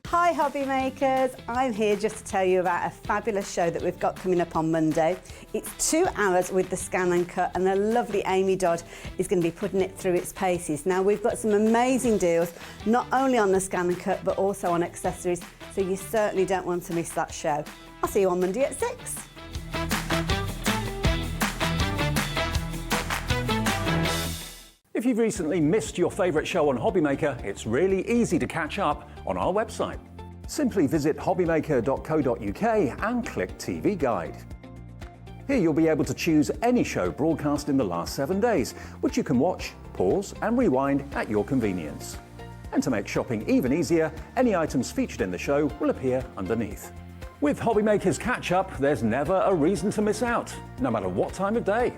Hi hobby makers, I'm here just to tell you about a fabulous show that we've got coming up on Monday. It's 2 hours with the ScanNCut and the lovely Amy Dodd is going to be putting it through its paces. Now we've got some amazing deals, not only on the ScanNCut but also on accessories, so you certainly don't want to miss that show. I'll see you on Monday at 6. If you've recently missed your favourite show on HobbyMaker, it's really easy to catch up on our website. Simply visit hobbymaker.co.uk and click TV Guide. Here you'll be able to choose any show broadcast in the last 7 days, which you can watch, pause and rewind at your convenience. And to make shopping even easier, any items featured in the show will appear underneath. With HobbyMaker's catch-up, there's never a reason to miss out, no matter what time of day.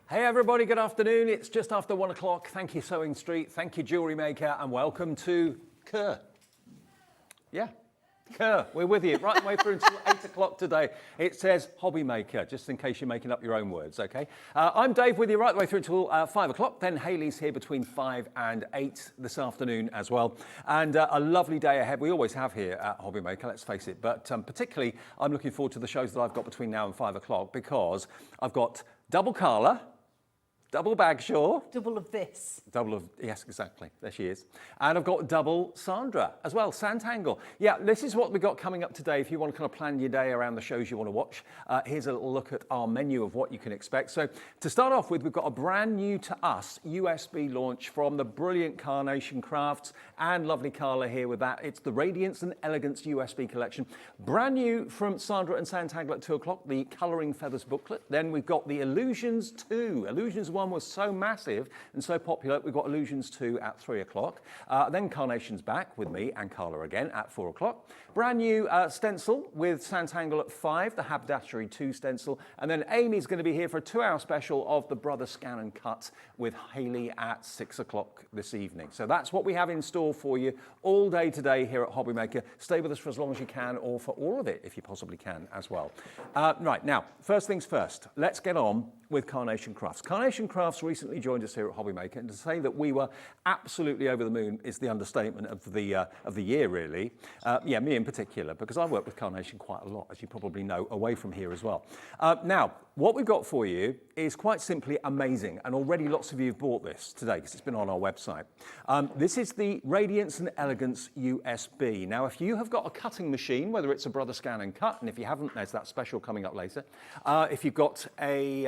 Hey everybody, good afternoon. It's just after 1 o'clock. Thank you, Sewing Street. Thank you, Jewellery Maker, and welcome to Kerr. Yeah, Kerr, we're with you right the way through until 8 o'clock today. It says Hobby Maker, just in case you're making up your own words, okay? I'm Dave with you right the way through until 5 o'clock. Then Hayley's here between 5 and 8 this afternoon as well. And a lovely day ahead. We always have here at Hobby Maker, let's face it. But particularly, I'm looking forward to the shows that I've got between now and 5 o'clock because I've got double Carla, double Bagshaw. Double of this. Double of, yes, exactly. There she is. And I've got double Sandra as well, Sanntangle. Yeah, this is what we've got coming up today. If you want to kind of plan your day around the shows you want to watch, here's a little look at our menu of what you can expect. So to start off with, we've got a brand new to us USB launch from the brilliant Carnation Crafts and lovely Carla here with that. It's the Radiance and Elegance USB collection. Brand new from Sandra and Sanntangle at 2 o'clock, the Colouring Feathers booklet. Then we've got the Illusions 2. Illusions 1 was so massive and so popular, we've got Illusions 2 at 3 o'clock. Then Carnation's back with me and Carla again at 4 o'clock. Brand new stencil with Sanntangle at 5, the Haberdashery 2 stencil. And then Amy's going to be here for a 2-hour special of the Brother ScanNCut with Hayley at 6 o'clock this evening. So that's what we have in store for you all day today here at HobbyMaker. Stay with us for as long as you can, or for all of it if you possibly can as well. Right, now, first things first, let's get on with Carnation Crafts. Carnation Crafts recently joined us here at HobbyMaker, and to say that we were absolutely over the moon is the understatement of the year, really. Yeah, me in particular, because I work with Carnation quite a lot, as you probably know, away from here as well. Now, what we've got for you is quite simply amazing, and already lots of you have bought this today because it's been on our website. This is the Radiance and Elegance USB. Now, if you have got a cutting machine, whether it's a Brother ScanNCut, and if you haven't, there's that special coming up later. If you've got a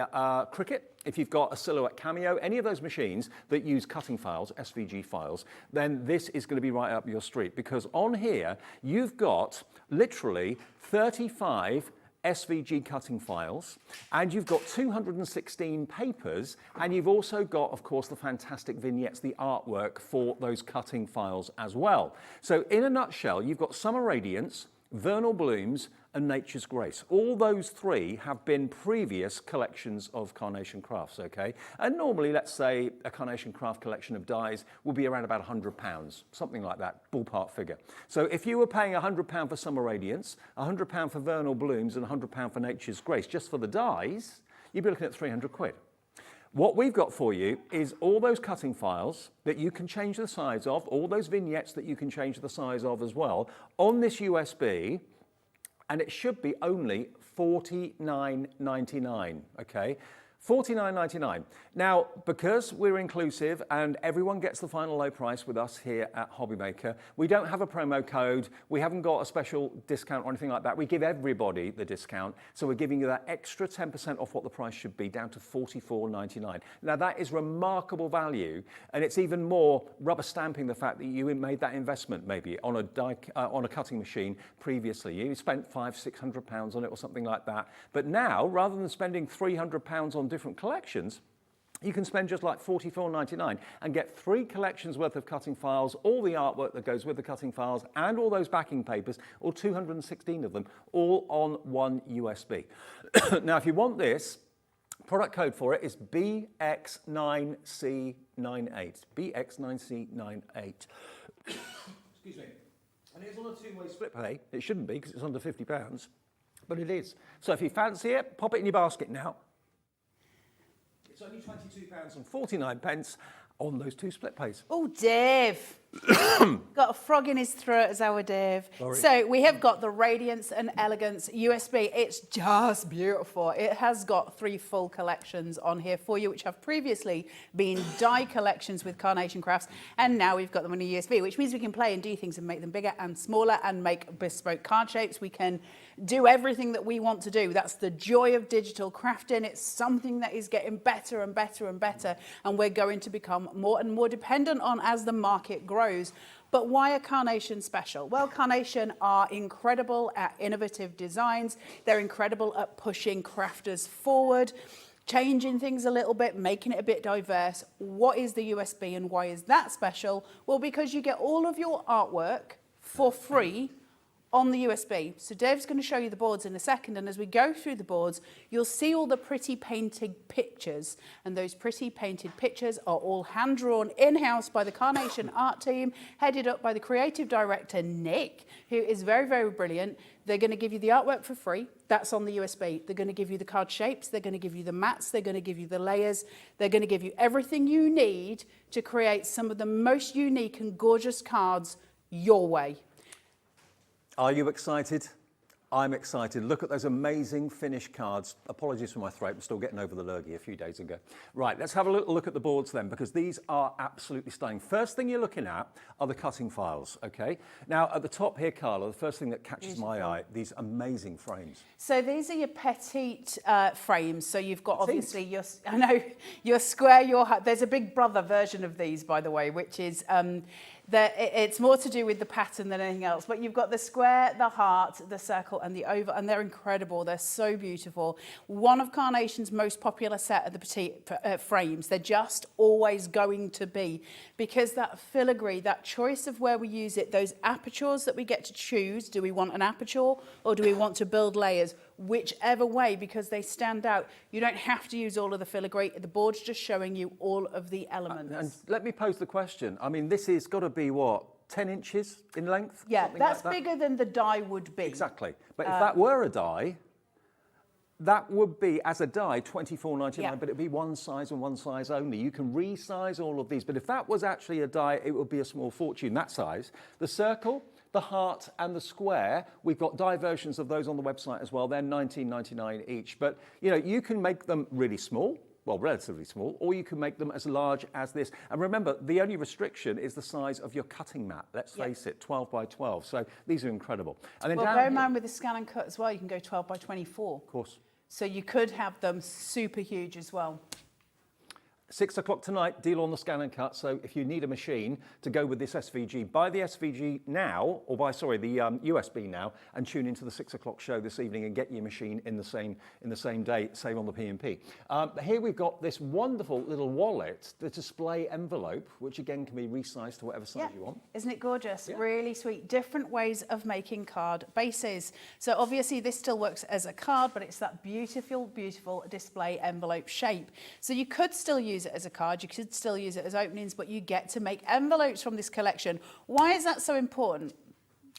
Cricut, if you've got a Silhouette Cameo, any of those machines that use cutting files, SVG files, then this is going to be right up your street, because on here you've got literally 35 SVG cutting files, and you've got 216 papers, and you've also got, of course, the fantastic vignettes, the artwork for those cutting files as well. So in a nutshell, you've got Summer Radiance, Vernal Blooms, and Nature's Grace. All those three have been previous collections of Carnation Crafts, okay? And normally, let's say a Carnation Craft collection of dies will be around about £100, something like that, ballpark figure. So if you were paying £100 for Summer Radiance, £100 for Vernal Blooms and £100 for Nature's Grace just for the dies, you'd be looking at 300 quid. What we've got for you is all those cutting files that you can change the size of, all those vignettes that you can change the size of as well, on this USB, and it should be only $49.99, okay? $49.99. Now, because we're inclusive and everyone gets the final low price with us here at HobbyMaker, we don't have a promo code, we haven't got a special discount or anything like that. We give everybody the discount, so we're giving you that extra 10% off what the price should be, down to $44.99. Now, that is remarkable value, and it's even more rubber stamping the fact that you made that investment maybe on a cutting machine previously. You spent £500–600 on it or something like that. But now, rather than spending £300 on different collections, you can spend just like $44.99 and get 3 collections worth of cutting files, all the artwork that goes with the cutting files, and all those backing papers, all 216 of them, all on one USB. Now, if you want this, product code for it is BX9C98. BX9C98. Excuse me. And it's on a 2-way split pay. It shouldn't be because it's under £50, but it is. So if you fancy it, pop it in your basket now. It's only £22.49 on those 2 split pays. Oh, Dave. Got a frog in his throat as our Dave. Sorry. So we have got the Radiance and Elegance USB. It's just beautiful. It has got 3 full collections on here for you, which have previously been die collections with Carnation Crafts, and now we've got them on a USB, which means we can play and do things and make them bigger and smaller and make bespoke card shapes. We can do everything that we want to do. That's the joy of digital crafting. It's something that is getting better and better and better, and we're going to become more and more dependent on as the market grows. But why are Carnation special? Well, Carnation are incredible at innovative designs. They're incredible at pushing crafters forward, changing things a little bit, making it a bit diverse. What is the USB and why is that special? Well, because you get all of your artwork for free on the USB. So Dave's going to show you the boards in a second, and as we go through the boards, you'll see all the pretty painted pictures, and those pretty painted pictures are all hand-drawn in-house by the Carnation art team, headed up by the creative director, Nick, who is very, very brilliant. They're going to give you the artwork for free. That's on the USB. They're going to give you the card shapes. They're going to give you the mats. They're going to give you the layers. They're going to give you everything you need to create some of the most unique and gorgeous cards your way. Are you excited? I'm excited. Look at those amazing finished cards. Apologies for my throat, I'm still getting over the lurgy a few days ago. Right, let's have a little look at the boards then, because these are absolutely stunning. First thing you're looking at are the cutting files, okay? Now, at the top here, Carla, the first thing that catches my eye, these amazing frames. So these are your petite frames. So you've got obviously your, I know, your square, there's a Big Brother version of these, by the way, which is, it's more to do with the pattern than anything else. But you've got the square, the heart, the circle, and the oval, and they're incredible. They're so beautiful. One of Carnation's most popular set of the petite frames. They're just always going to be, because that filigree, that choice of where we use it, those apertures that we get to choose. Do we want an aperture or do we want to build layers? Whichever way, because they stand out. You don't have to use all of the filigree. The board's just showing you all of the elements. And let me pose the question. I mean, this has got to be, what, 10 inches in length? Yeah, that's like that? bigger than the die would be. Exactly. But if that were a die, that would be, as a die, $24.99, Yeah. but it'd be one size and one size only. You can resize all of these, but if that was actually a die, it would be a small fortune, that size. The circle, the heart and the square, we've got die versions of those on the website as well. They're $19.99 each. But, you know, you can make them really small, well, relatively small, or you can make them as large as this. And remember, the only restriction is the size of your cutting mat. Let's face it, 12 by 12. So these are incredible. And then Well, bear in mind with the ScanNCut as well, you can go 12 by 24. Of course. So you could have them super huge as well. 6 o'clock tonight, deal on the ScanNCut. So if you need a machine to go with this SVG, buy the SVG now, or buy, sorry, the USB now, and tune into the 6 o'clock show this evening and get your machine in the same day, same on the P&P. Here we've got this wonderful little wallet, the display envelope, which again can be resized to whatever size you want. Isn't it gorgeous? Yeah. Really sweet. Different ways of making card bases. So obviously this still works as a card, but it's that beautiful, beautiful display envelope shape. So you could still use it as a card, you could still use it as openings, but you get to make envelopes from this collection. Why is that so important?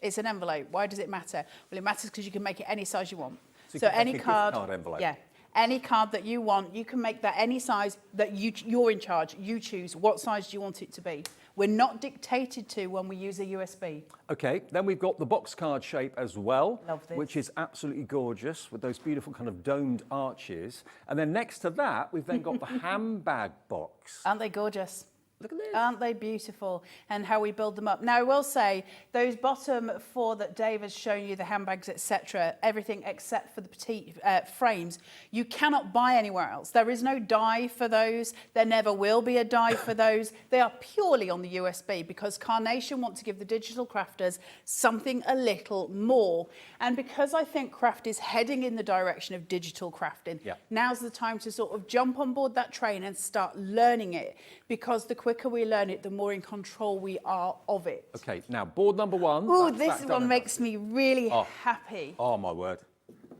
It's an envelope. Why does it matter? Well, it matters because you can make it any size you want. So you can any make a card, gift card envelope. yeah, any card that you want, you can make that any size that you're in charge. You choose what size do you want it to be. We're not dictated to when we use a USB. Okay, then we've got the box card shape as well, Love this. which is absolutely gorgeous with those beautiful kind of domed arches. And then next to that, we've then got the handbag box. Aren't they gorgeous? Look at this. Aren't they beautiful? And how we build them up. Now, I will say, those bottom four that Dave has shown you, the handbags, etc., everything except for the petite frames, you cannot buy anywhere else. There is no die for those. There never will be a die for those. They are purely on the USB because Carnation want to give the digital crafters something a little more. And because I think craft is heading in the direction of digital crafting, now's the time to sort of jump on board that train and start learning it, because the quicker we learn it, the more in control we are of it. Okay, now board number one. Oh, this one makes me really happy. Oh my word.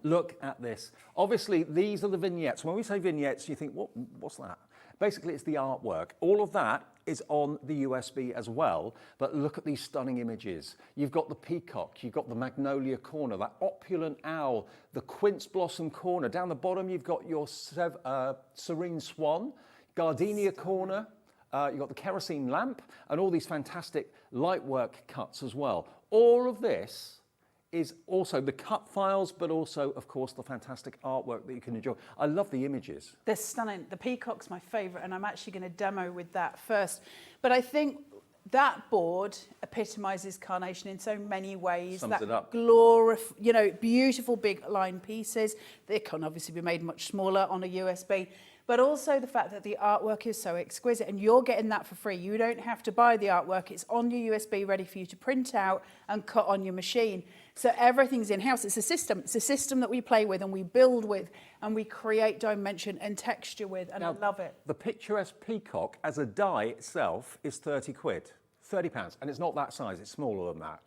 Look at this. Obviously, these are the vignettes. When we say vignettes, you think, what's that? Basically, it's the artwork. All of that is on the USB as well, but look at these stunning images. You've got the peacock, you've got the magnolia corner, that opulent owl, the quince blossom corner. Down the bottom, you've got your serene swan, gardenia corner. You've got the kerosene lamp and all these fantastic light work cuts as well. All of this is also the cut files, but also, of course, the fantastic artwork that you can enjoy. I love the images. They're stunning. The peacock's my favourite, and I'm actually going to demo with that first. But I think that board epitomises Carnation in so many ways. Sums it up. Beautiful big line pieces. They can obviously be made much smaller on a USB. But also the fact that the artwork is so exquisite, and you're getting that for free. You don't have to buy the artwork. It's on your USB ready for you to print out and cut on your machine. So everything's in-house. It's a system. It's a system that we play with and we build with and we create dimension and texture with, and now, I love it. The picturesque peacock as a die itself is 30 quid, £30, and it's not that size, it's smaller than that.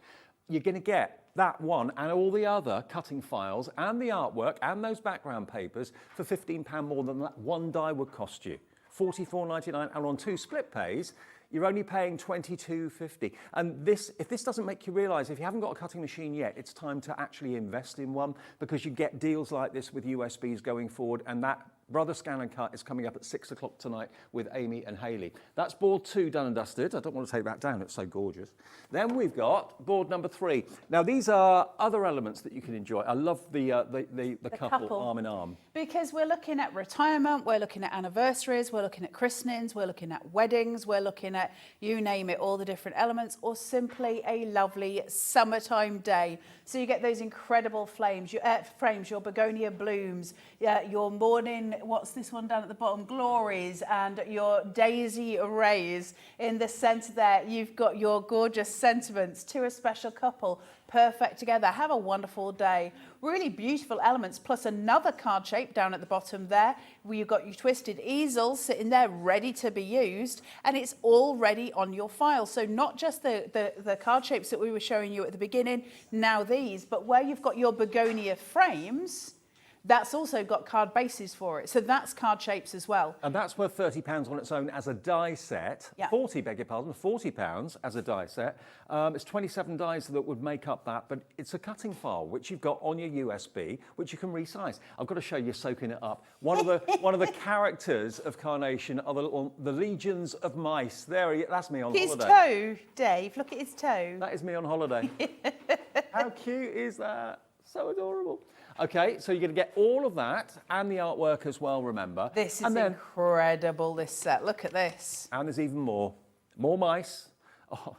You're going to get that one and all the other cutting files and the artwork and those background papers for £15 more than that one die would cost you. $44.99, and on 2 split pays, you're only paying $22.50. And this, if this doesn't make you realise, if you haven't got a cutting machine yet, it's time to actually invest in one, because you get deals like this with USBs going forward, and that Brother ScanNCut is coming up at 6 o'clock tonight with Amy and Hayley. That's board 2 done and dusted. I don't want to take that down, it's so gorgeous. Then we've got board number 3. Now these are other elements that you can enjoy. I love the couple arm in arm. Because we're looking at retirement, we're looking at anniversaries, we're looking at christenings, we're looking at weddings, we're looking at, you name it, all the different elements, or simply a lovely summertime day. So you get those incredible frames, your begonia blooms, your morning, what's this one down at the bottom, glories, and your daisy arrays. In the centre there, you've got your gorgeous sentiments to a special couple, perfect together. Have a wonderful day. Really beautiful elements, plus another card shape down at the bottom there, where you've got your twisted easels sitting there ready to be used, and it's already on your file. So not just the card shapes that we were showing you at the beginning, now these, but where you've got your begonia frames, that's also got card bases for it. So that's card shapes as well. And that's worth £30 on its own as a die set. Yeah. £40 as a die set. It's 27 dies that would make up that, but it's a cutting file, which you've got on your USB, which you can resize. I've got to show you soaking it up. One of the characters of Carnation are the legions of mice. That's me on holiday. His toe, Dave, look at his toe. That is me on holiday. How cute is that? So adorable. Okay, so you're going to get all of that and the artwork as well, remember. This is incredible, this set. Look at this. And there's even more. More mice. Oh,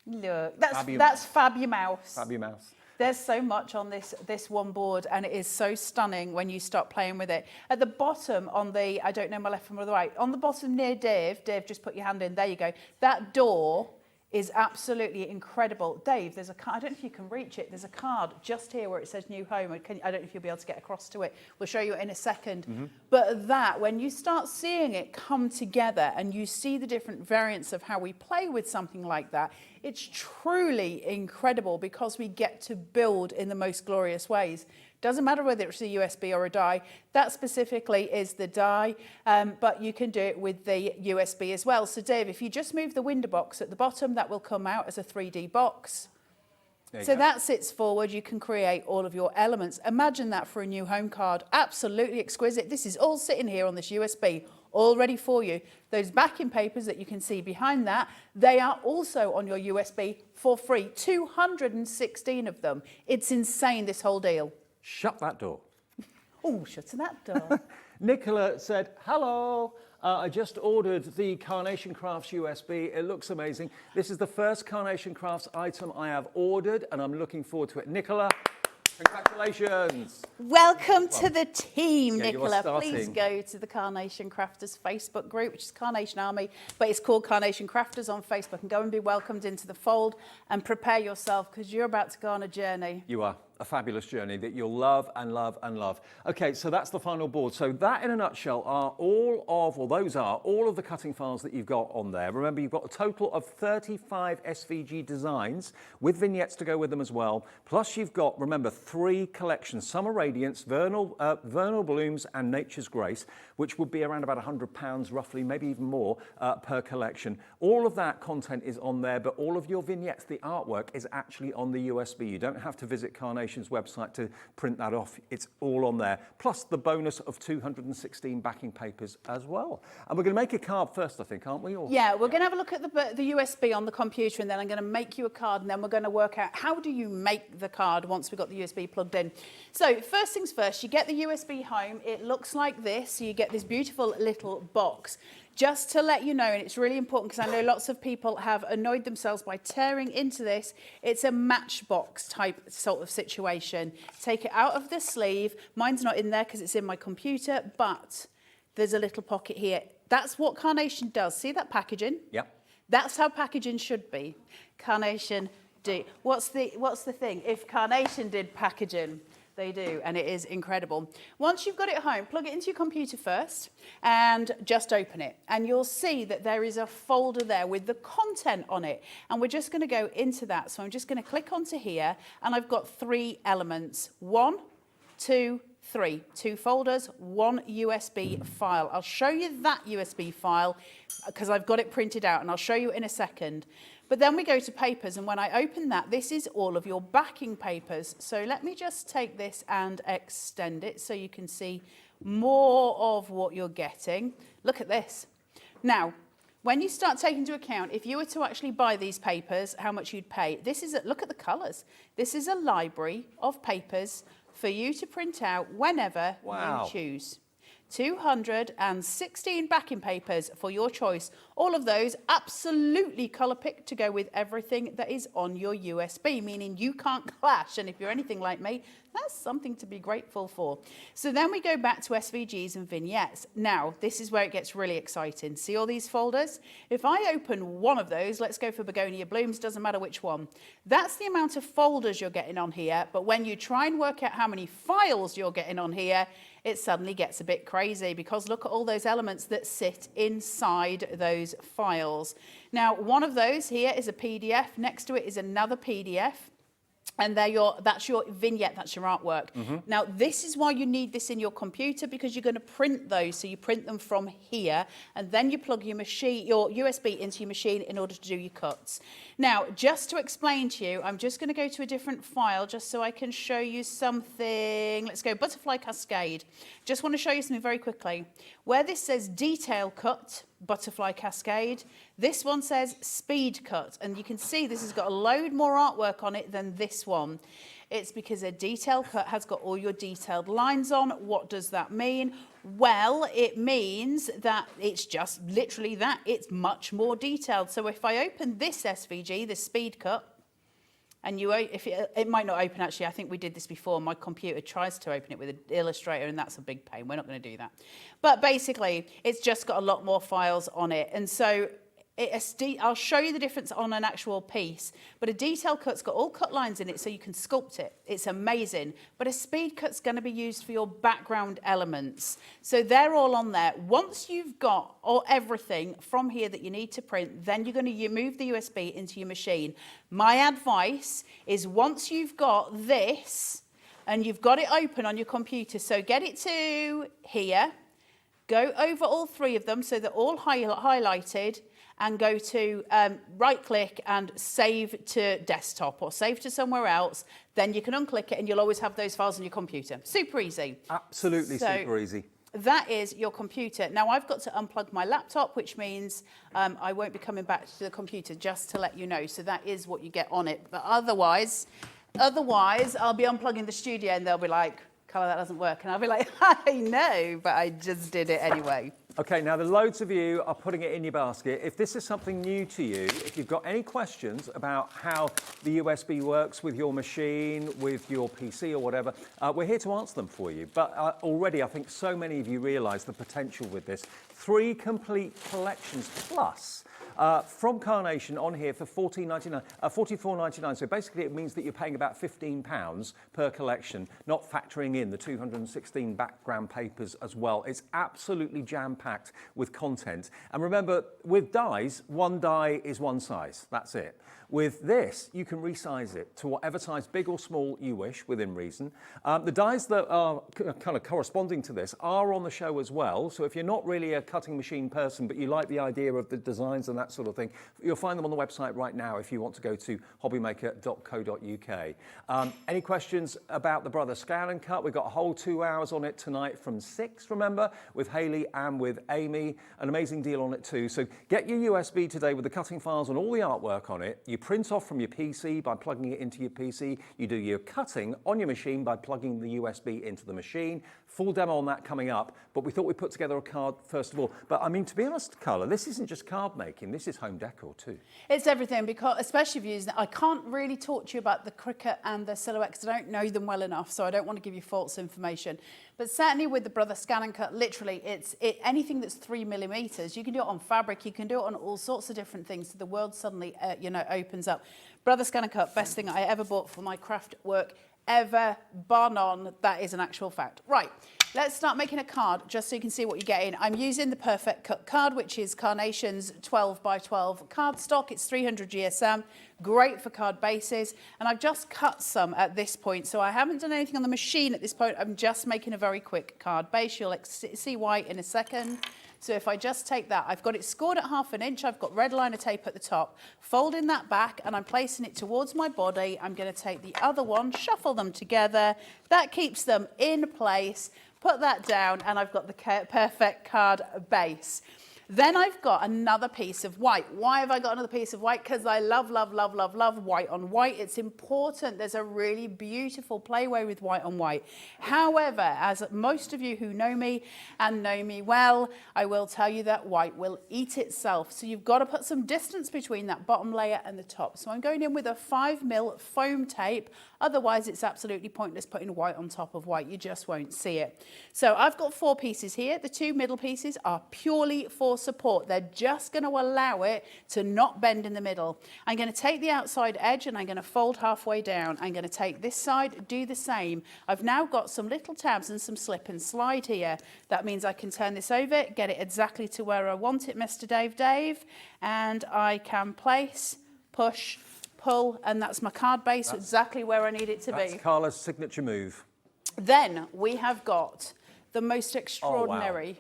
look, that's Fabumouse. Fabumouse. There's so much on this one board, and it is so stunning when you start playing with it. At the bottom on the, I don't know my left from the right, on the bottom near Dave, just put your hand in, there you go. That door is absolutely incredible. Dave, there's a card, I don't know if you can reach it, there's a card just here where it says new home. I don't know if you'll be able to get across to it. We'll show you in a second. But that, when you start seeing it come together and you see the different variants of how we play with something like that, it's truly incredible because we get to build in the most glorious ways. Doesn't matter whether it's a USB or a die. That specifically is the die, but you can do it with the USB as well. So Dave, if you just move the window box at the bottom, that will come out as a 3D box. So that sits forward. You can create all of your elements. Imagine that for a new home card. Absolutely exquisite. This is all sitting here on this USB, all ready for you. Those backing papers that you can see behind that, they are also on your USB for free. 216 of them. It's insane, this whole deal. Shut that door. Oh, shutting that door. Nicola said, hello. I just ordered the Carnation Crafts USB. It looks amazing. This is the first Carnation Crafts item I have ordered, and I'm looking forward to it. Nicola, congratulations. Welcome to the team, Yeah, Nicola. Please go to the Carnation Crafters Facebook group, which is Carnation Army, but it's called Carnation Crafters on Facebook, and go and be welcomed into the fold and prepare yourself because you're about to go on a journey. You are. A fabulous journey that you'll love and love and love. Okay, so that's the final board. So that in a nutshell are those are all of the cutting files that you've got on there. Remember, you've got a total of 35 SVG designs with vignettes to go with them as well. Plus you've got, remember, 3 collections, Summer Radiance, Vernal Blooms and Nature's Grace, which would be around about £100 roughly, maybe even more per collection. All of that content is on there, but all of your vignettes, the artwork is actually on the USB. You don't have to visit Carnation's website to print that off. It's all on there. Plus the bonus of 216 backing papers as well. And we're going to make a card first, I think, aren't we? Yeah, we're going to have a look at the USB on the computer, and then I'm going to make you a card, and then we're going to work out how do you make the card once we've got the USB plugged in. So first things first, you get the USB home. It looks like this. So you get this beautiful little box. Just to let you know, and it's really important because I know lots of people have annoyed themselves by tearing into this, it's a matchbox type sort of situation. Take it out of the sleeve. Mine's not in there because it's in my computer, but there's a little pocket here. That's what Carnation does. See that packaging? Yep. That's how packaging should be. Carnation do. What's the thing? If Carnation did packaging, they do, and it is incredible. Once you've got it home, plug it into your computer first and just open it. And you'll see that there is a folder there with the content on it. And we're just going to go into that. So I'm just going to click onto here, and I've got 3 elements. 1, 2, 3. 2 folders, 1 USB file. I'll show you that USB file because I've got it printed out, and I'll show you in a second. But then we go to papers, and when I open that, this is all of your backing papers. So let me just take this and extend it so you can see more of what you're getting. Look at this. Now, when you start taking into account, if you were to actually buy these papers, how much you'd pay, look at the colours. This is a library of papers for you to print out whenever you choose. 216 backing papers for your choice. All of those absolutely colour picked to go with everything that is on your USB, meaning you can't clash. And if you're anything like me, that's something to be grateful for. So then we go back to SVGs and vignettes. Now, this is where it gets really exciting. See all these folders? If I open one of those, let's go for Begonia Blooms, doesn't matter which one. That's the amount of folders you're getting on here. But when you try and work out how many files you're getting on here, it suddenly gets a bit crazy because look at all those elements that sit inside those files. Now, one of those here is a PDF. Next to it is another PDF. And that's your vignette, that's your artwork. Now, this is why you need this in your computer, because you're going to print those. So you print them from here, and then you plug your USB into your machine in order to do your cuts. Now, just to explain to you, I'm just going to go to a different file just so I can show you something. Let's go Butterfly Cascade. Just want to show you something very quickly. Where this says Detail Cut, Butterfly Cascade, this one says Speed Cut, and you can see this has got a load more artwork on it than this one. It's because a detail cut has got all your detailed lines on. What does that mean? Well, it means that it's just literally that. It's much more detailed. So if I open this SVG, this Speed Cut, and it might not open actually. I think we did this before. My computer tries to open it with an Illustrator, and that's a big pain. We're not going to do that. But basically, it's just got a lot more files on it, and so I'll show you the difference on an actual piece, but a detail cut's got all cut lines in it so you can sculpt it. It's amazing. But a speed cut's going to be used for your background elements. So they're all on there. Once you've got everything from here that you need to print, then you're going to move the USB into your machine. My advice is once you've got this and you've got it open on your computer, so get it to here, go over all three of them so they're all highlighted, and go to right click and save to desktop or save to somewhere else. Then you can unclick it and you'll always have those files on your computer. Super easy. Absolutely super easy. That is your computer. Now I've got to unplug my laptop, which means I won't be coming back to the computer, just to let you know. So that is what you get on it. But otherwise I'll be unplugging the studio and they'll be like, Carla, that doesn't work. And I'll be like, I know, but I just did it anyway. Okay, now the loads of you are putting it in your basket. If this is something new to you, if you've got any questions about how the USB works with your machine, with your PC or whatever, we're here to answer them for you. But already I think so many of you realise the potential with this. 3 complete collections plus from Carnation on here for $44.99. So basically it means that you're paying about £15 per collection, not factoring in the 216 background papers as well. It's absolutely jam-packed with content. And remember, with dies, one die is one size. That's it. With this, you can resize it to whatever size, big or small, you wish, within reason. The dies that are kind of corresponding to this are on the show as well. So if you're not really a cutting machine person, but you like the idea of the designs and that sort of thing, you'll find them on the website right now if you want to go to hobbymaker.co.uk. Any questions about the Brother ScanNCut? We've got a whole 2 hours on it tonight from 6, remember, with Hayley and with Amy. An amazing deal on it too. So get your USB today with the cutting files and all the artwork on it. You print off from your PC by plugging it into your PC. You do your cutting on your machine by plugging the USB into the machine. Full demo on that coming up, but we thought we'd put together a card first of all. But I mean, to be honest, Carla, this isn't just card making, this is home decor too. It's everything, because especially if you're using it, I can't really talk to you about the Cricut and the Silhouette because I don't know them well enough, so I don't want to give you false information. But certainly with the Brother ScanNCut, literally, anything that's 3 millimeters. You can do it on fabric, you can do it on all sorts of different things. So the world suddenly, opens up. Brother ScanNCut, best thing I ever bought for my craft work ever, bar none. That is an actual fact. Right, let's start making a card just so you can see what you're getting. I'm using the Perfect Cut card, which is Carnation's 12 by 12 cardstock. It's 300 GSM, great for card bases. And I've just cut some at this point, so I haven't done anything on the machine at this point. I'm just making a very quick card base. You'll see why in a second. So if I just take that, I've got it scored at 1/2 inch. I've got red liner tape at the top, folding that back, and I'm placing it towards my body. I'm going to take the other one, shuffle them together. That keeps them in place. Put that down, and I've got the perfect card base. Then I've got another piece of white. Why have I got another piece of white? Because I love, love, love, love, love white on white. It's important. There's a really beautiful playway with white on white. However, as most of you who know me and know me well, I will tell you that white will eat itself. So you've got to put some distance between that bottom layer and the top. So I'm going in with a 5mm foam tape. Otherwise, it's absolutely pointless putting white on top of white. You just won't see it. So I've got 4 pieces here. The 2 middle pieces are purely for support. They're just going to allow it to not bend in the middle. I'm going to take the outside edge and I'm going to fold halfway down. I'm going to take this side, do the same. I've now got some little tabs and some slip and slide here. That means I can turn this over, get it exactly to where I want it, Mr. Dave, and I can place, push, pull, and that's my card base, exactly where I need it to be. That's Carla's signature move. Then we have got the most extraordinary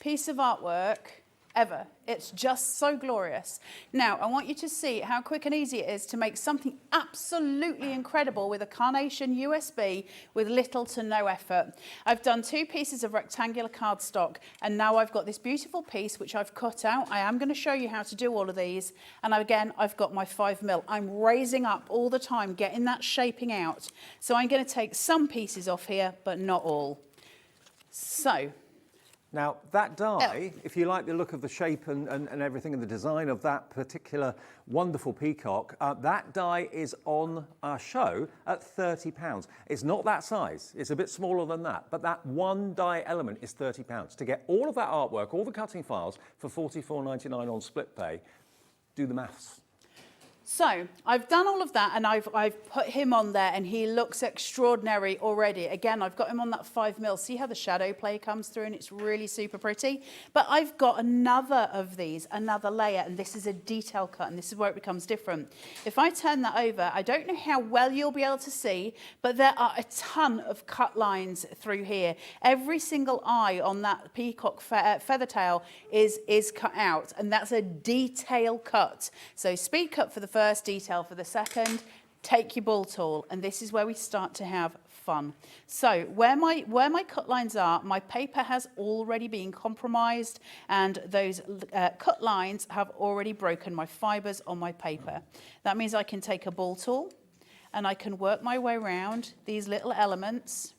piece of artwork ever. It's just so glorious. Now, I want you to see how quick and easy it is to make something absolutely incredible with a Carnation USB with little to no effort. I've done 2 pieces of rectangular cardstock, and now I've got this beautiful piece which I've cut out. I am going to show you how to do all of these. And again, I've got my 5mm. I'm raising up all the time, getting that shaping out. So I'm going to take some pieces off here, but not all. So Now, that die, if you like the look of the shape and everything and the design of that particular wonderful peacock, that die is on our show at £30. It's not that size. It's a bit smaller than that. But that one die element is £30. To get all of that artwork, all the cutting files for $44.99 on split pay, do the maths. So I've done all of that and I've put him on there and he looks extraordinary already. Again, I've got him on that 5mm. See how the shadow play comes through and it's really super pretty. But I've got another of these, another layer, and this is a detail cut and this is where it becomes different. If I turn that over, I don't know how well you'll be able to see, but there are a ton of cut lines through here. Every single eye on that peacock feather tail is cut out, and that's a detail cut. So speed cut for the first, detail for the second, take your ball tool, and this is where we start to have fun. So where my cut lines are, my paper has already been compromised and those cut lines have already broken my fibers on my paper. That means I can take a ball tool and I can work my way around these little elements.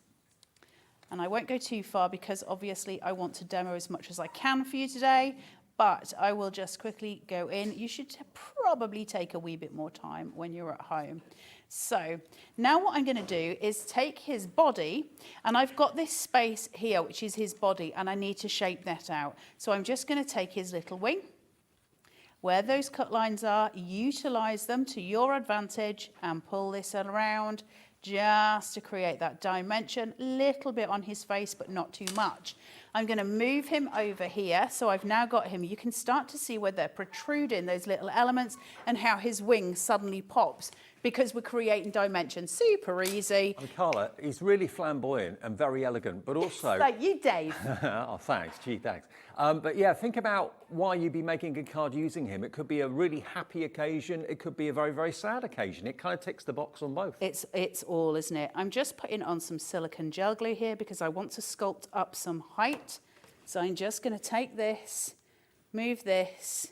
And I won't go too far because obviously I want to demo as much as I can for you today. But I will just quickly go in. You should probably take a wee bit more time when you're at home. So now what I'm going to do is take his body, and I've got this space here, which is his body, and I need to shape that out. So I'm just going to take his little wing. Where those cut lines are, utilize them to your advantage and pull this around just to create that dimension, little bit on his face, but not too much. I'm going to move him over here. So I've now got him. You can start to see where they're protruding, those little elements, and how his wing suddenly pops because we're creating dimension. Super easy. And Carla, he's really flamboyant and very elegant, but also... Like you, Dave. Oh, thanks. Gee, thanks. But yeah, think about why you'd be making a card using him. It could be a really happy occasion. It could be a very, very sad occasion. It kind of ticks the box on both. It's all, isn't it? I'm just putting on some silicone gel glue here because I want to sculpt up some height. So I'm just going to take this, move this,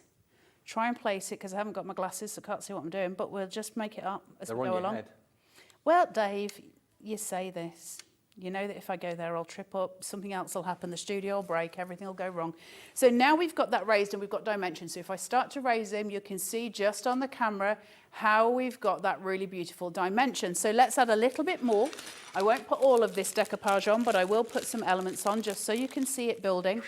try and place it because I haven't got my glasses, so I can't see what I'm doing, but we'll just make it up as we go along. Head. Well, Dave, you say this. You know that if I go there, I'll trip up, something else will happen, the studio will break, everything will go wrong. So now we've got that raised and we've got dimension. So if I start to raise him, you can see just on the camera how we've got that really beautiful dimension. So let's add a little bit more. I won't put all of this decoupage on, but I will put some elements on just so you can see it building.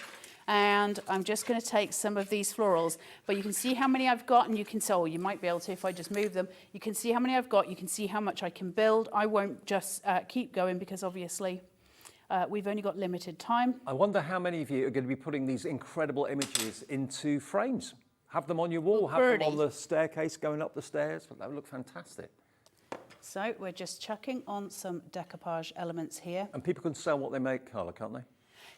And I'm just going to take some of these florals, but you can see how many I've got, and you can say, oh, you might be able to if I just move them. You can see how many I've got, you can see how much I can build. I won't just keep going because obviously we've only got limited time. I wonder how many of you are going to be putting these incredible images into frames. Have them on your wall, have them on the staircase going up the stairs. That would look fantastic. So we're just chucking on some decoupage elements here. And people can sell what they make, Carla, can't they?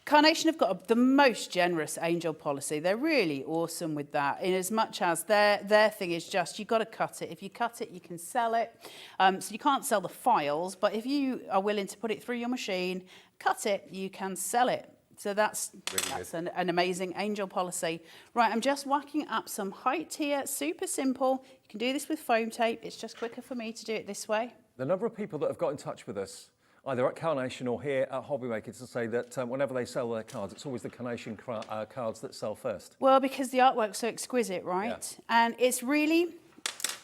Carnation have got the most generous angel policy. They're really awesome with that, in as much as their thing is just, you've got to cut it. If you cut it, you can sell it. So you can't sell the files, but if you are willing to put it through your machine, cut it, you can sell it. So that's an amazing angel policy. Right, I'm just whacking up some height here, super simple. You can do this with foam tape. It's just quicker for me to do it this way. The number of people that have got in touch with us, either at Carnation or here at HobbyMaker, to say that whenever they sell their cards, it's always the Carnation cards that sell first. Well, because the artwork's so exquisite, right? Yeah. And it's really,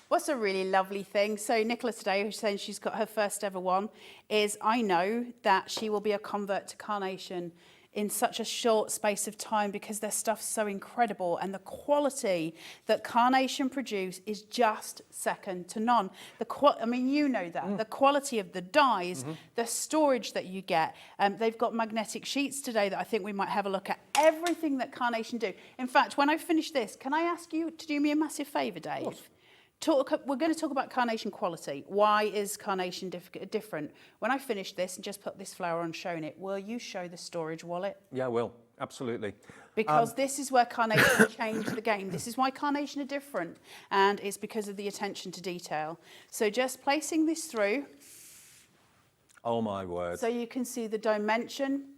what's a really lovely thing? So Nicola today, who's saying she's got her first ever one, is I know that she will be a convert to Carnation in such a short space of time because their stuff's so incredible and the quality that Carnation produce is just second to none. I mean, you know that. The quality of the dies, the storage that you get. They've got magnetic sheets today that I think we might have a look at. Everything that Carnation do. In fact, when I finish this, can I ask you to do me a massive favour, Dave? We're going to talk about Carnation quality. Why is Carnation different? When I finish this and just put this flower on showing it, will you show the storage wallet? Yeah, I will. Absolutely. Because this is where Carnation changed the game. This is why Carnation are different. And it's because of the attention to detail. So just placing this through. Oh, my word. So you can see the dimension.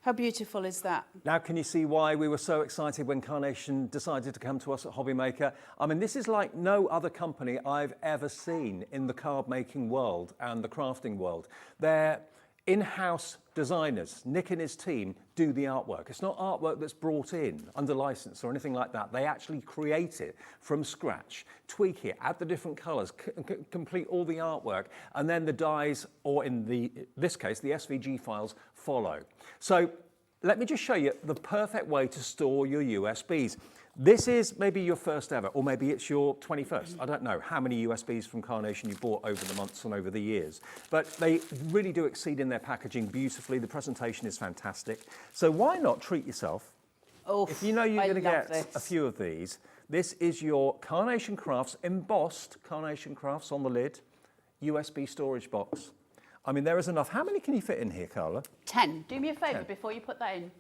How beautiful is that? Now can you see why we were so excited when Carnation decided to come to us at HobbyMaker? I mean, this is like no other company I've ever seen in the card making world and the crafting world. Their in-house designers, Nick and his team, do the artwork. It's not artwork that's brought in under license or anything like that. They actually create it from scratch, tweak it, add the different colors, complete all the artwork, and then the dies, or in this case, the SVG files follow. So let me just show you the perfect way to store your USBs. This is maybe your first ever, or maybe it's your 21st. I don't know how many USBs from Carnation you bought over the months and over the years, but they really do exceed in their packaging beautifully. The presentation is fantastic. So why not treat yourself? Oof, If you know you're going to get this. a few of these, this is your Carnation Crafts, embossed Carnation Crafts on the lid, USB storage box. I mean, there is enough. How many can you fit in here, Carla? 10. Do me a favour 10. before you put that in.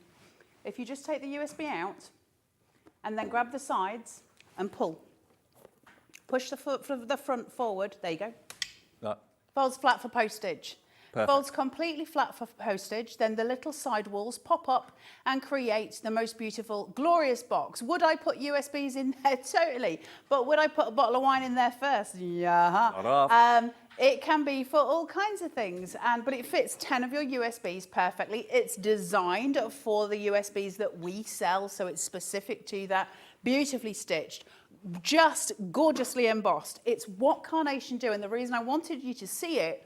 If you just take the USB out and then grab the sides and pull. Push the front forward. There you go. That. Folds flat for postage. Perfect. Folds completely flat for postage. Then the little side walls pop up and create the most beautiful, glorious box. Would I put USBs in there? Totally. But would I put a bottle of wine in there first? Yeah. Not off. It can be for all kinds of things, but it fits 10 of your USBs perfectly. It's designed for the USBs that we sell, so it's specific to that. Beautifully stitched, just gorgeously embossed. It's what Carnation do, and the reason I wanted you to see it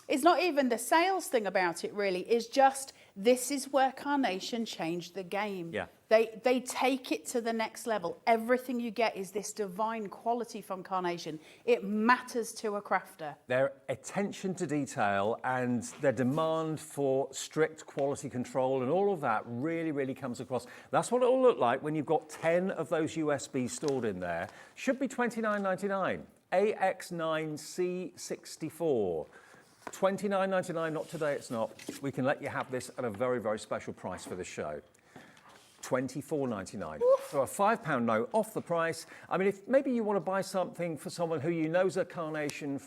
is not even the sales thing about it really, is just this is where Carnation changed the game. Yeah. They take it to the next level. Everything you get is this divine quality from Carnation. It matters to a crafter. Their attention to detail and their demand for strict quality control and all of that really, really comes across. That's what it'll look like when you've got 10 of those USBs stored in there. Should be $29.99. AX9C64. $29.99, not today, it's not. We can let you have this at a very, very special price for the show. $24.99. So a £5 note off the price. I mean, if maybe you want to buy something for someone who you know is a Carnation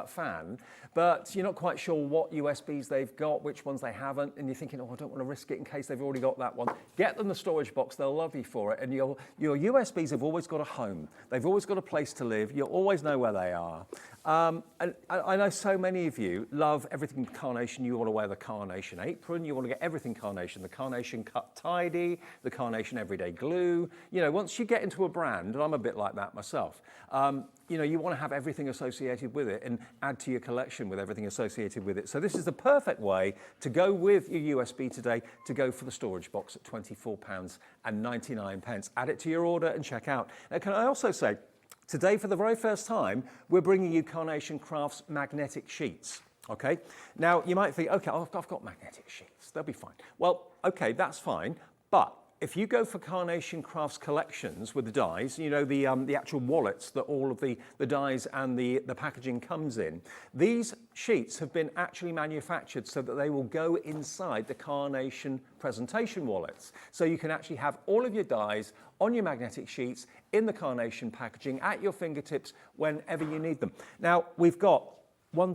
fan, but you're not quite sure what USBs they've got, which ones they haven't, and you're thinking, oh, I don't want to risk it in case they've already got that one. Get them the storage box, they'll love you for it. And your USBs have always got a home. They've always got a place to live. You'll always know where they are. And I know so many of you love everything Carnation. You want to wear the Carnation apron. You want to get everything Carnation. The Carnation Cut Tidy, the Carnation Everyday Glue. You know, once you get into a brand, and I'm a bit like that myself, you know, you want to have everything associated with it and add to your collection with everything associated with it. So this is the perfect way to go with your USB today, to go for the storage box at £24.99. Add it to your order and check out. Now, can I also say, today, for the very first time, we're bringing you Carnation Crafts magnetic sheets, okay? Now, you might think, okay, I've got magnetic sheets, they'll be fine. Well, okay, that's fine, but if you go for Carnation Crafts collections with the dies, you know, the actual wallets that all of the dies and the packaging comes in, these sheets have been actually manufactured so that they will go inside the Carnation presentation wallets. So you can actually have all of your dies on your magnetic sheets in the Carnation packaging at your fingertips whenever you need them. Now, we've got 4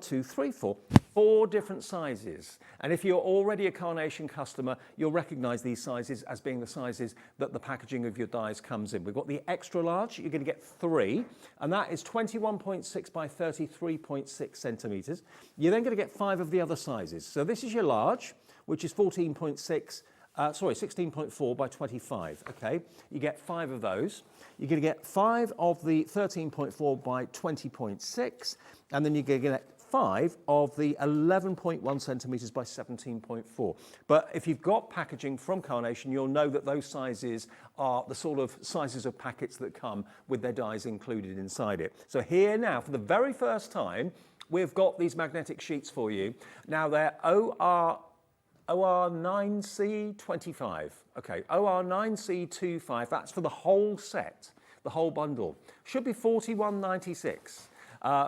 different sizes. And if you're already a Carnation customer, you'll recognize these sizes as being the sizes that the packaging of your dies comes in. We've got the extra large, you're going to get 3, and that is 21.6 by 33.6 centimeters. You're then going to get 5 of the other sizes. So this is your large, which is 16.4 by 25, okay? You get 5 of those. You're going to get 5 of the 13.4 by 20.6, and then you're going to get 5 of the 11.1 centimeters by 17.4. But if you've got packaging from Carnation, you'll know that those sizes are the sort of sizes of packets that come with their dies included inside it. So here now, for the very first time, we've got these magnetic sheets for you. Now they're OR9C25. Okay, OR9C25, that's for the whole set, the whole bundle. Should be $41.96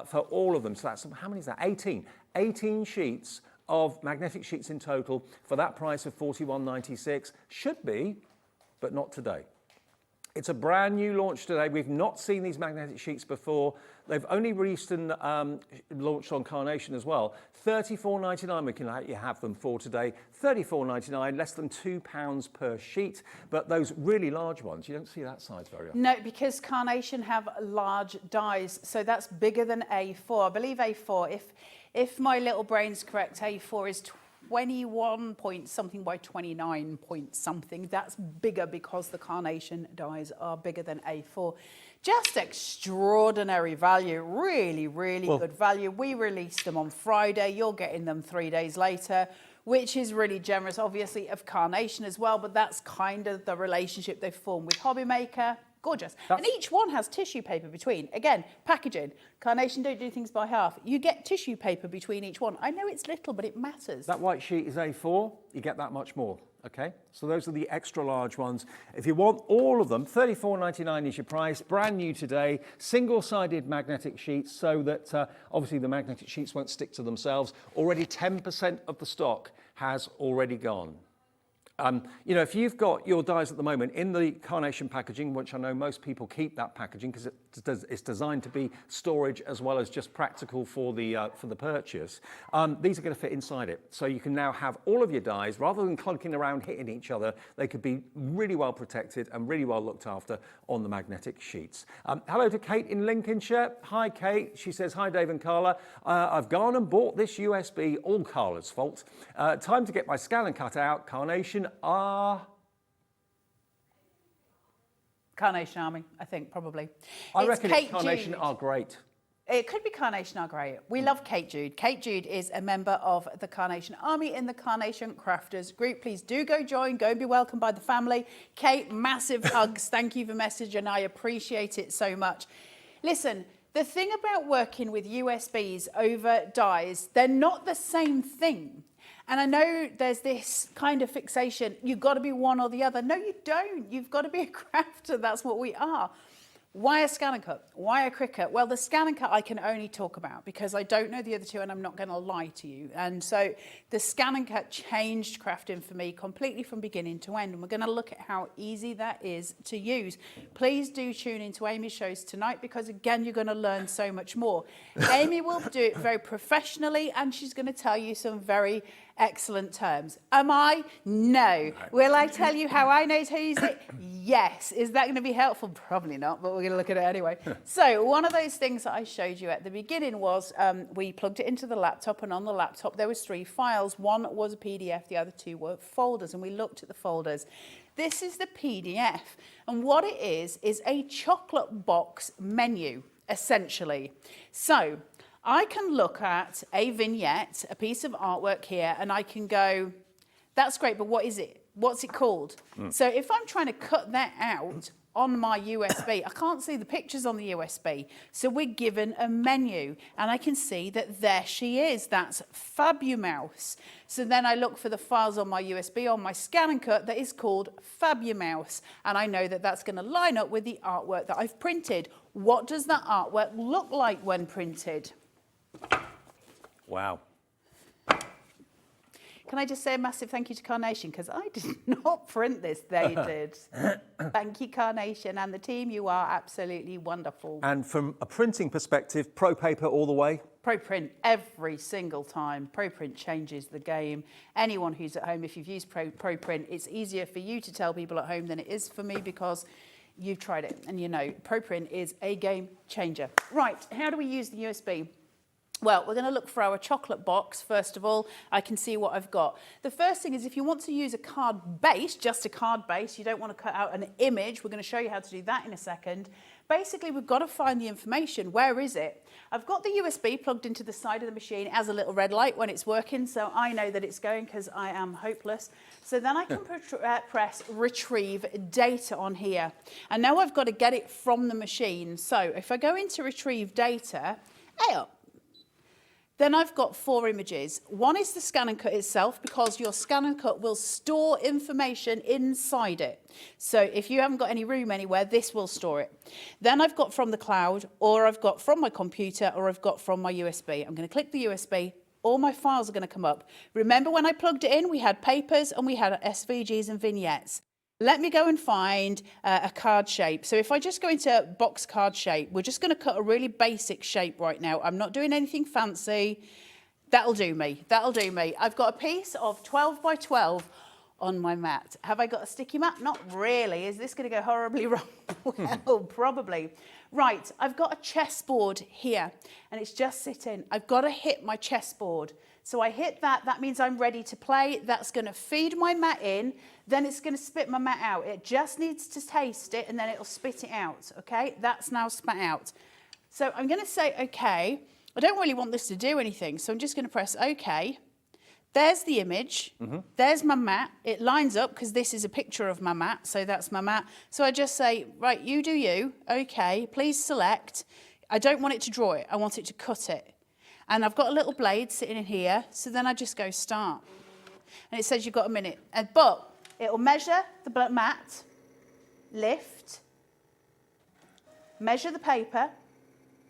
for all of them. So that's, how many is that? 18. 18 sheets of magnetic sheets in total for that price of $41.96. Should be, but not today. It's a brand new launch today. We've not seen these magnetic sheets before. They've only released and launched on Carnation as well. $34.99 we can let you have them for today. $34.99, less than £2 per sheet. But those really large ones, you don't see that size very often. No, because Carnation have large dies, so that's bigger than A4. I believe A4, if my little brain's correct, A4 is 21 point something by 29 point something. That's bigger because the carnation dies are bigger than A4. Just extraordinary value, really, really good value. We released them on Friday. You're getting them 3 days later, which is really generous, obviously, of Carnation as well, but that's kind of the relationship they've formed with HobbyMaker. Gorgeous. And each one has tissue paper between. Again, packaging. Carnation don't do things by half. You get tissue paper between each one. I know it's little, but it matters. That white sheet is A4, you get that much more, okay? So those are the extra large ones. If you want all of them, $34.99 is your price, brand new today, single-sided magnetic sheets so that obviously the magnetic sheets won't stick to themselves. Already 10% of the stock has already gone. You know, if you've got your dies at the moment in the Carnation packaging, which I know most people keep that packaging because it's designed to be storage as well as just practical for the purchase, these are going to fit inside it. So you can now have all of your dies, rather than clunking around hitting each other, they could be really well protected and really well looked after on the magnetic sheets. Hello to Kate in Lincolnshire. Hi, Kate. She says, hi, Dave and Carla. I've gone and bought this USB, all Carla's fault. Time to get my ScanNCut out. Carnation Carnation Army, I think, probably. I reckon Carnation are great. It could be Carnation are great. We love Kate Jude. Kate Jude is a member of the Carnation Army in the Carnation Crafters group. Please do go join, go and be welcomed by the family. Kate, massive hugs. Thank you for message, and I appreciate it so much. Listen, the thing about working with USBs over dies, they're not the same thing. And I know there's this kind of fixation, you've got to be one or the other. No, you don't. You've got to be a crafter. That's what we are. Why a ScanNCut? Why a Cricut? Well, the ScanNCut I can only talk about because I don't know the other two and I'm not going to lie to you. And so the ScanNCut changed crafting for me completely from beginning to end. And we're going to look at how easy that is to use. Please do tune into Amy's shows tonight because, again, you're going to learn so much more. Amy will do it very professionally and she's going to tell you some very excellent terms. Am I? No. Will I tell you how I know to use it? Yes. Is that going to be helpful? Probably not, but we're going to look at it anyway. So one of those things that I showed you at the beginning was we plugged it into the laptop, and on the laptop there was 3 files. One was a PDF, the other 2 were folders, and we looked at the folders. This is the PDF, and what it is a chocolate box menu, essentially. So I can look at a vignette, a piece of artwork here, and I can go, that's great, but what is it? What's it called? So if I'm trying to cut that out on my USB, I can't see the pictures on the USB. So we're given a menu, and I can see that there she is. That's Fabumouse. So then I look for the files on my USB on my ScanNCut that is called Fabumouse, and I know that that's going to line up with the artwork that I've printed. What does that artwork look like when printed? Wow. Can I just say a massive thank you to Carnation, because I did not print this, they did. Thank you, Carnation, and the team, you are absolutely wonderful. And from a printing perspective, Pro Paper all the way? Pro Print every single time. Pro Print changes the game. Anyone who's at home, if you've used Pro Print, it's easier for you to tell people at home than it is for me, because you've tried it and you know Pro Print is a game changer. Right, how do we use the USB? Well, we're going to look for our chocolate box. First of all, I can see what I've got. The first thing is, if you want to use a card base, just a card base, you don't want to cut out an image. We're going to show you how to do that in a second. Basically, we've got to find the information. Where is it? I've got the USB plugged into the side of the machine. It has a little red light when it's working, so I know that it's going because I am hopeless. So then I can press retrieve data on here. And now I've got to get it from the machine. So if I go into retrieve data, then I've got 4 images. One is the ScanNCut itself, because your ScanNCut will store information inside it. So if you haven't got any room anywhere, this will store it. Then I've got from the cloud, or I've got from my computer, or I've got from my USB. I'm going to click the USB. All my files are going to come up. Remember when I plugged it in, we had papers and we had SVGs and vignettes. Let me go and find a card shape. So if I just go into box card shape, we're just going to cut a really basic shape right now. I'm not doing anything fancy. That'll do me. That'll do me. I've got a piece of 12 by 12 on my mat. Have I got a sticky mat? Not really. Is this going to go horribly wrong? Well, probably. Right, I've got a chessboard here, and it's just sitting. I've got to hit my chessboard. So I hit that, that means I'm ready to play. That's gonna feed my mat in, then it's gonna spit my mat out. It just needs to taste it and then it'll spit it out, okay? That's now spat out. So I'm gonna say, okay, I don't really want this to do anything, so I'm just gonna press okay. There's the image, there's my mat. It lines up because this is a picture of my mat, so that's my mat. So I just say, right, you do you, okay, please select. I don't want it to draw it, I want it to cut it. And I've got a little blade sitting in here, so then I just go start. And it says you've got a minute. But it'll measure the mat, lift, measure the paper.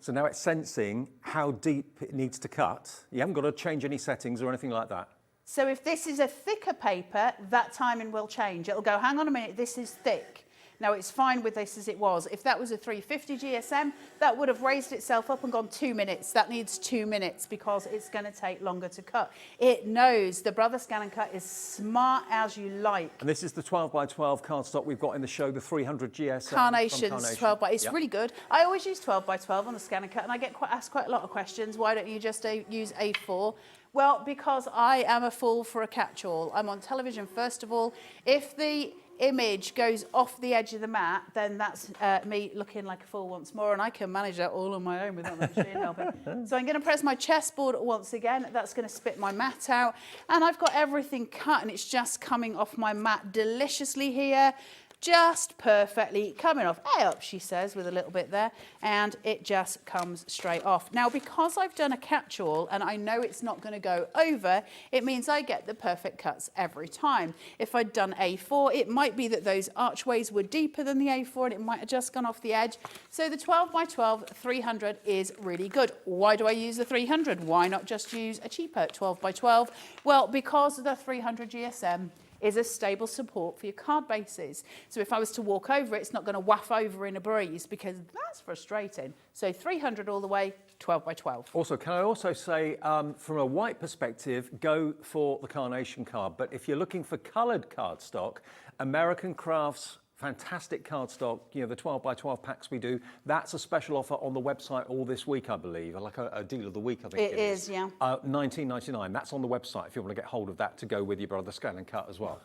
So now it's sensing how deep it needs to cut. You haven't got to change any settings or anything like that. So if this is a thicker paper, that timing will change. It'll go, hang on a minute, this is thick. Now it's fine with this as it was. If that was a 350 GSM, that would have raised itself up and gone 2 minutes. That needs 2 minutes because it's going to take longer to cut. It knows. The Brother ScanNCut is smart as you like. And this is the 12 by 12 cardstock we've got in the show, the 300 GSM. Carnation's 12 by, it's really good. I always use 12 by 12 on the ScanNCut and I get asked quite a lot of questions. Why don't you just use A4? Well, because I am a fool for a catch-all. I'm on television, first of all. If the image goes off the edge of the mat, then that's me looking like a fool once more, and I can manage that all on my own without the machine helping. So I'm going to press my chessboard once again. That's going to spit my mat out, and I've got everything cut, and it's just coming off my mat deliciously here. Just perfectly coming off. Hey up, she says, with a little bit there, and it just comes straight off. Now, because I've done a catch-all and I know it's not going to go over, it means I get the perfect cuts every time. If I'd done A4, it might be that those archways were deeper than the A4 and it might have just gone off the edge. So the 12 by 12 300 is really good. Why do I use the 300? Why not just use a cheaper 12 by 12? Well, because the 300 GSM is a stable support for your card bases. So if I was to walk over it, it's not going to waff over in a breeze because that's frustrating. So 300 all the way, 12 by 12. Also, can I also say, from a white perspective, go for the Carnation card. But if you're looking for coloured cardstock, American Crafts, fantastic cardstock, you know, the 12 by 12 packs we do, that's a special offer on the website all this week, I believe, like a deal of the week, I think it is, yeah. $19.99, that's on the website if you want to get hold of that to go with your Brother ScanNCut as well.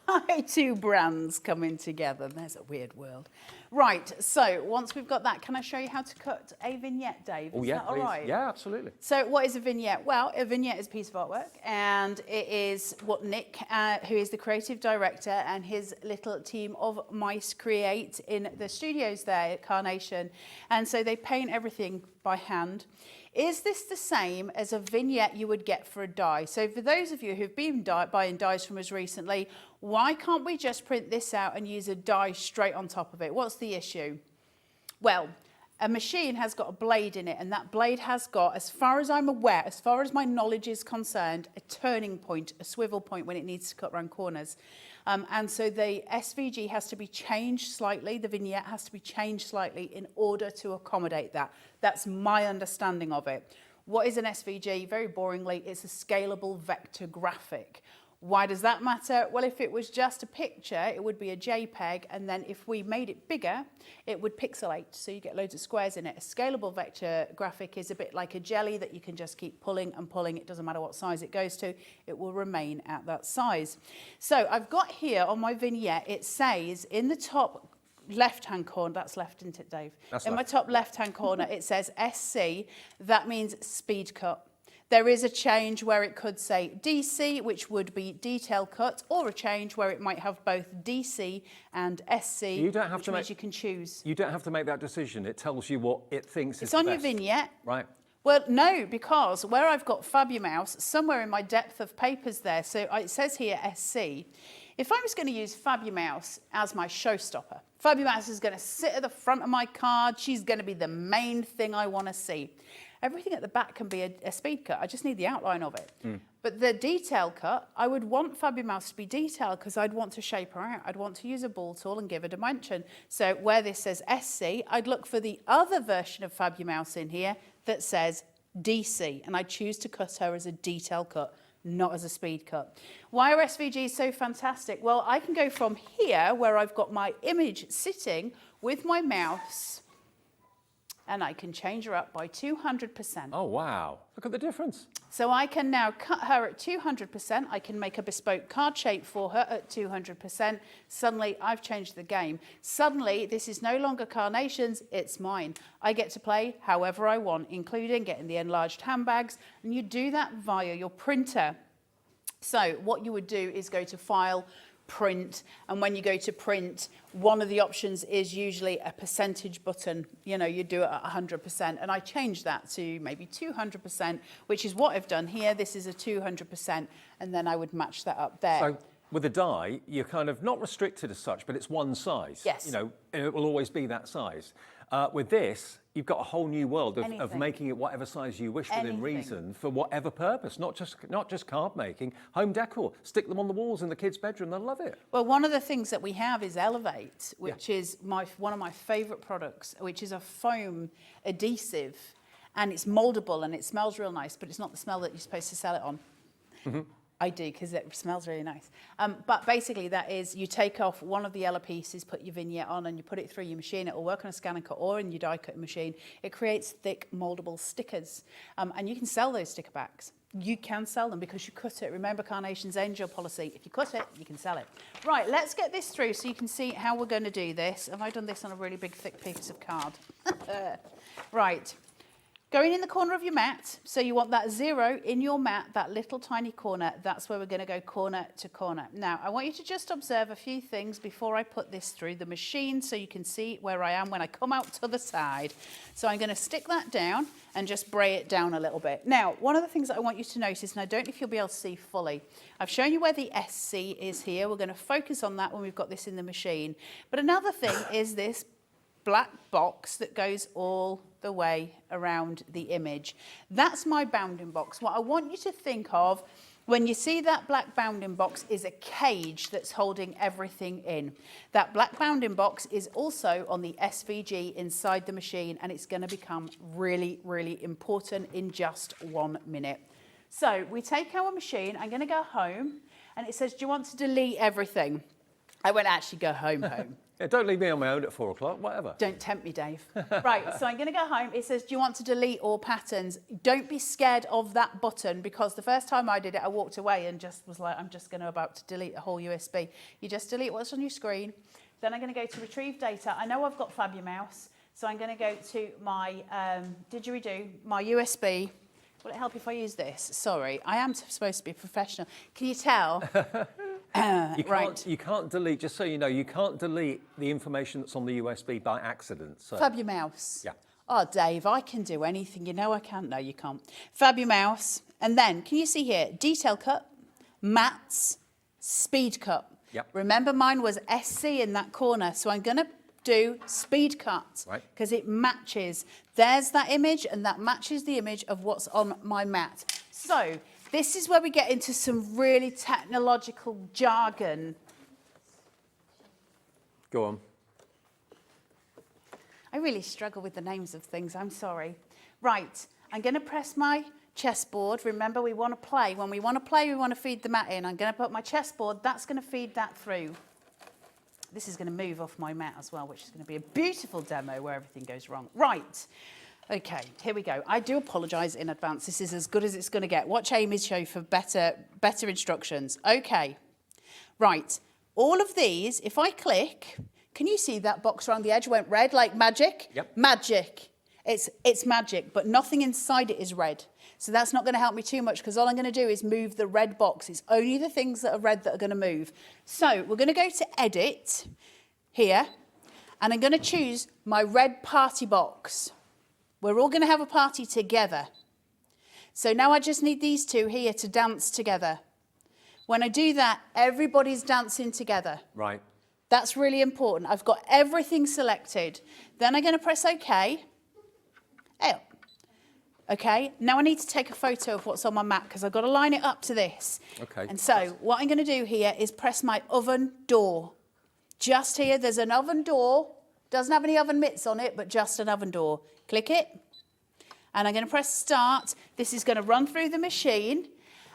Two brands coming together, there's a weird world. Right, so once we've got that, can I show you how to cut a vignette, Dave? Oh, is yeah, that all please. right? Yeah, absolutely. So what is a vignette? Well, a vignette is a piece of artwork, and it is what Nick, who is the creative director, and his little team of mice create in the studios there at Carnation. And so they paint everything by hand. Is this the same as a vignette you would get for a die? So for those of you who've been buying dies from us recently, why can't we just print this out and use a die straight on top of it? What's the issue? Well, a machine has got a blade in it, and that blade has got, as far as I'm aware, as far as my knowledge is concerned, a turning point, a swivel point when it needs to cut around corners. And so the SVG has to be changed slightly, the vignette has to be changed slightly in order to accommodate that. That's my understanding of it. What is an SVG? Very boringly, it's a scalable vector graphic. Why does that matter? Well, if it was just a picture, it would be a JPEG, and then if we made it bigger, it would pixelate, so you get loads of squares in it. A scalable vector graphic is a bit like a jelly that you can just keep pulling and pulling. It doesn't matter what size it goes to, it will remain at that size. So I've got here on my vignette, it says in the top left-hand corner, that's left, isn't it, Dave? That's in left. my top left-hand corner, it says SC, that means speed cut. There is a change where it could say DC, which would be detail cut, or a change where it might have both DC and SC, You don't have which to means make, you can choose. You don't have to make that decision. It tells you what it thinks is It's on the your best. vignette. Right. Well, no, because where I've got FabuMouse, somewhere in my depth of papers there, so it says here SC. If I was going to use FabuMouse as my showstopper, FabuMouse is going to sit at the front of my card. She's going to be the main thing I want to see. Everything at the back can be a speed cut. I just need the outline of it. But the detail cut, I would want FabuMouse to be detailed because I'd want to shape her out. I'd want to use a ball tool and give a dimension. So where this says SC, I'd look for the other version of FabuMouse in here that says DC, and I choose to cut her as a detail cut, not as a speed cut. Why are SVGs so fantastic? Well, I can go from here, where I've got my image sitting with my mouse and I can change her up by 200%. Oh, wow. Look at the difference. So I can now cut her at 200%. I can make a bespoke card shape for her at 200%. Suddenly, I've changed the game. Suddenly, this is no longer Carnation's, it's mine. I get to play however I want, including getting the enlarged handbags. And you do that via your printer. So what you would do is go to File, Print, and when you go to print, one of the options is usually a percentage button. You know, you do it at 100%, and I changed that to maybe 200%, which is what I've done here. This is a 200%, and then I would match that up there. So with a die, you're kind of not restricted as such, but it's one size. Yes. You know, it will always be that size. With this, you've got a whole new world of making it whatever size you wish within reason for whatever purpose, not just card making, home decor. Stick them on the walls in the kids' bedroom, they'll love it. Well, one of the things that we have is Elevate, which is one of my favourite products, which is a foam adhesive, and it's mouldable and it smells real nice, but it's not the smell that you're supposed to sell it on. Mm-hmm. I do, because it smells really nice. But basically that is, you take off one of the yellow pieces, put your vignette on, and you put it through your machine. It will work on a ScanNCut or in your die cutting machine. It creates thick mouldable stickers. And you can sell those sticker backs. You can sell them because you cut it. Remember Carnation's angel policy. If you cut it, you can sell it. Right, let's get this through so you can see how we're going to do this. Have I done this on a really big, thick piece of card? Right. Going in the corner of your mat, so you want that 0 in your mat, that little tiny corner, that's where we're going to go corner to corner. Now, I want you to just observe a few things before I put this through the machine so you can see where I am when I come out to the side. So I'm going to stick that down and just bray it down a little bit. Now, one of the things that I want you to notice, and I don't know if you'll be able to see fully, I've shown you where the SC is here. We're going to focus on that when we've got this in the machine. But another thing is this black box that goes all the way around the image. That's my bounding box. What I want you to think of when you see that black bounding box is a cage that's holding everything in. That black bounding box is also on the SVG inside the machine, and it's going to become really, really important in just 1 minute. So we take our machine, I'm going to go home, and it says, do you want to delete everything? I won't actually go home. Yeah, don't leave me on my own at 4 o'clock, whatever. Don't tempt me, Dave. Right, so I'm going to go home. It says, do you want to delete all patterns? Don't be scared of that button, because the first time I did it, I walked away and just was like, I'm just about to delete a whole USB. You just delete what's on your screen. Then I'm going to go to retrieve data. I know I've got FabuMouse, so I'm going to go to my didgeridoo, my USB. Will it help if I use this? Sorry, I am supposed to be a professional. Can you tell? You can't delete, just so you know, you can't delete the information that's on the USB by accident. So. FabuMouse. Yeah. Oh, Dave, I can do anything. You know I can't. No, you can't. FabuMouse. And then, can you see here? Detail cut, mats, speed cut. Yep. Remember mine was SC in that corner, so I'm going to do speed cut because it matches. There's that image, and that matches the image of what's on my mat. So this is where we get into some really technological jargon. Go on. I really struggle with the names of things, I'm sorry. Right, I'm going to press my chessboard. Remember, we want to play. When we want to play, we want to feed the mat in. I'm going to put my chessboard, that's going to feed that through. This is going to move off my mat as well, which is going to be a beautiful demo where everything goes wrong. Right. Okay, here we go. I do apologise in advance. This is as good as it's going to get. Watch Amy's show for better instructions. Okay. Right. All of these, if I click, can you see that box around the edge went red like magic? Yep. Magic. It's magic, but nothing inside it is red. So that's not going to help me too much, because all I'm going to do is move the red box. It's only the things that are red that are going to move. So we're going to go to Edit here, and I'm going to choose my red party box. We're all going to have a party together. So now I just need these two here to dance together. When I do that, everybody's dancing together. Right. That's really important. I've got everything selected. Then I'm going to press OK. Oh. Okay, now I need to take a photo of what's on my mat because I've got to line it up to this. Okay. And so what I'm going to do here is press my oven door. Just here, there's an oven door. Doesn't have any oven mitts on it, but just an oven door. Click it. And I'm going to press start. This is going to run through the machine.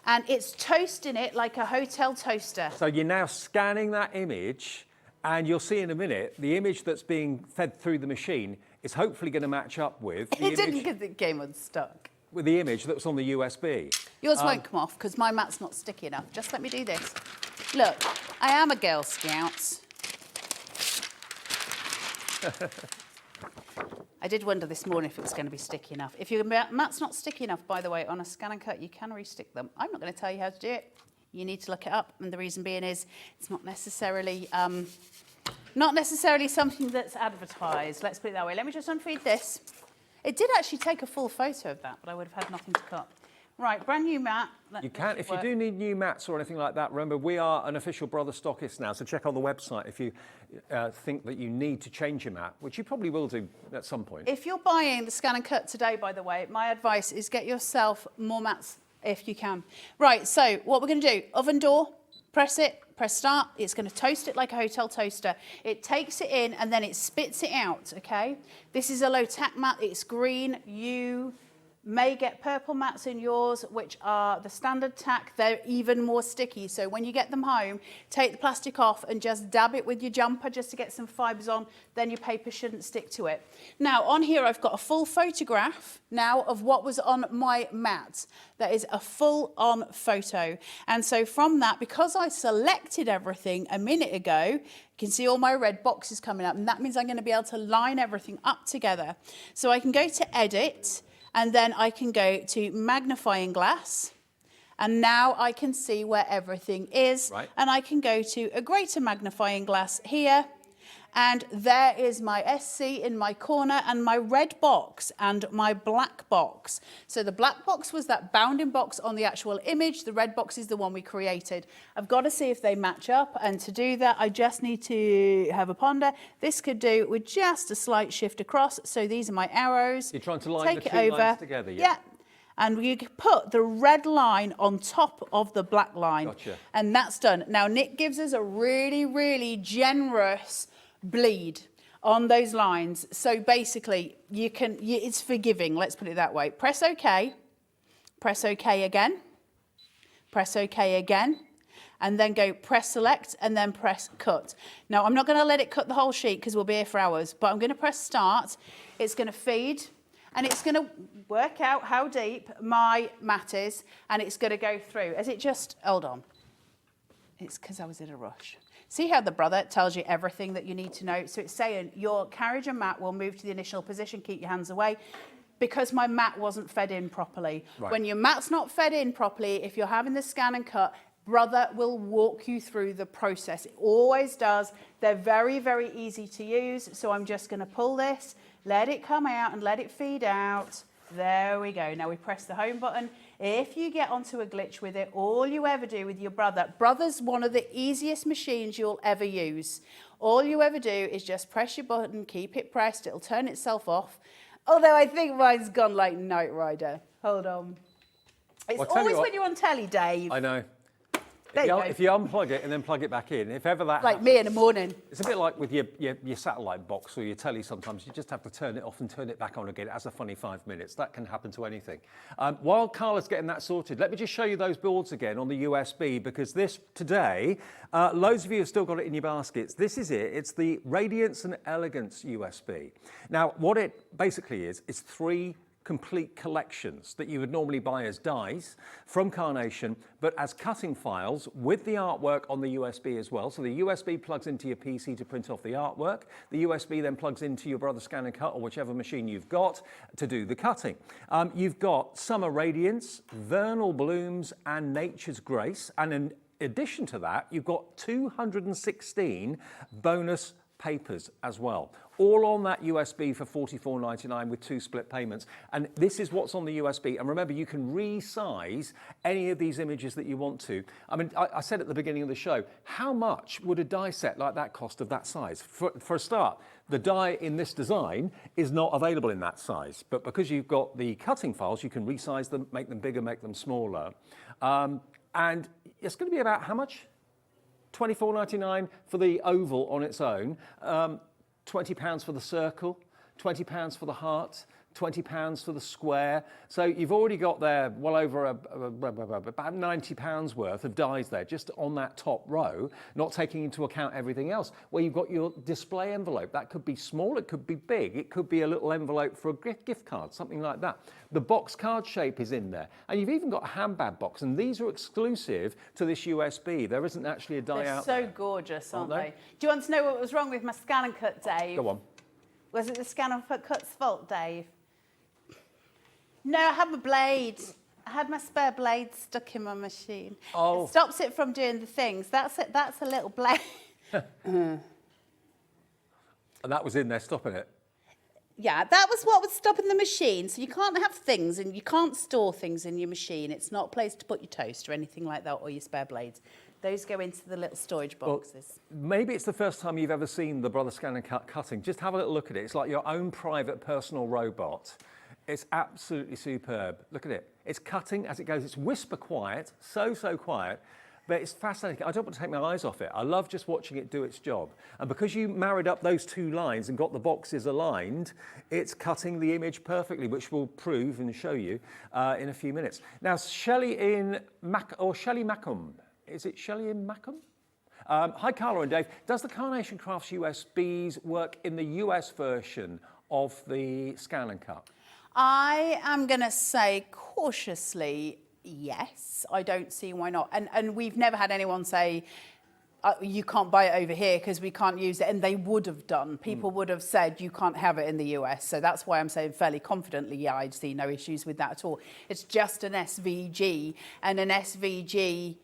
And it's toasting it like a hotel toaster. So you're now scanning that image, And you'll see in a minute, the image that's being fed through the machine is hopefully going to match up with the It didn't image, because it came unstuck. with the image that was on the USB. Yours won't come off because my mat's not sticky enough. Just let me do this. Look, I am a Girl Scout. I did wonder this morning if it was going to be sticky enough. If your mat's not sticky enough, by the way, on a ScanNCut, you can re-stick them. I'm not going to tell you how to do it. You need to look it up, and the reason being is it's not necessarily something that's advertised. Let's put it that way. Let me just unfeed this. It did actually take a full photo of that, but I would have had nothing to cut. Right, brand new mat. You can, if you do need new mats or anything like that, remember we are an official Brother stockist now, so check on the website if you think that you need to change your mat, which you probably will do at some point. If you're buying the ScanNCut today, by the way, my advice is get yourself more mats if you can. Right, so what we're going to do, oven door, press it, press start. It's going to toast it like a hotel toaster. It takes it in and then it spits it out, okay? This is a low tack mat. It's green. You may get purple mats in yours, which are the standard tack. They're even more sticky. So when you get them home, take the plastic off and just dab it with your jumper just to get some fibres on. Then your paper shouldn't stick to it. Now on here, I've got a full photograph now of what was on my mat. That is a full on photo. And so from that, because I selected everything a minute ago, you can see all my red boxes coming up. And that means I'm going to be able to line everything up together. So I can go to edit. And then I can go to magnifying glass. And now I can see where everything is. Right. And I can go to a greater magnifying glass here. And there is my SC in my corner and my red box and my black box. So the black box was that bounding box on the actual image. The red box is the one we created. I've got to see if they match up. And to do that, I just need to have a ponder. This could do with just a slight shift across. So these are my arrows. You're trying to line Take the it two over. lines together, yeah? Yeah. And you put the red line on top of the black line. Gotcha. And that's done. Now, Nick gives us a really, really generous bleed on those lines. So basically, it's forgiving, let's put it that way. Press OK, press OK again, press OK again, and then go press select and then press cut. Now, I'm not going to let it cut the whole sheet because we'll be here for hours, but I'm going to press start. It's going to feed. And it's going to work out how deep my mat is, and it's going to go through. As it just, hold on. It's because I was in a rush. See how the brother tells you everything that you need to know? So it's saying your carriage and mat will move to the initial position, keep your hands away, because my mat wasn't fed in properly. Right. When your mat's not fed in properly, if you're having the ScanNCut, brother will walk you through the process. It always does. They're very, very easy to use. So I'm just going to pull this, let it come out and let it feed out. There we go. Now we press the home button. If you get onto a glitch with it, all you ever do with your brother's one of the easiest machines you'll ever use. All you ever do is just press your button, keep it pressed, it'll turn itself off. Although I think mine's gone like Knight Rider. Hold on. It's always when you're on telly, Dave. I know. There you go. If you unplug it and then plug it back in, if ever that Like happens, me in the morning. it's a bit like with your satellite box or your telly sometimes. You just have to turn it off and turn it back on again. It has a funny 5 minutes. That can happen to anything. While Carla's getting that sorted, let me just show you those boards again on the USB, because this today, loads of you have still got it in your baskets. This is it. It's the Radiance and Elegance USB. Now, what it basically is 3 complete collections that you would normally buy as dies from Carnation, but as cutting files with the artwork on the USB as well. So the USB plugs into your PC to print off the artwork. The USB then plugs into your Brother ScanNCut or whichever machine you've got to do the cutting. You've got Summer Radiance, Vernal Blooms, and Nature's Grace. And in addition to that, you've got 216 bonus papers as well, all on that USB for $44.99 with 2 split payments. And this is what's on the USB. And remember, you can resize any of these images that you want to. I mean, I said at the beginning of the show, how much would a die set like that cost of that size? For a start, the die in this design is not available in that size, but because you've got the cutting files, you can resize them, make them bigger, make them smaller. And it's going to be about how much? $24.99 for the oval on its own, £20 for the circle, £20 for the heart, £20 for the square. So you've already got there well over about £90 worth of dies there, just on that top row, not taking into account everything else. Where you've got your display envelope. That could be small, it could be big, it could be a little envelope for a gift card, something like that. The box card shape is in there. And you've even got a handbag box, and these are exclusive to this USB. There isn't actually a die out there. They're so gorgeous, aren't they? Do you want to know what was wrong with my ScanNCut, Dave? Go on. Was it the ScanNCut's fault, Dave? No, I had my blade. I had my spare blade stuck in my machine. Oh. It stops it from doing the things. That's it. That's a little blade. And that was in there stopping it. Yeah, that was what was stopping the machine. So you can't have things and you can't store things in your machine. It's not a place to put your toast or anything like that, or your spare blades. Those go into the little storage boxes. Well, maybe it's the first time you've ever seen the Brother ScanNCut cutting. Just have a little look at it. It's like your own private personal robot. It's absolutely superb. Look at it. It's cutting as it goes. It's whisper quiet, so quiet, but it's fascinating. I don't want to take my eyes off it. I love just watching it do its job. And because you married up those two lines and got the boxes aligned, it's cutting the image perfectly, which we'll prove and show you in a few minutes. Now, Shelley Mackham. Is it Shelley in Mackham? Hi, Carla and Dave. Does the Carnation Crafts USBs work in the US version of the ScanNCut? I am going to say cautiously yes. I don't see why not. And we've never had anyone say, you can't buy it over here because we can't use it. And they would have done. People would have said you can't have it in the US. So that's why I'm saying fairly confidently, yeah, I'd see no issues with that at all. It's just an SVG, and an SVG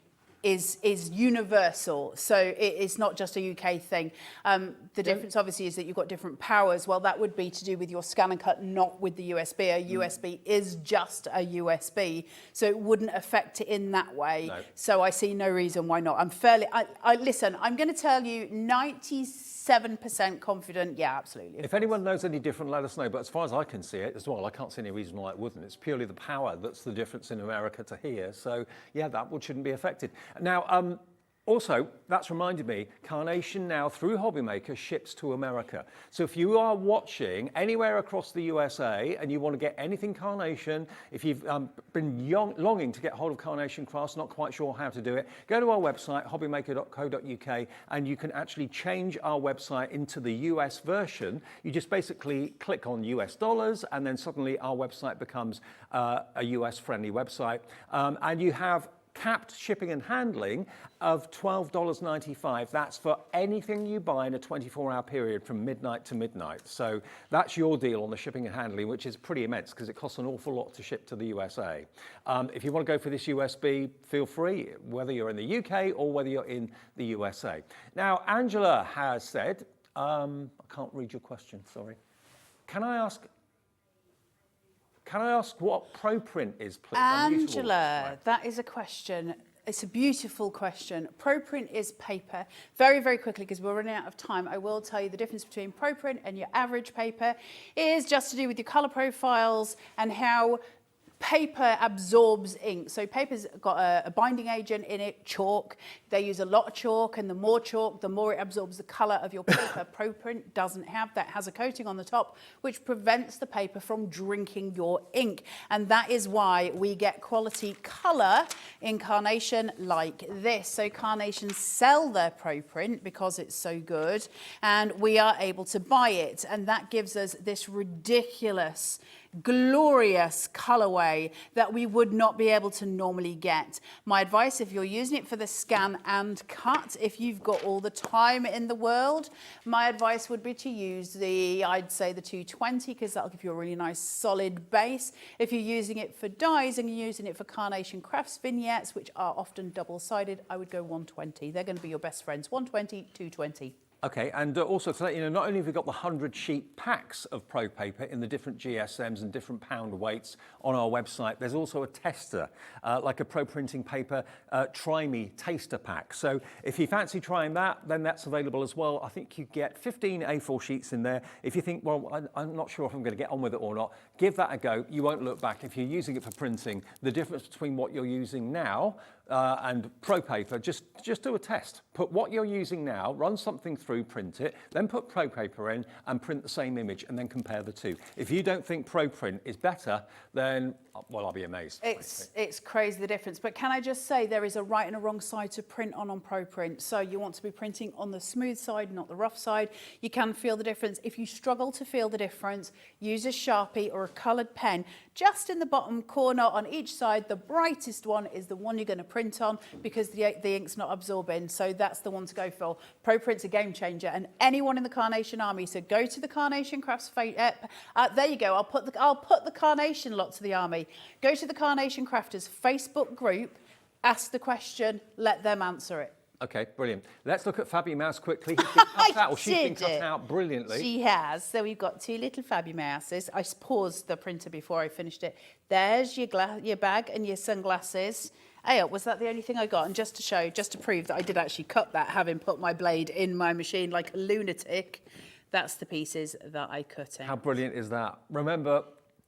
is universal, so it's not just a UK thing. The difference obviously is that you've got different powers. Well, that would be to do with your ScanNCut, not with the USB. A USB is just a USB, so it wouldn't affect it in that way. No. So I see no reason why not. Listen, I'm going to tell you 97% confident, yeah, absolutely. If anyone knows any different, let us know. But as far as I can see it as well, I can't see any reason why it wouldn't. It's purely the power that's the difference in America to here. So yeah, that shouldn't be affected. Now, also, that's reminded me, Carnation now, through HobbyMaker, ships to America. So if you are watching anywhere across the USA and you want to get anything Carnation, if you've been longing to get hold of Carnation Crafts, not quite sure how to do it, go to our website, hobbymaker.co.uk, and you can actually change our website into the US version. You just basically click on US dollars, and then suddenly our website becomes a US-friendly website. And you have capped shipping and handling of $12.95. That's for anything you buy in a 24-hour period from midnight to midnight. So that's your deal on the shipping and handling, which is pretty immense because it costs an awful lot to ship to the USA. If you want to go for this USB, feel free, whether you're in the UK or whether you're in the USA. Now, Angela has said, I can't read your question, sorry. Can I ask what ProPrint is, please? Angela, that is a question. It's a beautiful question. ProPrint is paper. Very, very quickly, because we're running out of time, I will tell you the difference between ProPrint and your average paper is just to do with your colour profiles and how paper absorbs ink. So paper's got a binding agent in it, chalk. They use a lot of chalk, and the more chalk, the more it absorbs the colour of your paper. ProPrint doesn't have that. It has a coating on the top, which prevents the paper from drinking your ink. And that is why we get quality colour in Carnation like this. So Carnation sell their ProPrint because it's so good, and we are able to buy it. And that gives us this ridiculous, glorious colorway that we would not be able to normally get. My advice, if you're using it for the scan and cut, if you've got all the time in the world, my advice would be to use I'd say the 220, because that'll give you a really nice solid base. If you're using it for dies and you're using it for Carnation Crafts vignettes, which are often double-sided, I would go 120. They're going to be your best friends. 120, 220. Okay, and also to let you know, not only have we got the 100-sheet packs of Pro Paper in the different GSMs and different pound weights on our website, there's also a tester, like a Pro Printing Paper Try Me Taster Pack. So if you fancy trying that, then that's available as well. I think you get 15 A4 sheets in there. If you think, well, I'm not sure if I'm going to get on with it or not, give that a go. You won't look back. If you're using it for printing, the difference between what you're using now and Pro Paper, just do a test. Put what you're using now, run something through, print it, then put Pro Paper in and print the same image and then compare the two. If you don't think Pro Print is better, then, well, I'll be amazed. It's crazy the difference. But can I just say there is a right and a wrong side to print on Pro Print. So you want to be printing on the smooth side, not the rough side. You can feel the difference. If you struggle to feel the difference, use a Sharpie or a coloured pen. Just in the bottom corner on each side, the brightest one is the one you're going to print on because the ink's not absorbing. So that's the one to go for. Pro Print's a game changer. And anyone in the Carnation Army, so go to the Carnation Crafts. There you go. I'll put the Carnation lot to the army. Go to the Carnation Crafters Facebook group, ask the question, let them answer it. Okay, brilliant. Let's look at Fabi Mouse quickly. He's been cut out, or she's been cut out brilliantly. She has. So we've got two little Fabi Mouses. I paused the printer before I finished it. There's your bag and your sunglasses. Hey, was that the only thing I got? And just to prove that I did actually cut that, having put my blade in my machine like a lunatic, that's the pieces that I cut in. How brilliant is that? Remember,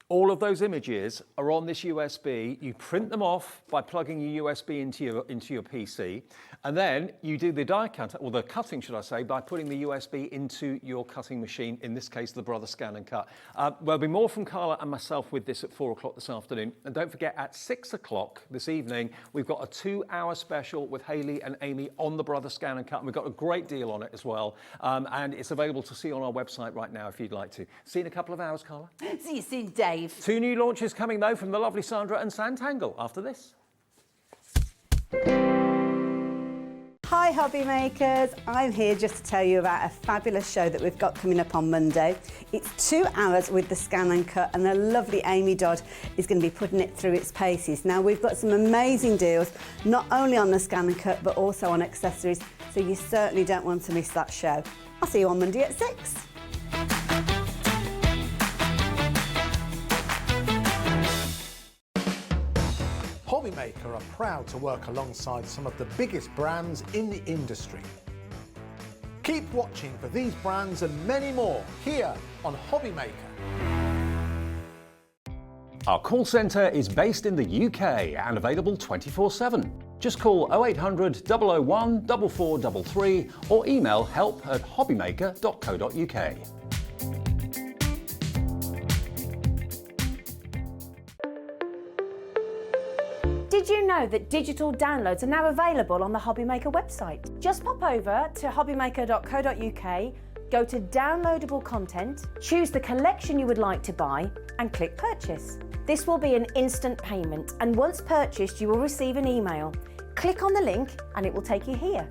all of those images are on this USB. You print them off by plugging your USB into your PC, and then you do the die cut, or the cutting, should I say, by putting the USB into your cutting machine, in this case, the Brother ScanNCut. There'll be more from Carla and myself with this at 4 o'clock this afternoon. And don't forget, at 6 o'clock this evening, we've got a 2-hour special with Hayley and Amy on the Brother ScanNCut, and we've got a great deal on it as well. And it's available to see on our website right now if you'd like to. See you in a couple of hours, Carla. See you soon, Dave. 2 new launches coming, though, from the lovely Sandra and Sanntangle after this. Hi hobby makers, I'm here just to tell you about a fabulous show that we've got coming up on Monday. It's 2 hours with the ScanNCut, and the lovely Amy Dodd is going to be putting it through its paces. Now we've got some amazing deals, not only on the ScanNCut but also on accessories, so you certainly don't want to miss that show. I'll see you on Monday at 6. HobbyMaker are proud to work alongside some of the biggest brands in the industry. Keep watching for these brands and many more here on HobbyMaker. Our call centre is based in the UK and available 24/7. Just call 0800 001 4433 or email help@hobbymaker.co.uk. Did you know that digital downloads are now available on the HobbyMaker website? Just pop over to hobbymaker.co.uk, go to downloadable content, choose the collection you would like to buy and click purchase. This will be an instant payment, and once purchased you will receive an email. Click on the link and it will take you here.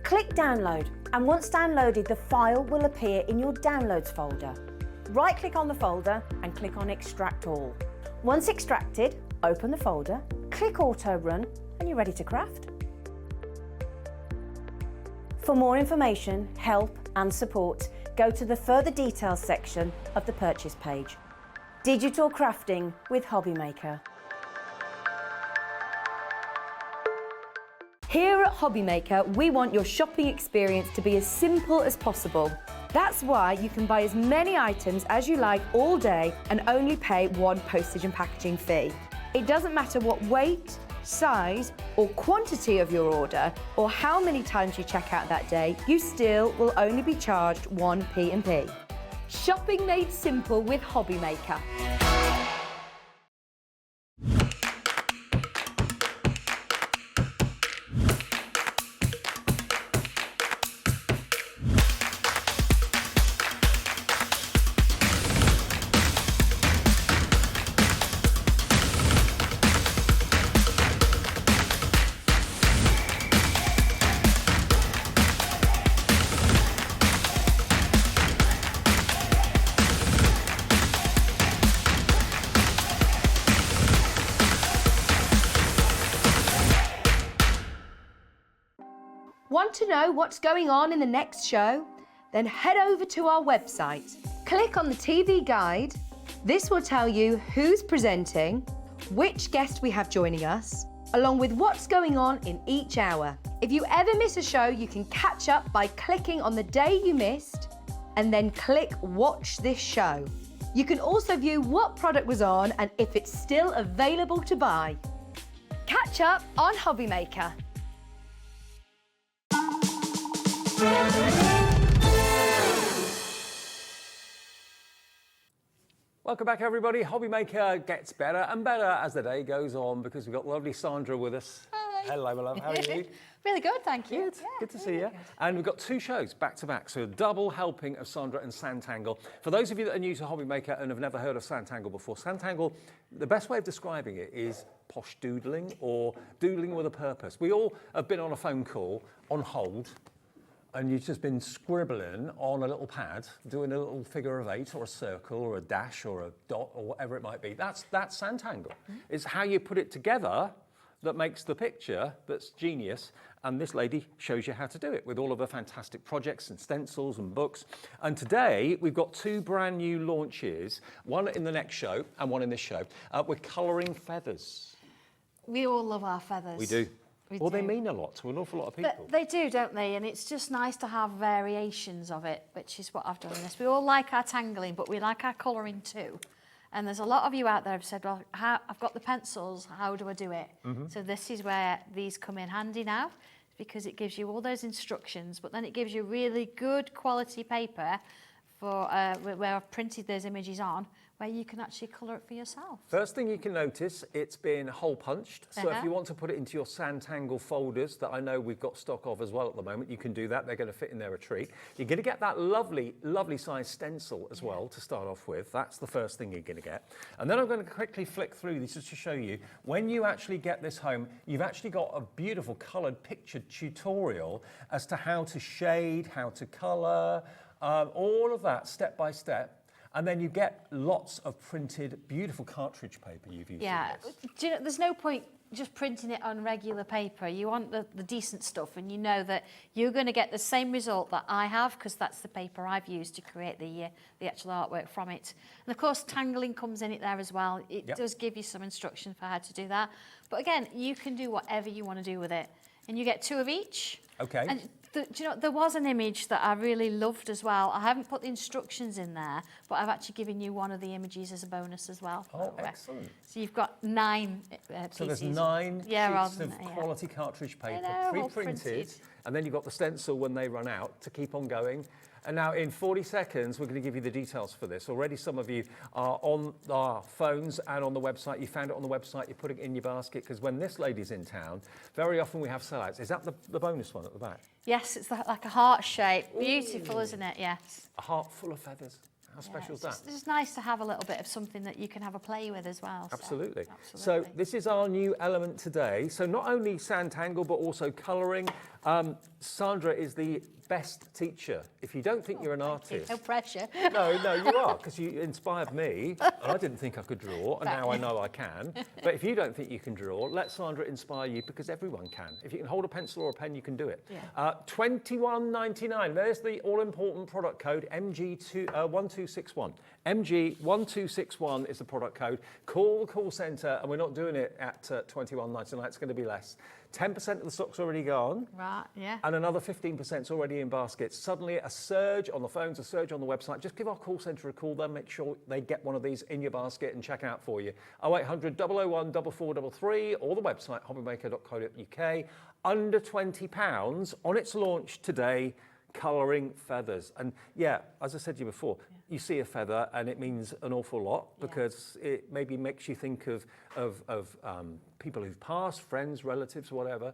Click download, and once downloaded the file will appear in your downloads folder. Right click on the folder and click on extract all. Once extracted, open the folder, click auto run and you're ready to craft. For more information, help and support, go to the further details section of the purchase page. Digital crafting with HobbyMaker. Here at HobbyMaker, we want your shopping experience to be as simple as possible. That's why you can buy as many items as you like all day and only pay one postage and packaging fee. It doesn't matter what weight, size or quantity of your order or how many times you check out that day, you still will only be charged one P&P. Shopping made simple with HobbyMaker. Want to know what's going on in the next show? Then head over to our website. Click on the TV guide. This will tell you who's presenting, which guest we have joining us, along with what's going on in each hour. If you ever miss a show, you can catch up by clicking on the day you missed and then click Watch This Show. You can also view what product was on and if it's still available to buy. catch up on HobbyMaker. Welcome back, everybody. HobbyMaker gets better and better as the day goes on because we've got lovely Sandra with us. Hi. Hello, my love. How are you? Really good, thank you. Good. Good to see you. And we've got 2 shows back to back, so a double helping of Sandra and Sanntangle. For those of you that are new to HobbyMaker and have never heard of Sanntangle before, Sanntangle, the best way of describing it is posh doodling or doodling with a purpose. We all have been on a phone call on hold, and you've just been scribbling on a little pad, doing a little figure of 8 or a circle or a dash or a dot or whatever it might be. That's Sanntangle. It's how you put it together that makes the picture that's genius. And this lady shows you how to do it with all of her fantastic projects and stencils and books. And today we've got 2 brand new launches, one in the next show and one in this show. We're colouring feathers. We all love our feathers. We do. Well, they do. mean a lot to an awful lot of people. They do, don't they? And it's just nice to have variations of it, which is what I've done in this. We all like our tangling, but we like our colouring too. And there's a lot of you out there who've said, well, I've got the pencils, how do I do it? So this is where these come in handy now, because it gives you all those instructions, but then it gives you really good quality paper for where I've printed those images on, where you can actually colour it for yourself. First thing you can notice, it's been hole punched. So if you want to put it into your Sanntangle folders that I know we've got stock of as well at the moment, you can do that. They're going to fit in there a treat. You're going to get that lovely, lovely size stencil as well to start off with. That's the first thing you're going to get. And then I'm going to quickly flick through these just to show you, when you actually get this home, you've actually got a beautiful coloured picture tutorial as to how to shade, how to colour, all of that step by step. And then you get lots of printed, beautiful cartridge paper you've used. Yeah, do you know, there's no point just printing it on regular paper. You want the decent stuff, and you know that you're going to get the same result that I have, because that's the paper I've used to create the actual artwork from it. And of course, tangling comes in it there as well. It does give you some instruction for how to do that. But again, you can do whatever you want to do with it. And you get 2 of each. Okay. And do you know, there was an image that I really loved as well. I haven't put the instructions in there, but I've actually given you one of the images as a bonus as well. Oh, excellent. So you've got 9 pieces. So there's 9 sheets of quality cartridge paper, pre-printed, and then you've got the stencil when they run out to keep on going. And now in 40 seconds, we're going to give you the details for this. Already some of you are on our phones and on the website. You found it on the website, you're putting it in your basket, because when this lady's in town, very often we have sellouts. Is that the bonus one at the back? Yes, it's like a heart shape. Beautiful, isn't it? Yes. A heart full of feathers. How special is that? It's just nice to have a little bit of something that you can have a play with as well. Absolutely. So, So this is our new element today. So not only Sanntangle, but also colouring. Sandra is the best teacher. If you don't think you're an artist... No pressure. No, you are, because you inspired me, and I didn't think I could draw, and now I know I can. But if you don't think you can draw, let Sandra inspire you, because everyone can. If you can hold a pencil or a pen, you can do it. Yeah. $21.99. There's the all-important product code, MG1261. MG1261 is the product code. Call the call centre, and we're not doing it at $21.99. It's going to be less. 10% of the stock's already gone. Right, yeah. And another 15% is already in baskets. Suddenly a surge on the phones, a surge on the website. Just give our call centre a call, then make sure they get one of these in your basket and check out for you. 0800 001 4433 or the website hobbymaker.co.uk. Under £20 on its launch today, colouring feathers. And yeah, as I said to you before, you see a feather and it means an awful lot, because it maybe makes you think of people who've passed, friends, relatives, whatever.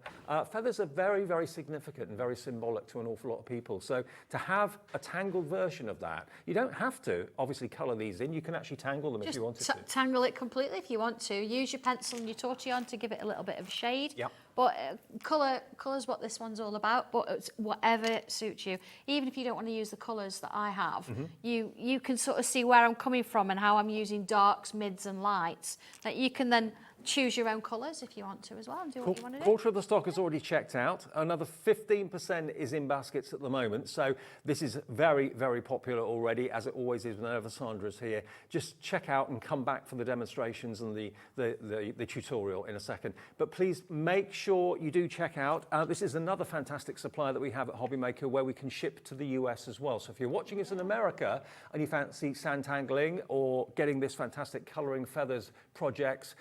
Feathers are very, very significant and very symbolic to an awful lot of people. So to have a tangled version of that, you don't have to obviously colour these in. You can actually tangle them if you wanted to. Tangle it completely if you want to. Use your pencil and your tortillon to give it a little bit of shade. Yep. But colour's what this one's all about, but it's whatever suits you. Even if you don't want to use the colours that I have, you can sort of see where I'm coming from and how I'm using darks, mids and lights. That you can then choose your own colours if you want to as well, and do what you want to do. Quarter of the stock is already checked out. Another 15% is in baskets at the moment. So this is very, very popular already, as it always is whenever Sandra's here. Just check out and come back for the demonstrations and the tutorial in a second. But please make sure you do check out. This is another fantastic supplier that we have at HobbyMaker, where we can ship to the US as well. So if you're watching us in America and you fancy Sanntangling or getting this fantastic colouring feathers projects,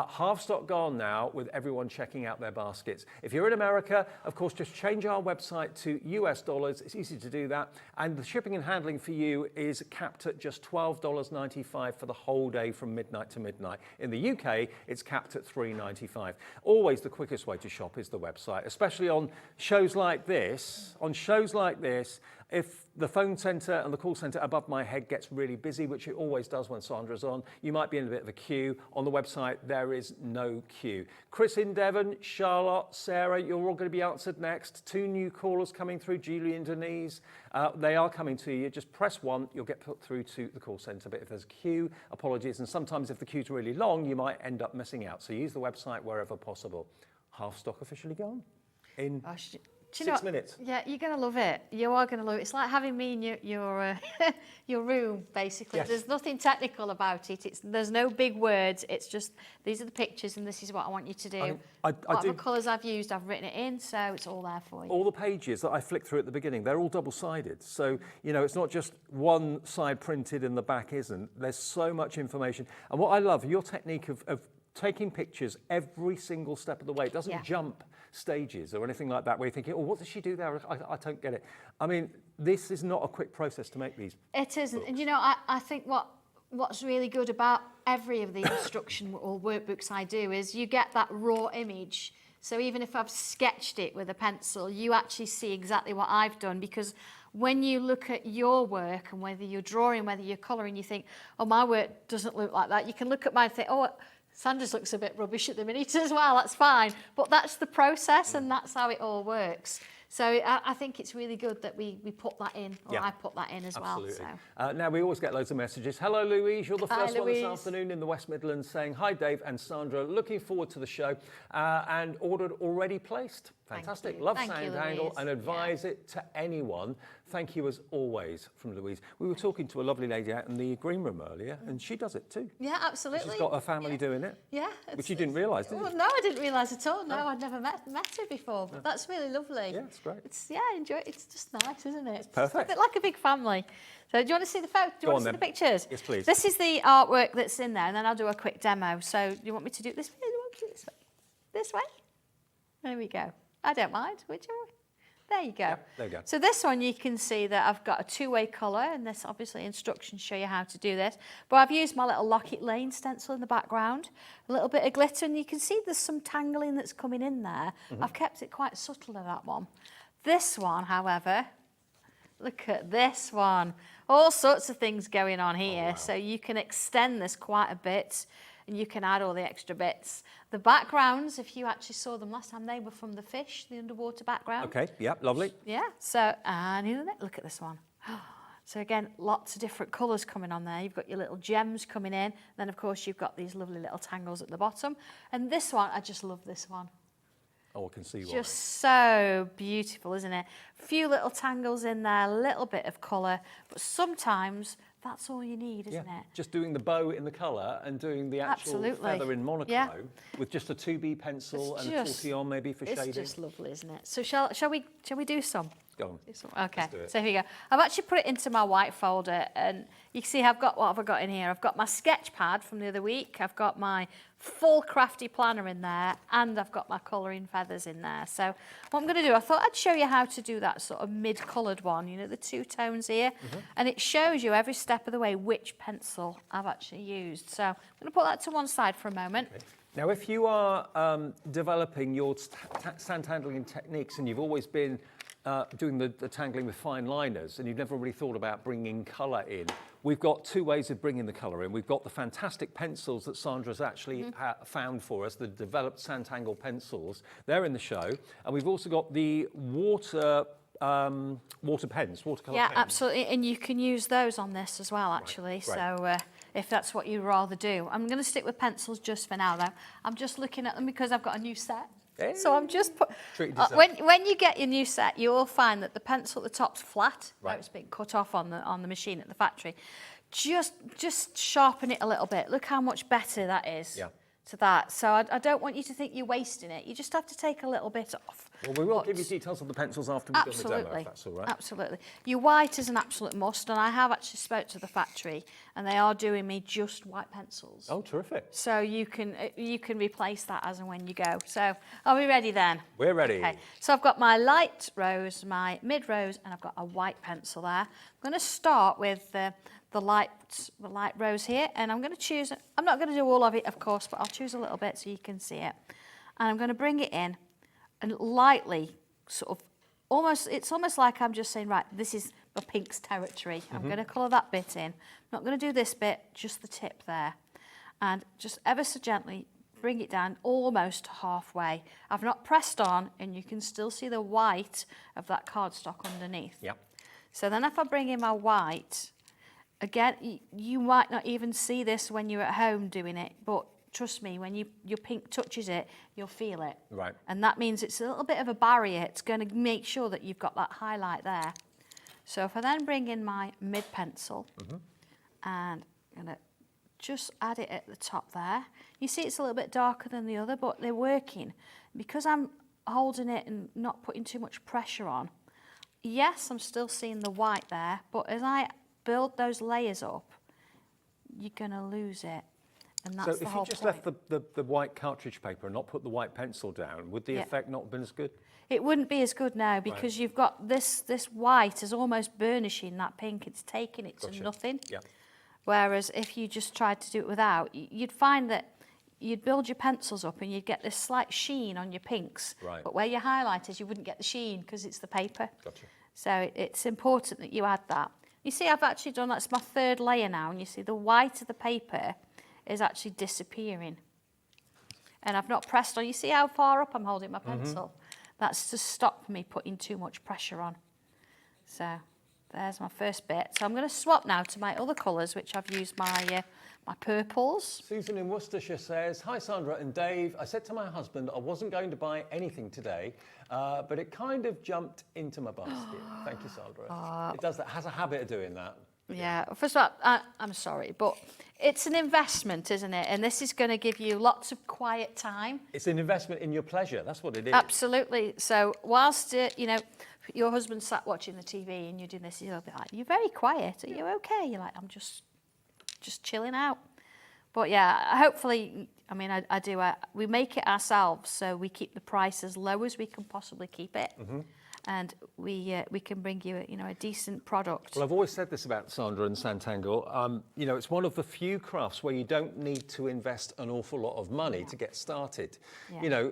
Half stock gone now with everyone checking out their baskets. If you're in America, of course, just change our website to US dollars. It's easy to do that. And the shipping and handling for you is capped at just $12.95 for the whole day from midnight to midnight. In the UK, it's capped at $3.95. Always the quickest way to shop is the website, especially on shows like this. On shows like this, if the phone centre and the call centre above my head gets really busy, which it always does when Sandra's on, you might be in a bit of a queue. On the website, there is no queue. Chris in Devon, Charlotte, Sarah, you're all going to be answered next. 2 new callers coming through, Julie and Denise. They are coming to you. Just press 1, you'll get put through to the call centre. But if there's a queue, apologies. And sometimes if the queue's really long, you might end up missing out. So use the website wherever possible. Half stock officially gone in 6 minutes. Yeah, you're going to love it. You are going to love it. It's like having me in your room, basically. Yes. There's nothing technical about it. There's no big words. It's just, these are the pictures and this is what I want you to do. Whatever colours I've used, I've written it in, so it's all there for you. All the pages that I flick through at the beginning, they're all double-sided. So, you know, it's not just one side printed and the back isn't. There's so much information. And what I love, your technique of taking pictures every single step of the way. It doesn't jump stages or anything like that where you're thinking, oh, what does she do there? I don't get it. I mean, this is not a quick process to make these. It isn't. books. And you know, I think what's really good about every of the instruction or workbooks I do is you get that raw image. So even if I've sketched it with a pencil, you actually see exactly what I've done, because when you look at your work and whether you're drawing, whether you're colouring, you think, oh, my work doesn't look like that. You can look at mine and think, oh, Sandra's looks a bit rubbish at the minute as well, that's fine. But that's the process and that's how it all works. So I think it's really good that we put that in, or I put that in as Absolutely. well. So. Now, we always get loads of messages. Hello, Louise. You're the Hi, first one this Louise. afternoon in the West Midlands saying, hi, Dave and Sandra. Looking forward to the show and ordered already placed. Fantastic. you. Love Thank you, Sanntangle Louise. and advise it to anyone. Thank you as always from Louise. We were talking to a lovely lady out in the green room earlier and she does it too. Yeah, absolutely. She's got her family doing it. Yeah. Which you didn't realise, did you? Well, no, I didn't realise at all. No, I'd never met her before. But that's really lovely. Yeah, it's great. Enjoy it. It's just nice, isn't it? It's perfect. a bit like a big family. So do you want to see the photo? Do you want to see the pictures? Yes, please. This is the artwork that's in there, and then I'll do a quick demo. So do you want me to do it this way? Do you want me to do it this way? This way? There we go. I don't mind. Whichever way. There you go. Yeah, there you go. So this one, you can see that I've got a 2-way colour, and this obviously instructions show you how to do this. But I've used my little Lockett Lane stencil in the background, a little bit of glitter, and you can see there's some tangling that's coming in there. I've kept it quite subtle in that one. This one, however, look at this one. All sorts of things going on here. Oh, wow. So you can extend this quite a bit, and you can add all the extra bits. The backgrounds, if you actually saw them last time, they were from the fish, the underwater background. Okay, yeah, lovely. Yeah, so, and look at this one. So again, lots of different colours coming on there. You've got your little gems coming in. Then, of course, you've got these lovely little tangles at the bottom. And this one, I just love this one. Oh, I can see why. Just so beautiful, isn't it? A few little tangles in there, a little bit of colour. But sometimes that's all you need, isn't it? Just doing the bow in the colour and doing the actual feather in monochrome with just a 2B pencil and a tortillon maybe for shading. It's just lovely, isn't it? So shall we do some? Go on. Okay, Let's do it. so here you go. I've actually put it into my white folder, and you can see what have I got in here? I've got my sketch pad from the other week, I've got my full crafty planner in there, and I've got my colouring feathers in there. So what I'm going to do, I thought I'd show you how to do that sort of mid-coloured one, you know, the 2 tones here, and it shows you every step of the way which pencil I've actually used. So I'm going to put that to one side for a moment. Okay. Now, if you are developing your sand handling techniques and you've always been doing the tangling with fine liners and you've never really thought about bringing colour in, we've got 2 ways of bringing the colour in. We've got the fantastic pencils that Sandra's actually found for us, the developed Sanntangle pencils. They're in the show. And we've also got the watercolour pens. Yeah, absolutely. And you can use those on this as well, actually. Right. So if that's what you'd rather do. I'm going to stick with pencils just for now, though. I'm just looking at them because I've got a new set. Hey. So I'm just when you get your new set, you will find that the pencil at the top's flat. Right. It's been cut off on the machine at the factory. Just sharpen it a little bit. Look how much better that is to that. So I don't want you to think you're wasting it. You just have to take a little bit off. Well, we will But- give you details on the pencils after we've done the demo, Absolutely, if that's all right. absolutely. Your white is an absolute must, and I have actually spoke to the factory, and they are doing me just white pencils. Oh, terrific. So you can replace that as and when you go. So are we ready then? We're ready. Okay. So I've got my light rose, my mid rose, and I've got a white pencil there. I'm going to start with the light rose here, and I'm going to choose. I'm not going to do all of it, of course, but I'll choose a little bit so you can see it. And I'm going to bring it in and lightly sort of it's almost like I'm just saying, right, this is the pinks territory. I'm going to colour that bit in. I'm not going to do this bit, just the tip there. And just ever so gently bring it down almost halfway. I've not pressed on, and you can still see the white of that cardstock underneath. Yep. So then if I bring in my white, again, you might not even see this when you're at home doing it, but trust me, when your pink touches it, you'll feel it. Right. And that means it's a little bit of a barrier. It's going to make sure that you've got that highlight there. So if I then bring in my mid pencil, and I'm going to just add it at the top there. You see it's a little bit darker than the other, but they're working. Because I'm holding it and not putting too much pressure on, yes, I'm still seeing the white there, but as I build those layers up, you're going to lose it. And that's So the if whole you just point. left the white cartridge paper and not put the white pencil down, would the Yeah. effect not have been as good? It wouldn't be as good now because you've got this white is almost burnishing that pink. It's taking it Gotcha. to nothing. Yeah. Whereas if you just tried to do it without, you'd find that you'd build your pencils up and you'd get this slight sheen on your pinks. Right. But where your highlight is, you wouldn't get the sheen because it's the paper. Gotcha. So it's important that you add that. You see, I've actually done, that's my third layer now, and you see the white of the paper is actually disappearing. And I've not pressed on. You see how far up I'm holding my pencil? That's to stop me putting too much pressure on. So there's my first bit. So I'm going to swap now to my other colours, which I've used my my purples. Susan in Worcestershire says, "Hi Sandra and Dave. I said to my husband I wasn't going to buy anything today, but it kind of jumped into my basket." Thank you, Sandra. It does that. Has a habit of doing that. Yeah, first of all, I'm sorry, but it's an investment, isn't it? And this is going to give you lots of quiet time. It's an investment in your pleasure. That's what it is. Absolutely. So whilst, you know, your husband sat watching the TV and you're doing this, you'll be like, you're very quiet. Are you okay? You're like, I'm just chilling out. But yeah, hopefully, I mean, I do. We make it ourselves, so we keep the price as low as we can possibly keep it. And we can bring you, a decent product. Well, I've always said this about Sandra and Sanntangle. It's one of the few crafts where you don't need to invest an awful lot of money to get started. Yeah.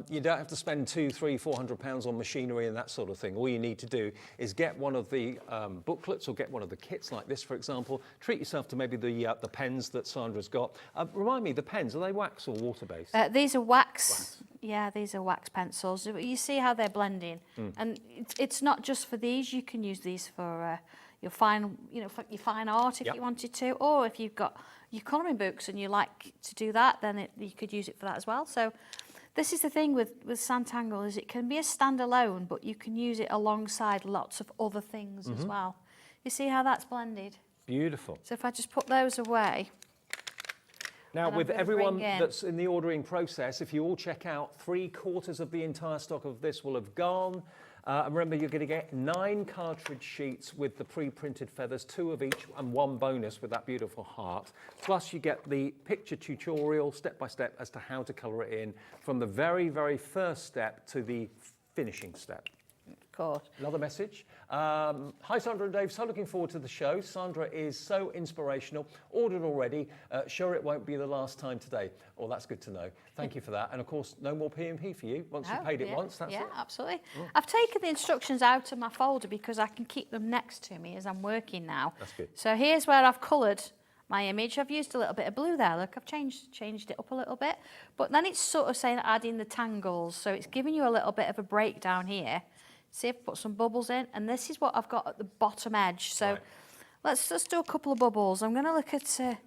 You don't have to spend £200-300-400 on machinery and that sort of thing. All you need to do is get one of the booklets or get one of the kits like this, for example. Treat yourself to maybe the pens that Sandra's got. Remind me, the pens, are they wax or water-based? These are wax. Yeah, these are wax pencils. You see how they're blending. And it's not just for these. You can use these for your fine, for your fine art if you wanted to, or if you've got your colouring books and you like to do that, then you could use it for that as well. So this is the thing with Sanntangle, is it can be a standalone, but you can use it alongside lots of other things as well. You see how that's blended? Beautiful. So if I just put those away. Now, And with I'm gonna everyone bring in- that's in the ordering process, if you all check out, 3/4 of the entire stock of this will have gone. And remember, you're going to get 9 cartridge sheets with the pre-printed feathers, 2 of each, and 1 bonus with that beautiful heart. Plus, you get the picture tutorial, step-by-step, as to how to colour it in, from the very, very first step to the finishing step. Of course. Another message. Hi, Sandra and Dave. So looking forward to the show. Sandra is so inspirational. Ordered already. Sure it won't be the last time today. Oh, that's good to know. Thank you for that. And of course, no more P&P for you. Once you've paid it once, that's it. Yeah, absolutely. I've taken the instructions out of my folder because I can keep them next to me as I'm working now. That's good. So here's where I've coloured my image. I've used a little bit of blue there. Look, I've changed it up a little bit. But then it's sort of saying adding the tangles. So it's giving you a little bit of a breakdown here. See, I've put some bubbles in, and this is what I've got at the bottom edge. So let's just do a couple of bubbles. I'm going to look at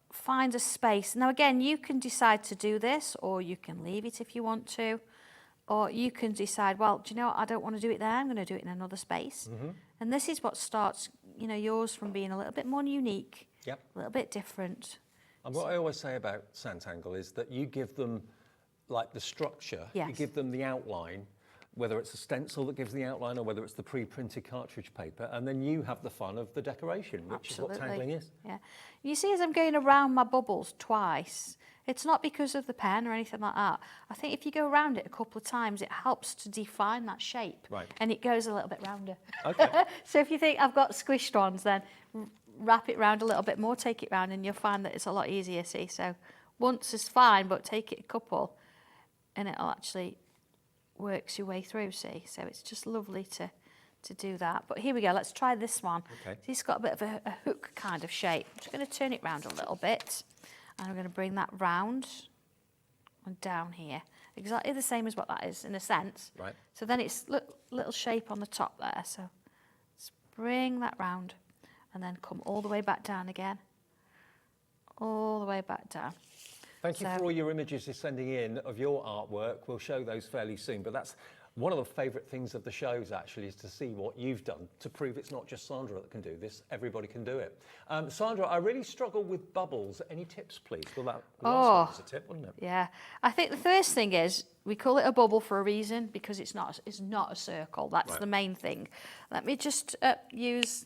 find a space. Now, again, you can decide to do this, or you can leave it if you want to, or you can decide, well, do you know what? I don't want to do it there. I'm going to do it in another space. And this is what starts, yours from being a little bit more unique, a little bit different. And what I always say about Sanntangle is that you give them like the structure. You Yes. give them the outline, whether it's a stencil that gives the outline or whether it's the pre-printed cartridge paper, and then you have the fun of the decoration, which is what tangling is. Yeah. You see, as I'm going around my bubbles twice, it's not because of the pen or anything like that. I think if you go around it a couple of times, it helps to define that shape. Right. And it goes a little bit rounder. Okay. So if you think I've got squished ones, then wrap it round a little bit more, take it round, and you'll find that it's a lot easier, see. So once is fine, but take it a couple, and it'll actually works your way through, see. So it's just lovely to do that. But here we go, let's try this one. Okay. It's got a bit of a hook kind of shape. I'm just going to turn it round a little bit, and I'm going to bring that round and down here. Exactly the same as what that is, in a sense. Right. So then it's little shape on the top there. So let's bring that round, and then come all the way back down again. All the way back down. Thank you So- for all your images you're sending in of your artwork. We'll show those fairly soon, but that's one of the favourite things of the shows, actually, is to see what you've done to prove it's not just Sandra that can do this, everybody can do it. Sandra, I really struggle with bubbles. Any tips, please? Well, that last one was a tip, wasn't it? Yeah, I think the first thing is we call it a bubble for a reason, because it's not a circle. That's Right. the main thing. Let me just use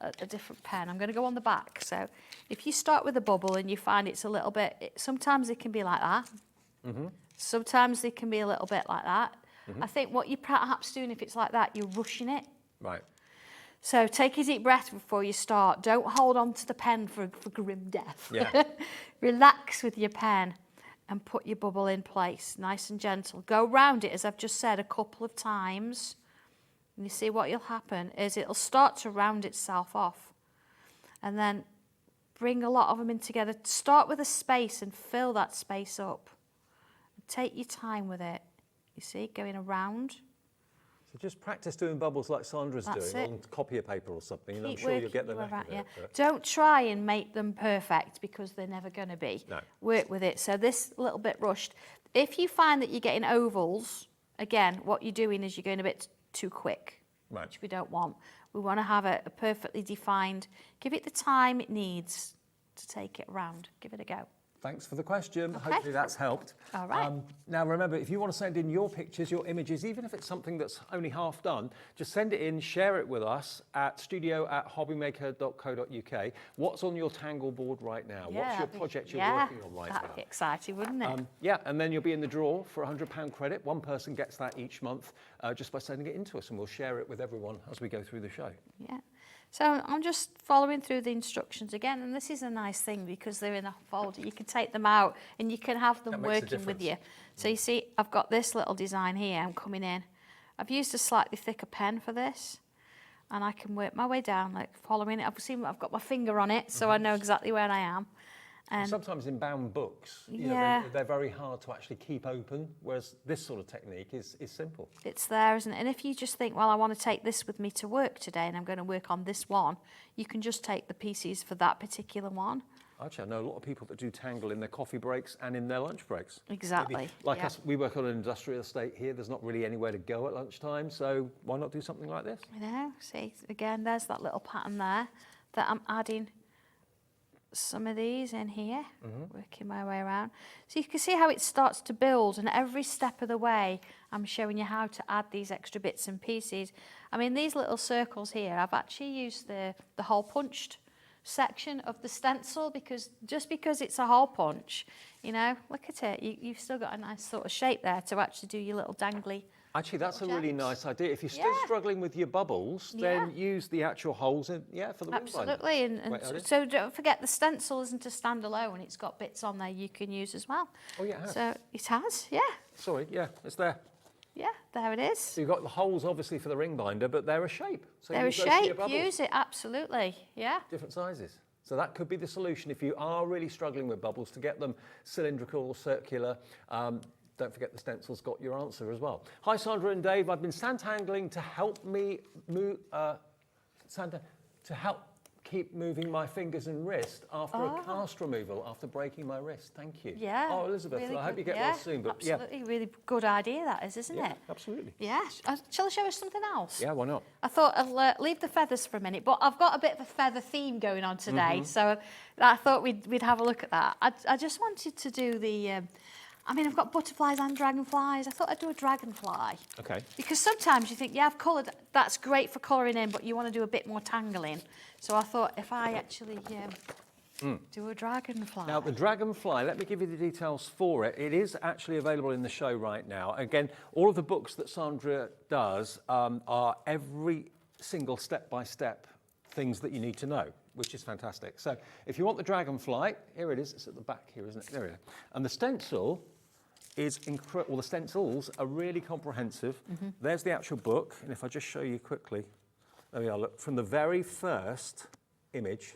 a different pen. I'm going to go on the back. So if you start with a bubble and you find it's a little bit, sometimes it can be like that. Sometimes it can be a little bit like that. I think what you're perhaps doing, if it's like that, you're rushing it. Right. So take a deep breath before you start. Don't hold on to the pen for grim death. Yeah. Relax with your pen and put your bubble in place, nice and gentle. Go round it, as I've just said, a couple of times. And you see what will happen is it'll start to round itself off. And then bring a lot of them in together. Start with a space and fill that space up. Take your time with it. You see, going around. So just practice doing bubbles like Sandra's That's doing it. on copy of paper or something, and I'm Keep sure you'll working get the your way knack around, of it. but- Don't try and make them perfect, because they're never going to be. No. Work with it. So this little bit rushed. If you find that you're getting ovals, again, what you're doing is you're going a bit too quick, Right. which we don't want. We want to have a perfectly defined, give it the time it needs to take it around. Give it a go. Thanks for the question. Okay. Hopefully that's helped. All right. Now remember, if you want to send in your pictures, your images, even if it's something that's only half done, just send it in, share it with us at studio@hobbymaker.co.uk. What's on your Tangle board right now? What's your that'd be- project you're yeah, working on right that'd now? be exciting, wouldn't it? Yeah, and then you'll be in the draw for £100 credit. One person gets that each month just by sending it in to us, and we'll share it with everyone as we go through the show. Yeah. So I'm just following through the instructions again, and this is a nice thing because they're in a folder. You can take them out and you can have them That makes a working with difference. you. So you see, I've got this little design here. I'm coming in. I've used a slightly thicker pen for this, and I can work my way down, like following it. I've got my finger on it, so I know exactly where I am. And Sometimes in bound books, you Yeah. know, they're very hard to actually keep open, whereas this sort of technique is simple. it's there, isn't it? And if you just think, well, I want to take this with me to work today, and I'm going to work on this one, you can just take the pieces for that particular one. Actually, I know a lot of people that do Tangle in their coffee breaks and in their lunch breaks. Exactly. Maybe, like yeah. us, we work on an industrial estate here. There's not really anywhere to go at lunchtime, so why not do something like this? You know, see, again, there's that little pattern there that I'm adding some of these in here, working my way around. So you can see how it starts to build, and every step of the way, I'm showing you how to add these extra bits and pieces. I mean, these little circles here, I've actually used the hole punched section of the stencil, because just because it's a hole punch, you know, look at it, you've still got a nice sort of shape there to actually do your little dangly. Actually, that's a really nice idea. If you're still Yeah. struggling with your bubbles, then Yeah. use the actual holes in, for the ring binder. Absolutely, and Great idea. so don't forget the stencil isn't a standalone, it's got bits on there you can use as well. Oh, yeah, it has. So it has, yeah, Sorry, yeah, it's there. there it is. So you've got the holes, obviously, for the ring binder, but they're a shape. So They're a use those for your shape, bubbles. use it, absolutely, yeah. Different sizes. So that could be the solution if you are really struggling with bubbles, to get them cylindrical or circular. Don't forget the stencil's got your answer as well. Hi, Sandra and Dave. I've been Sanntangling to help me move, to help keep moving my fingers and wrist after a cast removal after breaking my wrist. Thank you. Yeah. Oh, Elizabeth, really I hope good. you get Yeah, well soon. But absolutely, really good idea that is, isn't yeah, it? absolutely. Yeah. Shall I show us something else? Yeah, why not? I thought I'll leave the feathers for a minute, but I've got a bit of a feather theme going on today, Mm-hmm. so I thought we'd have a look at that. I just wanted to do the I mean, I've got butterflies and dragonflies. I thought I'd do a dragonfly. Okay. Because sometimes you think, yeah, I've coloured, that's great for colouring in, but you want to do a bit more tangling. So I thought if I actually do a dragonfly. Now, the dragonfly, let me give you the details for it. It is actually available in the show right now. Again, all of the books that Sandra does are every single step-by-step things that you need to know, which is fantastic. So if you want the dragonfly, here it is. It's at the back here, isn't it? There it is. And the stencil is incredible. Well, the stencils are really comprehensive. There's the actual book. And if I just show you quickly, there we are. Look, from the very first image,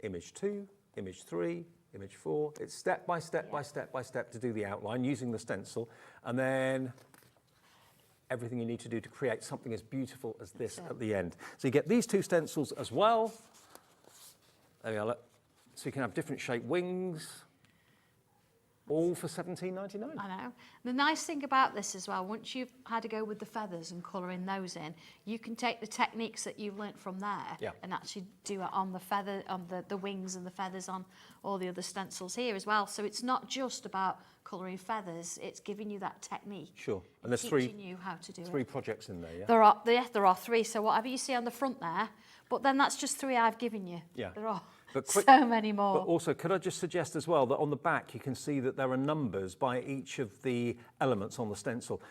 image 2, image 3, image 4. It's step by step by step by step to do the outline using the stencil. And then everything you need to do to create something as beautiful as this at the end. So you get these 2 stencils as well. There we are. Look. So you can have different shaped wings, all for $17.99. I know. The nice thing about this as well, once you've had to go with the feathers and colouring those in, you can take the techniques that you've learnt from there and actually do it on the feather, on the wings and the feathers on all the other stencils here as well. So it's not just about colouring feathers; it's giving you that technique. Sure. And there's teaching you how to do three it. projects in there. Yeah. There are 3. So whatever you see on the front there, but then that's just 3 I've given you. Yeah. There are But so many more. But also, could I just suggest as well that on the back you can see that there are numbers by each of the elements on the stencil.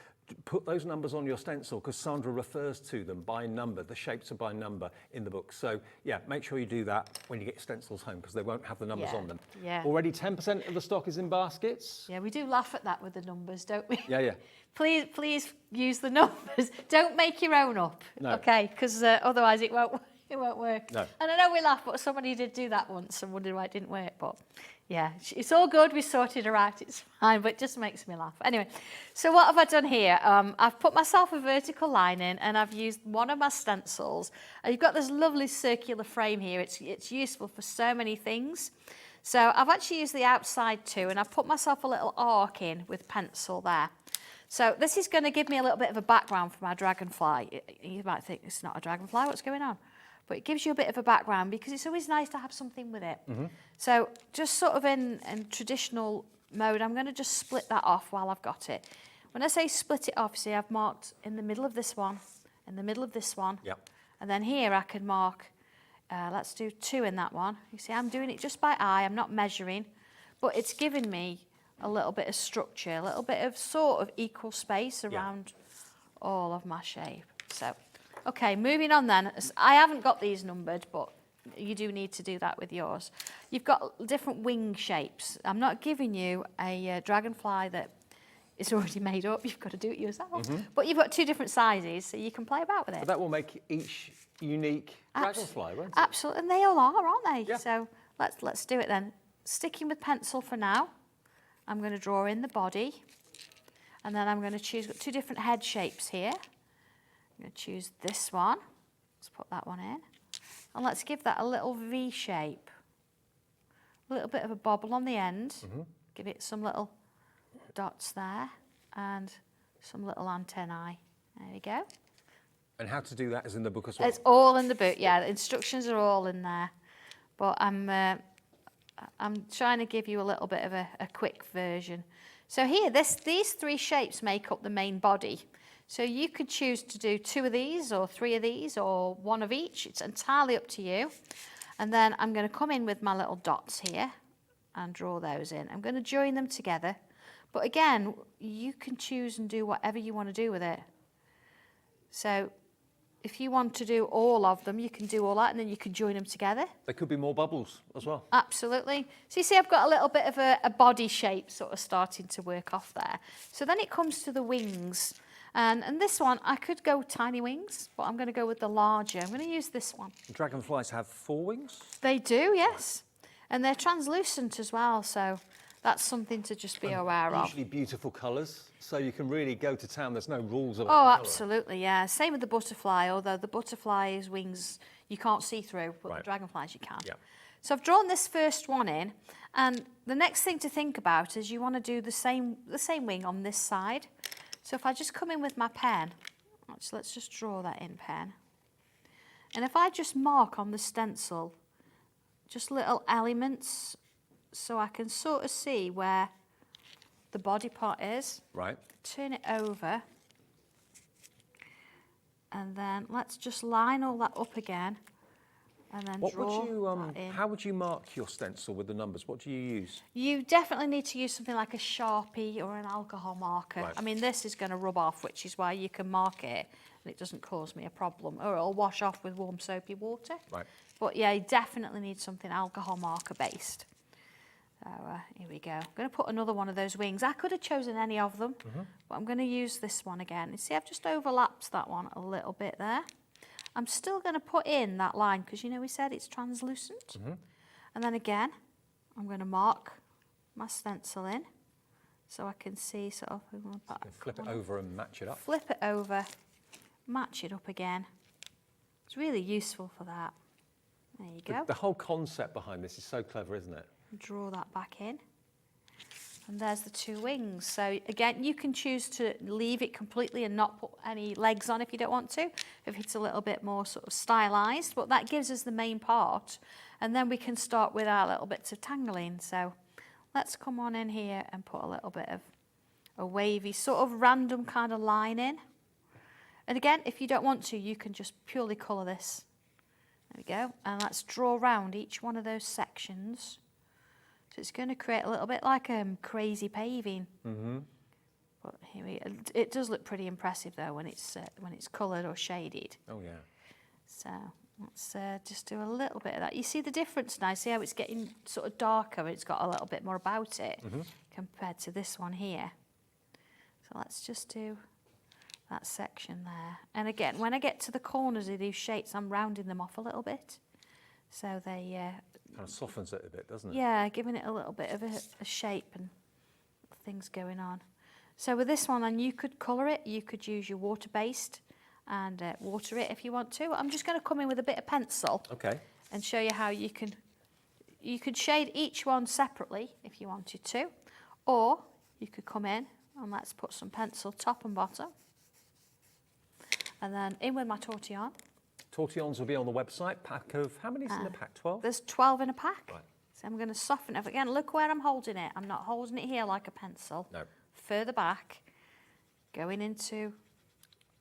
Put those numbers on your stencil because Sandra refers to them by number. The shapes are by number in the book. So yeah, make sure you do that when you get your stencils home because they won't have the numbers on them. Yeah. Already 10% of the stock is in baskets. Yeah, we do laugh at that with the numbers, don't we? Yeah, yeah. Please use the numbers. Don't make your own up. No. Okay, because otherwise it won't work. No. And I know we laugh, but somebody did do that once and wondered why it didn't work. But yeah, it's all good. We sorted her out. It's fine, but it just makes me laugh. Anyway, so what have I done here? I've put myself a vertical line in and I've used one of my stencils. And you've got this lovely circular frame here. It's useful for so many things. So I've actually used the outside too, and I've put myself a little arc in with pencil there. So this is going to give me a little bit of a background for my dragonfly. You might think it's not a dragonfly, what's going on? But it gives you a bit of a background because it's always nice to have something with it. So just sort of in traditional mode, I'm going to just split that off while I've got it. When I say split it off, see I've marked in the middle of this one, in the middle of this one. Yep. And then here I can mark, let's do 2 in that one. You see I'm doing it just by eye, I'm not measuring, but it's giving me a little bit of structure, a little bit of sort of equal space around all of my shape. So. Okay, moving on then. I haven't got these numbered, but you do need to do that with yours. You've got different wing shapes. I'm not giving you a dragonfly that is already made up. You've got to do it yourself. But you've got 2 different sizes, so you can play about with it. But that will make each unique dragonfly, won't it? Absolutely, and they all are, aren't they? Yeah. So let's do it then. Sticking with pencil for now. I'm going to draw in the body, and then I'm going to choose 2 different head shapes here. I'm going to choose this one. Let's put that one in. And let's give that a little V shape. A little bit of a bobble on the end. Give it some little dots there and some little antennae. There we go. And how to do that is in the book as well. It's all in the book, yeah. The instructions are all in there. But I'm trying to give you a little bit of a quick version. So here, these 3 shapes make up the main body. So you could choose to do 2 of these or 3 of these or 1 of each. It's entirely up to you. And then I'm going to come in with my little dots here and draw those in. I'm going to join them together. But again, you can choose and do whatever you want to do with it. So if you want to do all of them, you can do all that and then you can join them together. There could be more bubbles as well. Absolutely. So you see I've got a little bit of a body shape sort of starting to work off there. So then it comes to the wings. And this one, I could go tiny wings, but I'm going to go with the larger. I'm going to use this one. Dragonflies have 4 wings? They do, yes. And they're translucent as well, so that's something to just be aware of. Usually beautiful colours, so you can really go to town. There's no rules about Oh, colour. absolutely, yeah. Same with the butterfly, although the butterfly's wings you can't see through, but Right. the dragonflies you can. Yeah. So I've drawn this first one in, and the next thing to think about is you want to do the same wing on this side. So if I just come in with my pen, let's just draw that in pen. And if I just mark on the stencil, just little elements, so I can sort of see where the body part is. Right. Turn it over. And then let's just line all that up again. And then draw that in. How would you mark your stencil with the numbers? What do you use? You definitely need to use something like a Sharpie or an alcohol marker. Right. I mean, this is going to rub off, which is why you can mark it and it doesn't cause me a problem. Or it'll wash off with warm soapy water. Right. But yeah, you definitely need something alcohol marker based. So here we go. I'm going to put another one of those wings. I could have chosen any of them, but I'm going to use this one again. You see, I've just overlapped that one a little bit there. I'm still going to put in that line because, you know, we said it's translucent. And then again, I'm going to mark my stencil in so I can see sort of... Flip it over and match it up. Flip it over, match it up again. It's really useful for that. There you go. The whole concept behind this is so clever, isn't it? Draw that back in. And there's the two wings. So again, you can choose to leave it completely and not put any legs on if you don't want to, if it's a little bit more sort of stylized, but that gives us the main part. And then we can start with our little bits of tangling. So let's come on in here and put a little bit of a wavy, sort of random kind of line in. And again, if you don't want to, you can just purely colour this. There we go. And let's draw around each one of those sections. So it's going to create a little bit like crazy paving. But here it does look pretty impressive though when it's coloured or shaded. Oh yeah. So let's just do a little bit of that. You see the difference now? See how it's getting sort of darker and it's got a little bit more about it compared to this one here. So let's just do that section there. And again, when I get to the corners of these shapes, I'm rounding them off a little bit. So they... kind of softens it a bit, doesn't it? Yeah, giving it a little bit of a shape and things going on. So with this one, then you could colour it. You could use your water-based and water it if you want to. I'm just going to come in with a bit of pencil. Okay. And show you how you could shade each one separately if you wanted to, or you could come in and let's put some pencil top and bottom, and then in with my tortillon. Tortillons will be on the website. Pack of, how many is in the pack? 12? There's 12 in a pack. Right. So I'm going to soften it. Again, look where I'm holding it. I'm not holding it here like a pencil. No. Further back, going into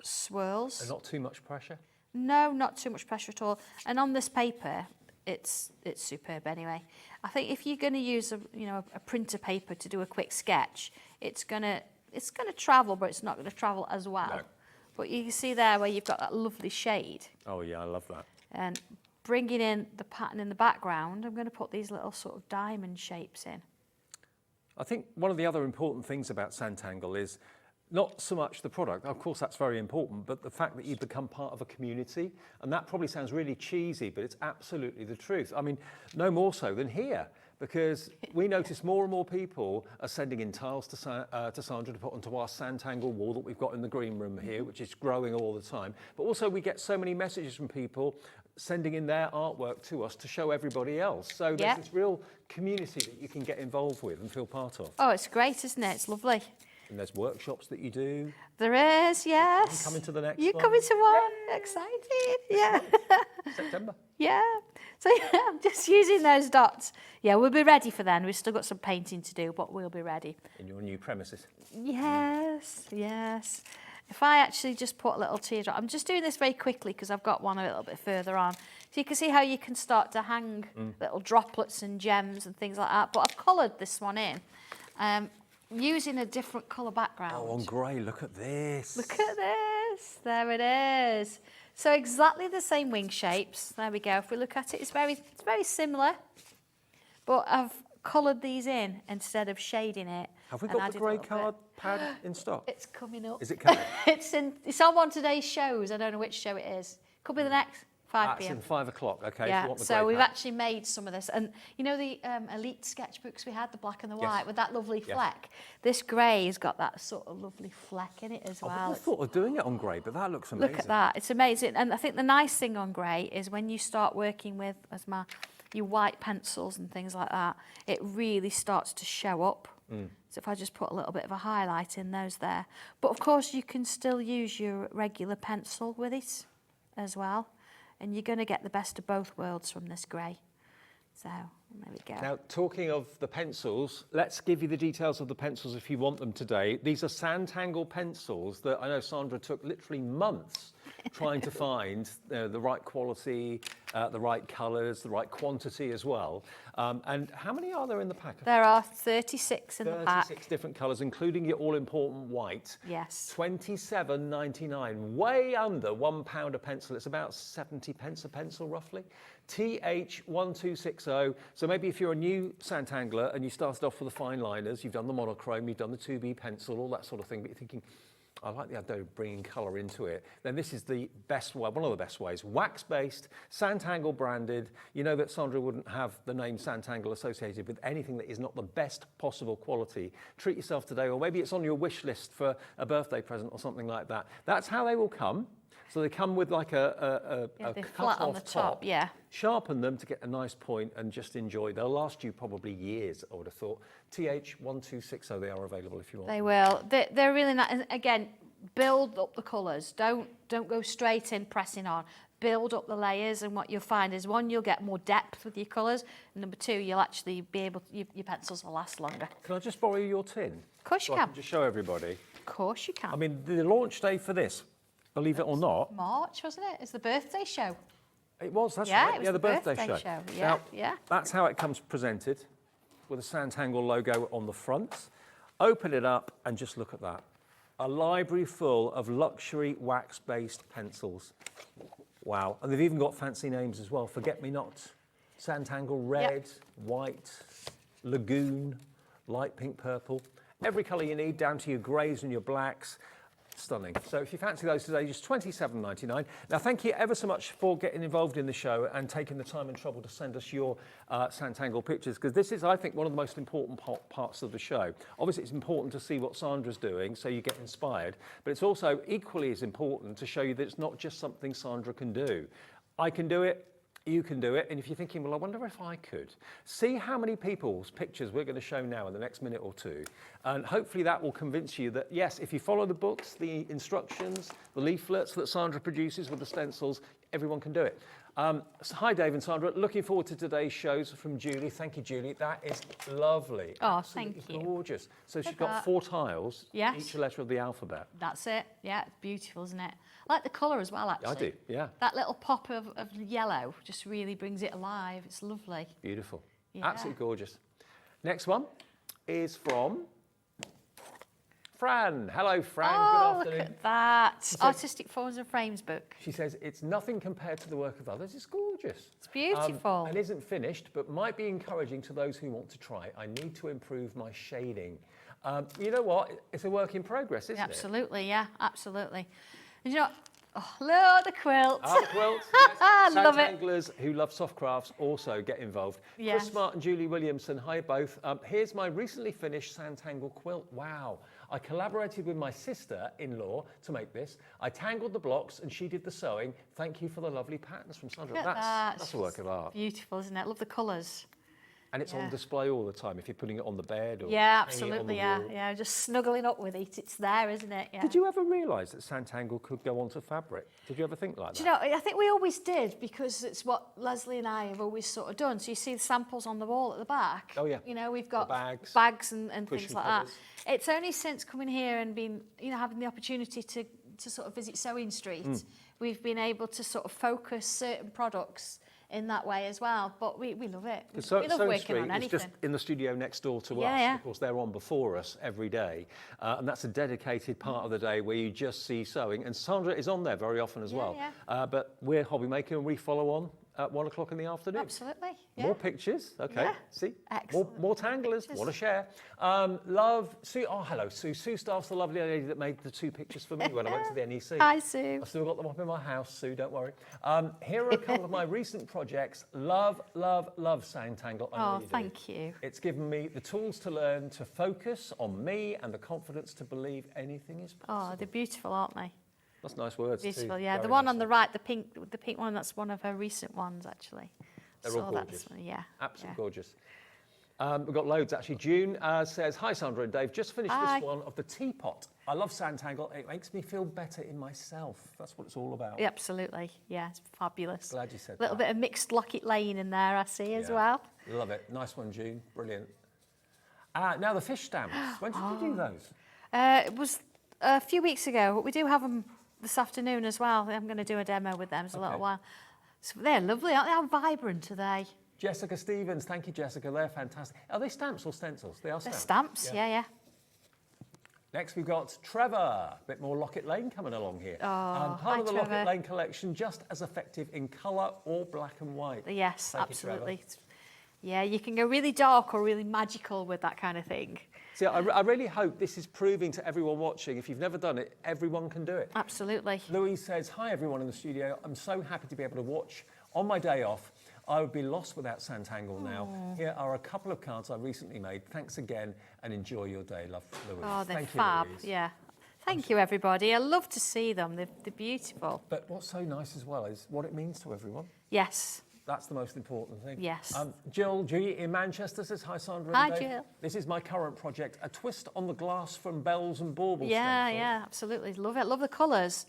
swirls. And not too much pressure? No, not too much pressure at all. And on this paper, it's superb anyway. I think if you're going to use a printer paper to do a quick sketch, it's going to travel, but it's not going to travel as well. No. But you can see there where you've got that lovely shade. Oh yeah, I love that. And bringing in the pattern in the background, I'm going to put these little sort of diamond shapes in. I think one of the other important things about Sanntangle is not so much the product, of course that's very important, but the fact that you become part of a community. And that probably sounds really cheesy, but it's absolutely the truth. I mean, no more so than here, because we notice more and more people are sending in tiles to Sandra to put onto our Sanntangle wall that we've got in the green room here, which is growing all the time. But also we get so many messages from people sending in their artwork to us to show everybody else. So there's this real community that you can get involved with and feel part of. Oh, it's great, isn't it? It's lovely. And there's workshops that you do. There is, yes. I'm coming to the next You're one. coming to one. Excited, yeah. September. Yeah. So yeah, I'm just using those dots. Yeah, we'll be ready for then. We've still got some painting to do, but we'll be ready. In your new premises. Yes, yes. If I actually just put a little teardrop, I'm just doing this very quickly because I've got one a little bit further on. So you can see how you can start to hang little droplets and gems and things like that. But I've coloured this one in using a different colour background. Oh, on grey, look at this. Look at this. There it is. So exactly the same wing shapes. There we go. If we look at it, it's very similar. But I've coloured these in instead of shading it. Have we got the grey card pad in stock? It's coming up. Is it coming? It's on one of today's shows. I don't know which show it is. Could be the next 5 p.m. It's in 5 o'clock. Okay. Yeah. If you want the So grey we've pad. actually made some of this, and you know the elite sketchbooks we had, the black and the white, with that lovely fleck. This grey has got that sort of lovely fleck in it as I well. wouldn't have thought of doing it on grey, but that looks amazing. Look at that. It's amazing. And I think the nice thing on grey is when you start working with your white pencils and things like that, it really starts to show up. So if I just put a little bit of a highlight in those there. But of course you can still use your regular pencil with it as well. And you're going to get the best of both worlds from this grey. So there we go. Now, talking of the pencils, let's give you the details of the pencils if you want them today. These are Sanntangle pencils that I know Sandra took literally months trying to find the right quality, the right colours, the right quantity as well. And how many are there in the pack? There are 36 in the pack. 36 different colours, including your all-important white. Yes. £27.99, way under £1 a pencil. It's about 70 pence a pencil, roughly. TH1260. So maybe if you're a new Sanntangler and you started off with the fine liners, you've done the monochrome, you've done the 2B pencil, all that sort of thing, but you're thinking, I like the idea of bringing colour into it, then this is the best way, one of the best ways. Wax-based, Sanntangle branded. You know that Sandra wouldn't have the name Sanntangle associated with anything that is not the best possible quality. Treat yourself today, or maybe it's on your wish list for a birthday present or something like that. That's how they will come. So they come with like a flat on the top, yeah. Sharpen them to get a nice point and just enjoy. They'll last you probably years, I would have thought. TH1260, they are available if you want. They will. They're really nice. Again, build up the colours. Don't go straight in pressing on. Build up the layers, and what you'll find is, one, you'll get more depth with your colours, and number two, you'll actually be able, your pencils will last longer. Can I just borrow your tin? Of course you I can. can just show everybody. Of course you can. I mean, the launch day for this, believe it or not. March, wasn't it? It's the birthday show. It was, that's Yeah, right. it was Yeah, the birthday birthday show. show. Yeah, Now, yeah. That's how it comes presented, with a Sanntangle logo on the front. Open it up and just look at that. A library full of luxury wax-based pencils. Wow. And they've even got fancy names as well. Forget-me-not, Sanntangle red, white, lagoon, light pink purple. Every colour you need, down to your greys and your blacks. Stunning. So if you fancy those today, just £27.99. Now, thank you ever so much for getting involved in the show and taking the time and trouble to send us your Sanntangle pictures, because this is, I think, one of the most important parts of the show. Obviously, it's important to see what Sandra's doing so you get inspired, but it's also equally as important to show you that it's not just something Sandra can do. I can do it. You can do it. And if you're thinking, well, I wonder if I could, see how many people's pictures we're going to show now in the next minute or two. And hopefully that will convince you that, yes, if you follow the books, the instructions, the leaflets that Sandra produces with the stencils, everyone can do it. So hi, Dave and Sandra. Looking forward to today's shows from Julie. Thank you, Julie. That is lovely. Oh, absolutely thank you. Gorgeous. So she's at got that. 4 tiles, Yes. each a letter of the alphabet. That's it. Yeah, it's beautiful, isn't it? I like the colour as well, actually. I do, yeah. That little pop of yellow just really brings it alive. It's lovely. Beautiful. Yeah. Absolutely gorgeous. Next one is from Fran. Hello, Fran. Oh, Good look afternoon. at that. Artistic Forms and Frames book. She says, it's nothing compared to the work of others. It's gorgeous. It's beautiful. And isn't finished, but might be encouraging to those who want to try. I need to improve my shading. You know what? It's a work in progress, isn't it? Absolutely, yeah, absolutely. And you know, oh, look, the quilt. Oh, the quilt. Yes. I love it. Sanntanglers who love soft crafts also get involved. Yes. Chris Smart and Julie Williamson, hi both. Here's my recently finished Sanntangle quilt. Wow. I collaborated with my sister-in-law to make this. I tangled the blocks and she did the sewing. Thank you for the lovely patterns from Sandra. Look at that. That's a work of art. Beautiful, isn't it? Love the colours. And it's Yeah. on display all the time if you're putting it on the bed or Yeah, hanging it on the absolutely, yeah. wall. Yeah, just snuggling up with it. It's there, isn't it? Yeah. Did you ever realise that Sanntangle could go onto fabric? Did you ever think like that? Do you know, I think we always did, because it's what Leslie and I have always sort of done. So you see the samples on the wall at the back. Oh, yeah. You know, we've got bags, and things cushion like covers. that. It's only since coming here and being, you know, having the opportunity to sort of visit Sewing Street, we've been able to sort of focus certain products in that way as well. But we love it. We love Sewing working Street on is anything. just in the studio next door to us. Yeah. Of course, they're on before us every day. And that's a dedicated part of the day where you just see sewing. And Sandra is on there very often as well. Yeah. But we're HobbyMaker and we follow on at 1 o'clock in the afternoon. Absolutely. Yeah. More pictures, okay. Yeah. See, Excellent. more tanglers, want to share. Love, Sue, oh hello, Sue. Sue Staff's the lovely lady that made the 2 pictures for me when I went to the NEC. Hi, Sue. I've still got them up in my house, Sue, don't worry. Here are a couple of my recent projects. Love Sanntangle. I Oh, really do. thank you. It's given me the tools to learn to focus on me and the confidence to believe anything is possible. Oh, they're beautiful, aren't they? That's nice words Beautiful, too. yeah. Very The one nice. on the right, the pink one, that's one of her recent ones, actually. They're So all that's- gorgeous. Yeah. Absolutely yeah. gorgeous. We've got loads actually. June says, hi Sandra and Dave, just finished Hi. this one of the teapot. I love Sanntangle. It makes me feel better in myself. That's what it's all about. Yeah, absolutely. Yeah, it's fabulous. Glad you said A little that. bit of mixed Lockett Lane in there, I see as Yeah. well. Love it. Nice one, June. Brilliant. Now the fish stamps. When did you do those? It was a few weeks ago, but we do have them this afternoon as well. I'm going to do a demo with them in a little while. So they're lovely, aren't they? How vibrant are they? Jessica Stevens. Thank you, Jessica. They're fantastic. Are they stamps or stencils? They are They're stamps. stamps, yeah. Next, we've got Trevor. A bit more Lockett Lane coming along here. Oh, part of the hi, Lockett Trevor. Lane collection, just as effective in colour or black and white. Yes, Thank you, Trevor. absolutely. Yeah, you can go really dark or really magical with that kind of thing. See, I really hope this is proving to everyone watching, if you've never done it, everyone can do it. Absolutely. Louise says, hi everyone in the studio. I'm so happy to be able to watch on my day off. I would be lost without Sanntangle now. Here are a couple of cards I recently made. Thanks again and enjoy your day. Love, Louise. Oh, they're Thank fab, you, Louise. yeah. Thank you, everybody. I love to see them. They're beautiful. But what's so nice as well is what it means to everyone. Yes. That's the most important thing. Yes. Jill G in Manchester says, hi Sandra. Hi, and Dave. Jill. This is my current project, a twist on the glass from Bells and Baubles. Yeah, stencil. yeah, absolutely. Love it. Love the colours.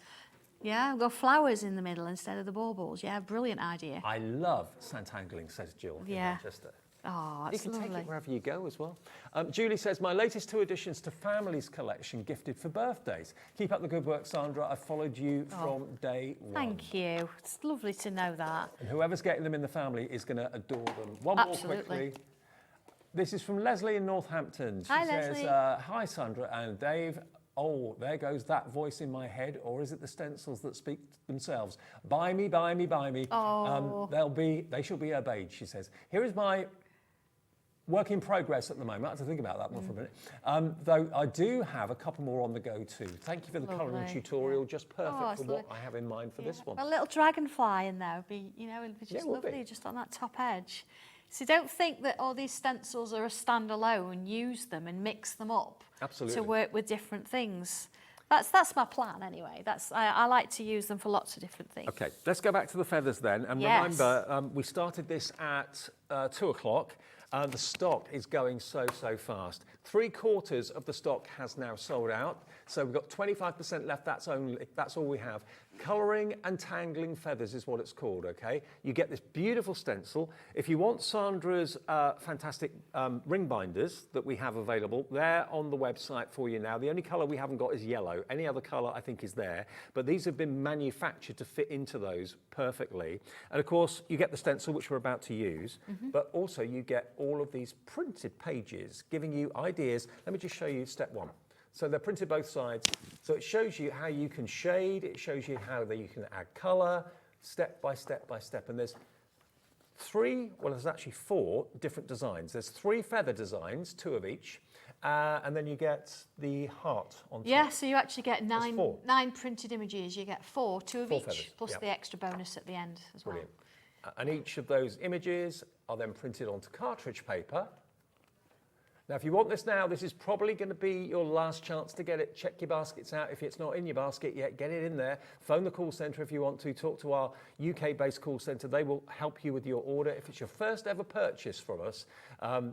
Yeah, we've got flowers in the middle instead of the baubles. Yeah, brilliant idea. I love Sanntangling, says Jill in Yeah. Manchester. Oh, You it's can lovely. take it wherever you go as well. Julie says, my latest 2 additions to Family's collection gifted for birthdays. Keep up the good work, Sandra. I've followed you from day one. Thank you. It's lovely to know that. And whoever's getting them in the family is going to adore them. One Absolutely. more quickly. This is from Leslie in Northampton. She Hi, says, Leslie. hi, Sandra and Dave. Oh, there goes that voice in my head, or is it the stencils that speak themselves? Buy me, buy me, buy me. Oh. They shall be obeyed, she says. Here is my work in progress at the moment. I have to think about that one for a minute. Though I do have a couple more on the go too. Thank you for the colouring Lovely, tutorial. Just perfect Oh, it's for what lovely. I have in mind for this one. A little dragonfly in there would be, it'd be Yeah, just it would lovely, be. just on that top edge. So don't think that all these stencils are a standalone. Use them and mix them up Absolutely. to work with different things. That's my plan anyway. I like to use them for lots of different things. Okay, let's go back to the feathers then. And Yes. remember, we started this at 2 o'clock. The stock is going so fast. 3/4 of the stock has now sold out. So we've got 25% left. That's all we have. Colouring and tangling feathers is what it's called, okay? You get this beautiful stencil. If you want Sandra's fantastic ring binders that we have available, they're on the website for you now. The only colour we haven't got is yellow. Any other colour I think is there. But these have been manufactured to fit into those perfectly. And of course, you get the stencil, which we're about to use, but also you get all of these printed pages giving you ideas. Let me just show you step 1. So they're printed both sides. So it shows you how you can shade. It shows you how you can add colour, step by step by step. And there's there's actually 4 different designs. There's 3 feather designs, 2 of each. And then you get the heart on top. Yeah, so you actually get four. 9 printed images. You get 4, 2 of 4 each, feathers, plus yeah. the extra bonus at the end as well. Brilliant. And each of those images are then printed onto cartridge paper. Now, if you want this now, this is probably going to be your last chance to get it. Check your baskets out. If it's not in your basket yet, get it in there. Phone the call centre if you want to. Talk to our UK-based call centre. They will help you with your order. If it's your first ever purchase from us,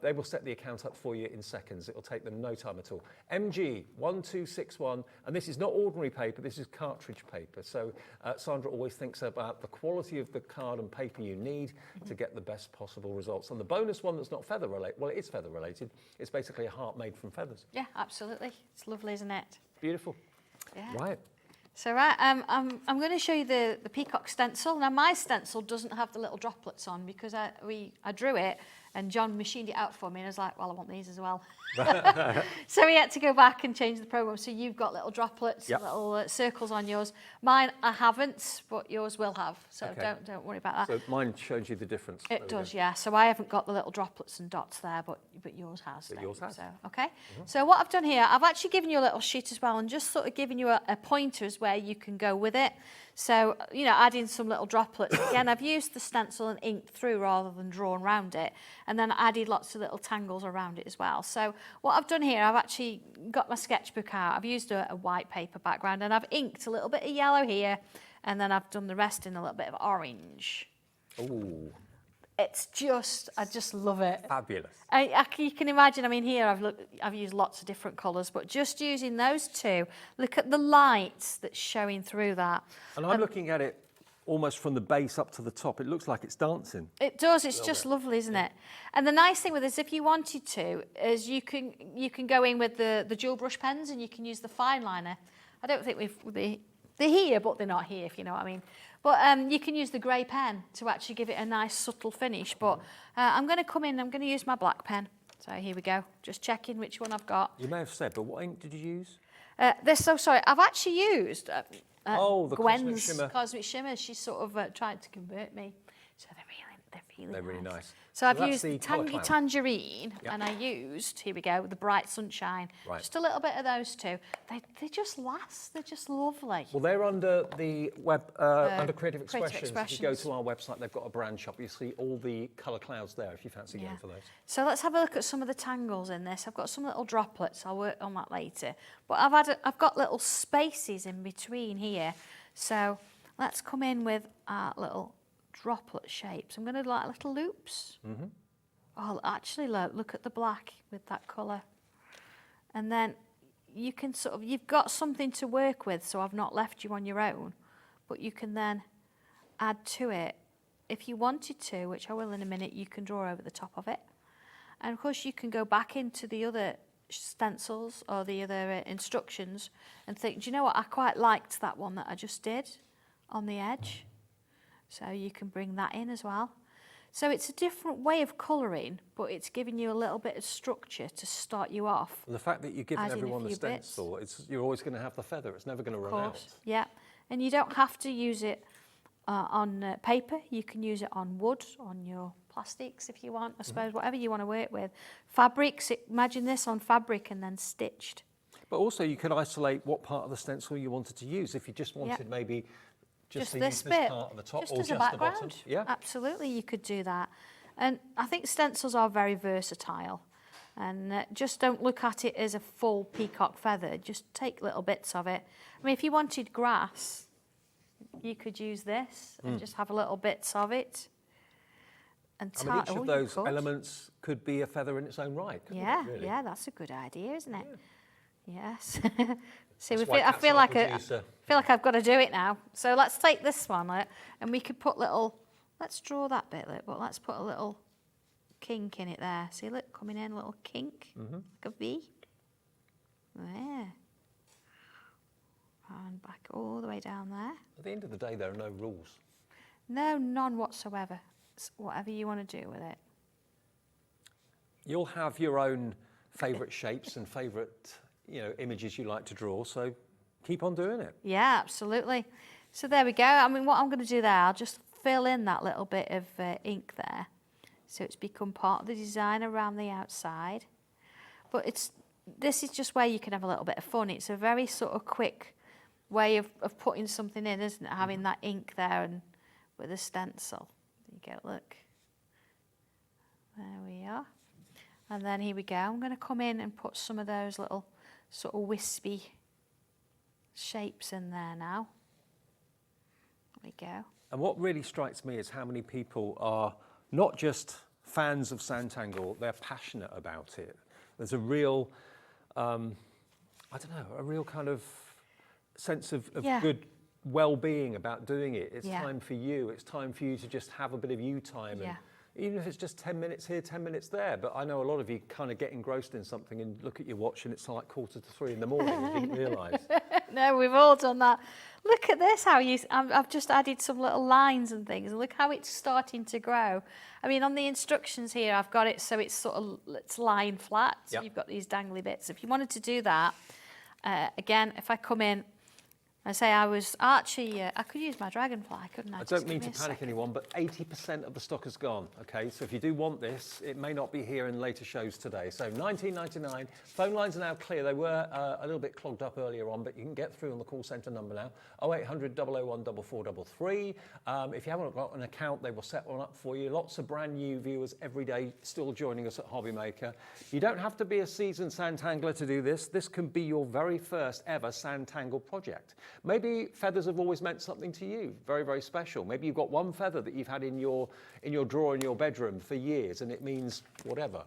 they will set the account up for you in seconds. It will take them no time at all. MG1261, and this is not ordinary paper. This is cartridge paper. So Sandra always thinks about the quality of the card and paper you need to get the best possible results. And the bonus one that's not feather related, well, it is feather related. It's basically a heart made from feathers. Yeah, absolutely. It's lovely, isn't it? Beautiful. Yeah. Right. So I'm going to show you the peacock stencil. Now my stencil doesn't have the little droplets on because I drew it and John machined it out for me and I was like, well, I want these as well. So we had to go back and change the program. So you've got little droplets, Yep. little circles on yours. Mine I haven't, but yours will have. So Okay. don't worry about that. So mine shows you the difference. There It we go. does, yeah. So I haven't got the little droplets and dots there, but yours has. But then. yours has. So, okay. So what I've done here, I've actually given you a little sheet as well, and just sort of given you a pointer as where you can go with it. So adding some little droplets. Again, I've used the stencil and inked through rather than drawn around it, and then added lots of little tangles around it as well. So what I've done here, I've actually got my sketchbook out. I've used a white paper background, and I've inked a little bit of yellow here, and then I've done the rest in a little bit of orange. Ooh. It's just, I just love it. Fabulous. You can imagine, I mean, here I've used lots of different colours, but just using those two, look at the light that's showing through that. And I'm looking at it almost from the base up to the top. It looks like it's dancing. It does, it's just lovely, isn't it? And the nice thing with this, if you wanted to, is you can go in with the dual brush pens and you can use the fine liner. I don't think they're here, but they're not here, if you know what I mean. But you can use the grey pen to actually give it a nice subtle finish. But I'm going to come in, I'm going to use my black pen. So here we go, just checking which one I've got. You may have said, but what ink did you use? Sorry, I've actually used the Gwen's Cosmic Shimmer. Cosmic Shimmer. She's sort of tried to convert me. So they're really nice. So I've used the Tangy Tangerine, and I used, here we go, the Bright Sunshine. Right. Just a little bit of those two. They just last, they're just lovely. Well, they're under the web, under Creative Expressions. If you go to our website, they've got a brand shop. You see all the colour clouds there if you fancy going for those. So let's have a look at some of the tangles in this. I've got some little droplets, I'll work on that later. But I've got little spaces in between here. So let's come in with our little droplet shapes. I'm going to like little loops. Oh, actually, look at the black with that colour. And then you can you've got something to work with, so I've not left you on your own, but you can then add to it. If you wanted to, which I will in a minute, you can draw over the top of it. And of course, you can go back into the other stencils or the other instructions and think, do you know what, I quite liked that one that I just did on the edge. So you can bring that in as well. So it's a different way of colouring, but it's giving you a little bit of structure to start you off. And the fact that you're giving everyone the stencil, you're always going to have the feather. It's never going to run out. Yeah, and you don't have to use it on paper. You can use it on wood, on your plastics if you want, I suppose, whatever you want to work with. Fabrics, imagine this on fabric and then stitched. But also you can isolate what part of the stencil you wanted to use. If you just wanted maybe just this bit, part of the top just or as just a background. the bottom. Yeah, absolutely, you could do that. And I think stencils are very versatile. And just don't look at it as a full peacock feather. Just take little bits of it. I mean, if you wanted grass, you could use this and just have little bits of it. And I mean, each of those elements could be a feather in its own right. Yeah, really? Yeah, that's a good idea, isn't it? Yeah. Yes. See, I feel like I've got to do it now. So let's take this one and we could put little. Let's draw that bit, but let's put a little kink in it there. See, look, coming in, a little kink, like a V. There. And back all the way down there. At the end of the day, there are no rules. No, none whatsoever. It's whatever you want to do with it. You'll have your own favourite shapes and favourite, images you like to draw. So keep on doing it. Yeah, absolutely. So there we go. I mean, what I'm going to do there, I'll just fill in that little bit of ink there. So it's become part of the design around the outside. But this is just where you can have a little bit of fun. It's a very sort of quick way of putting something in, isn't it? Having that ink there and with a stencil. There you go, look. There we are. And then here we go. I'm going to come in and put some of those little sort of wispy shapes in there now. There we go. And what really strikes me is how many people are not just fans of Sanntangle, they're passionate about it. There's a real, a real kind of sense of good well-being about doing it. It's time for you. It's time for you to just have a bit of you time. And even if it's just 10 minutes here, 10 minutes there. But I know a lot of you kind of get engrossed in something and look at your watch and it's like 2:45 in the morning and you didn't realise. No, we've all done that. Look at this, I've just added some little lines and things. And look how it's starting to grow. I mean, on the instructions here, I've got it so it's it's lying flat. So you've got these dangly bits. If you wanted to do that, again, if I come in, I say I could use my dragonfly, couldn't I? I don't mean to panic anyone, but 80% of the stock is gone, okay? So if you do want this, it may not be here in later shows today. So $19.99, phone lines are now clear. They were a little bit clogged up earlier on, but you can get through on the call centre number now, 0800 001 4433. If you haven't got an account, they will set one up for you. Lots of brand new viewers every day still joining us at HobbyMaker. You don't have to be a seasoned Sanntangler to do this. This can be your very first ever Sanntangle project. Maybe feathers have always meant something to you, very, very special. Maybe you've got one feather that you've had in your drawer in your bedroom for years, and it means whatever.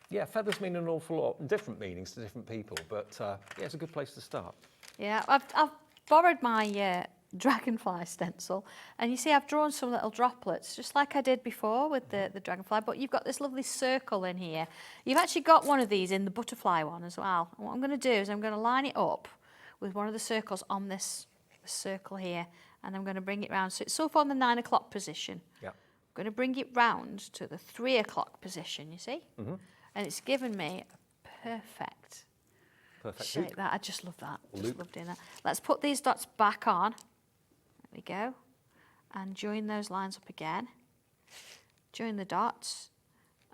Yeah, feathers mean an awful lot, different meanings to different people, but yeah, it's a good place to start. Yeah, I've borrowed my dragonfly stencil, and you see I've drawn some little droplets, just like I did before with the dragonfly, but you've got this lovely circle in here. You've actually got one of these in the butterfly one as well. And what I'm going to do is I'm going to line it up with one of the circles on this circle here, and I'm going to bring it round. So it's so far in the 9 o'clock position. Yeah. I'm going to bring it round to the 3 o'clock position, you see? Mm-hmm. And it's given me a perfect shape. Hoop. That I just love that. Just love doing that. Let's put these dots back on. There we go. And join those lines up again. Join the dots.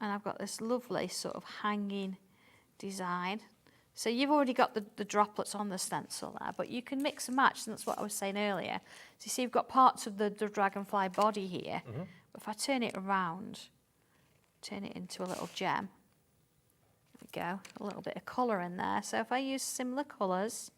And I've got this lovely sort of hanging design. So you've already got the droplets on the stencil there, but you can mix and match, and that's what I was saying earlier. So you see you've got parts of the dragonfly body here. Mm-hmm. But if I turn it around, turn it into a little gem, go, a little bit of colour in there. So if I use similar colours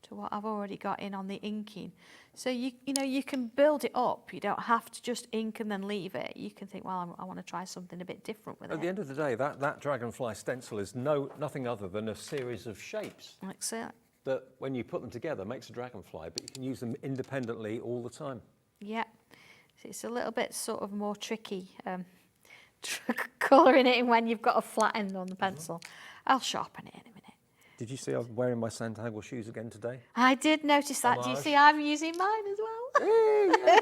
to what I've already got in on the inking, so you know you can build it up. You don't have to just ink and then leave it. You can think, well, I want to try something a bit different with it. At the end of the day, that dragonfly stencil is nothing other than a series of shapes. Exactly. That when you put them together makes a dragonfly, but you can use them independently all the time. Yeah, so it's a little bit sort of more tricky. Colouring it in when you've got a flat end on the pencil. I'll sharpen it in a minute. Did you see I'm wearing my Sanntangle shoes again today? I did notice that. Do you see I'm using mine as well?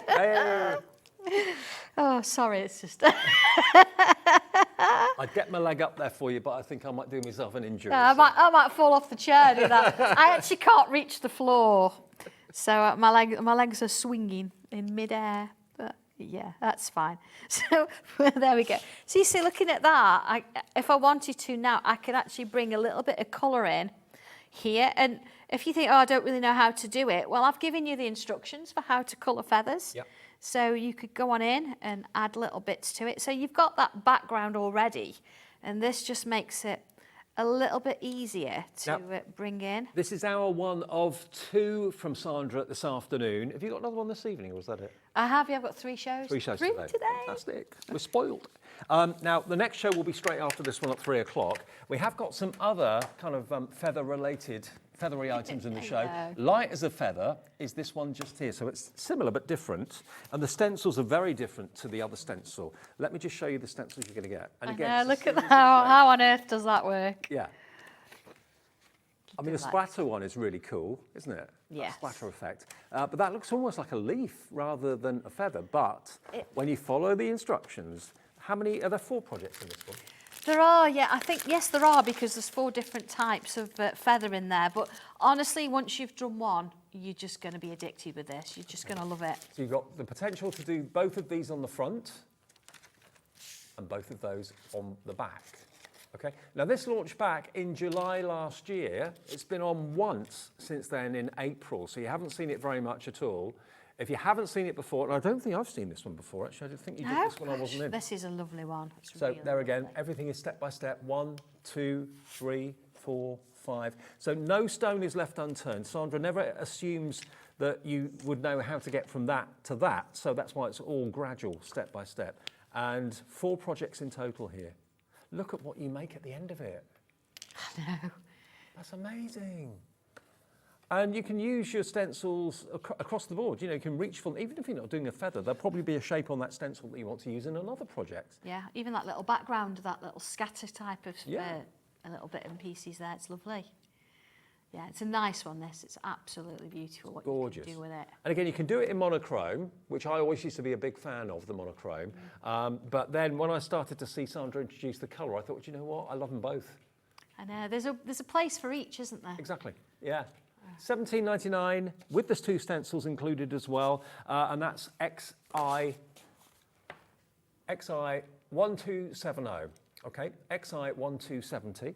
Hey. Oh, sorry, it's just... I'd get my leg up there for you, but I think I might do myself an injury. Yeah, I might fall off the chair, do that. I actually can't reach the floor. So my legs are swinging in midair. Yeah, that's fine. So there we go. So you see, looking at that, if I wanted to now, I could actually bring a little bit of colour in here. And if you think, oh, I don't really know how to do it, well, I've given you the instructions for how to colour feathers. Yep. So you could go on in and add little bits to it. So you've got that background already, and this just makes it a little bit easier to bring in. This is our one of 2 from Sandra this afternoon. Have you got another one this evening, or was that it? I have. I've got 3 shows. 3 shows today. Fantastic. We're spoiled. Now, the next show will be straight after this one at 3 o'clock. We have got some other kind of feathery items in the show. Light as a feather is this one just here. So it's similar but different. And the stencils are very different to the other stencil. Let me just show you the stencils you're going to get. And again, look at that. How on earth does that work? Yeah. I mean, the splatter one is really cool, isn't it? Yeah. Splatter effect. But that looks almost like a leaf rather than a feather. But when you follow the instructions, are there 4 projects in this one? There are, yeah. I think, yes, there are, because there's 4 different types of feather in there. But honestly, once you've done one, you're just going to be addicted with this. You're just going to love it. So you've got the potential to do both of these on the front and both of those on the back. Okay. Now, this launched back in July last year. It's been on once since then in April, so you haven't seen it very much at all. If you haven't seen it before, and I don't think I've seen this one before, actually. I did think you did this when I wasn't in. This is a lovely one. So there again, everything is step by step. 1, 2, 3, 4, 5. So no stone is left unturned. Sandra never assumes that you would know how to get from that to that. So that's why it's all gradual, step by step. And 4 projects in total here. Look at what you make at the end of it. I know. That's amazing. And you can use your stencils across the board. You know, you can reach for them. Even if you're not doing a feather, there'll probably be a shape on that stencil that you want to use in another project. Yeah, even that little background, that little scatter type of a little bit in pieces there. It's lovely. Yeah, it's a nice one, this. It's absolutely beautiful what you can do with it. And again, you can do it in monochrome, which I always used to be a big fan of, the monochrome. But then when I started to see Sandra introduce the colour, I thought, you know what? I love them both. I know. There's a place for each, isn't there? Exactly. Yeah. $17.99 with the 2 stencils included as well, and that's XI1270. Okay, XI1270,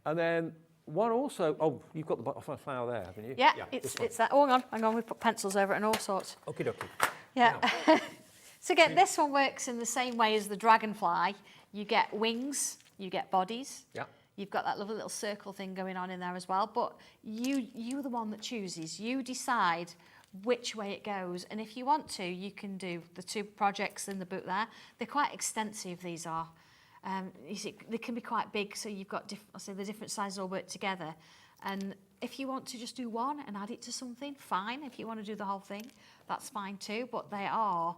and then one also. Oh, you've got the butterfly flower there, haven't you? Yeah, it's that. Oh, hang on. We put pencils over it and all sorts. Okie dokie. Yeah. So again, this one works in the same way as the dragonfly. You get wings, you get bodies. Yeah. You've got that lovely little circle thing going on in there as well. But you're the one that chooses. You decide which way it goes. And if you want to, you can do the 2 projects in the book there. They're quite extensive, these are. You see, they can be quite big, so you've got the different sizes all work together. And if you want to just do one and add it to something, fine. If you want to do the whole thing, that's fine too. But they are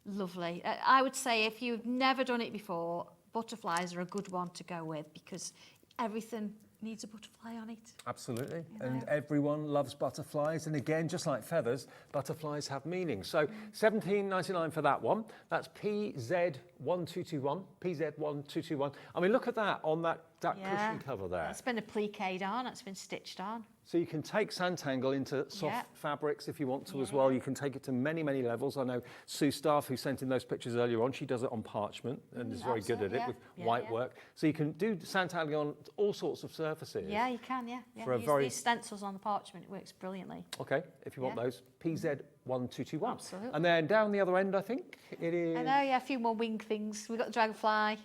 lovely. I would say if you've never done it before, butterflies are a good one to go with because everything needs a butterfly on it. Absolutely. And everyone loves butterflies. And again, just like feathers, butterflies have meaning. So $17.99 for that one. That's PZ1221. PZ1221. I mean, look at that on that cushion cover there. It's been appliqued on, it's been stitched on. So you can take Sanntangle into soft fabrics if you want to as well. You can take it to many, many levels. I know Sue Staff, who sent in those pictures earlier on, she does it on parchment and is very good at it with white work. So you can do Sanntangle on all sorts of surfaces. Yeah, you can, For a use very... these stencils on the parchment, it works brilliantly. Okay, if you want those, PZ1221. Absolutely. And then down the other end, I think, it is... I know, a few more wing things. We've got the dragonfly.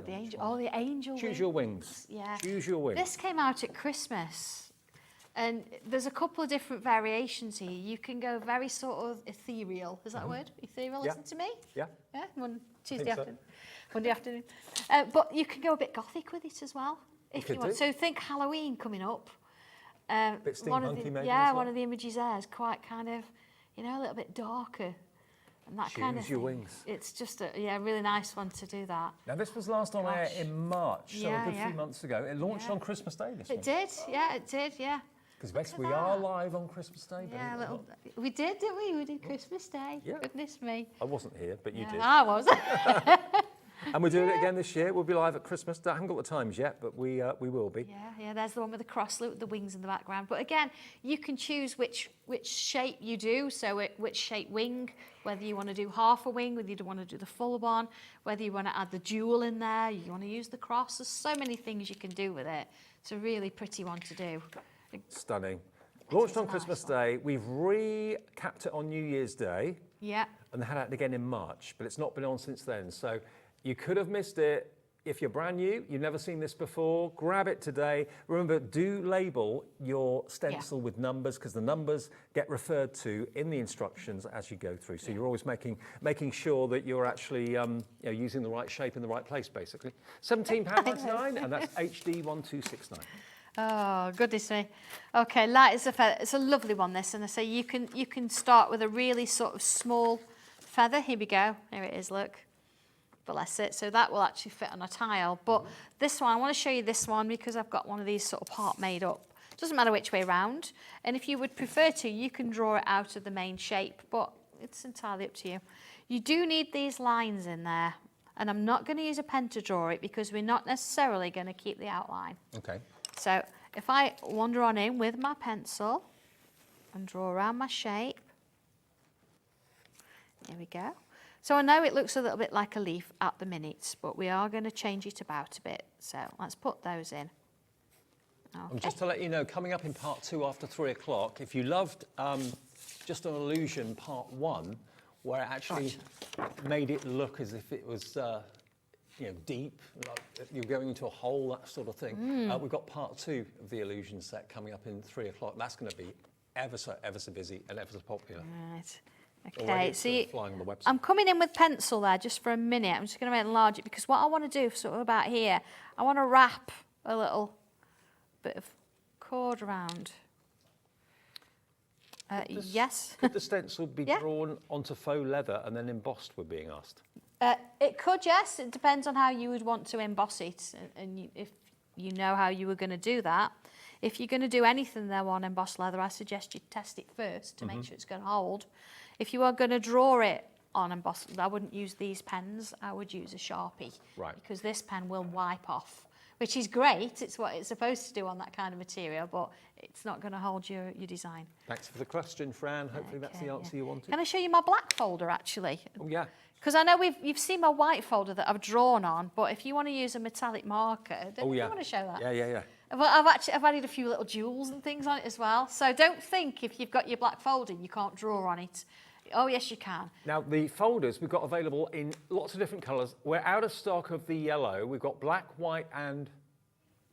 The angel wings. Choose your wings. Yeah. Choose your wings. This came out at Christmas. And there's a couple of different variations here. You can go very sort of ethereal. Is that a word? Ethereal, listen to me? Yeah. Yeah, Tuesday so. afternoon. Monday afternoon. But you can go a bit gothic with it as well, if you want. So think Halloween coming up. Bit steampunky maybe as well. one of the images there is quite kind of, a little bit darker. And that kind of Choose your thing. wings. It's just a really nice one to do that. Now, this was last on air in March, so a good few months ago. It launched on Christmas Day, this one. It did, yeah. Because yes, we are live on Christmas Day. Yeah, we did, didn't we? We did Christmas Day. Yeah. Goodness me. I wasn't here, but you did. I was. And we're doing it again this year. We'll be live at Christmas. I haven't got the times yet, but we will be. Yeah, there's the one with the cross loop, the wings in the background. But again, you can choose which shape you do. So which shape wing, whether you want to do half a wing, whether you want to do the full one, whether you want to add the jewel in there, you want to use the cross. There's so many things you can do with it. It's a really pretty one to do. Stunning. Launched on Christmas Day. We've recapped it on New Year's Day. Yeah. And they had it again in March, but it's not been on since then. So you could have missed it. If you're brand new, you've never seen this before, grab it today. Remember, do label your stencil with numbers because the numbers get referred to in the instructions as you go through. So you're always making sure that you're actually using the right shape in the right place, basically. £17.99, and that's HD 1269. Oh, goodness me. Okay, light as a feather. It's a lovely one, this. And I say you can start with a really sort of small feather. Here we go. There it is, look. Bless it. So that will actually fit on a tile. But this one, I want to show you this one because I've got one of these sort of part made up. Doesn't matter which way round. And if you would prefer to, you can draw it out of the main shape, but it's entirely up to you. You do need these lines in there. And I'm not going to use a pen to draw it because we're not necessarily going to keep the outline. Okay. So if I wander on in with my pencil and draw around my shape, there we go. So I know it looks a little bit like a leaf at the minute, but we are going to change it about a bit. So let's put those in. Okay. And just to let you know, coming up in part 2 after 3 o'clock, if you loved Just an Illusion part 1, where it actually made it look as if it was deep, like you're going into a hole, that sort of thing. We've got part 2 of the Illusion set coming up in 3 o'clock. That's going to be ever so busy and ever so popular. Right. Okay, so flying on the website. I'm coming in with pencil there just for a minute. I'm just going to enlarge it because what I want to do sort of about here, I want to wrap a little bit of cord around. Yes. Could the stencil be drawn onto faux leather and then embossed, we're being asked? It could, yes. It depends on how you would want to emboss it and if you know how you were going to do that. If you're going to do anything there on embossed leather, I suggest you test it first to make sure it's going to hold. If you are going to draw it on embossed leather, I wouldn't use these pens. I would use a Sharpie. Right. Because this pen will wipe off, which is great. It's what it's supposed to do on that kind of material, but it's not going to hold your design. Thanks for the question, Fran. Hopefully that's the answer you wanted. Can I show you my black folder, actually? Oh, yeah. Because I know you've seen my white folder that I've drawn on, but if you want to use a metallic marker, don't you want to show that? Yeah. I've added a few little jewels and things on it as well. So don't think if you've got your black folder you can't draw on it. Oh, yes, you can. Now, the folders we've got available in lots of different colours. We're out of stock of the yellow. We've got black, white and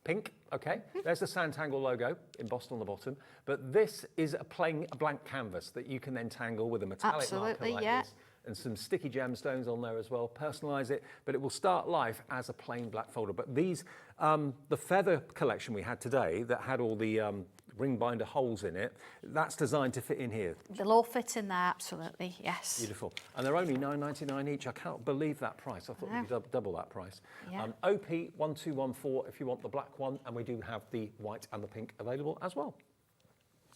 pink. Okay, there's the Sanntangle logo embossed on the bottom. But this is a blank canvas that you can then tangle with a metallic marker like this. And some sticky gemstones on there as well. Personalise it, but it will start life as a plain black folder. But these, the feather collection we had today that had all the ring binder holes in it, that's designed to fit in here. They'll all fit in there, absolutely, yes. Beautiful. And they're only $9.99 each. I can't believe that price. I thought we'd double that price. Yeah. OP1214 if you want the black one, and we do have the white and the pink available as well.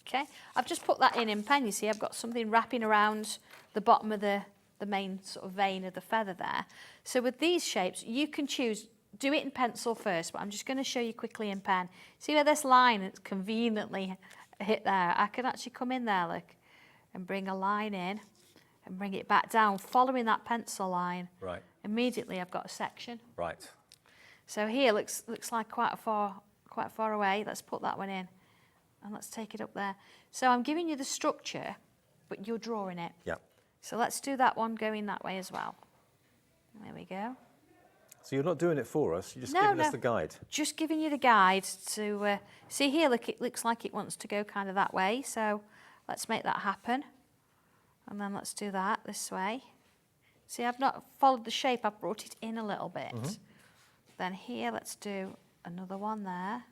Okay, I've just put that in pen, you see. I've got something wrapping around the bottom of the main sort of vein of the feather there. So with these shapes, you can choose, do it in pencil first, but I'm just going to show you quickly in pen. See where this line is conveniently hit there? I can actually come in there, look, and bring a line in and bring it back down, following that pencil line. Right. Immediately I've got a section. Right. So here looks like quite far away. Let's put that one in and let's take it up there. So I'm giving you the structure, but you're drawing it. Yeah. So let's do that one going that way as well. There we go. So you're not doing it for us, you're just giving us the guide. Just giving you the guide to see here. Look, it looks like it wants to go kind of that way. So let's make that happen. And then let's do that this way. See, I've not followed the shape, I've brought it in a little bit. Then here, let's do another one there.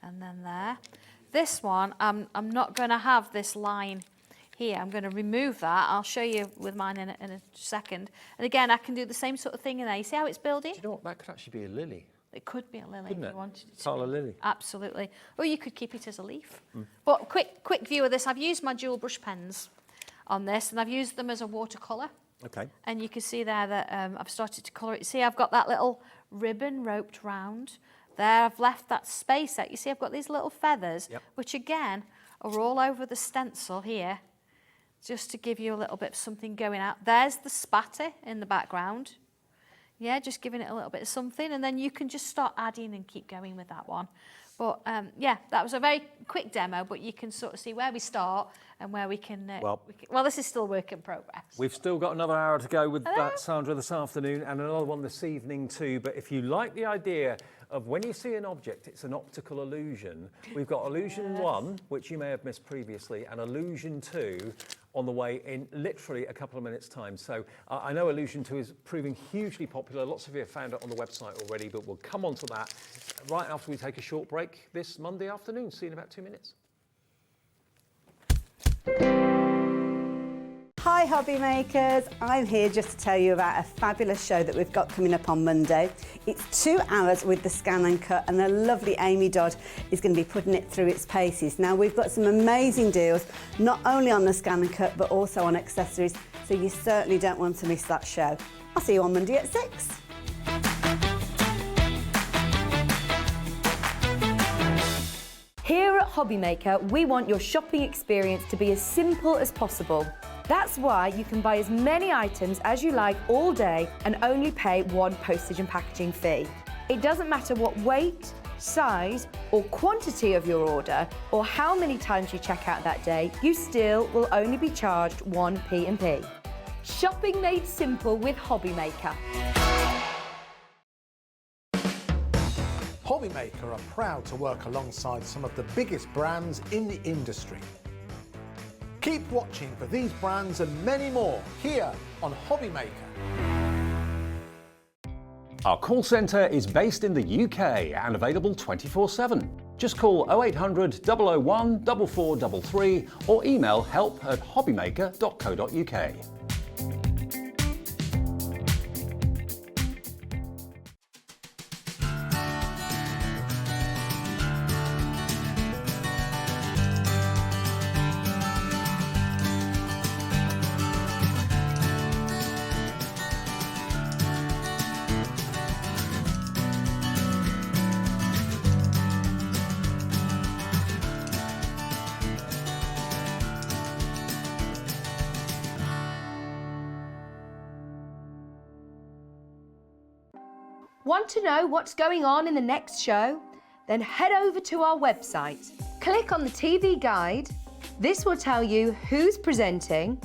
And then there. This one, I'm not going to have this line here. I'm going to remove that. I'll show you with mine in a second. And again, I can do the same sort of thing in there. You see how it's building? Do you know what? That could actually be a lily. It could be a lily Couldn't if it? you wanted it to Carla be. lily. Absolutely. Or you could keep it as a leaf. But quick view of this. I've used my dual brush pens on this, and I've used them as a watercolour. Okay. And you can see there that I've started to colour it. See, I've got that little ribbon roped round. There, I've left that space out. You see, I've got these little feathers, which again are all over the stencil here, just to give you a little bit of something going out. There's the spatter in the background. Yeah, just giving it a little bit of something, and then you can just start adding and keep going with that one. But yeah, that was a very quick demo, but you can sort of see where we start and where we can... well, this is still work in progress. We've still got another hour to go with that, Sandra, this afternoon, and another one this evening too. But if you like the idea of when you see an object, it's an optical illusion, we've got Illusion 1, which you may have missed previously, and Illusion 2 on the way in literally a couple of minutes' time. So I know Illusion 2 is proving hugely popular. Lots of you have found it on the website already, but we'll come on to that right after we take a short break this Monday afternoon. See you in about 2 minutes. Hi Hobby Makers, I'm here just to tell you about a fabulous show that we've got coming up on Monday. It's 2 hours with the ScanNCut, and the lovely Amy Dodd is going to be putting it through its paces. Now we've got some amazing deals, not only on the ScanNCut but also on accessories, so you certainly don't want to miss that show. I'll see you on Monday at 6. Here at HobbyMaker, we want your shopping experience to be as simple as possible. That's why you can buy as many items as you like all day and only pay one postage and packaging fee. It doesn't matter what weight, size or quantity of your order or how many times you check out that day, you still will only be charged one P&P. Shopping made simple with HobbyMaker. HobbyMaker are proud to work alongside some of the biggest brands in the industry. Keep watching for these brands and many more here on HobbyMaker. Our call centre is based in the UK and available 24/7. Just call 0800 001 4433 or email help@hobbymaker.co.uk. Want to know what's going on in the next show? Then head over to our website. Click on the TV guide This will tell you who's presenting,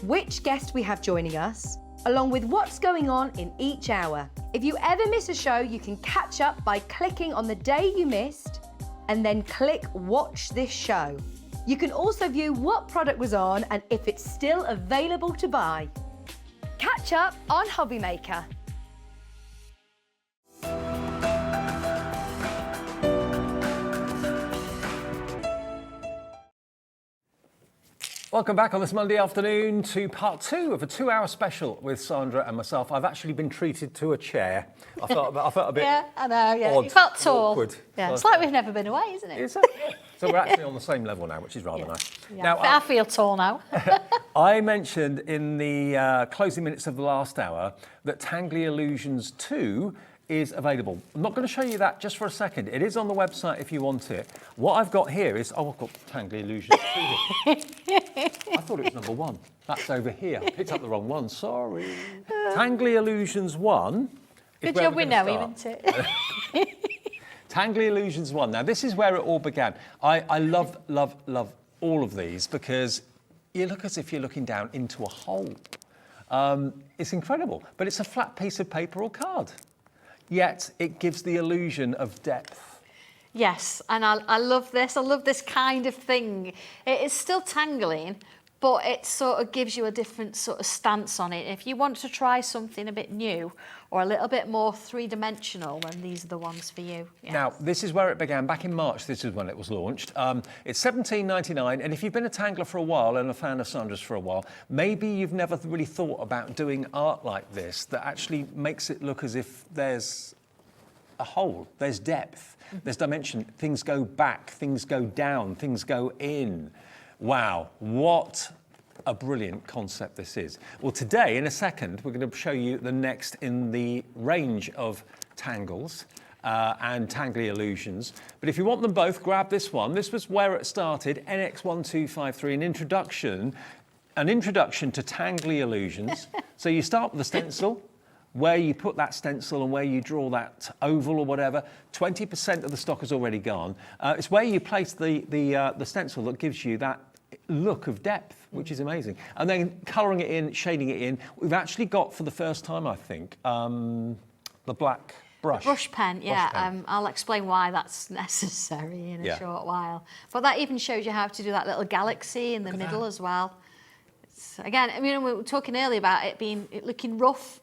which guest we have joining us, along with what's going on in each hour. If you ever miss a show, you can catch up by clicking on the day you missed and then click Watch This Show. You can also view what product was on and if it's still available to buy. Catch up on HobbyMaker. Welcome back on this Monday afternoon to part 2 of a 2-hour special with Sandra and myself. I've actually been treated to a chair. I felt a bit Yeah, I know, yeah. odd, You felt tall. awkward. Yeah, it's like we've never been away, isn't it? So we're actually on the same level now, which is rather nice. Yeah. Now, I feel tall now. I mentioned in the closing minutes of the last hour that Tangly Illusions 2 is available. I'm not going to show you that just for a second. It is on the website if you want it. What I've got here is, I've got Tangly Illusions 2 here. I thought it was number 1. That's over here. I picked up the wrong one, sorry. Tangly Illusions 1. Good job we know him, isn't it? Tangly Illusions 1. Now, this is where it all began. I love all of these because you look as if you're looking down into a hole. It's incredible, but it's a flat piece of paper or card. Yet it gives the illusion of depth. Yes, and I love this. I love this kind of thing. It is still tangling, but it sort of gives you a different sort of stance on it. If you want to try something a bit new or a little bit more three-dimensional, then these are the ones for you. Yeah. Now, this is where it began. Back in March, this is when it was launched. It's $17.99, and if you've been a tangler for a while and a fan of Sandra's for a while, maybe you've never really thought about doing art like this that actually makes it look as if there's a hole, there's depth, there's dimension. Things go back, things go down, things go in. Wow, what a brilliant concept this is. Well, today, in a second, we're going to show you the next in the range of tangles and tangly illusions. But if you want them both, grab this one. This was where it started, NX1253, an introduction to tangly illusions. So you start with the stencil, where you put that stencil and where you draw that oval or whatever. 20% of the stock is already gone. It's where you place the stencil that gives you that look of depth, which is amazing. And then colouring it in, shading it in. We've actually got, for the first time, I think, the black brush. Brush pen, yeah. I'll explain why that's necessary in a short while. But that even shows you how to do that little galaxy in the middle as well. Again, I mean, we were talking earlier about it looking rough.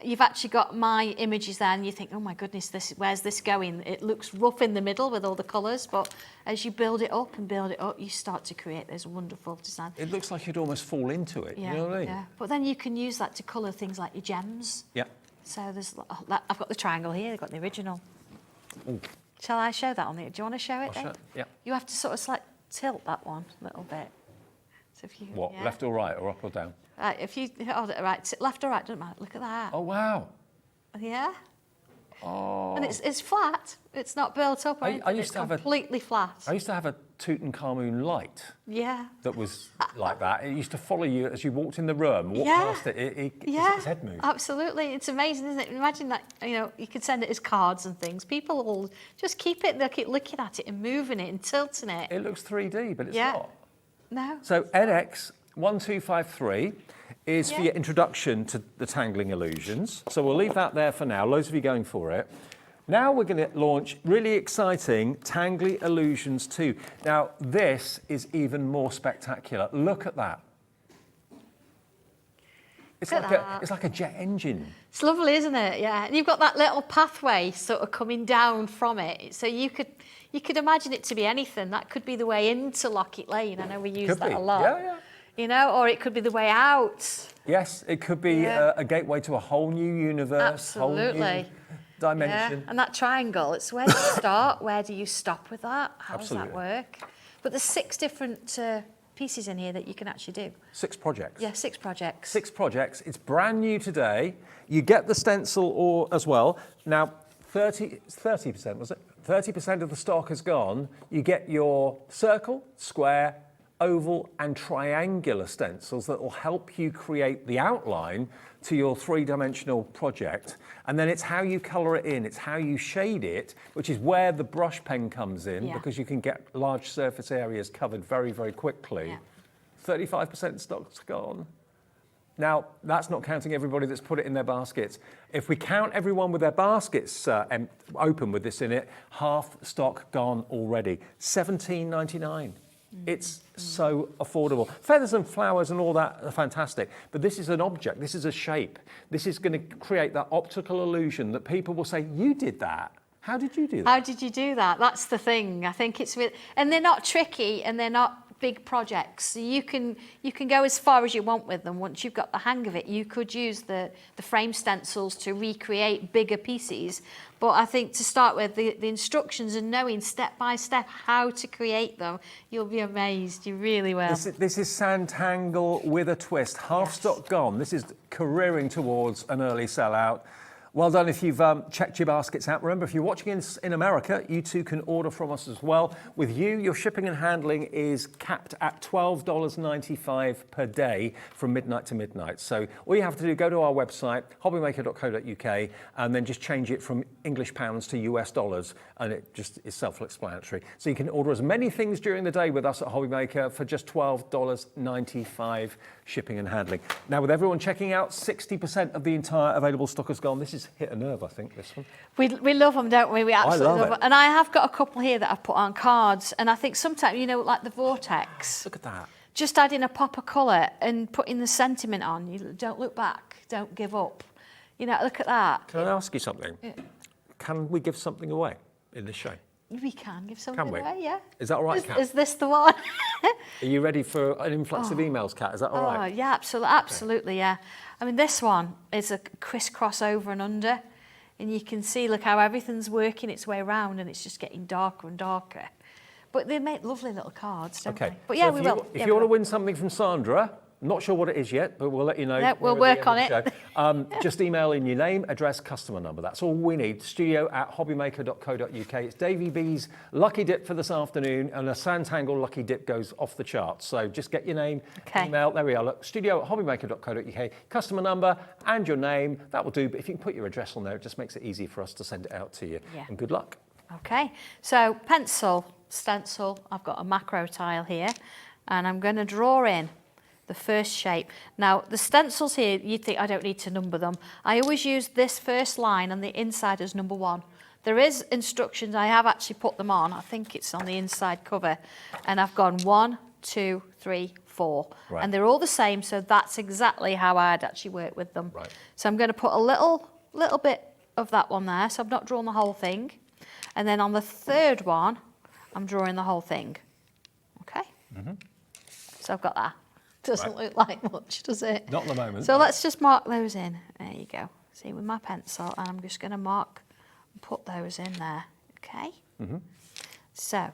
You've actually got my images there and you think, oh my goodness, where's this going? It looks rough in the middle with all the colours, but as you build it up, you start to create this wonderful design. It looks like you'd almost fall into it, yeah, you know what I mean? Yeah, but then you can use that to colour things like your gems. Yeah. So I've got the triangle here, I've got the original. Ooh. Shall I show that on it? Do you want to show it, Dave? Yeah. You have to sort of tilt that one a little bit. So if you, what, left or right, or up or down? If you hold it right, left or right, doesn't matter. Look at that. Oh, wow. Yeah. Oh. And it's flat. It's not built up. It's completely flat. I used to have a Tutankhamun light. Yeah. That was like that. It used to follow you as you walked in the room, walk past it. His head moved. Absolutely. It's amazing, isn't it? Imagine that, you could send it as cards and things. People will just keep it, they'll keep looking at it and moving it and tilting it. It looks 3D, but it's not. No. So NX1253 is for your introduction to the tangling illusions. So we'll leave that there for now. Loads of you going for it. Now we're going to launch really exciting Tangly Illusions 2. Now this is even more spectacular. Look at that. It's like a jet engine. It's lovely, isn't it? Yeah. And you've got that little pathway sort of coming down from it. So you could imagine it to be anything. That could be the way into Lockett Lane. I know we use that a lot. Yeah. Or it could be the way out. Yes, it could be a gateway to a whole new universe, absolutely. Whole new dimension. Yeah. And that triangle, it's where do you start? Where do you stop with that? How does that work? But there's 6 different pieces in here that you can actually do. 6 projects. Yeah, 6 projects. 6 projects. It's brand new today. You get the stencil as well. Now, 30%, was it? 30% of the stock has gone. You get your circle, square, oval and triangular stencils that will help you create the outline to your three-dimensional project. And then it's how you colour it in, it's how you shade it, which is where the brush pen comes in, because you can get large surface areas covered very, very quickly. 35% stock's gone. Now, that's not counting everybody that's put it in their baskets. If we count everyone with their baskets open with this in it, half stock gone already. $17.99. It's so affordable. Feathers and flowers and all that are fantastic, but this is an object, this is a shape. This is going to create that optical illusion that people will say, you did that. How did you do that? How did you do that? That's the thing. I think it's and they're not tricky and they're not big projects. So you can go as far as you want with them. Once you've got the hang of it, you could use the frame stencils to recreate bigger pieces. But I think to start with, the instructions and knowing step by step how to create them, you'll be amazed. You really will. This is Sanntangle with a twist. Half stock gone. This is careering towards an early sellout. Well done if you've checked your baskets out. Remember, if you're watching in America, you too can order from us as well. With you, your shipping and handling is capped at $12.95 per day from midnight to midnight. So all you have to do, go to our website, hobbymaker.co.uk, and then just change it from English pounds to US dollars, and it just is self-explanatory. So you can order as many things during the day with us at HobbyMaker for just $12.95 shipping and handling. Now, with everyone checking out, 60% of the entire available stock has gone. This is hit a nerve, I think, this one. We love them, don't we? We absolutely love it. them. And I have got a couple here that I've put on cards. And I think sometimes, you know, like the vortex. Look at that. Just adding a pop of colour and putting the sentiment on. You don't look back, don't give up. You know, look at that. Can I ask you something? Yeah. Can we give something away in this show? We can give something Can we? away, yeah. Is that all right, Kat? Is this the one? Are you ready for an influx of emails, Kat? Is that all right? Oh, yeah, absolutely, yeah. I mean, this one is a crisscross over and under. And you can see, look how everything's working its way around and it's just getting darker and darker. But they make lovely little cards, don't they? But yeah, so we will. If you want to win something from Sandra, not sure what it is yet, but we'll let you know. Yeah, we'll work on it. Just email in your name, address, customer number. That's all we need. studio@hobbymaker.co.uk. It's Davey B's lucky dip for this afternoon, and a Sanntangle lucky dip goes off the charts. So just get your name, email. There we are. Look, studio@hobbymaker.co.uk. Customer number and your name. That will do. But if you can put your address on there, it just makes it easy for us to send it out to you. Yeah. And good luck. Okay. So pencil, stencil. I've got a macro tile here, and I'm going to draw in the first shape. Now, the stencils here, you think I don't need to number them. I always use this first line on the inside as number 1. There is instructions, I have actually put them on. I think it's on the inside cover. And I've gone 1, 2, 3, 4. Right. And they're all the same, so that's exactly how I'd actually work with them. Right. So I'm going to put a little bit of that one there, so I've not drawn the whole thing. And then on the third one, I'm drawing the whole thing. Okay? Mm-hmm. So I've got that. Doesn't look like much, does it? Not at the moment. So let's just mark those in. There you go. See, with my pencil, and I'm just going to mark and put those in there. Okay? Mm-hmm. So,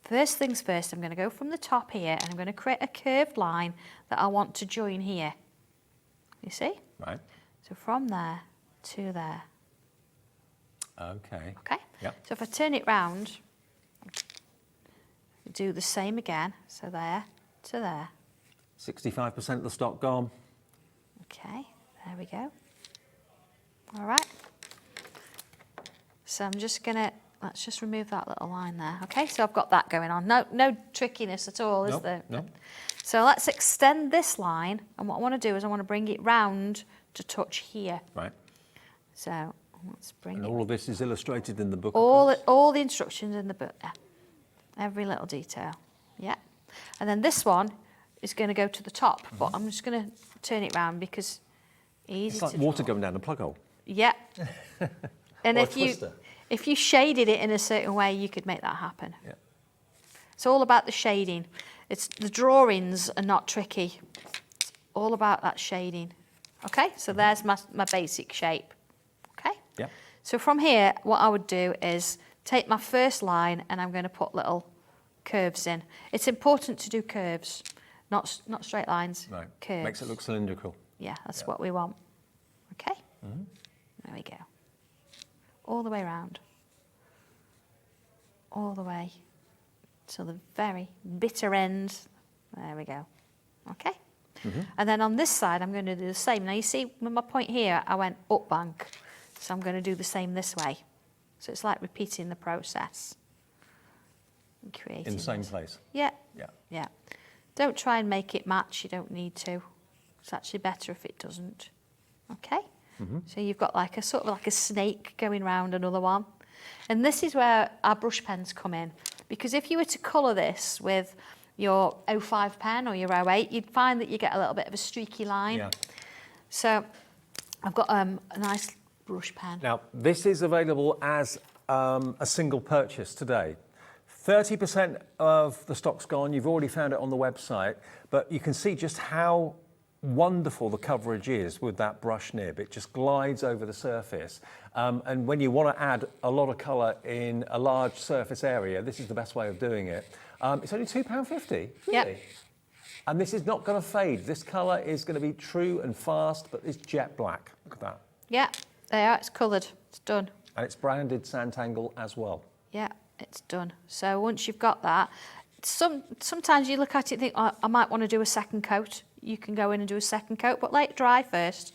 first things first, I'm going to go from the top here, and I'm going to create a curved line that I want to join here. You see? Right. So from there to there. Okay. Okay? Yep. So if I turn it round, do the same again. So there to there. 65% of the stock gone. Okay, there we go. All right. So I'm just gonna, let's just remove that little line there. Okay, so I've got that going on. No trickiness at all, is there? No. So let's extend this line, and what I want to do is I want to bring it round to touch here. Right. So let's bring and it. all of this is illustrated in the book. All the instructions in the book. Yeah. Every little detail. Yeah. And then this one is going to go to the top, but I'm just going to turn it round because easy to It's like water going down a plug hole. Yeah. And Or if you shaded it in a certain way, you could make that happen. Yeah. It's all about the shading. It's the drawings are not tricky. It's all about that shading. Okay, so there's my basic shape. Okay? Yeah. So from here, what I would do is take my first line and I'm going to put little curves in. It's important to do curves. Not straight lines, right. Curves. Makes it look cylindrical. Yeah, that's what we want. Okay? Mm-hmm. There we go. All the way around. All the way to the very bitter end There we go. Okay. And then on this side, I'm going to do the same. Now you see, with my point here, I went up bank. So I'm going to do the same this way. So it's like repeating the process. And creating In the same this. place? Yeah. Yeah. Yeah. Don't try and make it match. You don't need to. It's actually better if it doesn't. Okay. So you've got like a sort of like a snake going round another one. And this is where our brush pens come in. Because if you were to colour this with your 05 pen or your 08, you'd find that you get a little bit of a streaky line. Yeah. So I've got a nice brush pen. Now, this is available as a single purchase today. 30% of the stock's gone. You've already found it on the website, but you can see just how wonderful the coverage is with that brush nib. It just glides over the surface. And when you want to add a lot of colour in a large surface area, this is the best way of doing it. It's only £2.50, really? Yep. And this is not going to fade. This colour is going to be true and fast, but it's jet black. Look at that. Yeah, there you are. It's coloured. It's done. And it's branded Sanntangle as well. Yeah, it's done. So once you've got that, sometimes you look at it and think, oh, I might want to do a second coat. You can go in and do a second coat, but let it dry first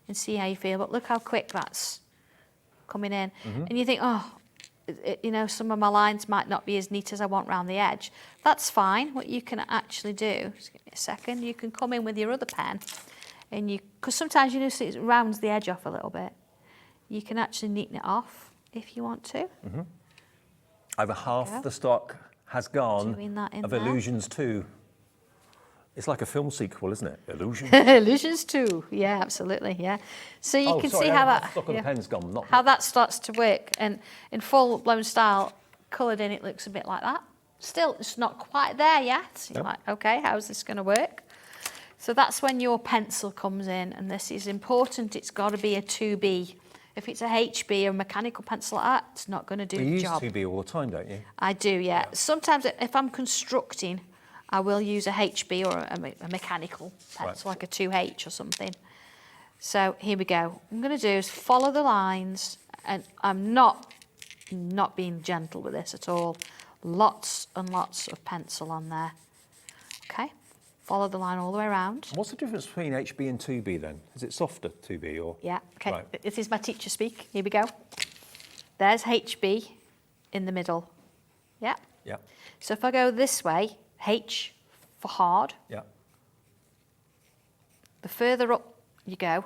and see how you feel. But look how quick that's coming in. And you think, oh, you know, some of my lines might not be as neat as I want around the edge. That's fine. What you can actually do, just give me a second, you can come in with your other pen and because sometimes you notice it rounds the edge off a little bit. You can actually neaten it off if you want to. Over half the stock has gone Doing that in of there. Illusions 2. It's like a film sequel, isn't it? Illusions. Illusions too. Yeah, absolutely. Yeah. So you can see how that stock of the pen's gone. Not how that starts to work, and in full-blown style, coloured in, it looks a bit like that. Still, it's not quite there yet. You're like, okay, how's this going to work? So that's when your pencil comes in, and this is important. It's got to be a 2B. If it's a HB or a mechanical pencil like that, it's not going to do You the use job. 2B all the time, don't you? I do, yeah. Sometimes if I'm constructing, I will use a HB or a mechanical pencil, like a 2H or something. So here we go. What I'm going to do is follow the lines, and I'm not being gentle with this at all. Lots and lots of pencil on there. Okay, follow the line all the way around. What's the difference between HB and 2B then? Is it softer 2B or? Yeah, okay. Right. This is my teacher speak. Here we go. There's HB in the middle. Yeah. Yeah. So if I go this way, H for hard. Yeah. The further up you go,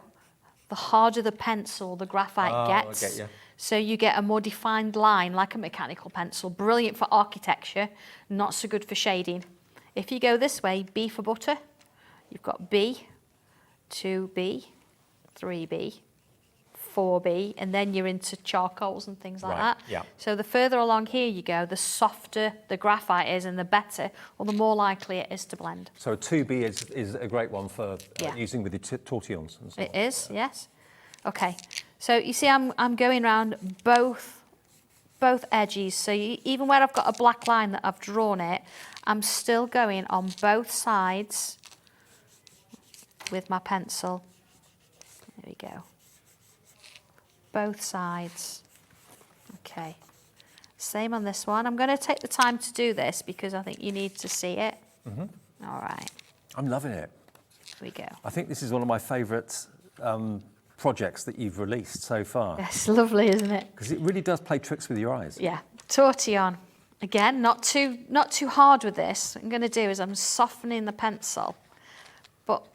the harder the pencil, the graphite gets. I get you. So you get a more defined line, like a mechanical pencil. Brilliant for architecture, not so good for shading. If you go this way, B for butter, you've got B, 2B, 3B, 4B, and then you're into charcoals and things like Right, that. yeah. So the further along here you go, the softer the graphite is and the better, or the more likely it is to blend. So 2B is a great one for Yeah. using with the tortillons and stuff. It is, yes. Okay, so you see I'm going around both edges. So even where I've got a black line that I've drawn it, I'm still going on both sides with my pencil. There we go. Both sides. Okay. Same on this one. I'm going to take the time to do this because I think you need to see it. All right. I'm loving it. Here we go. I think this is one of my favourite projects that you've released so far. It's lovely, isn't it? Because it really does play tricks with your eyes. Yeah. Tortillon. Again, not too hard with this. What I'm going to do is I'm softening the pencil, but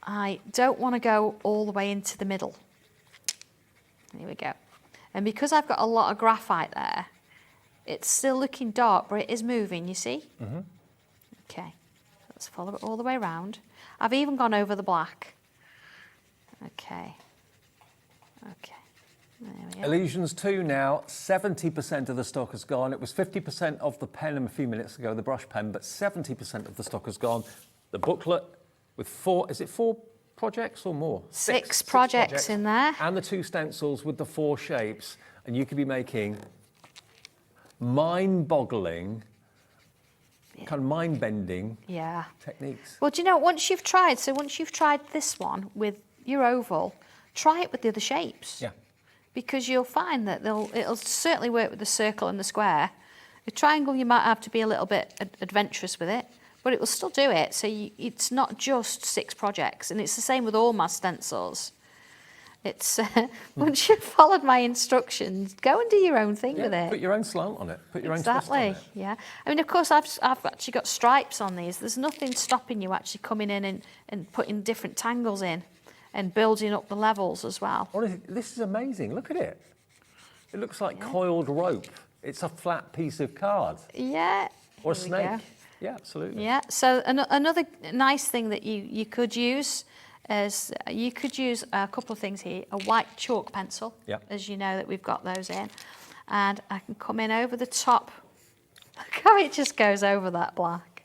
I don't want to go all the way into the middle. Here we go. And because I've got a lot of graphite there, it's still looking dark, but it is moving, you see? Okay. Let's follow it all the way around. I've even gone over the black. Okay. Okay. There we are. Illusions 2 now, 70% of the stock has gone. It was 50% of the pen a few minutes ago, the brush pen, but 70% of the stock has gone. The booklet with four projects or more? Six projects in there. And the 2 stencils with the 4 shapes. And you could be making mind-boggling, kind of mind-bending Yeah. techniques. Well, do you know, once you've tried this one with your oval, try it with the other shapes. Yeah. Because you'll find that it'll certainly work with the circle and the square. The triangle, you might have to be a little bit adventurous with it, but it will still do it. So it's not just 6 projects, and it's the same with all my stencils. It's once you've followed my instructions, go and do your own thing with it. Put your own slant on it. Put your own twist on it. Yeah. I mean, of course, I've actually got stripes on these. There's nothing stopping you actually coming in and putting different tangles in and building up the levels as well. This is amazing. Look at it. It looks like coiled rope. It's a flat piece of card. Yeah. Or a snake. Yeah, absolutely. Yeah. So another nice thing that you could use is you could use a couple of things here. A white chalk pencil, as you know that we've got those in. And I can come in over the top. Look how it just goes over that black.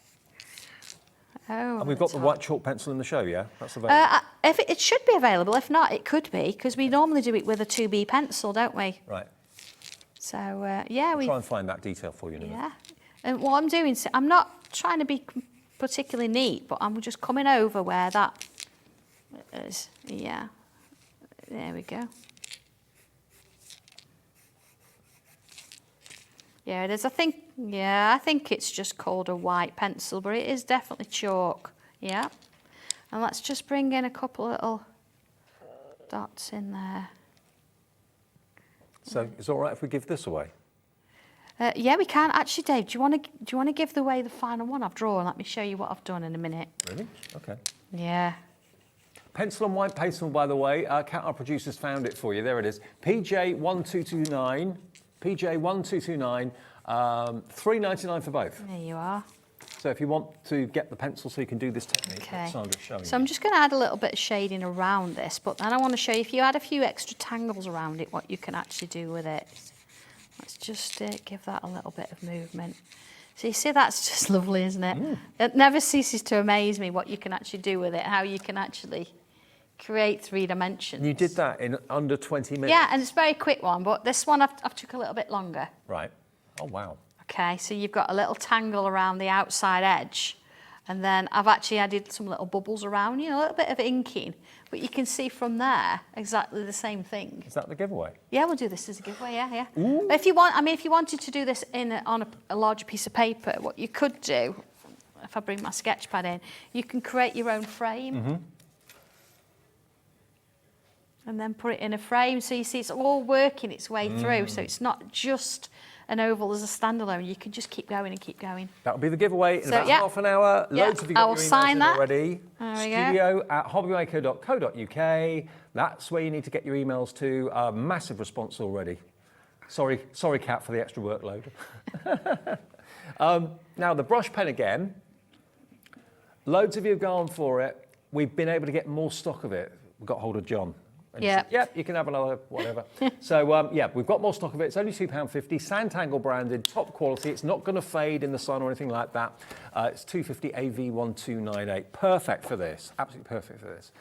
And we've got the white chalk pencil in the show, yeah? That's available? If it should be available. If not, it could be, because we normally do it with a 2B pencil, don't we? Right. So, yeah. We'll try and find that detail for you in a minute. Yeah. And what I'm doing, I'm not trying to be particularly neat, but I'm just coming over where that is. Yeah. There we go. Yeah, it is. I think it's just called a white pencil, but it is definitely chalk. Yeah. And let's just bring in a couple of little dots in there. So it's all right if we give this away? Yeah, we can. Actually, Dave, do you want to give away the final one I've drawn? Let me show you what I've done in a minute. Really? Okay. Yeah. Pencil and white pencil, by the way. Kat, our producers, found it for you. There it is. PJ1229. PJ1229. $3.99 for both. There you are. So if you want to get the pencil so you can do this technique that Sandra's showing So I'm just going to add a little bit of shading around this, but then I want to show you, if you add a few extra tangles around it, what you can actually do with it. Let's just give that a little bit of movement. So you see, that's just lovely, isn't it? It never ceases to amaze me what you can actually do with it, how you can actually create 3 dimensions. You did that in under 20 minutes? Yeah, and it's a very quick one, but this one I've took a little bit longer. Right. Oh, wow. Okay, so you've got a little tangle around the outside edge, and then I've actually added some little bubbles around, a little bit of inking, but you can see from there exactly the same thing. Is that the giveaway? Yeah, we'll do this as a giveaway, yeah. If you want, if you wanted to do this on a larger piece of paper, what you could do, if I bring my sketch pad in, you can create your own frame. And then put it in a frame, so you see it's all working its way through, so it's not just an oval as a standalone. You can just keep going and keep going. That'll be the giveaway in about half an hour. Loads of you got your emails in already. studio@hobbymaker.co.uk. That's where you need to get your emails to. A massive response already. Sorry, Kat, for the extra workload. Now the brush pen again. Loads of you have gone for it. We've been able to get more stock of it. We got hold of John. And Yeah. said, yep, you can have another, whatever. So, yeah, we've got more stock of it. It's only £2.50, Sanntangle branded, top quality. It's not going to fade in the sun or anything like that. It's $2.50 AV1298. Perfect for this. Absolutely perfect for this.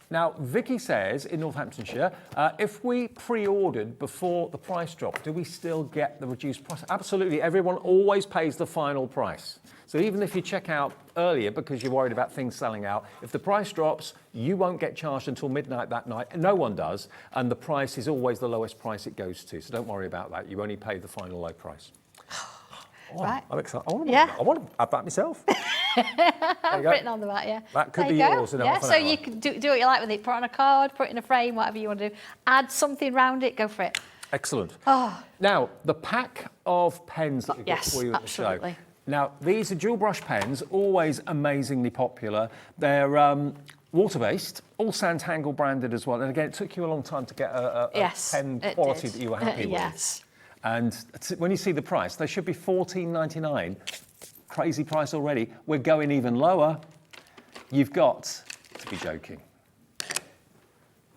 Now, Vicky says, in Northamptonshire, if we pre-ordered before the price drop, do we still get the reduced price? Absolutely. Everyone always pays the final price. So even if you check out earlier because you're worried about things selling out, if the price drops, you won't get charged until midnight that night. No one does. And the price is always the lowest price it goes to. So don't worry about that. You only pay the final low price. Oh, Right. I'm excited. I want to have that myself. I've written on the back, yeah. That could There be you go. yours in Yeah, half an so hour. you can do what you like with it. Put it on a card, put it in a frame, whatever you want to do. Add something round it, go for it. Excellent. Now, the pack of pens that we've got for you at the show. absolutely. Now, these are dual brush pens, always amazingly popular. They're water-based, all Sanntangle branded as well. And again, it took you a long time to get a pen it quality did. that you were happy with. Yes. And when you see the price, they should be $14.99. Crazy price already. We're going even lower. You've got to be joking.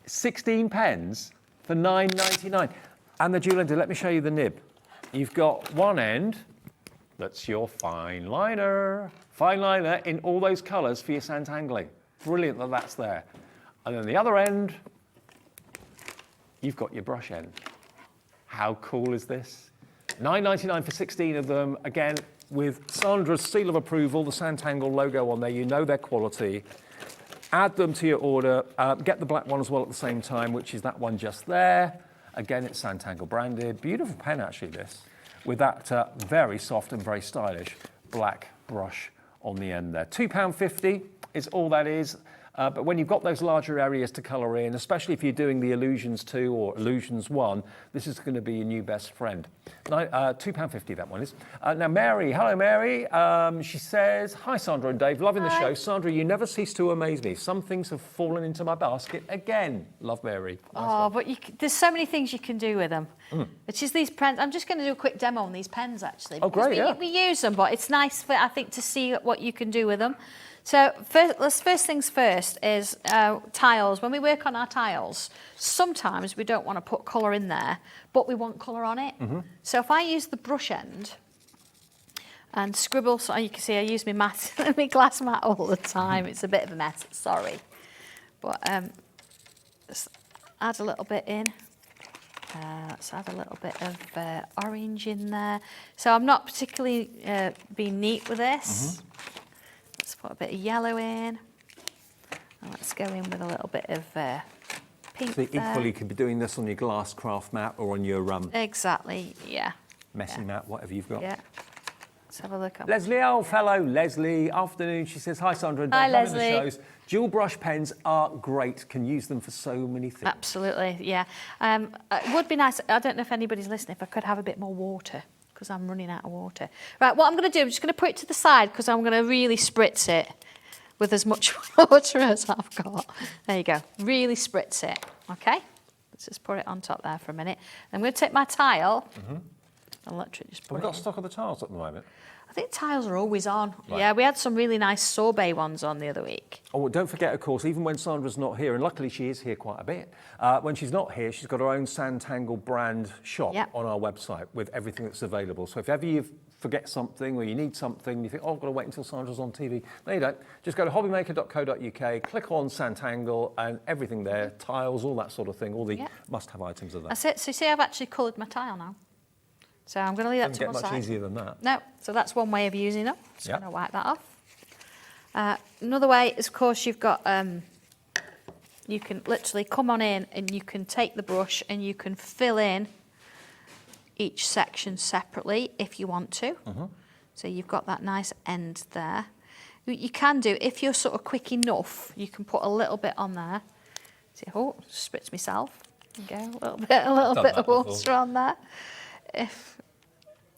16 pens for $9.99. And the dual ended, let me show you the nib. You've got one end, that's your fine liner. Fine liner in all those colours for your Sanntangling. Brilliant that that's there. And then the other end, you've got your brush end. How cool is this? $9.99 for 16 of them. Again, with Sandra's seal of approval, the Sanntangle logo on there, you know their quality. Add them to your order. Get the black one as well at the same time, which is that one just there. Again, it's Sanntangle branded. Beautiful pen, actually, this, with that very soft and very stylish black brush on the end there. £2.50 is all that is. But when you've got those larger areas to colour in, especially if you're doing the Illusions 2 or Illusions 1, this is going to be your new best friend. £2.50 that one is. Now Mary, hello Mary. She says, hi Sandra and Dave, loving the show. Sandra, you never cease to amaze me. Some things have fallen into my basket again. Love Mary. Nice but there's so many things you can do with them. Which is these pens. I'm just going to do a quick demo on these pens actually. Oh great, we use them, but it's nice I think to see what you can do with them. So first things first is tiles. When we work on our tiles, sometimes we don't want to put colour in there, but we want colour on it. So if I use the brush end and scribble, so you can see I use my mat, my glass mat all the time. It's a bit of a mess, sorry. But just add a little bit in. Let's add a little bit of orange in there. So I'm not particularly being neat with this. Let's put a bit of yellow in. And let's go in with a little bit of pink So there. equally, you could be doing this on your glass craft mat or on your Exactly, yeah. messy mat, whatever you've got. Yeah. Let's have a look. Leslie, oh, fellow Leslie, afternoon. She says, hi Sandra and Hi, Dave, loving the Leslie. shows. Dual brush pens are great. Can use them for so many things. Absolutely, yeah. It would be nice, I don't know if anybody's listening, if I could have a bit more water, because I'm running out of water. Right, what I'm going to do, I'm just going to put it to the side, because I'm going to really spritz it with as much water as I've got. There you go, really spritz it, okay? Let's just put it on top there for a minute. I'm going to take my tile, and literally just put We've it got in. stock of the tiles at the moment. I think tiles are always on. Right. Yeah, we had some really nice sorbet ones on the other week. Oh, well, don't forget, of course, even when Sandra's not here, and luckily she is here quite a bit, when she's not here, she's got her own Sanntangle brand shop Yep. on our website with everything that's available. So if ever you forget something or you need something, you think, oh, I've got to wait until Sandra's on TV. No, you don't. Just go to hobbymaker.co.uk, click on Sanntangle, and everything there, tiles, all that sort of thing, all the Yep. must-have items of that. That's it. So you see, I've actually coloured my tile now. So I'm going to leave that Doesn't to get one much side. easier than that. No, so that's one way of using them. Just Yep. going to wipe that off. Another way is, of course, you've got, you can literally come on in and you can take the brush and you can fill in each section separately if you want to. So you've got that nice end there. You can do, if you're sort of quick enough, you can put a little bit on there. See, oh, spritz myself. There you go, a little Done bit that of water before. on there.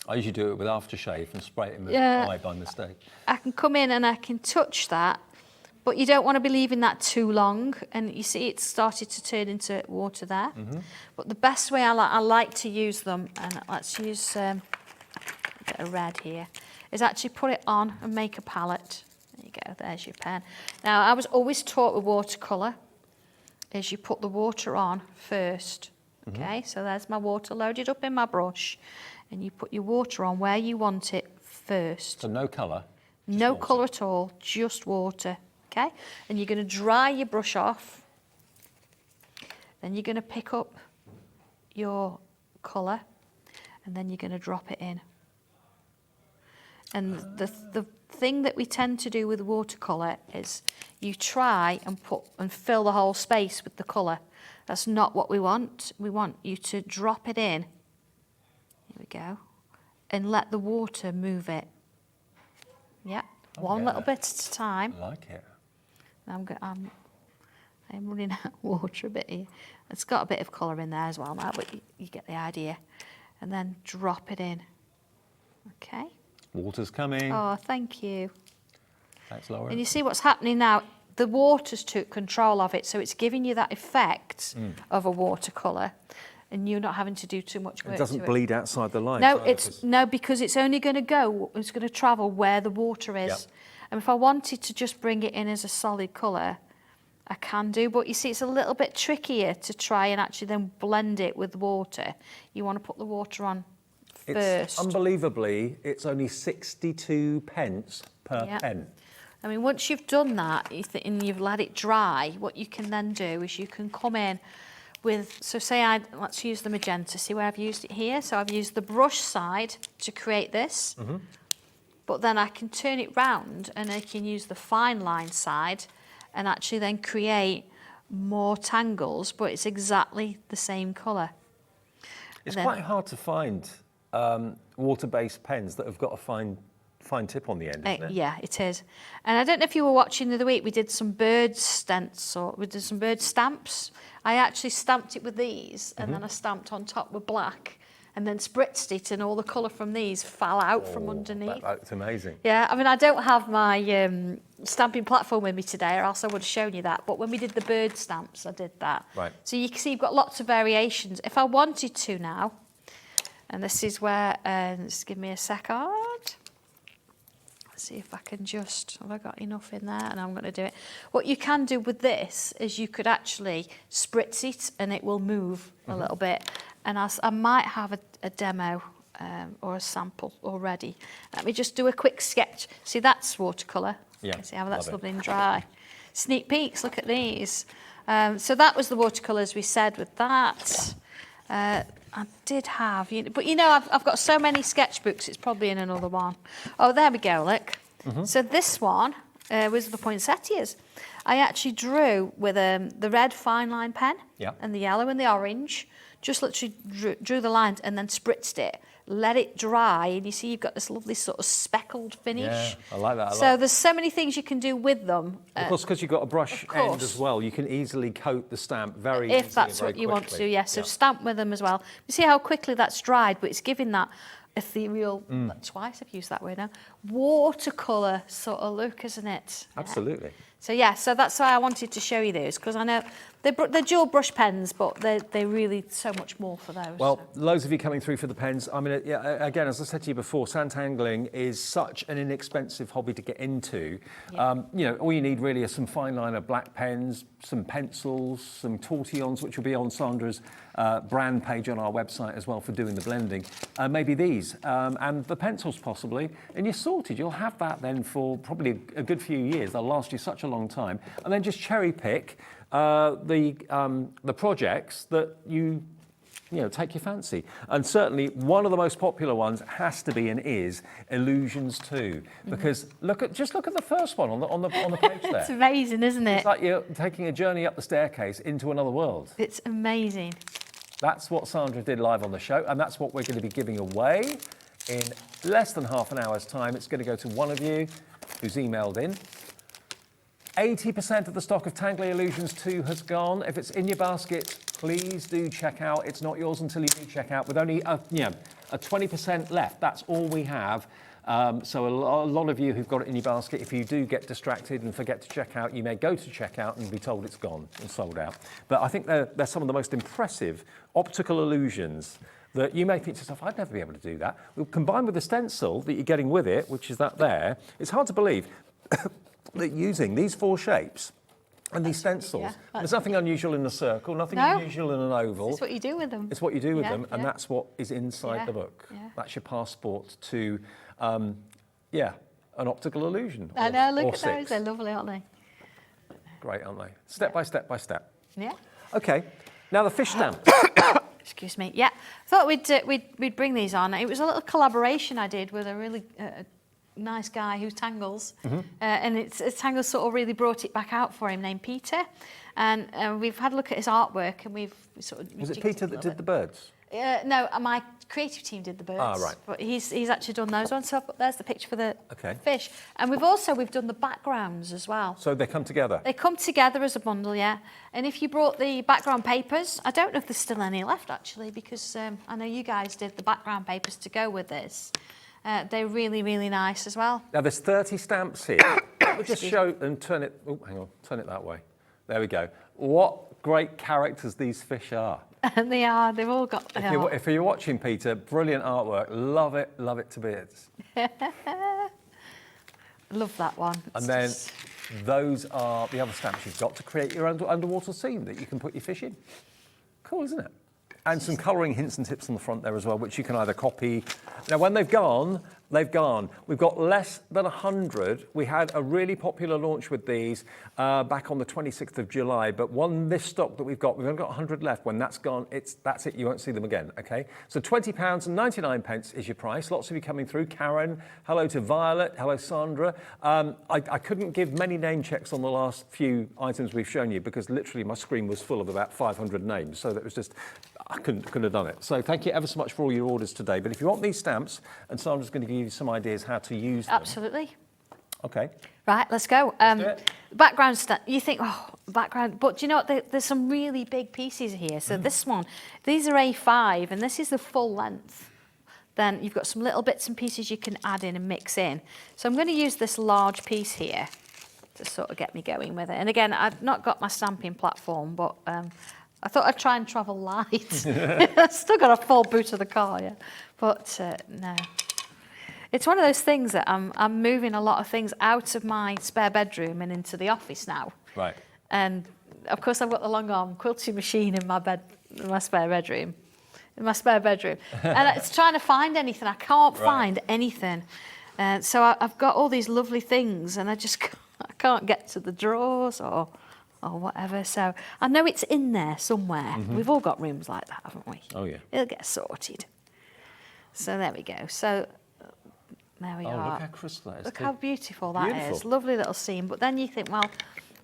I usually do it with aftershave and spray it in the Yeah. eye by mistake. I can come in and I can touch that, but you don't want to be leaving that too long. And you see it's started to turn into water there. But the best way I like to use them, and let's use a bit of red here, is actually put it on and make a palette. There you go, there's your pen. Now, I was always taught with watercolour, is you put the water on first. Okay, so there's my water loaded up in my brush, and you put your water on where you want it first. So no colour. No colour at all, just water, okay? And you're going to dry your brush off. Then you're going to pick up your colour, and then you're going to drop it in. And the thing that we tend to do with watercolour is you try and fill the whole space with the colour. That's not what we want. We want you to drop it in. Here we go. And let the water move it. Yeah, one yeah. little bit at a time. I like it. I'm running out of water a bit here. It's got a bit of colour in there as well now, but you get the idea. And then drop it in. Okay. Water's coming. Oh, thank you. Thanks, Laura. And you see what's happening now? The water's took control of it, so it's giving you that effect of a watercolour, and you're not having to do too much work. It doesn't bleed outside the line. No, because it's only going to go. It's going to travel where the water is. Yep. And if I wanted to just bring it in as a solid colour, I can do. But you see, it's a little bit trickier to try and actually then blend it with water. You want to put the water on first. Unbelievably, it's only 62 pence per Yep. pen. I mean, once you've done that and you've let it dry, what you can then do is you can come in with, so say let's use the magenta, see where I've used it here? So I've used the brush side to create this, but then I can turn it round and I can use the fine line side and actually then create more tangles, but it's exactly the same colour. It's then- quite hard to find water-based pens that have got a fine fine tip on the end, isn't it? Yeah, it is. And I don't know if you were watching the other week, we did some bird stents, or we did some bird stamps. I actually stamped it with these, and then I stamped on top with black, and then spritzed it, and all the colour from these fell out from underneath. That's amazing. Yeah, I mean, I don't have my stamping platform with me today, or else I would have shown you that. But when we did the bird stamps, I did that. Right. So you can see you've got lots of variations. If I wanted to now, and this is where, just give me a second. Let's see if I can just, have I got enough in there? And I'm going to do it. What you can do with this is you could actually spritz it and it will move a little bit. And I might have a demo or a sample already. Let me just do a quick sketch. See, that's watercolour. Yeah, See how that's love it. lovely and dry. Sneak peeks, look at these. So that was the watercolours we said with that. I did have, but I've got so many sketchbooks, it's probably in another one. Oh, there we go, look. So this one was the poinsettias. I actually drew with the red fine line pen and the yellow and the orange. Just literally drew the lines and then spritzed it, let it dry, and you see you've got this lovely sort of speckled finish. Yeah, I like that a lot. So there's so many things you can do with them. Of course, because you've got a brush end as well, you can easily coat the stamp very easily. If that's what you want to do, yes. So stamp with them as well. You see how quickly that's dried, but it's giving that ethereal, twice I've used that word now, watercolour sort of look, isn't it? Absolutely. So so that's why I wanted to show you those, because I know they're dual brush pens, but they're really so much more for those. Well, loads of you coming through for the pens. I mean, again, as I said to you before, Sanntangling is such an inexpensive hobby to get into. All you need really are some fine liner black pens, some pencils, some tortillons, which will be on Sandra's brand page on our website as well for doing the blending. Maybe these, and the pencils possibly, and you're sorted. You'll have that then for probably a good few years. They'll last you such a long time. And then just cherry pick the projects that you take your fancy. And certainly one of the most popular ones has to be and is Illusions 2, because just look at the first one on the page there. It's amazing, isn't it? It's like you're taking a journey up the staircase into another world. It's amazing. That's what Sandra did live on the show, and that's what we're going to be giving away in less than half an hour's time. It's going to go to one of you who's emailed in. 80% of the stock of Tangley Illusions 2 has gone. If it's in your basket, please do check out. It's not yours until you do check out. With only a 20% left, that's all we have. So a lot of you who've got it in your basket, if you do get distracted and forget to check out, you may go to check out and be told it's gone and sold out. But I think they're some of the most impressive optical illusions that you may think to yourself, I'd never be able to do that. Well, combined with the stencil that you're getting with it, which is that there, it's hard to believe that using these 4 shapes and these stencils, there's nothing unusual in a circle, nothing unusual in an oval. It's what you do with them. It's what you do with them, and that's what is inside the book. Yeah. That's your passport to, an optical illusion. I know, look or at 6. those, they're lovely, aren't they? Great, aren't they? Step by step by step. Yeah. Okay, now the fish stamp. Excuse me. Yeah, I thought we'd bring these on. It was a little collaboration I did with a really nice guy who tangles, and Tangles sort of really brought it back out for him, named Peter, and we've had a look at his artwork, and we've sort of... Was it Peter that did the birds? No, my creative team did the birds. Ah, right. But he's actually done those ones. So there's the picture for the fish, and we've done the backgrounds as well. So they come together. They come together as a bundle, yeah. And if you brought the background papers, I don't know if there's still any left actually, because I know you guys did the background papers to go with this. They're really, really nice as well. Now there's 30 stamps here. We'll just show and turn it. Oh, hang on, turn it that way. There we go. What great characters these fish are. And they are. They've all got. If you're watching, Peter, brilliant artwork. Love it to bits. Love that one. And then those are the other stamps you've got to create your underwater scene that you can put your fish in. Cool, isn't it? And some colouring hints and tips on the front there as well, which you can either copy. Now, when they've gone, they've gone. We've got less than 100. We had a really popular launch with these back on the 26th of July, but this stock that we've only got 100 left. When that's gone, that's it. You won't see them again, okay? So £20.99 is your price. Lots of you coming through. Karen, hello to Violet, hello Sandra. I couldn't give many name checks on the last few items we've shown you because literally my screen was full of about 500 names, so that was just... I couldn't have done it. So thank you ever so much for all your orders today. But if you want these stamps, and Sandra's going to give give you some ideas how to use them. Absolutely. Okay. Right, let's go. do it. Background stuff. You think, oh, background, but do you know what? There's some really big pieces here. So this one, these are A5, and this is the full length. Then you've got some little bits and pieces you can add in and mix in. So I'm going to use this large piece here to sort of get me going with it. And again, I've not got my stamping platform, but I thought I'd try and travel light. I've still got a full boot of the car, yeah. But no. It's one of those things that I'm moving a lot of things out of my spare bedroom and into the office now. Right. And of course I've got the long arm quilting machine in my spare bedroom. And it's trying to find anything. I can't find anything. So I've got all these lovely things and I can't get to the drawers or whatever. So I know it's in there somewhere. We've all got rooms like that, haven't we? Oh, yeah. It'll get sorted. So there we go. So there we are. Look how crisp that is. Look how beautiful that is. Lovely little seam. But then you think, well,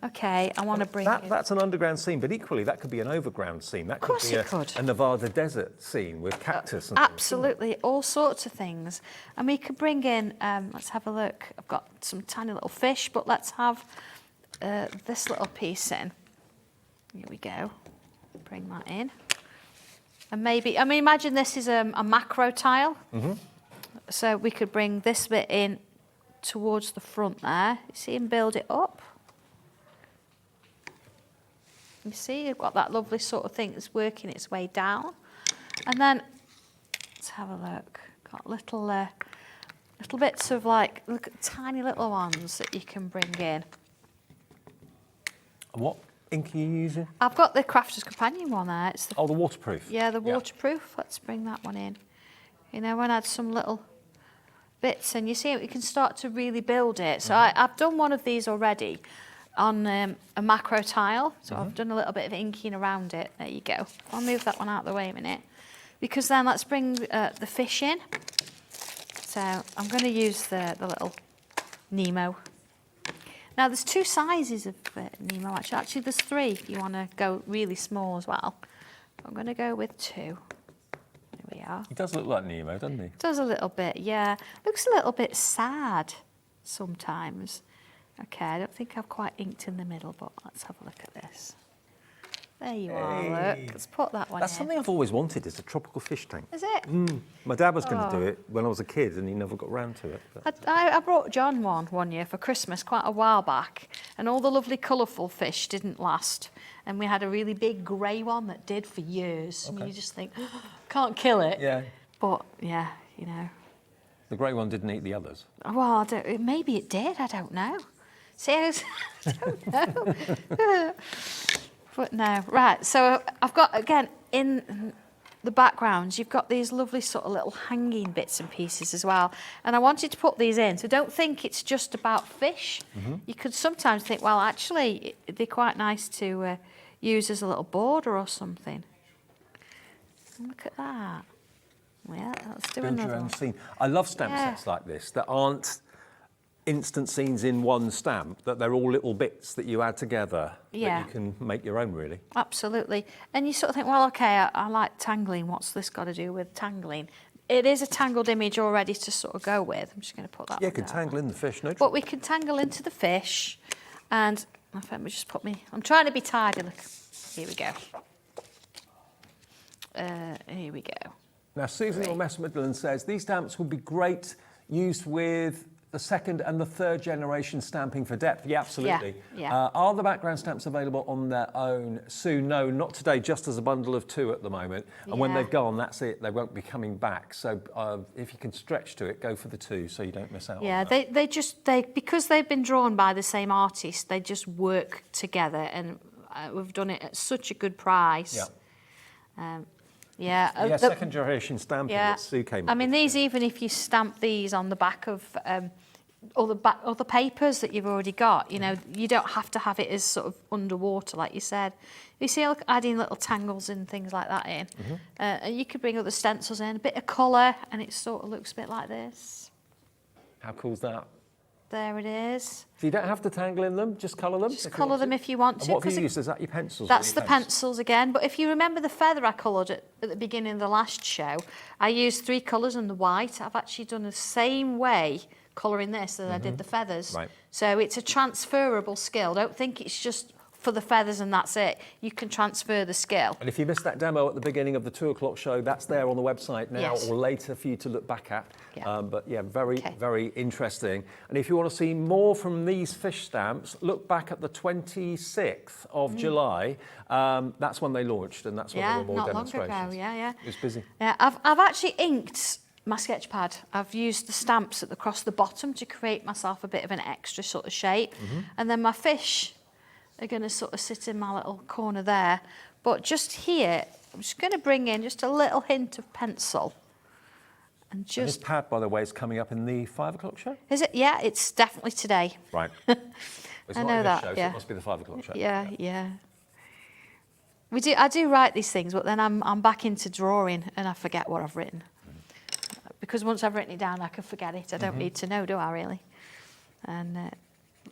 okay, I want to bring it. That's an underground seam, but equally that could be an overground seam. That could be a Nevada desert scene with cactus and absolutely, all sorts of things. And we could bring in, let's have a look. I've got some tiny little fish, but let's have this little piece in. Here we go. Bring that in. And maybe, I mean, imagine this is a macro tile. So we could bring this bit in towards the front there. You see, and build it up. You see, you've got that lovely sort of thing that's working its way down. And then, let's have a look. Got little bits of like, look at tiny little ones that you can bring in. What ink are you using? I've got the Crafter's Companion one there. It's the, the waterproof. Yeah, the waterproof. Let's bring that one in. You know, and add some little bits, and you see we can start to really build it. So I've done one of these already on a macro tile. So I've done a little bit of inking around it. There you go. I'll move that one out of the way a minute. Because then let's bring the fish in. So I'm going to use the little Nemo. Now there's two sizes of Nemo actually. Actually there's three if you want to go really small as well. I'm going to go with two. There we are. He does look like Nemo, doesn't he? Does a little bit, yeah. Looks a little bit sad sometimes. Okay, I don't think I've quite inked in the middle, but let's have a look at this. There you are, look. Let's put that one That's in. something I've always wanted, is a tropical fish tank. Is it? My dad was going to do it when I was a kid and he never got round to it. But I brought John one year for Christmas quite a while back, and all the lovely colourful fish didn't last. And we had a really big grey one that did for years. And you just think, can't kill it. yeah. But, yeah, you know. The grey one didn't eat the others. Well, maybe it did, I don't know. See, I don't know. But no, right, so I've got, again, in the background, you've got these lovely sort of little hanging bits and pieces as well. And I wanted to put these in, so don't think it's just about fish. You could sometimes think, well, actually, they're quite nice to use as a little border or something. Look at that. Yeah, let's do Build another your own one. scene. I love stamp sets like this that aren't instant scenes in one stamp, that they're all little bits that you add together that you can make your own, really. Absolutely. And you sort of think, well, okay, I like tangling. What's this got to do with tangling? It is a tangled image already to sort of go with. I'm just going to put that Yeah, one you can down. tangle in the fish, no But trouble. we can tangle into the fish. And let me just put me... I'm trying to be tidy. Look. Here we go. Here we go. Now, Susan or Mess Midland says, these stamps would be great used with the second and the third generation stamping for depth. Yeah, absolutely. Yeah. Are the background stamps available on their own? Sue, no, not today, just as a bundle of two at the moment. And when they've gone, that's it. They won't be coming back. So if you can stretch to it, go for the two so you don't miss out on that. they because they've been drawn by the same artist, they just work together. And we've done it at such a good price. Yeah. Second generation stamping that Sue came up I mean, with. these, even if you stamp these on the back of all the papers that you've already got, you know, you don't have to have it as sort of underwater, like you said. You see, look, adding little tangles and things like that in. And you could bring other stencils in, a bit of colour, and it sort of looks a bit like this. How cool's that? There it is. So you don't have to tangle in them, just colour them? Just colour them if you want to. And what have you used? Is that your pencils? That's the pencils again. But if you remember the feather I coloured at the beginning of the last show, I used 3 colours and the white. I've actually done the same way colouring this as I did the feathers. Right. So it's a transferable skill. Don't think it's just for the feathers and that's it. You can transfer the skill. And if you missed that demo at the beginning of the 2 o'clock show, that's there on the website now Yes. or later for you to look back at. Yeah. But yeah, very interesting. And if you want to see more from these fish stamps, look back at the 26th of July. That's when they launched, and that's when there were more not long demonstrations. ago. Yeah. It was busy. Yeah, I've actually inked my sketch pad. I've used the stamps across the bottom to create myself a bit of an extra sort of shape. And then my fish are going to sort of sit in my little corner there. But just here, I'm just going to bring in just a little hint of pencil. And And this just... pad, by the way, is coming up in the 5 o'clock show? Is it? Yeah, it's definitely today. Right. It's I not know in this that, show, so yeah. it must be the 5 o'clock show. Yeah. I do write these things, but then I'm back into drawing and I forget what I've written. Because once I've written it down, I can forget it. I don't need to know, do I, really? And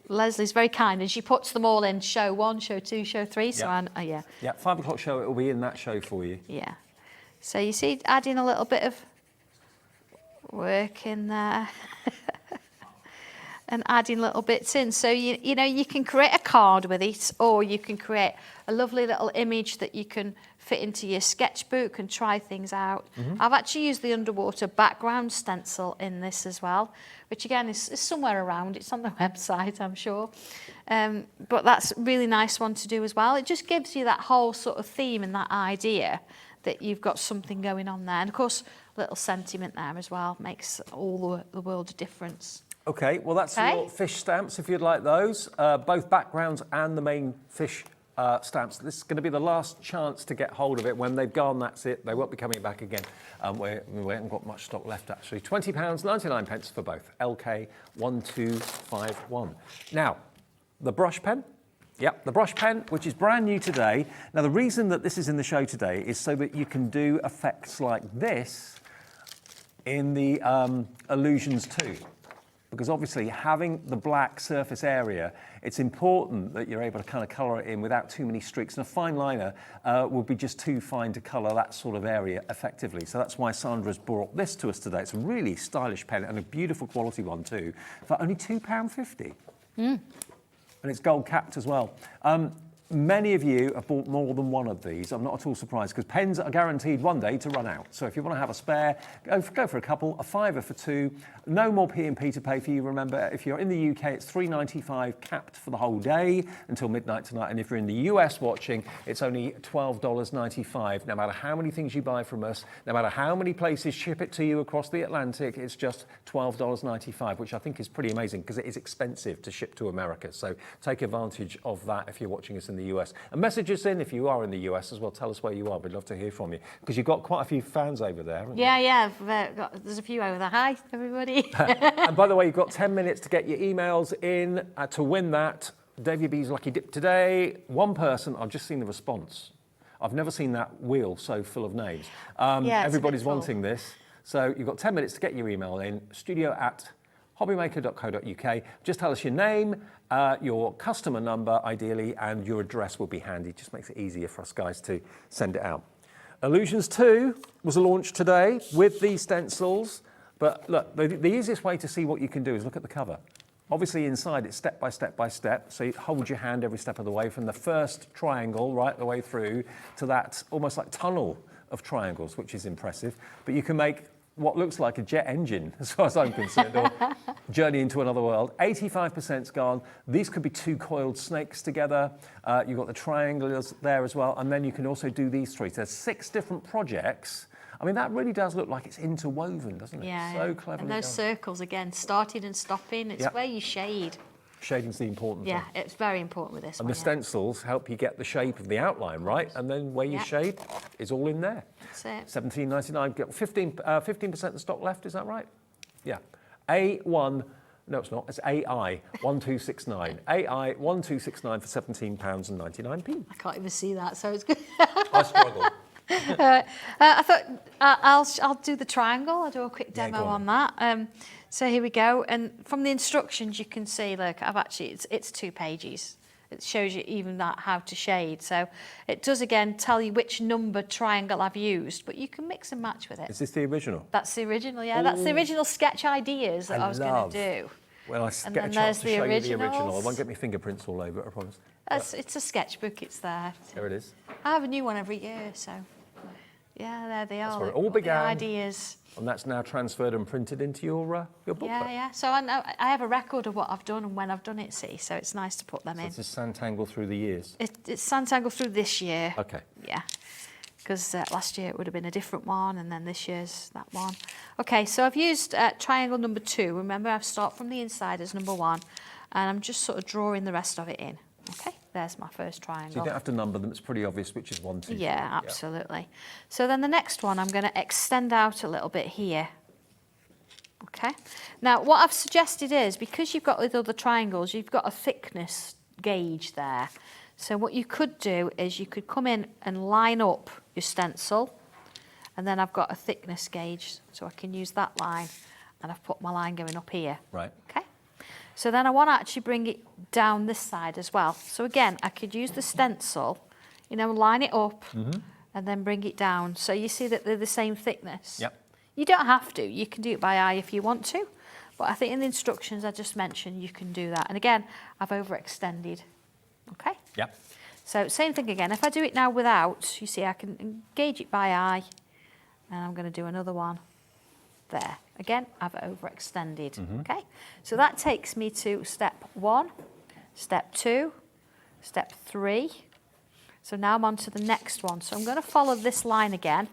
Leslie's very kind, and she puts them all in show 1, show 2, show 3. So Yeah. Yeah, 5 o'clock show, it will be in that show for you. Yeah. So you see, adding a little bit of work in there. And adding little bits in. So, you know, you can create a card with it, or you can create a lovely little image that you can fit into your sketchbook and try things out. I've actually used the underwater background stencil in this as well, which again is somewhere around. It's on the website, I'm sure. But that's a really nice one to do as well. It just gives you that whole sort of theme and that idea that you've got something going on there. And of course, a little sentiment there as well makes all the world of difference. Okay, well that's your fish stamps if you'd like those, both backgrounds and the main fish stamps. This is going to be the last chance to get hold of it. When they've gone, that's it. They won't be coming back again. We haven't got much stock left actually. £20.99 for both. LK 1251. Now, the brush pen. Yep, the brush pen, which is brand new today. Now, the reason that this is in the show today is so that you can do effects like this in the Illusions 2. Because obviously having the black surface area, it's important that you're able to kind of colour it in without too many streaks. And a fine liner would be just too fine to colour that sort of area effectively. So that's why Sandra's brought this to us today. It's a really stylish pen and a beautiful quality one too, for only £2.50. And it's gold capped as well. Many of you have bought more than one of these. I'm not at all surprised because pens are guaranteed one day to run out. So if you want to have a spare, go for a couple, a £5 for 2. No more P&P to pay for you. Remember, if you're in the UK, it's $3.95 capped for the whole day until midnight tonight. And if you're in the US watching, it's only $12.95. No matter how many things you buy from us, no matter how many places ship it to you across the Atlantic, it's just $12.95, which I think is pretty amazing because it is expensive to ship to America. So take advantage of that if you're watching us in the US. And message us in if you are in the US as well. Tell us where you are. We'd love to hear from you because you've got quite a few fans over there. Haven't you? Yeah. There's a few over there. Hi, everybody. And by the way, you've got 10 minutes to get your emails in to win that. Davey B's Lucky Dip today. One person, I've just seen the response. I've never seen that wheel so full of names. Everybody's wanting this. So you've got 10 minutes to get your email in. studio@hobbymaker.co.uk. Just tell us your name, your customer number, ideally, and your address will be handy. It just makes it easier for us guys to send it out. Illusions 2 was launched today with these stencils. But look, the easiest way to see what you can do is look at the cover. Obviously inside it's step by step by step, so you hold your hand every step of the way from the first triangle right the way through to that almost like tunnel of triangles, which is impressive. But you can make what looks like a jet engine, as far as I'm concerned, or journey into another world. 85%'s gone. These could be 2 coiled snakes together. You've got the triangles there as well, and then you can also do these 3. So there's 6 different projects. I mean, that really does look like it's interwoven, doesn't it? Yeah. So cleverly And those done. circles, again, starting and stopping, it's where you shade. Shading's the important Yeah, thing. it's very important with this And one. the stencils help you get the shape of the outline right, and then where you shade is all in there. That's it. $17.99. Get 15% of stock left. Is that right? Yeah. A1. No, it's not. It's AI 1269. AI 1269 for £17.99. I can't even see that, so it's good. I struggle. I thought I'll do the triangle. I'll do a quick demo go on. on that. So here we go, and from the instructions you can see, look, I've actually, it's 2 pages. It shows you even that how to shade. So it does again tell you which number triangle I've used, but you can mix and match with it. Is this the original? That's the original, yeah. Ooh. That's the original sketch ideas that I was going to do. When I And get then a chance there's to the show you the original, I originals. won't get my fingerprints all over it, I promise. It's a sketchbook, it's there. There it is. I have a new one every year, so yeah, there they are. That's where it all the began. ideas. And that's now transferred and printed into your booklet. Yeah, yeah. So I know I have a record of what I've done and when I've done it, see, so it's nice to put them in. This is Sanntangle through the years. It's Sanntangle through this year. Okay. Yeah, because last year it would have been a different one, and then this year's that one. Okay, so I've used triangle number 2. Remember, I've started from the inside as number 1, and I'm just sort of drawing the rest of it in. Okay, there's my first triangle. So you don't have to number them, it's pretty obvious which is 1, 2, 3. Yeah, absolutely. So then the next one, I'm going to extend out a little bit here. Okay. Now, what I've suggested is, because you've got with other triangles, you've got a thickness gauge there. So what you could do is you could come in and line up your stencil, and then I've got a thickness gauge, so I can use that line, and I've put my line going up here. Right. Okay. So then I want to actually bring it down this side as well. So again, I could use the stencil, you know, line it up, and then bring it down. So you see that they're the same thickness. Yep. You don't have to. You can do it by eye if you want to. But I think in the instructions I just mentioned, you can do that. And again, I've overextended. Okay? Yep. So same thing again. If I do it now without, you see I can gauge it by eye. And I'm going to do another one there. Again, I've overextended. Okay? So that takes me to step 1, step 2, step 3. So now I'm on to the next one. So I'm going to follow this line again.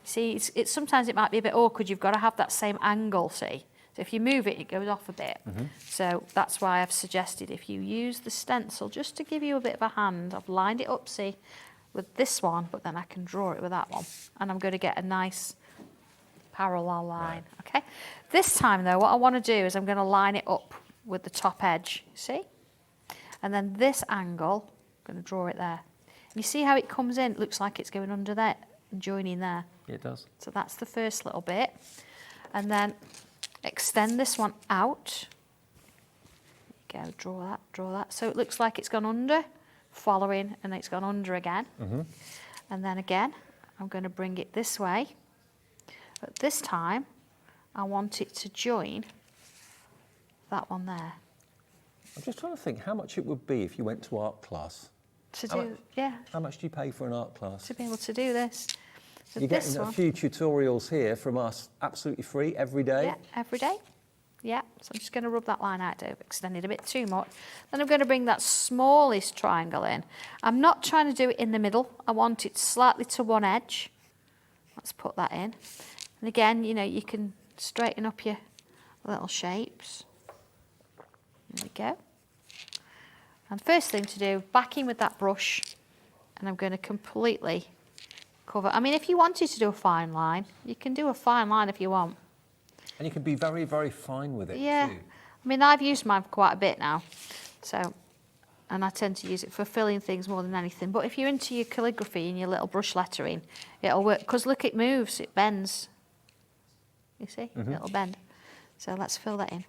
See, sometimes it might be a bit awkward. You've got to have that same angle, see? So if you move it, it goes off a bit. So that's why I've suggested if you use the stencil, just to give you a bit of a hand, I've lined it up, see, with this one, but then I can draw it with that one. And I'm going to get a nice parallel line, okay? This time, though, what I want to do is I'm going to line it up with the top edge, see? And then this angle, I'm going to draw it there. You see how it comes in? It looks like it's going under there and joining there. It does. So that's the first little bit. And then extend this one out. There you go, draw that. So it looks like it's gone under, following, and it's gone under again. And then again, I'm going to bring it this way. But this time, I want it to join that one there. I'm just trying to think how much it would be if you went to art class. To do, yeah, How much do you pay for an art class? to be able to do this. So You're this getting one, a few tutorials here from us, absolutely free, every day. yeah, every day. Yeah, so I'm just going to rub that line out, I've extended a bit too much. Then I'm going to bring that smallest triangle in. I'm not trying to do it in the middle. I want it slightly to one edge. Let's put that in. And again, you know, you can straighten up your little shapes. There we go. And first thing to do, back in with that brush, and I'm going to completely cover. I mean, if you wanted to do a fine line, you can do a fine line if you want. And you can be very, very fine with it Yeah. too. I mean, I've used mine quite a bit now. So, and I tend to use it for filling things more than anything. But if you're into your calligraphy and your little brush lettering, it'll work. Because look, it moves, it bends. You see? It'll bend. So let's fill that in.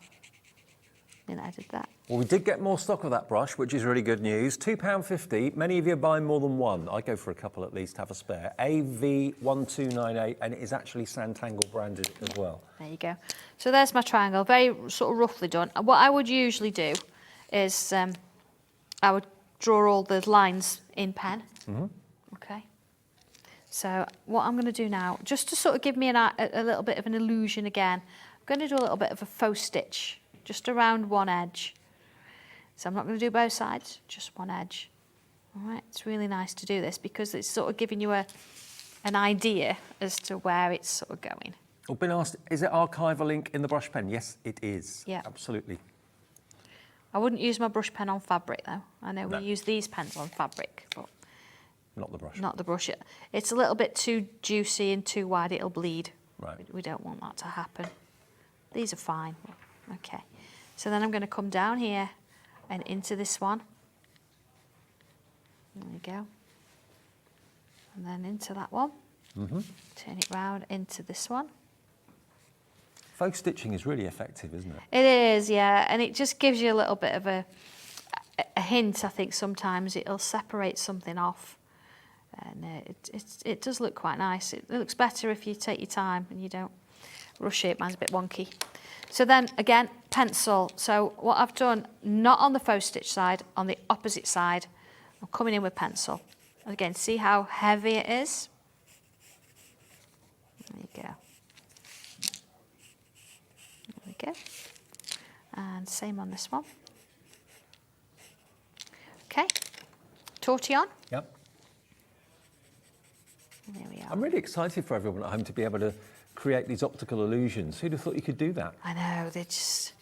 And I did that. Well, we did get more stock of that brush, which is really good news. £2.50. Many of you are buying more than one. I go for a couple at least, have a spare. AV1298, and it is actually Sanntangle branded as well. There you go. So there's my triangle, very sort of roughly done. And what I would usually do is I would draw all the lines in pen. Okay. So what I'm going to do now, just to sort of give me a little bit of an illusion again, I'm going to do a little bit of a faux stitch, just around one edge. So I'm not going to do both sides, just one edge. All right, it's really nice to do this because it's sort of giving you an idea as to where it's sort of going. I've been asked, is it archival ink in the brush pen? Yes, it is. Yeah. Absolutely. I wouldn't use my brush pen on fabric though. I know No. we use these pens on fabric, but Not the brush. not the brush. It's a little bit too juicy and too wide, it'll bleed. Right. We don't want that to happen. These are fine. Okay. So then I'm going to come down here and into this one. There we go. And then into that one. Turn it round into this one. Faux stitching is really effective, isn't it? It is, yeah, and it just gives you a little bit of a hint. I think sometimes it'll separate something off, and it does look quite nice. It looks better if you take your time and you don't rush it. Mine's a bit wonky. So then again, pencil. So what I've done, not on the faux stitch side, on the opposite side, I'm coming in with pencil. Again, see how heavy it is? There you go. There we go. And same on this one. Okay, tortillon. Yep. There we are. I'm really excited for everyone at home to be able to create these optical illusions. Who'd have thought you could do that? I know, they're just,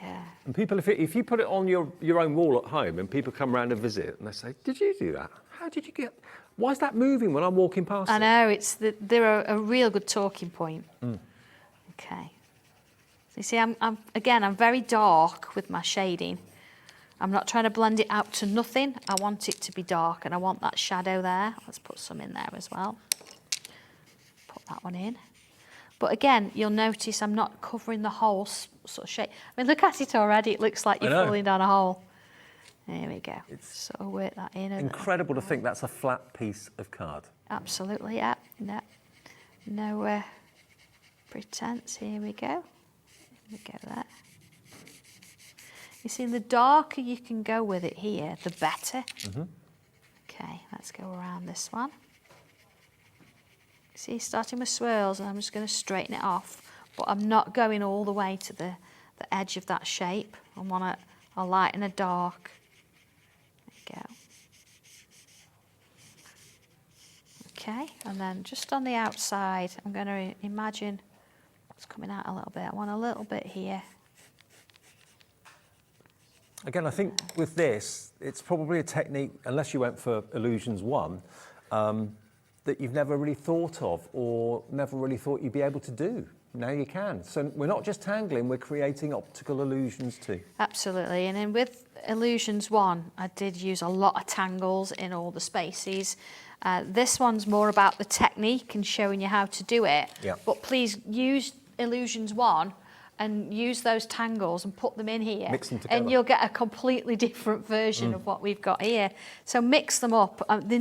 yeah. And people, if you put it on your own wall at home and people come around and visit and they say, did you do that? How did you get, why is that moving when I'm walking past I it? know, they're a real good talking point. Okay. So you see, I'm very dark with my shading. I'm not trying to blend it out to nothing. I want it to be dark and I want that shadow there. Let's put some in there as well. Put that one in. But again, you'll notice I'm not covering the whole sort of shape. I mean, look at it already. It looks like you're falling down a hole. There we go. Sort of work that in. Incredible to think that's a flat piece of card. Absolutely, yeah. No pretense. Here we go. Here we go there. You see, the darker you can go with it here, the better. Okay, let's go around this one. See, starting with swirls, and I'm just going to straighten it off, but I'm not going all the way to the edge of that shape. I want a light and a dark. There you go. Okay, and then just on the outside, I'm going to imagine it's coming out a little bit. I want a little bit here. Again, I think with this, it's probably a technique, unless you went for Illusions 1, that you've never really thought of or never really thought you'd be able to do. Now you can. So we're not just tangling, we're creating optical illusions too. Absolutely, and then with Illusions 1, I did use a lot of tangles in all the spaces. This one's more about the technique and showing you how to do it. Yeah. But please use Illusions 1 and use those tangles and put them in here. Mix them together. And you'll get a completely different version of what we've got here. So mix them up. They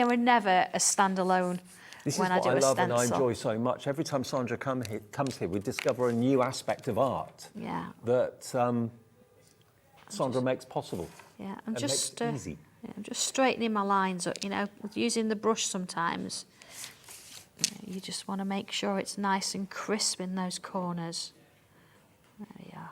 were never a standalone. This when is what I I do a love and I stencil. enjoy so much. Every time Sandra comes here, we discover a new aspect of art Yeah. that Sandra makes possible. Yeah, I'm and just makes easy. Yeah, I'm just straightening my lines up. Using the brush sometimes. You just want to make sure it's nice and crisp in those corners. There we are.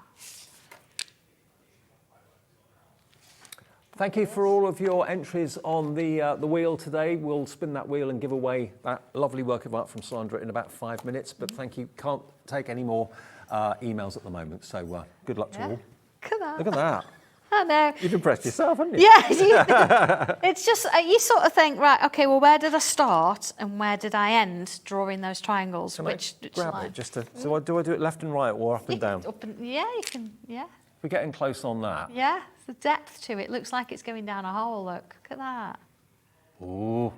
Thank you for all of your entries on the wheel today. We'll spin that wheel and give away that lovely work of art from Sandra in about 5 minutes. But thank you. Can't take any more emails at the moment. So good luck to all. Look at that. Look at that. I know. You've impressed yourself, haven't you? Yeah, it's just, you sort of think, right, okay, well, where did I start and where did I end drawing those triangles? Can I grab it just to, so do I do it left and right or up and down? Yeah, you can, yeah. We're getting close on that. Yeah, the depth to it looks like it's going down a hole, look at that. Ooh,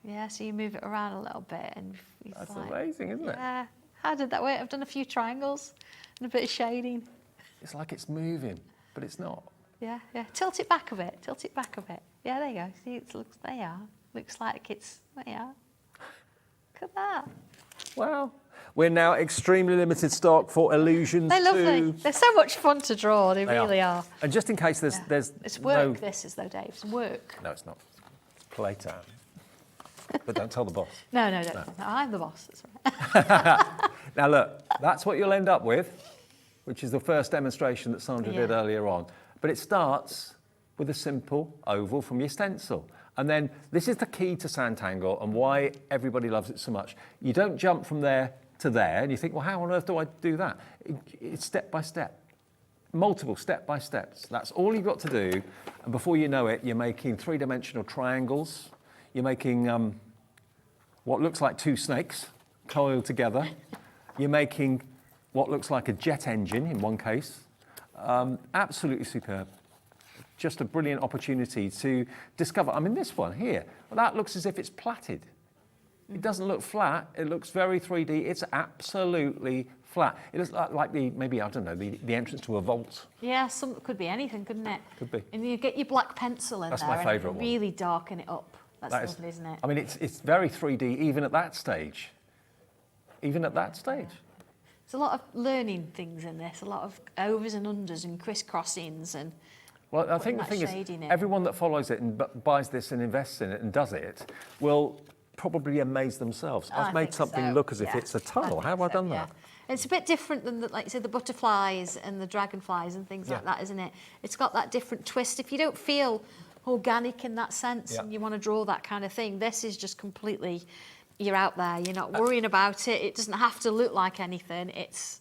Yeah, so you move it around a little bit and it's that's like, amazing, isn't it? yeah. How did that work? I've done a few triangles and a bit of shading. It's like it's moving, but it's not. Yeah, yeah. Tilt it back a bit. Tilt it back a bit. Yeah, there you go. See, it looks. There you are. Looks like it's. There you are. Look at that. Well, we're now extremely limited stock for Illusions They're 2. lovely. They're so much fun to draw. They really are. And just in case there's It's work. no... This is though, Dave. It's work. No, it's not. It's playtime. But don't tell the boss. No, don't. No, I'm the boss. That's right. Now look, that's what you'll end up with, which is the first demonstration that Sandra did Yeah. earlier on. But it starts with a simple oval from your stencil. And then this is the key to Sanntangle and why everybody loves it so much. You don't jump from there to there and you think, well, how on earth do I do that? It's step by step, multiple step by steps. That's all you've got to do. And before you know it, you're making three-dimensional triangles. You're making what looks like two snakes coiled together. You're making what looks like a jet engine in one case. Absolutely superb. Just a brilliant opportunity to discover. I mean, this one here, well, that looks as if it's plaited. It doesn't look flat. It looks very 3D. It's absolutely flat. It looks like maybe, I don't know, the entrance to a vault. Yeah, could be anything, couldn't it? Could be. And you get your black pencil in That's there my favourite and one. really darken it up. That's That lovely, isn't it? I mean, it's very 3D even at that stage. Even at that stage. There's a lot of learning things in this, a lot of overs and unders and crisscrossings and Well, I think the thing is, everyone that follows it and buys this and invests in it and does it will probably amaze themselves. I've made something look as if it's a tunnel. How have I done that? It's a bit different than, like you said, the butterflies and the dragonflies and things like that, isn't it? It's got that different twist. If you don't feel organic in that sense and you want to draw that kind of thing, this is just completely, you're out there. You're not worrying about it. It doesn't have to look like anything. It's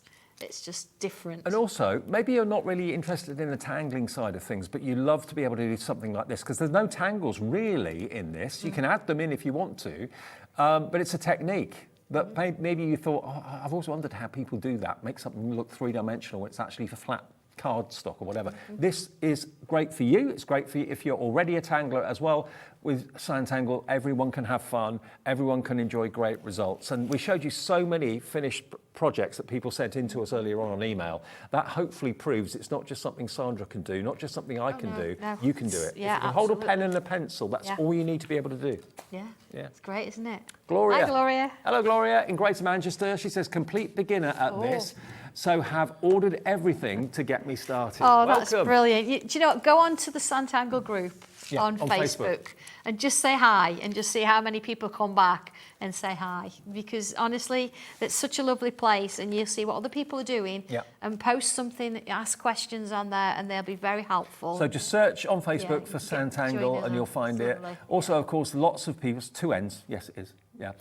just different. And also, maybe you're not really interested in the tangling side of things, but you love to be able to do something like this, because there's no tangles really in this. You can add them in if you want to, but it's a technique. But maybe you thought, I've always wondered how people do that, make something look three-dimensional when it's actually for flat cardstock or whatever. This is great for you. It's great for you if you're already a tangler as well. With Sanntangle, everyone can have fun. Everyone can enjoy great results. And we showed you so many finished projects that people sent in to us earlier on email. That hopefully proves it's not just something Sandra can do, not just something I can do. No. You can do it. Yeah, if you can hold a pen and a pencil, that's all you need to be able to do. Yeah. It's great, isn't it? Gloria. Hi, Gloria. Hello, Gloria, in Greater Manchester. She says, complete beginner at this. So have ordered everything to get me started. Oh, that's brilliant. Do you know what? Go on to the Sanntangle group on Facebook and just say hi and just see how many people come back and say hi. Because honestly, it's such a lovely place and you'll see what other people are doing and post something, ask questions on there and they'll be very helpful. So just search on Facebook for Sanntangle and you'll find it. Also, of course, lots of people, two ends. Yes, it is. Yeah.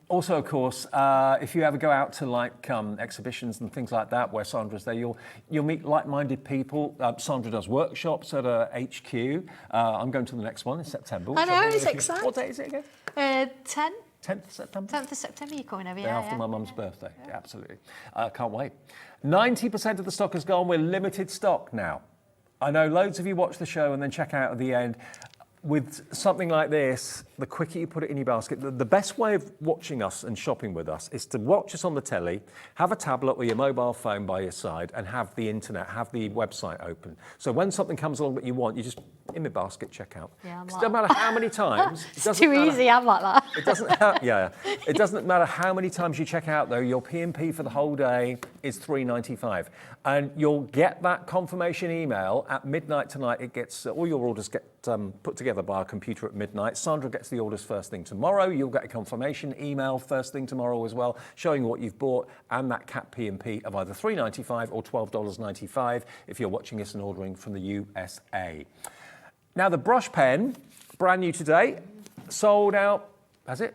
Also, of course, if you ever go out to like exhibitions and things like that where Sandra's there, you'll meet like-minded people. Sandra does workshops at HQ. I'm going to the next one in September. I know, it's exciting. What date is it again? 10th of September? 10th of September, you're coming over, Day after my mum's birthday. Yeah, absolutely. Can't wait. 90% of the stock has gone. We're limited stock now. I know loads of you watch the show and then check out at the end. With something like this, the quicker you put it in your basket, the best way of watching us and shopping with us is to watch us on the telly, have a tablet or your mobile phone by your side and have the internet, have the website open. So when something comes along that you want, you just, in the basket, check out. Yeah, it doesn't matter how many times. It's too easy, I'm like that. It doesn't, it doesn't matter how many times you check out though, your P&P for the whole day is $3.95. And you'll get that confirmation email at midnight tonight. It gets, all your orders get put together by our computer at midnight. Sandra gets the orders first thing tomorrow. You'll get a confirmation email first thing tomorrow as well, showing what you've bought and that cap P&P of either $3.95 or $12.95 if you're watching this and ordering from the USA. Now the brush pen, brand new today, sold out, has it?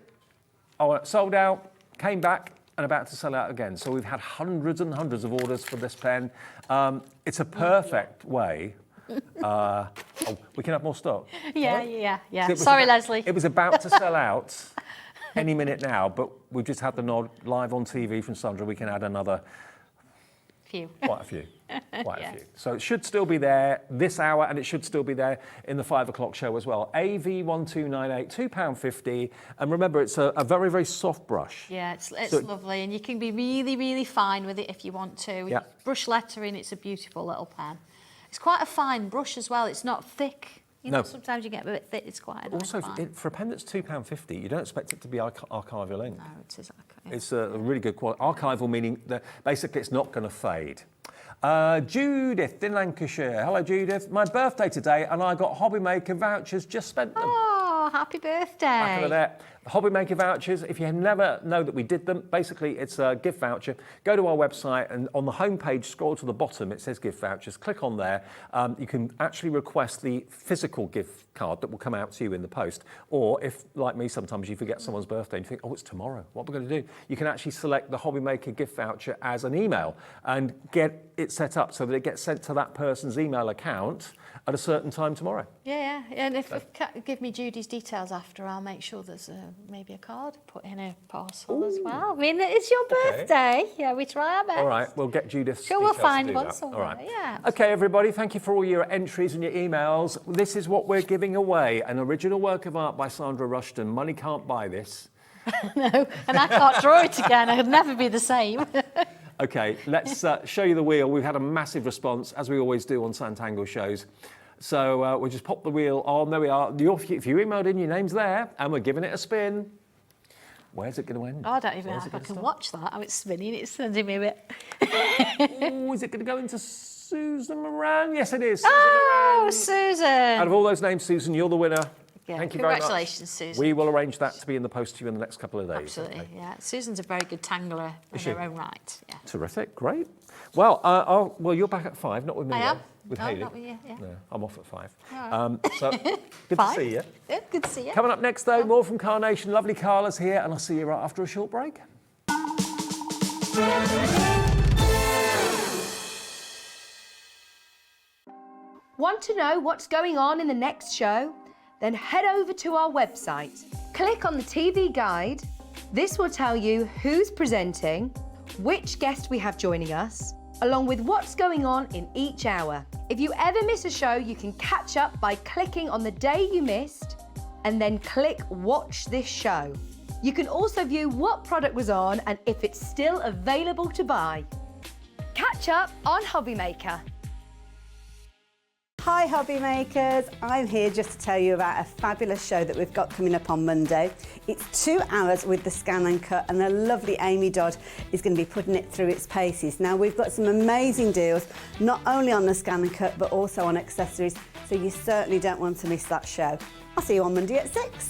Oh, sold out, came back and about to sell out again. So we've had hundreds and hundreds of orders for this pen. It's a perfect way. We can have more stock. Yeah. Sorry, Leslie. It was about to sell out any minute now, but we've just had the nod live on TV from Sandra. We can add another quite a few. Quite a few. So it should still be there this hour, and it should still be there in the 5 o'clock show as well. AV1298, £2.50. And remember, it's a very, very soft brush. Yeah, it's lovely, and you can be really, really fine with it if you want to. Yeah. Brush lettering, it's a beautiful little pen. It's quite a fine brush as well. It's not thick. You know, sometimes you get a bit thick. It's quite a nice Also, for a pen that's £2.50, you don't expect it to be archival ink. No, it is. It's a really good quality. Archival meaning that basically it's not going to fade. Judith in Lancashire. Hello, Judith. My birthday today, and I got HobbyMaker vouchers. Just spent them. Oh, happy birthday! Back over there. HobbyMaker vouchers. If you never know that we did them, basically it's a gift voucher. Go to our website and on the homepage, scroll to the bottom. It says gift vouchers. Click on there. You can actually request the physical gift card that will come out to you in the post. Or if, like me, sometimes you forget someone's birthday and you think, oh, it's tomorrow. What are we going to do? You can actually select the HobbyMaker gift voucher as an email and get it set up so that it gets sent to that person's email account at a certain time tomorrow. Yeah. And if give me Judy's details after, I'll make sure there's maybe a card put in a parcel as well. I mean, it's your birthday. Okay. Yeah, we try our best. All right, we'll get Judith's Sure, we'll find one somewhere. All right. Yeah. Okay, everybody, thank you for all your entries and your emails. This is what we're giving away, an original work of art by Sandra Rushton. Money can't buy this. No, and I can't draw it again. I'd never be the same. Okay, let's show you the wheel. We've had a massive response, as we always do on Sanntangle shows. So we'll just pop the wheel on. There we are. If you emailed in, your name's there, and we're giving it a spin. Where's it going to end? Oh, I don't even know if I can watch that. How it's spinning. It's sending me a bit. Oh, is it going to go into Susan Moran? Yes, it is. Oh, Susan. Susan. Out of all those names, Susan, you're the winner. Yeah, Thank you very much. congratulations, Susan. We will arrange that to be in the post to you in the next couple of days. Absolutely, yeah. Susan's a very good tangler in her own right. Yeah. Terrific, great. Well, you're back at 5, not with me. I am. With No, Hayley. not with you, yeah. No, I'm off at 5. All So good to see you. Yeah, good to see you. Coming up next, though, more from Carnation. Lovely Carla's here, and I'll see you right after a short break. Want to know what's going on in the next show? Then head over to our website. Click on the TV guide. This will tell you who's presenting, which guest we have joining us, along with what's going on in each hour. If you ever miss a show, you can catch up by clicking on the day you missed and then click Watch This Show. You can also view what product was on and if it's still available to buy. Catch up on HobbyMaker. Hi Hobby Makers, I'm here just to tell you about a fabulous show that we've got coming up on Monday. It's 2 hours with the ScanNCut, and the lovely Amy Dodd is going to be putting it through its paces. Now we've got some amazing deals, not only on the ScanNCut but also on accessories, so you certainly don't want to miss that show. I'll see you on Monday at 6.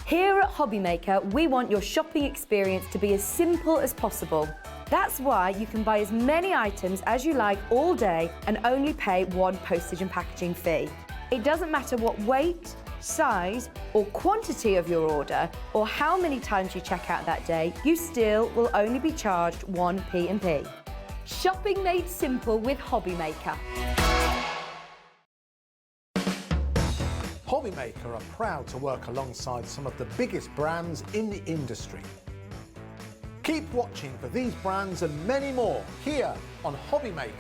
Here at HobbyMaker, we want your shopping experience to be as simple as possible. That's why you can buy as many items as you like all day and only pay one postage and packaging fee. It doesn't matter what weight, size or quantity of your order or how many times you check out that day, you still will only be charged one P&P. Shopping made simple with HobbyMaker. HobbyMaker are proud to work alongside some of the biggest brands in the industry. Keep watching for these brands and many more here on HobbyMaker.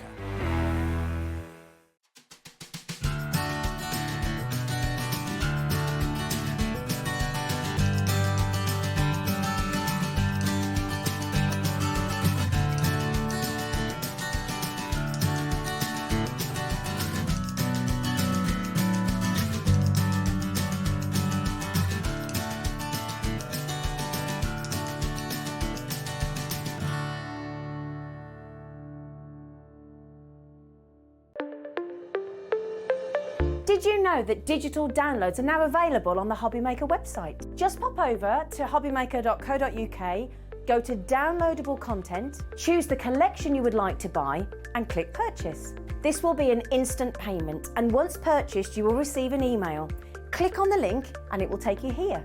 Did you know that digital downloads are now available on the HobbyMaker website? Just pop over to hobbymmaker.co.uk, go to downloadable content, choose the collection you would like to buy and click purchase. This will be an instant payment, and once purchased you will receive an email. Click on the link and it will take you here.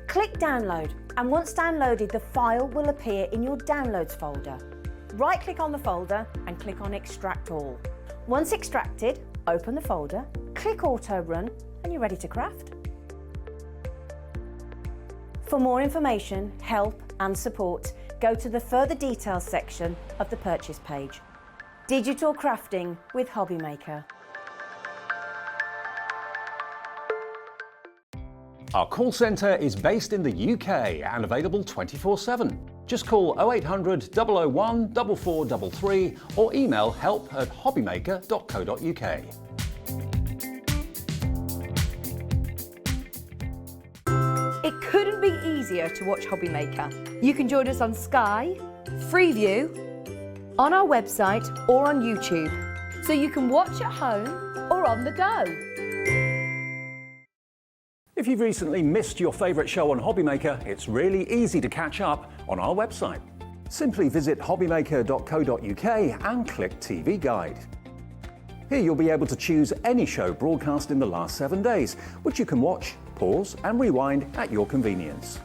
Click download, and once downloaded the file will appear in your downloads folder. Right click on the folder and click on extract all. Once extracted, open the folder, click auto run and you're ready to craft. For more information, help and support, go to the further details section of the purchase page. Digital crafting with HobbyMaker. Our call centre is based in the UK and available 24/7. Just call 0800 001 4433 or email help@hobbymaker.co.uk. It couldn't be easier to watch HobbyMaker. You can join us on Sky, Freeview, on our website or on YouTube, so you can watch at home or on the go. If you've recently missed your favourite show on HobbyMaker, it's really easy to catch up on our website. Simply visit hobbymaker.co.uk and click TV Guide. Here you'll be able to choose any show broadcast in the last 7 days, which you can watch, pause and rewind at your convenience.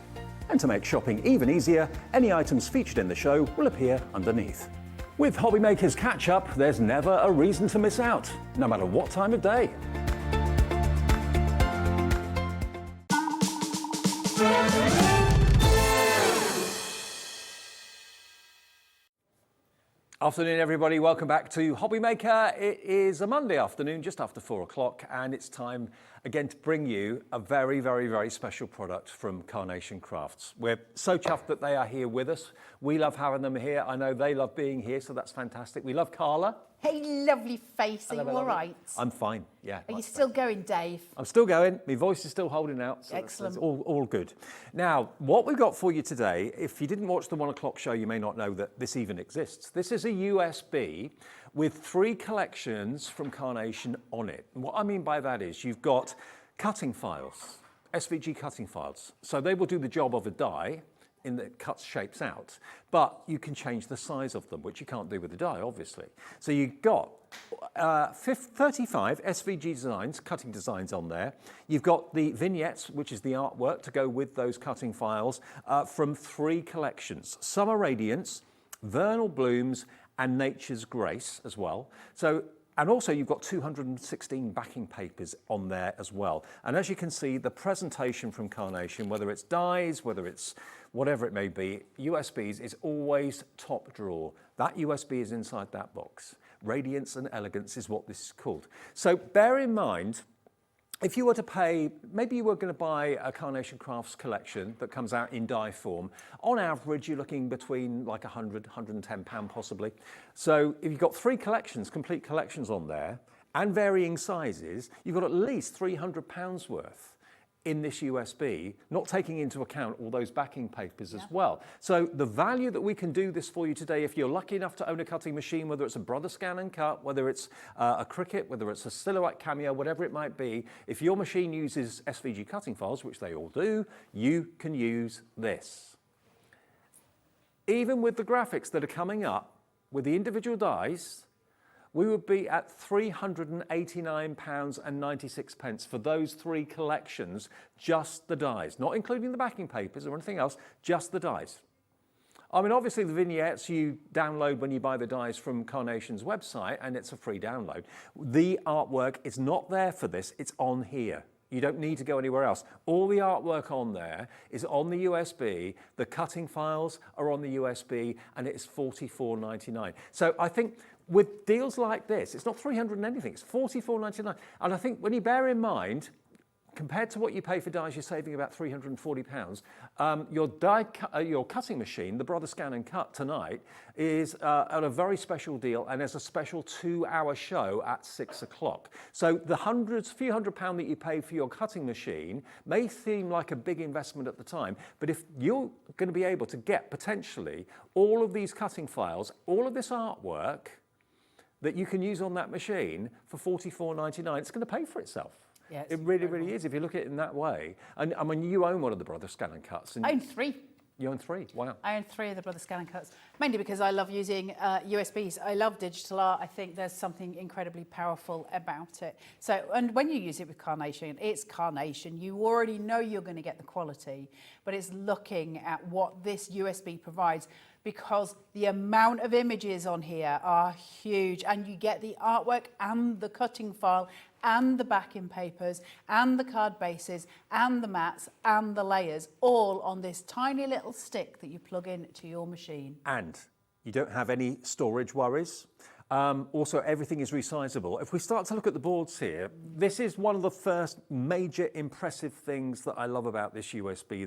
And to make shopping even easier, any items featured in the show will appear underneath. With HobbyMaker's catch-up, there's never a reason to miss out, no matter what time of day. Afternoon, everybody. Welcome back to HobbyMaker. It is a Monday afternoon, just after 4 o'clock, and it's time again to bring you a very, very, very special product from Carnation Crafts. We're so chuffed that they are here with us. We love having them here. I know they love being here, so that's fantastic. We love Carla. Hey, lovely face. Are you all right? I'm fine, yeah. Are you still going, Dave? I'm still going. My voice is still holding out. So Excellent. That's all good. Now, what we've got for you today, if you didn't watch the 1 o'clock show, you may not know that this even exists. This is a USB with 3 collections from Carnation on it. And what I mean by that is you've got cutting files, SVG cutting files. So they will do the job of a die in that it cuts shapes out, but you can change the size of them, which you can't do with the die, obviously. So you've got 35 SVG designs, cutting designs on there. You've got the vignettes, which is the artwork to go with those cutting files, from 3 collections. Summer Radiance, Vernal Blooms, and Nature's Grace as well. So, and also you've got 216 backing papers on there as well. And as you can see, the presentation from Carnation, whether it's dies, whether it's whatever it may be, USBs is always top drawer. That USB is inside that box. Radiance and Elegance is what this is called. So bear in mind, if you were to pay, maybe you were going to buy a Carnation Crafts collection that comes out in die form, on average you're looking between like £100, £110 possibly. So if you've got 3 collections, complete collections on there, and varying sizes, you've got at least £300 worth in this USB, not taking into account all those backing papers as well. So the value that we can do this for you today, if you're lucky enough to own a cutting machine, whether it's a Brother ScanNCut, whether it's a Cricut, whether it's a Silhouette Cameo, whatever it might be, if your machine uses SVG cutting files, which they all do, you can use this. Even with the graphics that are coming up, with the individual dies, we would be at £389.96 for those 3 collections, just the dies, not including the backing papers or anything else, just the dies. I mean, obviously the vignettes you download when you buy the dies from Carnation's website, and it's a free download. The artwork is not there for this, it's on here. You don't need to go anywhere else. All the artwork on there is on the USB, the cutting files are on the USB, and it is $44.99. So I think with deals like this, it's not 300 and anything, it's $44.99. And I think when you bear in mind, compared to what you pay for dies, you're saving about £340. Your cutting machine, the Brother ScanNCut tonight, is at a very special deal, and there's a special 2-hour show at 6 o'clock. So the few £100 that you pay for your cutting machine may seem like a big investment at the time, but if you're going to be able to get potentially all of these cutting files, all of this artwork that you can use on that machine for $44.99, it's going to pay for itself. Yeah, it really, really is, if you look at it in that way. And I mean, you own one of the Brother ScanNCuts. I own 3. You own 3? Wow. I own 3 of the Brother ScanNCuts, mainly because I love using USBs. I love digital art. I think there's something incredibly powerful about it. So, and when you use it with Carnation, it's Carnation. You already know you're going to get the quality, but it's looking at what this USB provides, because the amount of images on here are huge, and you get the artwork and the cutting file and the backing papers and the card bases and the mats and the layers, all on this tiny little stick that you plug in to your machine. And you don't have any storage worries. Also, everything is resizable. If we start to look at the boards here, this is one of the first major impressive things that I love about this USB.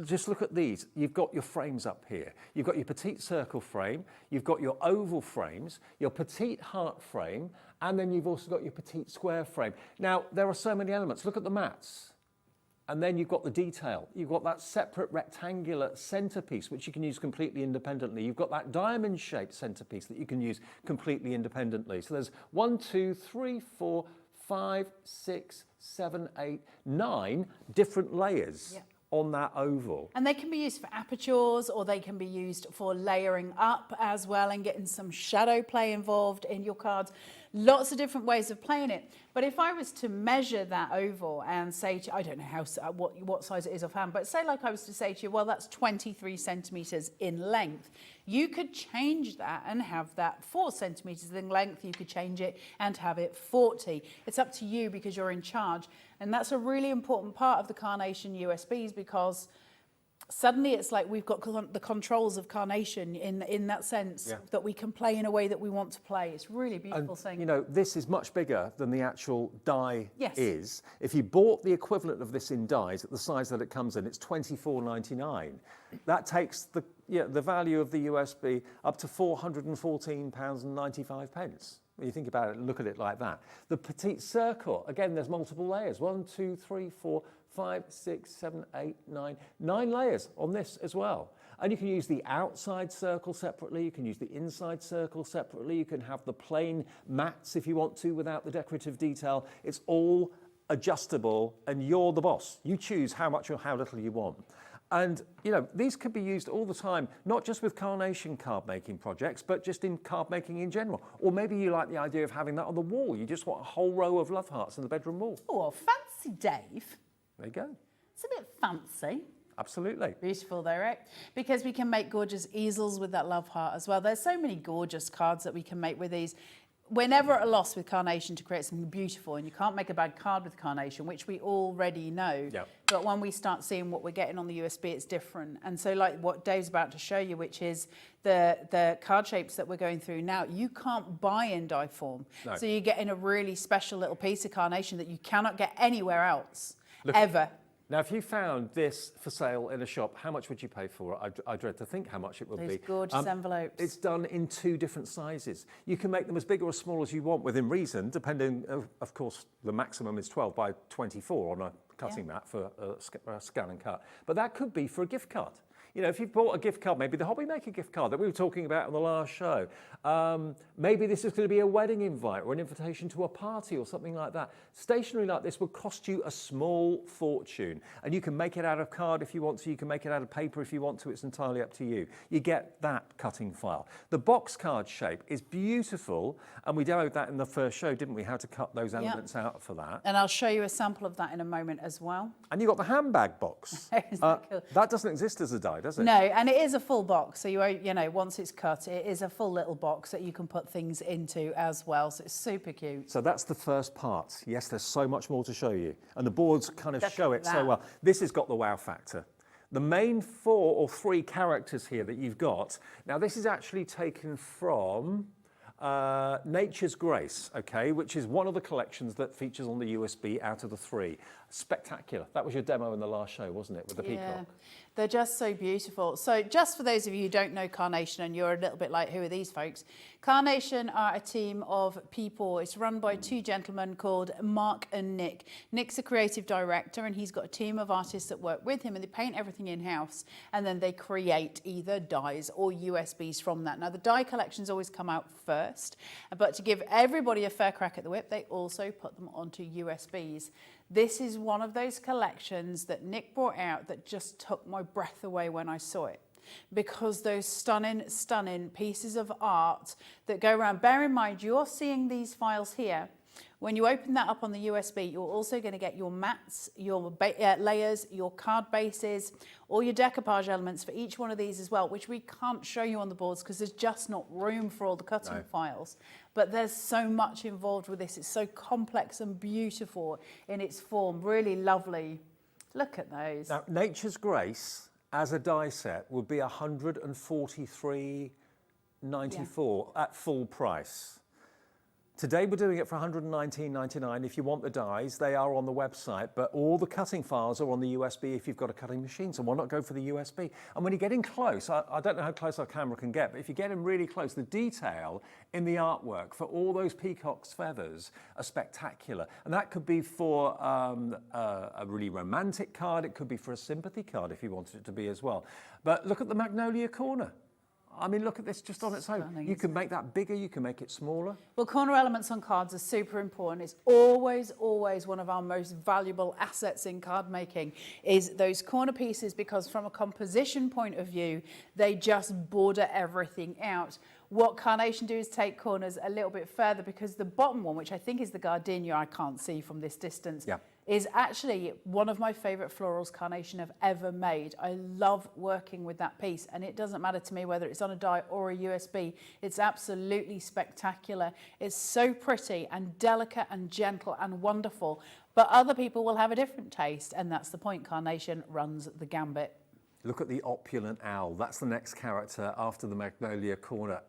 Just look at these. You've got your frames up here. You've got your petite circle frame, you've got your oval frames, your petite heart frame, and then you've also got your petite square frame. Now, there are so many elements. Look at the mats. And then you've got the detail. You've got that separate rectangular centerpiece, which you can use completely independently. You've got that diamond-shaped centerpiece that you can use completely independently. So there's 1, 2, 3, 4, 5, 6, 7, 8, 9 different layers on that oval. And they can be used for apertures, or they can be used for layering up as well and getting some shadow play involved in your cards. Lots of different ways of playing it. But if I was to measure that oval and say to you, I don't know what size it is offhand, but say like I was to say to you, well, that's 23 centimetres in length. You could change that and have that 4 centimetres in length. You could change it and have it 40. It's up to you, because you're in charge. And that's a really important part of the Carnation USBs, because suddenly it's like we've got the controls of Carnation in that sense, that we can play in a way that we want to play. It's really a beautiful thing. You know, this is much bigger than the actual die Yes. is. If you bought the equivalent of this in dies at the size that it comes in, it's £24.99. That takes the value of the USB up to £414.95. When you think about it and look at it like that. The petite circle, again, there's multiple layers. 1, 2, 3, 4, 5, 6, 7, 8, 9. 9 layers on this as well. And you can use the outside circle separately. You can use the inside circle separately. You can have the plain mats if you want to without the decorative detail. It's all adjustable and you're the boss. You choose how much or how little you want. And, you know, these could be used all the time, not just with Carnation card making projects, but just in card making in general. Or maybe you like the idea of having that on the wall. You just want a whole row of love hearts in the bedroom wall. Oh, well, fancy, Dave. There you go. It's a bit fancy. Absolutely. Beautiful though, right? Because we can make gorgeous easels with that love heart as well. There's so many gorgeous cards that we can make with these. We're never at a loss with Carnation to create something beautiful, and you can't make a bad card with Carnation, which we already know. Yep. But when we start seeing what we're getting on the USB, it's different. And so like what Dave's about to show you, which is the card shapes that we're going through now, you can't buy in die form. No. So you're getting a really special little piece of Carnation that you cannot get anywhere else, ever. Now, if you found this for sale in a shop, how much would you pay for it? I dread to think how much it would be. Those gorgeous envelopes. It's done in 2 different sizes. You can make them as big or as small as you want within reason, depending, of course, the maximum is 12 by 24 on a cutting mat for a scan and cut. But that could be for a gift card. You know, if you bought a gift card, maybe the HobbyMaker gift card that we were talking about on the last show, maybe this is going to be a wedding invite or an invitation to a party or something like that. Stationery like this would cost you a small fortune, and you can make it out of card if you want to, you can make it out of paper if you want to, it's entirely up to you. You get that cutting file. The box card shape is beautiful, and we demoed that in the first show, didn't we, how to cut those elements out for that. And I'll show you a sample of that in a moment as well. And you got the handbag box. Isn't that cool? That doesn't exist as a die, does it? No, and it is a full box. So you know, once it's cut, it is a full little box that you can put things into as well. So it's super cute. So that's the first part. Yes, there's so much more to show you. And the boards kind of Look show at it so that. well. This has got the wow factor. The main 4 or 3 characters here that you've got, now this is actually taken from Nature's Grace, okay, which is one of the collections that features on the USB out of the 3. Spectacular. That was your demo in the last show, wasn't it, with the peacock? They're just so beautiful. So just for those of you who don't know Carnation and you're a little bit like, who are these folks? Carnation are a team of people. It's run by 2 gentlemen called Mark and Nick. Nick's a creative director and he's got a team of artists that work with him, and they paint everything in-house, and then they create either dies or USBs from that. Now the die collections always come out first, but to give everybody a fair crack at the whip, they also put them onto USBs. This is one of those collections that Nick brought out that just took my breath away when I saw it, because those stunning, stunning pieces of art that go around. Bear in mind, you're seeing these files here. When you open that up on the USB, you're also going to get your mats, your layers, your card bases, all your decoupage elements for each one of these as well, which we can't show you on the boards because there's just not room for all the cutting files. But there's so much involved with this. It's so complex and beautiful in its form, really lovely. Look at those. Now, Nature's Grace, as a die set, would be $143.94 at full price. Today we're doing it for $119.99. If you want the dies, they are on the website, but all the cutting files are on the USB if you've got a cutting machine, so why not go for the USB? And when you're getting close, I don't know how close our camera can get, but if you're getting really close, the detail in the artwork for all those peacock's feathers are spectacular. And that could be for a really romantic card, it could be for a sympathy card if you wanted it to be as well. But look at the magnolia corner. I mean, look at this just on its own. You can make that bigger, you can make it smaller. Well, corner elements on cards are super important. It's always, always one of our most valuable assets in card making is those corner pieces, because from a composition point of view, they just border everything out. What Carnation do is take corners a little bit further, because the bottom one, which I think is the gardenia, I can't see from this distance, is actually one of my favourite florals Carnation have ever made. I love working with that piece, and it doesn't matter to me whether it's on a die or a USB. It's absolutely spectacular. It's so pretty and delicate and gentle and wonderful, but other people will have a different taste, and that's the point. Carnation runs the gambit. Look at the opulent owl. That's the next character after the magnolia corner.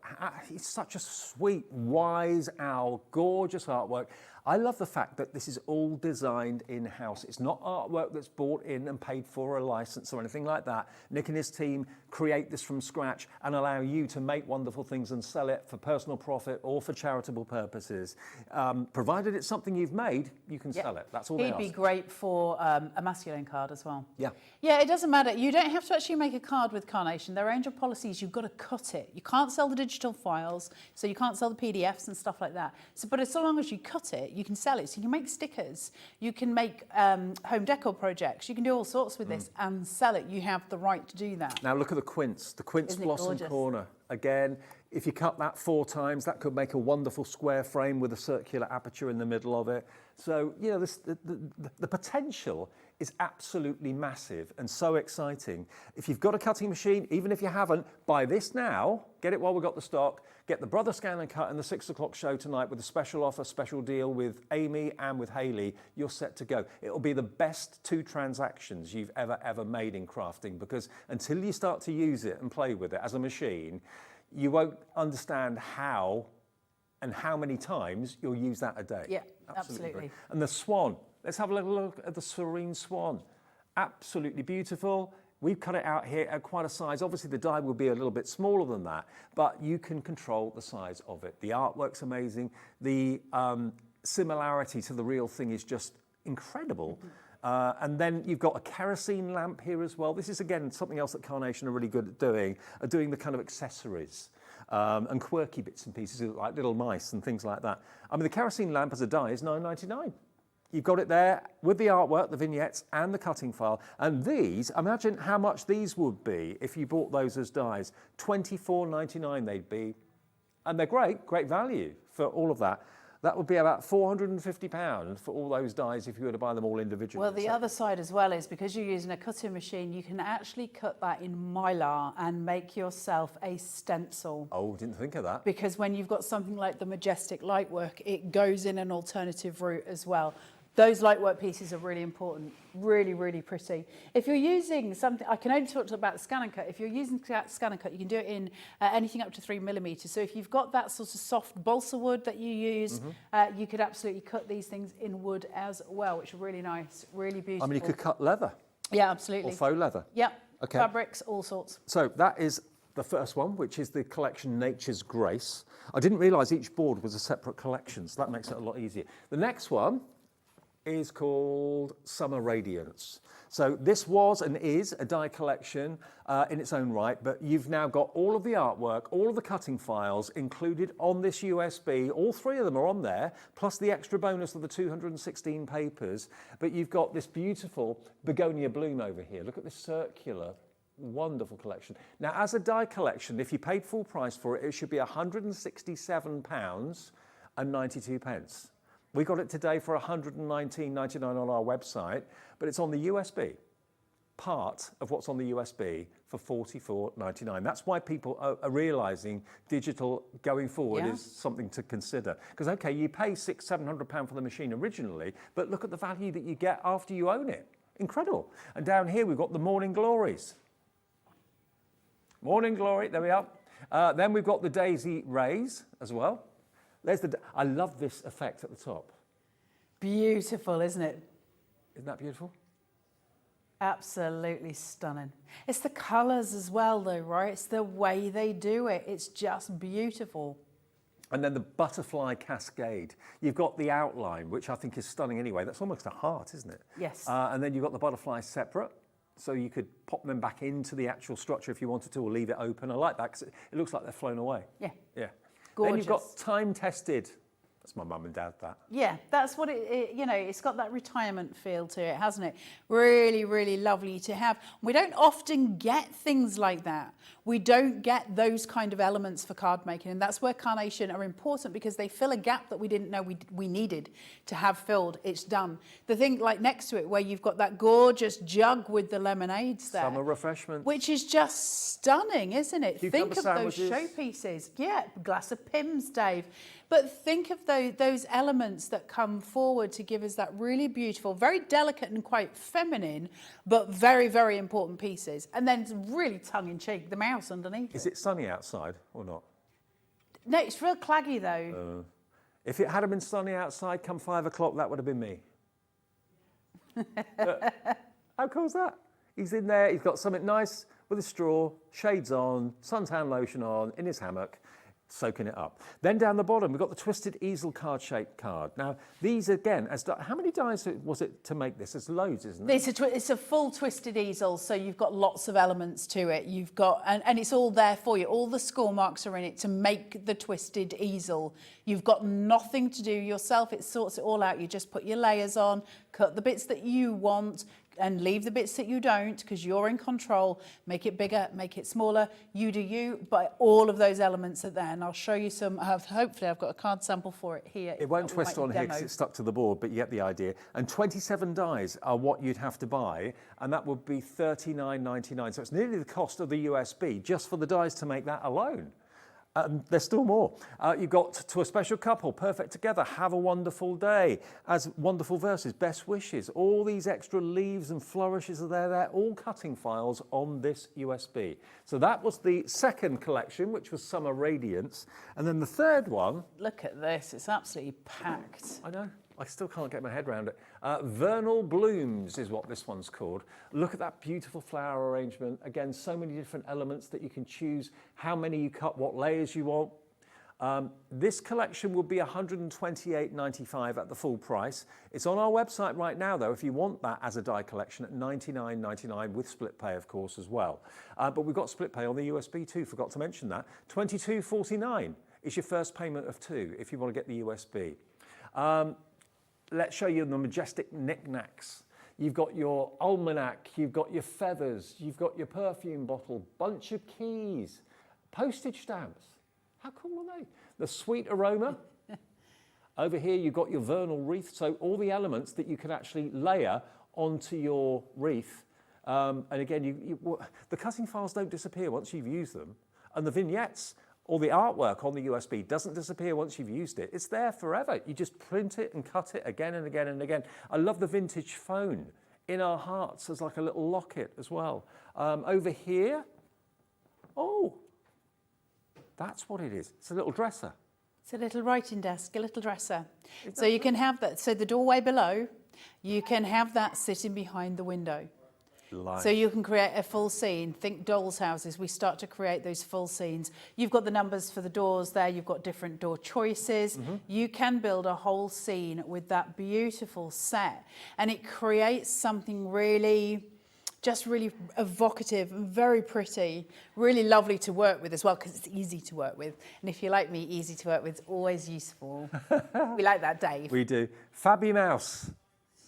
He's such a sweet, wise owl, gorgeous artwork. I love the fact that this is all designed in-house. It's not artwork that's bought in and paid for a license or anything like that. Nick and his team create this from scratch and allow you to make wonderful things and sell it for personal profit or for charitable purposes. Provided it's something you've made, you can sell it. That's all they ask. He'd be great for a masculine card as well. Yeah. Yeah, it doesn't matter. You don't have to actually make a card with Carnation. Their angel policies, you've got to cut it. You can't sell the digital files, so you can't sell the PDFs and stuff like that. So, but as long as you cut it, you can sell it. So you can make stickers, you can make home decor projects, you can do all sorts with this and sell it. You have the right to do that. Now look at the quince blossom gorgeous? corner. Again, if you cut that 4 times, that could make a wonderful square frame with a circular aperture in the middle of it. So, you know, the potential is absolutely massive and so exciting. If you've got a cutting machine, even if you haven't, buy this now, get it while we've got the stock, get the Brother ScanNCut and the 6 o'clock show tonight with a special offer, special deal with Amy and with Hayley, you're set to go. It'll be the best 2 transactions you've ever made in crafting, because until you start to use it and play with it as a machine, you won't understand how and how many times you'll use that a day. Yeah, absolutely. And the swan, let's have a little look at the serene swan. Absolutely beautiful. We've cut it out here at quite a size. Obviously the die will be a little bit smaller than that, but you can control the size of it. The artwork's amazing. The similarity to the real thing is just incredible. And then you've got a kerosene lamp here as well. This is, again, something else that Carnation are really good at doing the kind of accessories and quirky bits and pieces, like little mice and things like that. I mean, the kerosene lamp as a die is $9.99. You've got it there with the artwork, the vignettes, and the cutting file. And these, imagine how much these would be if you bought those as dies. $24.99 they'd be. And they're great value for all of that. That would be about £450 for all those dies if you were to buy them all individually. Well, the other side as well is because you're using a cutting machine, you can actually cut that in Mylar and make yourself a stencil. Oh, didn't think of that. Because when you've got something like the Majestic Lightwork, it goes in an alternative route as well. Those lightwork pieces are really important, really pretty. If you're using something, I can only talk about the ScanNCut. If you're using ScanNCut, you can do it in anything up to 3mm. So if you've got that sort of soft balsa wood that you use, you could absolutely cut these things in wood as well, which are really nice, really beautiful. I mean, you could cut leather. Yeah, absolutely. Or faux leather. Yep. Okay. Fabrics, all sorts. So that is the first one, which is the collection Nature's Grace. I didn't realise each board was a separate collection, so that makes it a lot easier. The next one is called Summer Radiance. So this was and is a die collection in its own right, but you've now got all of the artwork, all of the cutting files included on this USB. All 3 of them are on there, plus the extra bonus of the 216 papers. But you've got this beautiful begonia bloom over here. Look at this circular, wonderful collection. Now, as a die collection, if you paid full price for it, it should be £167.92. We got it today for $119.99 on our website, but it's on the USB, part of what's on the USB, for $44.99. That's why people are realising digital going forward is something to consider. Because, okay, you pay £600-700 for the machine originally, but look at the value that you get after you own it. Incredible. And down here we've got the Morning Glories. Morning Glory, there we are. Then we've got the Daisy Rays as well. I love this effect at the top. Beautiful, isn't it? Isn't that beautiful? Absolutely stunning. It's the colours as well, though, right? It's the way they do it. It's just beautiful. And then the butterfly cascade. You've got the outline, which I think is stunning anyway. That's almost a heart, isn't it? Yes. And then you've got the butterflies separate. So you could pop them back into the actual structure if you wanted to, or leave it open. I like that because it looks like they're flown away. Yeah. Yeah. Gorgeous. Then you've got time-tested. That's my mum and dad, that. Yeah, that's what it, you know, it's got that retirement feel to it, hasn't it? Really lovely to have. We don't often get things like that. We don't get those kind of elements for card making, and that's where Carnation are important, because they fill a gap that we didn't know we needed to have filled. It's done. The thing like next to it, where you've got that gorgeous jug with the lemonades there. Summer refreshments. Which is just stunning, isn't it? Cucumber Think of sandwiches. those showpieces. Yeah, glass of Pimm's, Dave. But think of those elements that come forward to give us that really beautiful, very delicate and quite feminine, but very, very important pieces. And then really tongue-in-cheek, the mouse underneath. Is it sunny outside or not? No, it's real claggy though. If it had been sunny outside come 5 o'clock, that would have been me. How cool is that? He's in there, he's got something nice with a straw, shades on, suntan lotion on, in his hammock, soaking it up. Then down the bottom, we've got the twisted easel card-shaped card. Now, these again, how many dies was it to make this? There's loads, isn't it? It's a full twisted easel, so you've got lots of elements to it. You've got, and it's all there for you. All the score marks are in it to make the twisted easel. You've got nothing to do yourself. It sorts it all out. You just put your layers on, cut the bits that you want, and leave the bits that you don't, because you're in control. Make it bigger, make it smaller. You do you, but all of those elements are there. And I'll show you some. Hopefully, I've got a card sample for it here. It won't twist on here because it's stuck to the board, but you get the idea. And 27 dies are what you'd have to buy, and that would be $39.99. So it's nearly the cost of the USB just for the dies to make that alone. There's still more. You've got To a Special Couple, Perfect Together, Have a Wonderful Day, as wonderful verses, Best Wishes. All these extra leaves and flourishes are there. They're all cutting files on this USB. So that was the second collection, which was Summer Radiance. And then the third one... Look at this. It's absolutely packed. I know. I still can't get my head around it. Vernal Blooms is what this one's called. Look at that beautiful flower arrangement. Again, so many different elements that you can choose how many you cut, what layers you want. This collection will be $128.95 at the full price. It's on our website right now, though, if you want that as a die collection at $99.99 with split pay, of course, as well. But we've got split pay on the USB too, forgot to mention that. $22.49 is your first payment of $2 if you want to get the USB. Let's show you the majestic knickknacks. You've got your almanac, you've got your feathers, you've got your perfume bottle, bunch of keys, postage stamps. How cool are they? The sweet aroma. Over here, you've got your vernal wreath. So all the elements that you can actually layer onto your wreath. And again, the cutting files don't disappear once you've used them. And the vignettes, or the artwork on the USB doesn't disappear once you've used it. It's there forever. You just print it and cut it again and again and again. I love the vintage phone in our hearts as like a little locket as well. Over here, oh, that's what it is. It's a little dresser. It's a little writing desk, a little dresser. So you can have that, so the doorway below, you can have that sitting behind the window. So you can create a full scene. Think dolls' houses. We start to create those full scenes. You've got the numbers for the doors there. You've got different door choices. You can build a whole scene with that beautiful set. And it creates something really, just really evocative and very pretty. Really lovely to work with as well, because it's easy to work with. And if you're like me, easy to work with is always useful. We like that, Dave. We do. Fabby Mouse.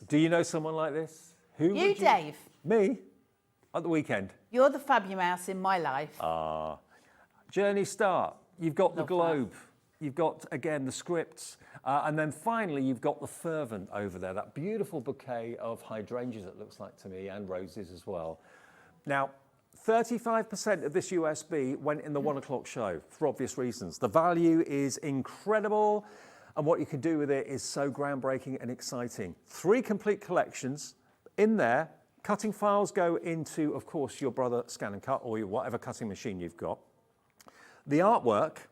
Do you know someone like this? Who You, Dave. Me? At the weekend? You're the Fabby Mouse in my life. Journey Start. You've got the Love globe. You've got, again, the scripts. And then finally, you've got the fervent over there, that beautiful bouquet of hydrangeas, it looks like to me, and roses as well. Now, 35% of this USB went in the 1 o'clock show for obvious reasons. The value is incredible, and what you can do with it is so groundbreaking and exciting. 3 complete collections in there. Cutting files go into, of course, your Brother ScanNCut or your whatever cutting machine you've got. The artwork,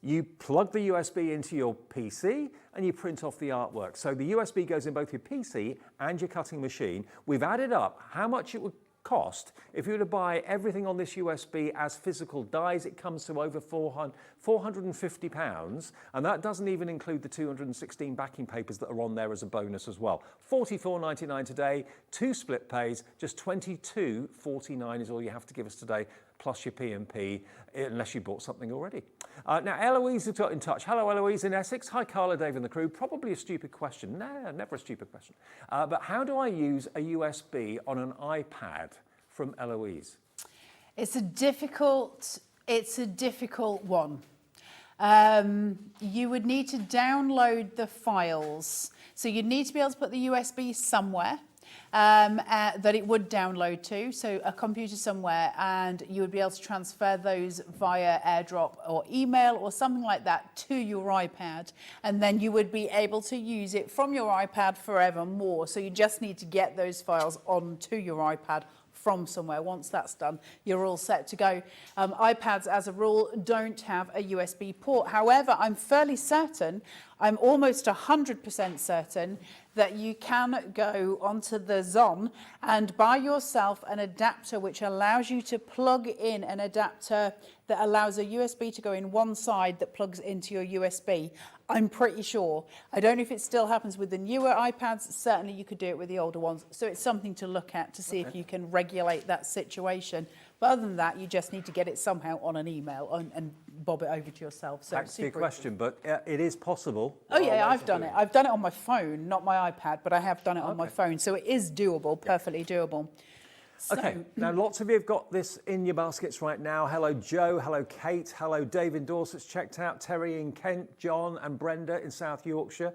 you plug the USB into your PC and you print off the artwork. So the USB goes in both your PC and your cutting machine. We've added up how much it would cost if you were to buy everything on this USB as physical dies. It comes to over £450, and that doesn't even include the 216 backing papers that are on there as a bonus as well. $44.99 today, 2 split pays, just $22.49 is all you have to give us today, plus your P&P, unless you bought something already. Now, Eloise has got in touch. Hello, Eloise in Essex. Hi, Carla, Dave and the crew. Probably a stupid question. No, never a stupid question. But how do I use a USB on an iPad from Eloise? It's a difficult one. You would need to download the files. So you'd need to be able to put the USB somewhere. that it would download to, so a computer somewhere, and you would be able to transfer those via AirDrop or email or something like that to your iPad, and then you would be able to use it from your iPad forevermore. So you just need to get those files onto your iPad from somewhere. Once that's done, you're all set to go. iPads, as a rule, don't have a USB port. However, I'm fairly certain, I'm almost 100% certain, that you can go onto the Zon and buy yourself an adapter which allows you to plug in an adapter that allows a USB to go in one side that plugs into your USB. I'm pretty sure. I don't know if it still happens with the newer iPads. Certainly you could do it with the older ones. So it's something to look at to see if you can regulate that situation. But other than that, you just need to get it somehow on an email and bob it over to yourself. So Back to your question, but it is possible. Oh yeah, I've done it. I've done it on my phone, not my iPad, but I have done it on my phone. So it is doable, perfectly doable. So, okay, now lots of you have got this in your baskets right now. Hello Joe, hello Kate, hello Dave in Dorset's checked out, Terry in Kent, John and Brenda in South Yorkshire.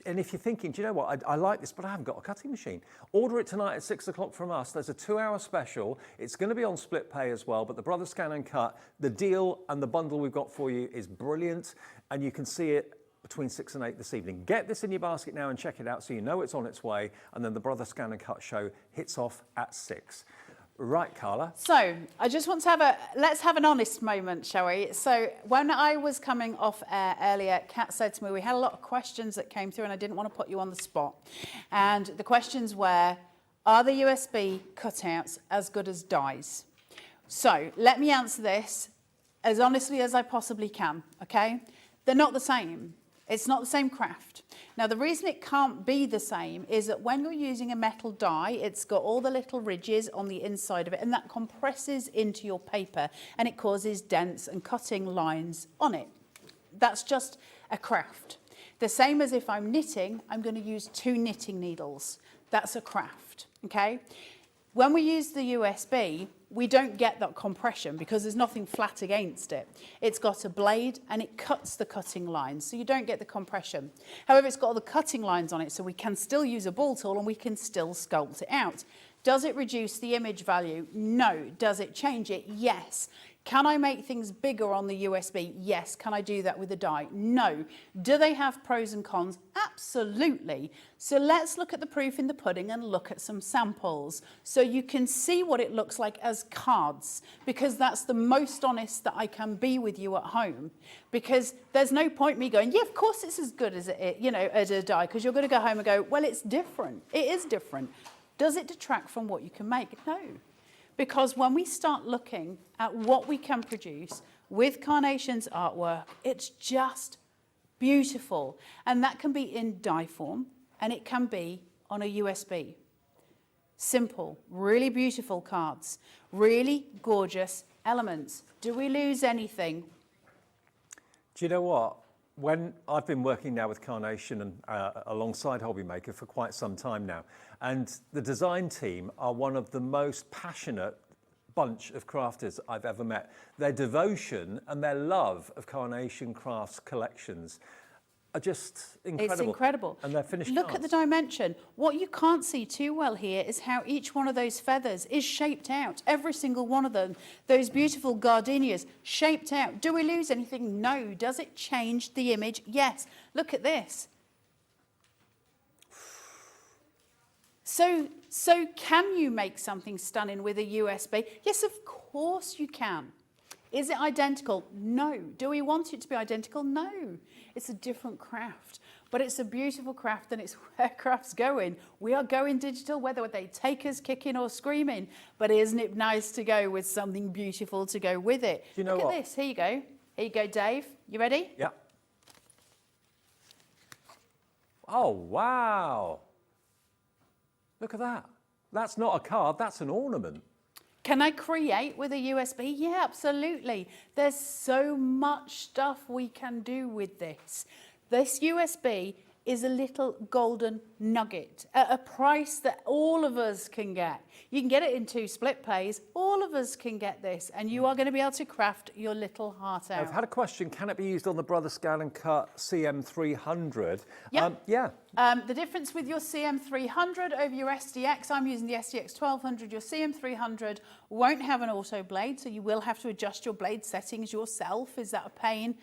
And if you're thinking, do you know what, I like this, but I haven't got a cutting machine. Order it tonight at 6 o'clock from us. There's a 2-hour special. It's going to be on split pay as well, but the Brother ScanNCut, the deal and the bundle we've got for you is brilliant, and you can see it between 6 and 8 this evening. Get this in your basket now and check it out so you know it's on its way, and then the Brother ScanNCut show hits off at 6. Right, Carla. So I just want to let's have an honest moment, shall we? So when I was coming off air earlier, Kat said to me, we had a lot of questions that came through and I didn't want to put you on the spot. And the questions were, are the USB cutouts as good as dies? So let me answer this as honestly as I possibly can, okay? They're not the same. It's not the same craft. Now, the reason it can't be the same is that when you're using a metal die, it's got all the little ridges on the inside of it, and that compresses into your paper, and it causes dents and cutting lines on it. That's just a craft. The same as if I'm knitting, I'm going to use 2 knitting needles. That's a craft, okay? When we use the USB, we don't get that compression because there's nothing flat against it. It's got a blade and it cuts the cutting lines, so you don't get the compression. However, it's got all the cutting lines on it, so we can still use a ball tool and we can still sculpt it out. Does it reduce the image value? No. Does it change it? Yes. Can I make things bigger on the USB? Yes. Can I do that with a die? No. Do they have pros and cons? Absolutely. So let's look at the proof in the pudding and look at some samples so you can see what it looks like as cards, because that's the most honest that I can be with you at home, because there's no point me going, yeah, of course it's as good as it, you know, as a die, because you're going to go home and go, well, it's different. It is different. Does it detract from what you can make? No. Because when we start looking at what we can produce with Carnation's artwork, it's just beautiful. And that can be in die form, and it can be on a USB. Simple, really beautiful cards, really gorgeous elements. Do we lose anything? Do you know what? When I've been working now with Carnation and alongside HobbyMaker for quite some time now, and the design team are one of the most passionate bunch of crafters I've ever met. Their devotion and their love of Carnation Crafts collections are just incredible. It's incredible. And they're finished Look cards. at the dimension. What you can't see too well here is how each one of those feathers is shaped out. Every single one of them. Those beautiful gardenias shaped out. Do we lose anything? No. Does it change the image? Yes. Look at this. So can you make something stunning with a USB? Yes, of course you can. Is it identical? No. Do we want it to be identical? No. It's a different craft, but it's a beautiful craft, and it's where craft's going. We are going digital, whether they take us kicking or screaming, but isn't it nice to go with something beautiful to go with it? Do you know Look what? at this. Here you go. Here you go, Dave. You ready? Yeah. Oh, wow. Look at that. That's not a card, that's an ornament. Can I create with a USB? Yeah, absolutely. There's so much stuff we can do with this. This USB is a little golden nugget at a price that all of us can get. You can get it in 2 split pays. All of us can get this, and you are going to be able to craft your little heart out. I've had a question. Can it be used on the Brother ScanNCut CM300? Yeah. The difference with your CM300 over your SDX, I'm using the SDX 1200. Your CM300 won't have an auto blade, so you will have to adjust your blade settings yourself. Is that a pain?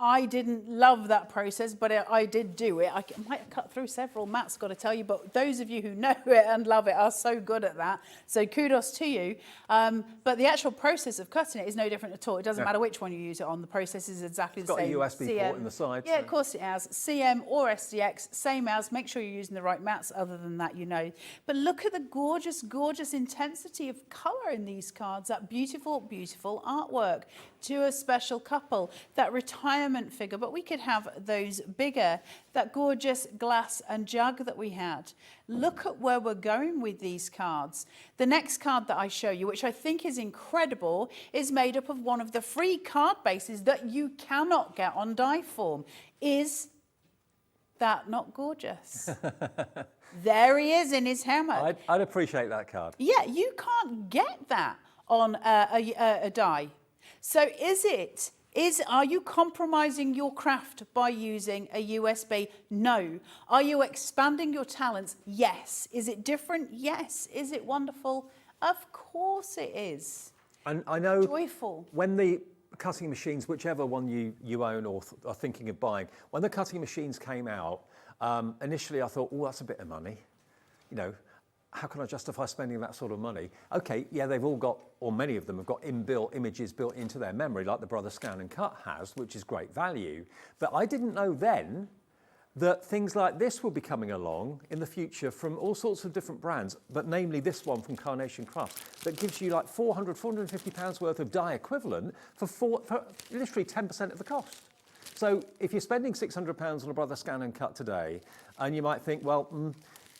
I didn't love that process, but I did do it. I might have cut through several mats, got to tell you, but those of you who know it and love it are so good at that. So kudos to you. But the actual process of cutting it is no different at all. It doesn't matter which one you use it on. The process is exactly the same. It's got a USB port in the side. Yeah, of course it has. CM or SDX, same as. Make sure you're using the right mats. Other than that, you know. But look at the gorgeous, gorgeous intensity of colour in these cards. That beautiful, beautiful artwork. To a special couple. That retirement figure, but we could have those bigger, that gorgeous glass and jug that we had. Look at where we're going with these cards. The next card that I show you, which I think is incredible, is made up of one of the free card bases that you cannot get on die form. Is that not gorgeous? There he is in his hammock. I'd appreciate that card. Yeah, you can't get that on a die. So are you compromising your craft by using a USB? No. Are you expanding your talents? Yes. Is it different? Yes. Is it wonderful? Of course it is. And I know joyful. When the cutting machines, whichever one you own or are thinking of buying, when the cutting machines came out, initially I thought, oh, that's a bit of money. You know, how can I justify spending that sort of money? Okay, yeah, they've all got, or many of them have got inbuilt images built into their memory, like the Brother ScanNCut has, which is great value. But I didn't know then that things like this will be coming along in the future from all sorts of different brands, but namely this one from Carnation Crafts, that gives you like £450 worth of die equivalent for literally 10% of the cost. So if you're spending £600 on a Brother ScanNCut today, and you might think, well,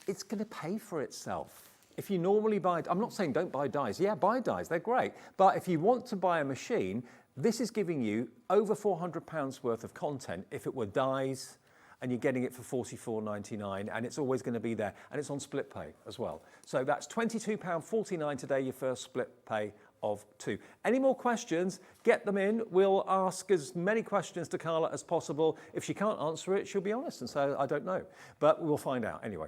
it's going to pay for itself. If you normally buy, I'm not saying don't buy dies. Yeah, buy dies, they're great. But if you want to buy a machine, this is giving you over £400 worth of content if it were dies, and you're getting it for $44.99, and it's always going to be there. And it's on split pay as well. So that's £22.49 today, your first split pay of 2. Any more questions, get them in. We'll ask as many questions to Carla as possible. If she can't answer it, she'll be honest and say, I don't know. But we'll find out anyway.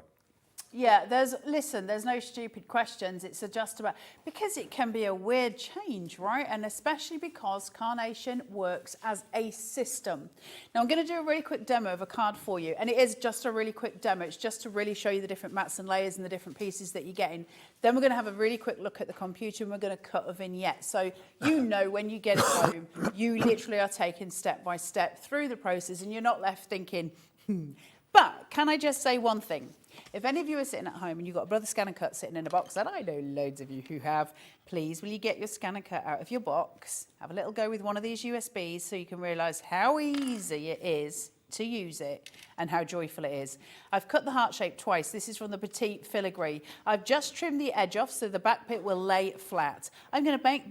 Yeah, there's no stupid questions. It's just about, because it can be a weird change, right? And especially because Carnation works as a system. Now I'm going to do a really quick demo of a card for you. And it is just a really quick demo. It's just to really show you the different mats and layers and the different pieces that you're getting. Then we're going to have a really quick look at the computer and we're going to cut a vignette. So you know when you get it home, you literally are taken step by step through the process and you're not left thinking, But can I just say one thing? If any of you are sitting at home and you've got a Brother ScanNCut sitting in a box, and I know loads of you who have, please will you get your ScanNCut out of your box, have a little go with one of these USBs so you can realise how easy it is to use it and how joyful it is. I've cut the heart shape twice. This is from the petite filigree. I've just trimmed the edge off so the back bit will lay flat. I'm going to make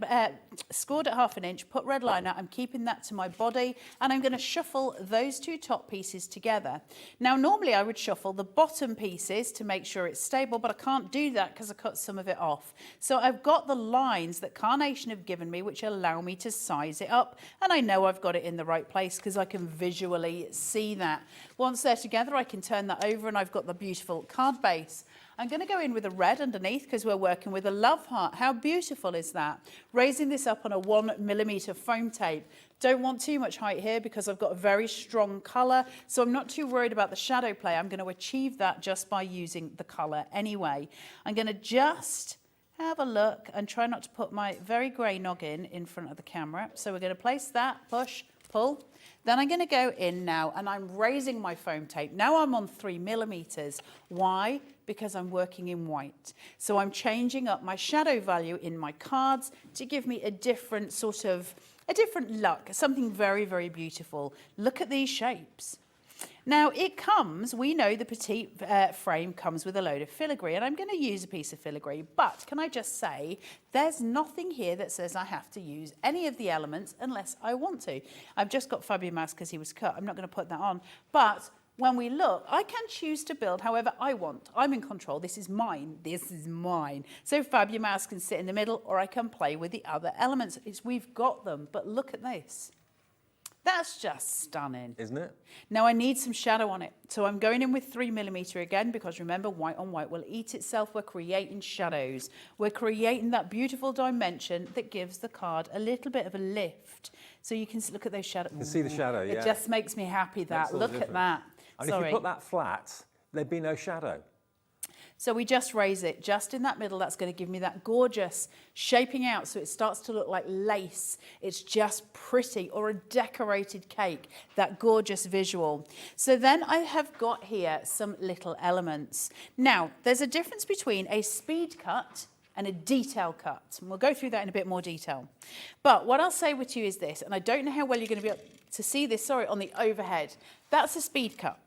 scored at 1/2 inch, put red liner. I'm keeping that to my body, and I'm going to shuffle those two top pieces together. Now, normally I would shuffle the bottom pieces to make sure it's stable, but I can't do that because I cut some of it off. So I've got the lines that Carnation have given me, which allow me to size it up, and I know I've got it in the right place because I can visually see that. Once they're together, I can turn that over and I've got the beautiful card base. I'm going to go in with a red underneath because we're working with a love heart. How beautiful is that? Raising this up on a 1mm foam tape. Don't want too much height here because I've got a very strong colour, so I'm not too worried about the shadow play. I'm going to achieve that just by using the colour anyway. I'm going to just have a look and try not to put my very grey noggin in front of the camera. So we're going to place that, push, pull. Then I'm going to go in now and I'm raising my foam tape. Now I'm on 3mm. Why? Because I'm working in white. So I'm changing up my shadow value in my cards to give me a different sort of, a different look, something very, very beautiful. Look at these shapes. Now it comes, we know the petite frame comes with a load of filigree, and I'm going to use a piece of filigree, but can I just say, there's nothing here that says I have to use any of the elements unless I want to. I've just got Fabian Mouse because he was cut. I'm not going to put that on, but when we look, I can choose to build however I want. I'm in control. This is mine. This is mine. So Fab Your Mouse can sit in the middle, or I can play with the other elements. We've got them, but look at this. That's just stunning. Isn't it? Now I need some shadow on it. So I'm going in with 3mm again, because remember, white on white will eat itself. We're creating shadows. We're creating that beautiful dimension that gives the card a little bit of a lift. So you can look at those shadows. You can see the shadow, yeah. It just makes me happy that. Look at that. And if you put that flat, there'd be no shadow. So we just raise it just in that middle. That's going to give me that gorgeous shaping out, so it starts to look like lace. It's just pretty, or a decorated cake, that gorgeous visual. So then I have got here some little elements. Now, there's a difference between a speed cut and a detail cut, and we'll go through that in a bit more detail. But what I'll say with you is this, and I don't know how well you're going to be able to see this, sorry, on the overhead. That's a speed cut.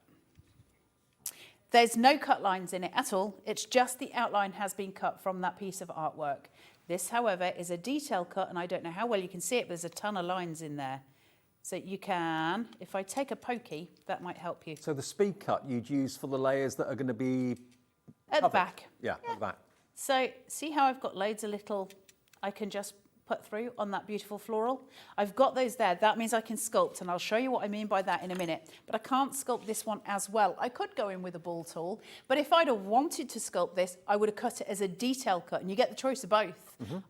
There's no cut lines in it at all. It's just the outline has been cut from that piece of artwork. This, however, is a detail cut, and I don't know how well you can see it, but there's a ton of lines in there. So you can, if I take a pokey, that might help you. So the speed cut you'd use for the layers that are going to be at the back. Yeah, at the back. So see how I've got loads of little, I can just put through on that beautiful floral. I've got those there. That means I can sculpt, and I'll show you what I mean by that in a minute. But I can't sculpt this one as well. I could go in with a ball tool, but if I'd have wanted to sculpt this, I would have cut it as a detail cut, and you get the choice of both.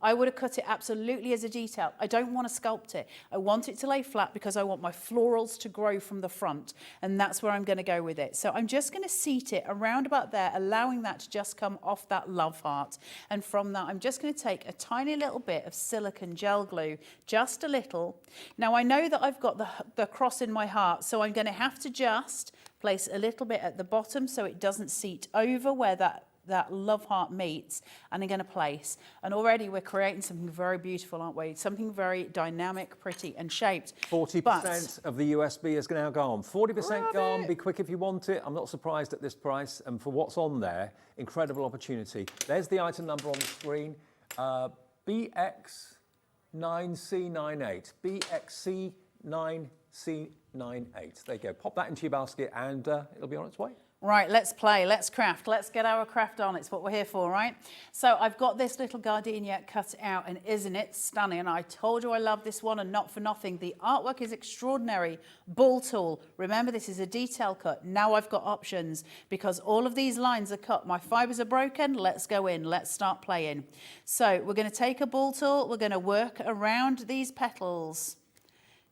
I would have cut it absolutely as a detail. I don't want to sculpt it. I want it to lay flat because I want my florals to grow from the front, and that's where I'm going to go with it. So I'm just going to seat it around about there, allowing that to just come off that love heart. And from that, I'm just going to take a tiny little bit of silicone gel glue, just a little. Now I know that I've got the cross in my heart, so I'm going to have to just place a little bit at the bottom so it doesn't seat over where that love heart meets, and I'm going to place. And already we're creating something very beautiful, aren't we? Something very dynamic, pretty and shaped. 40% of the USB is now gone. 40% gone. Be quick if you want it. I'm not surprised at this price, and for what's on there, incredible opportunity. There's the item number on the screen. BX9C98. BXC9C98. There you go. Pop that into your basket, and it'll be on its way. Right, let's play, let's craft, let's get our craft on. It's what we're here for, right? So I've got this little gardenia cut out, and isn't it stunning? I told you I love this one, and not for nothing. The artwork is extraordinary. Ball tool. Remember, this is a detail cut. Now I've got options because all of these lines are cut. My fibers are broken. Let's go in. Let's start playing. So we're going to take a ball tool. We're going to work around these petals,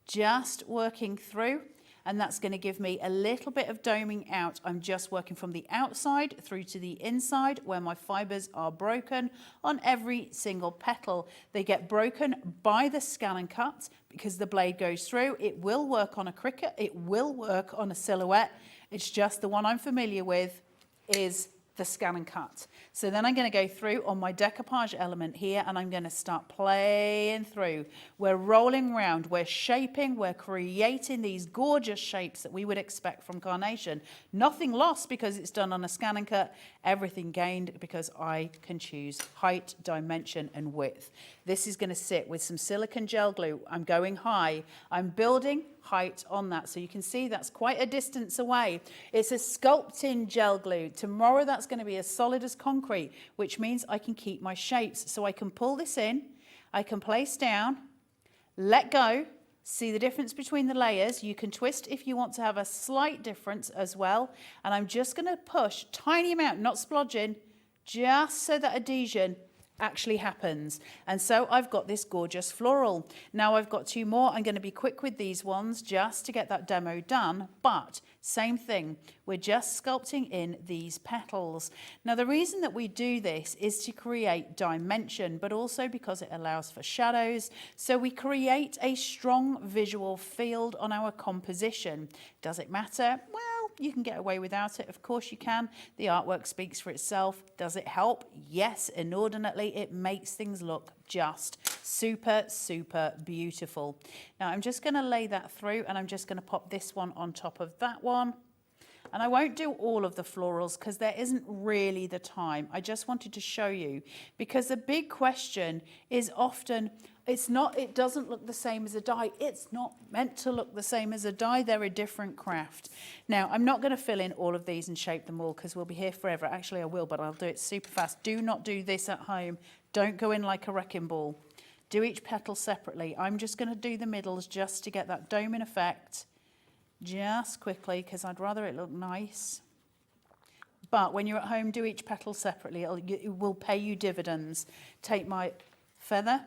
just working through. And that's going to give me a little bit of doming out. I'm just working from the outside through to the inside where my fibers are broken on every single petal. They get broken by the ScanNCut because the blade goes through. It will work on a cricket. It will work on a silhouette. It's just the one I'm familiar with is the ScanNCut. So then I'm going to go through on my decoupage element here, and I'm going to start playing through. We're rolling around, we're shaping, we're creating these gorgeous shapes that we would expect from Carnation. Nothing lost because it's done on a ScanNCut, everything gained because I can choose height, dimension and width. This is going to sit with some silicone gel glue. I'm going high. I'm building height on that. So you can see that's quite a distance away. It's a sculpting gel glue. Tomorrow that's going to be as solid as concrete, which means I can keep my shapes. So I can pull this in, I can place down, let go, see the difference between the layers. You can twist if you want to have a slight difference as well. And I'm just going to push tiny amount, not splodging, just so that adhesion actually happens. And so I've got this gorgeous floral. Now I've got two more. I'm going to be quick with these ones just to get that demo done, but same thing. We're just sculpting in these petals. Now the reason that we do this is to create dimension, but also because it allows for shadows. So we create a strong visual field on our composition. Does it matter? Well, you can get away without it. Of course you can. The artwork speaks for itself. Does it help? Yes, inordinately. It makes things look just super, super beautiful. Now I'm just going to lay that through, and I'm just going to pop this one on top of that one. And I won't do all of the florals because there isn't really the time. I just wanted to show you because the big question is often, it doesn't look the same as a die. It's not meant to look the same as a die. They're a different craft. Now, I'm not going to fill in all of these and shape them all because we'll be here forever. Actually, I will, but I'll do it super fast. Do not do this at home. Don't go in like a wrecking ball. Do each petal separately. I'm just going to do the middles just to get that doming effect just quickly because I'd rather it look nice. But when you're at home, do each petal separately. It will pay you dividends. Take my feather.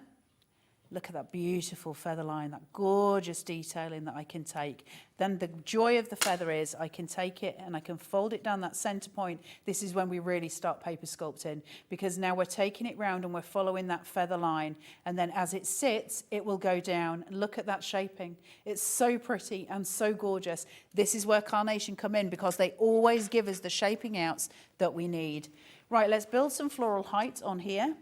Look at that beautiful feather line, that gorgeous detailing that I can take. Then the joy of the feather is I can take it and I can fold it down that center point. This is when we really start paper sculpting because now we're taking it round and we're following that feather line. And then as it sits, it will go down. Look at that shaping. It's so pretty and so gorgeous. This is where Carnation come in because they always give us the shaping outs that we need. Right, let's build some floral height on here.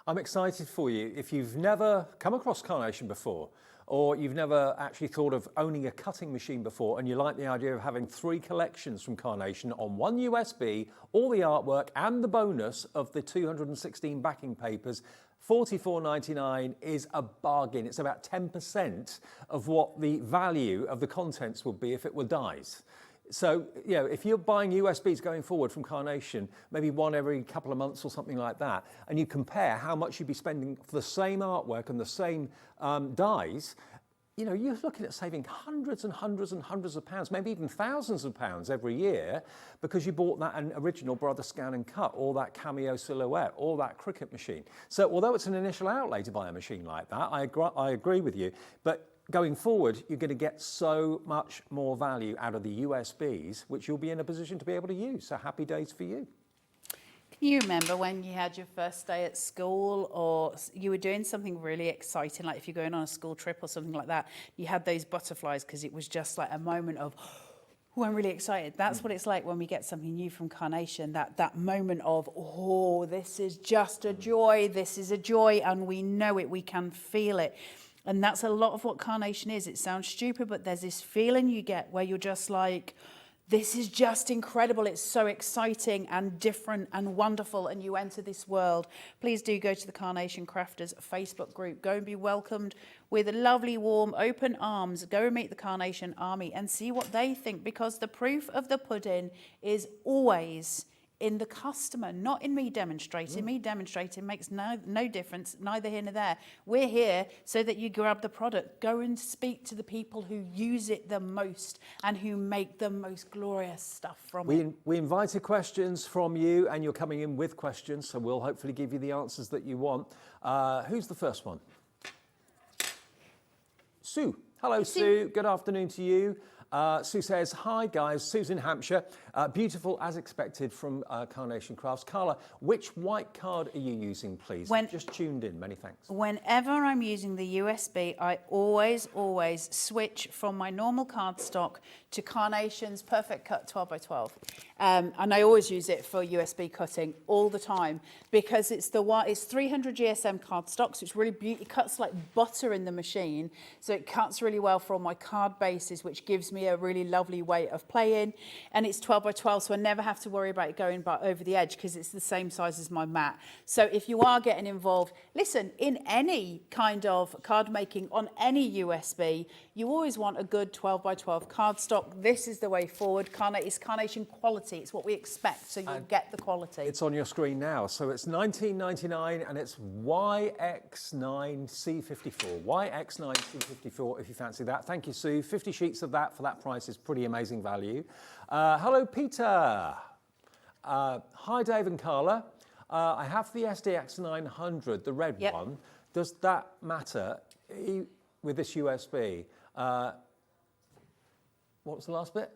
I'm excited for you. If you've never come across Carnation before, or you've never actually thought of owning a cutting machine before, and you like the idea of having 3 collections from Carnation on one USB, all the artwork and the bonus of the 216 backing papers, $44.99 is a bargain. It's about 10% of what the value of the contents would be if it were dies. So, you know, if you're buying USBs going forward from Carnation, maybe one every couple of months or something like that, and you compare how much you'd be spending for the same artwork and the same dies, you know, you're looking at saving hundreds and hundreds and hundreds of pounds, maybe even thousands of pounds every year because you bought that an original Brother ScanNCut or that Cameo Silhouette or that Cricut machine. So although it's an initial outlay to buy a machine like that, I agree with you, but going forward, you're going to get so much more value out of the USBs, which you'll be in a position to be able to use. So happy days for you. Can you remember when you had your first day at school or you were doing something really exciting, like if you're going on a school trip or something like that, you had those butterflies because it was just like a moment of, oh, I'm really excited. That's what it's like when we get something new from Carnation, that moment of, oh, this is just a joy, this is a joy, and we know it, we can feel it. And that's a lot of what Carnation is. It sounds stupid, but there's this feeling you get where you're just like, this is just incredible. It's so exciting and different and wonderful. And you enter this world. Please do go to the Carnation Crafters Facebook group. Go and be welcomed with lovely, warm, open arms. Go and meet the Carnation Army and see what they think, because the proof of the pudding is always in the customer, not in me demonstrating. Me demonstrating makes no difference, neither here nor there. We're here so that you grab the product. Go and speak to the people who use it the most and who make the most glorious stuff from it. We invited questions from you, and you're coming in with questions, so we'll hopefully give you the answers that you want. Who's the first one? Sue. Hello, Sue. Good afternoon to you. Sue says, hi guys, Sue's in Hampshire. Beautiful as expected from Carnation Crafts. Carla, which white card are you using, please? Just tuned in, many thanks. Whenever I'm using the USB, I always switch from my normal cardstock to Carnation's Perfect Cut 12x12. And I always use it for USB cutting all the time because it's 300 GSM cardstock, so it's really beautiful. It cuts like butter in the machine, so it cuts really well for all my card bases, which gives me a really lovely way of playing. And it's 12x12, so I never have to worry about it going over the edge because it's the same size as my mat. So if you are getting involved, listen, in any kind of card making on any USB, you always want a good 12x12 cardstock. This is the way forward. It's Carnation quality. It's what we expect, so you'll get the quality. It's on your screen now. So it's $19.99 and it's YX9C54. YX9C54 if you fancy that. Thank you, Sue. 50 sheets of that for that price is pretty amazing value. Hello, Peter. Hi, Dave and Carla. I have the SDX 900, the red one. Does that matter with this USB? What was the last bit?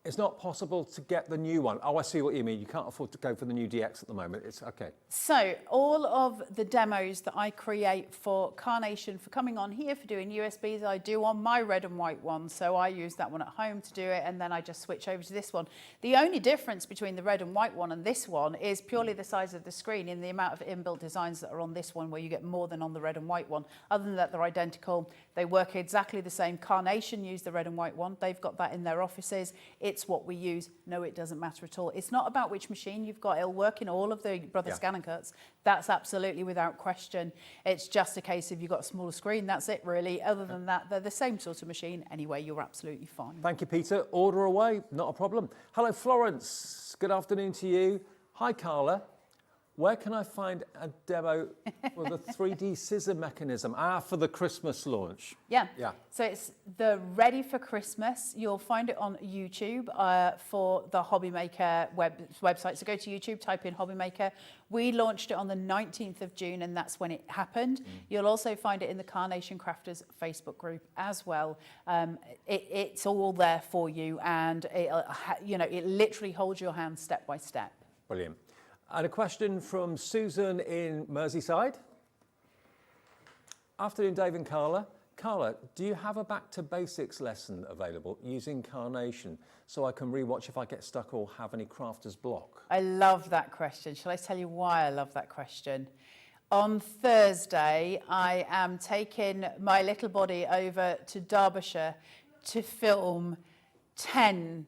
It's not possible to get the new one. Oh, I see what you mean. You can't afford to go for the new DX at the moment. It's okay. So all of the demos that I create for Carnation, for coming on here, for doing USBs, I do on my red and white one. So I use that one at home to do it, and then I just switch over to this one. The only difference between the red and white one and this one is purely the size of the screen and the amount of inbuilt designs that are on this one, where you get more than on the red and white one. Other than that, they're identical. They work exactly the same. Carnation use the red and white one. They've got that in their offices. it's what we use. No, it doesn't matter at all. It's not about which machine you've got. It'll work in all of the Brother ScanNCuts. That's absolutely without question. It's just a case of you've got a smaller screen. That's it, really. Other than that, they're the same sort of machine. Anyway, you're absolutely fine. Thank you, Peter. Order away, not a problem. Hello, Florence. Good afternoon to you. Hi, Carla. Where can I find a demo with a 3D scissor mechanism? For the Christmas launch. Yeah. Yeah. So it's the Ready for Christmas. You'll find it on YouTube for the HobbyMaker website. So go to YouTube, type in HobbyMaker. We launched it on the 19th of June, and that's when it happened. You'll also find it in the Carnation Crafters Facebook group as well. It's all there for you, and it literally holds your hand step by step. Brilliant. And a question from Susan in Merseyside. Afternoon, Dave and Carla. Carla, do you have a Back to Basics lesson available using Carnation so I can rewatch if I get stuck or have any crafter's block? I love that question. Shall I tell you why I love that question? On Thursday, I am taking my little body over to Derbyshire to film 10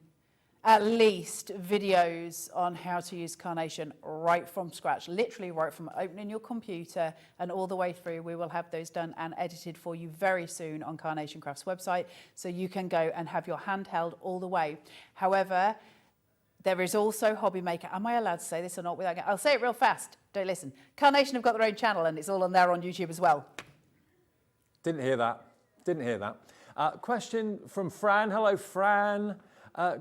at least videos on how to use Carnation right from scratch, literally right from opening your computer and all the way through. We will have those done and edited for you very soon on Carnation Crafts website, so you can go and have your hand held all the way. However, there is also HobbyMaker. Am I allowed to say this or not? I'll say it real fast. Don't listen. Carnation have got their own channel, and it's all on there on YouTube as well. Didn't hear that. Didn't hear that. Question from Fran. Hello, Fran.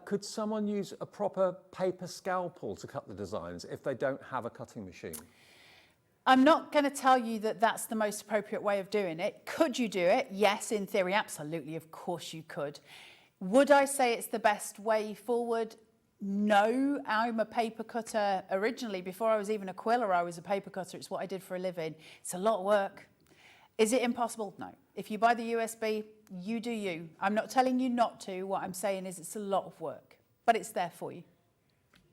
Could someone use a proper paper scalpel to cut the designs if they don't have a cutting machine? I'm not going to tell you that that's the most appropriate way of doing it. Could you do it? Yes, in theory, absolutely. Of course you could. Would I say it's the best way forward? No, I'm a paper cutter originally. Before I was even a quiller, I was a paper cutter. It's what I did for a living. It's a lot of work. Is it impossible? No. If you buy the USB, you do you. I'm not telling you not to. What I'm saying is it's a lot of work, but it's there for you.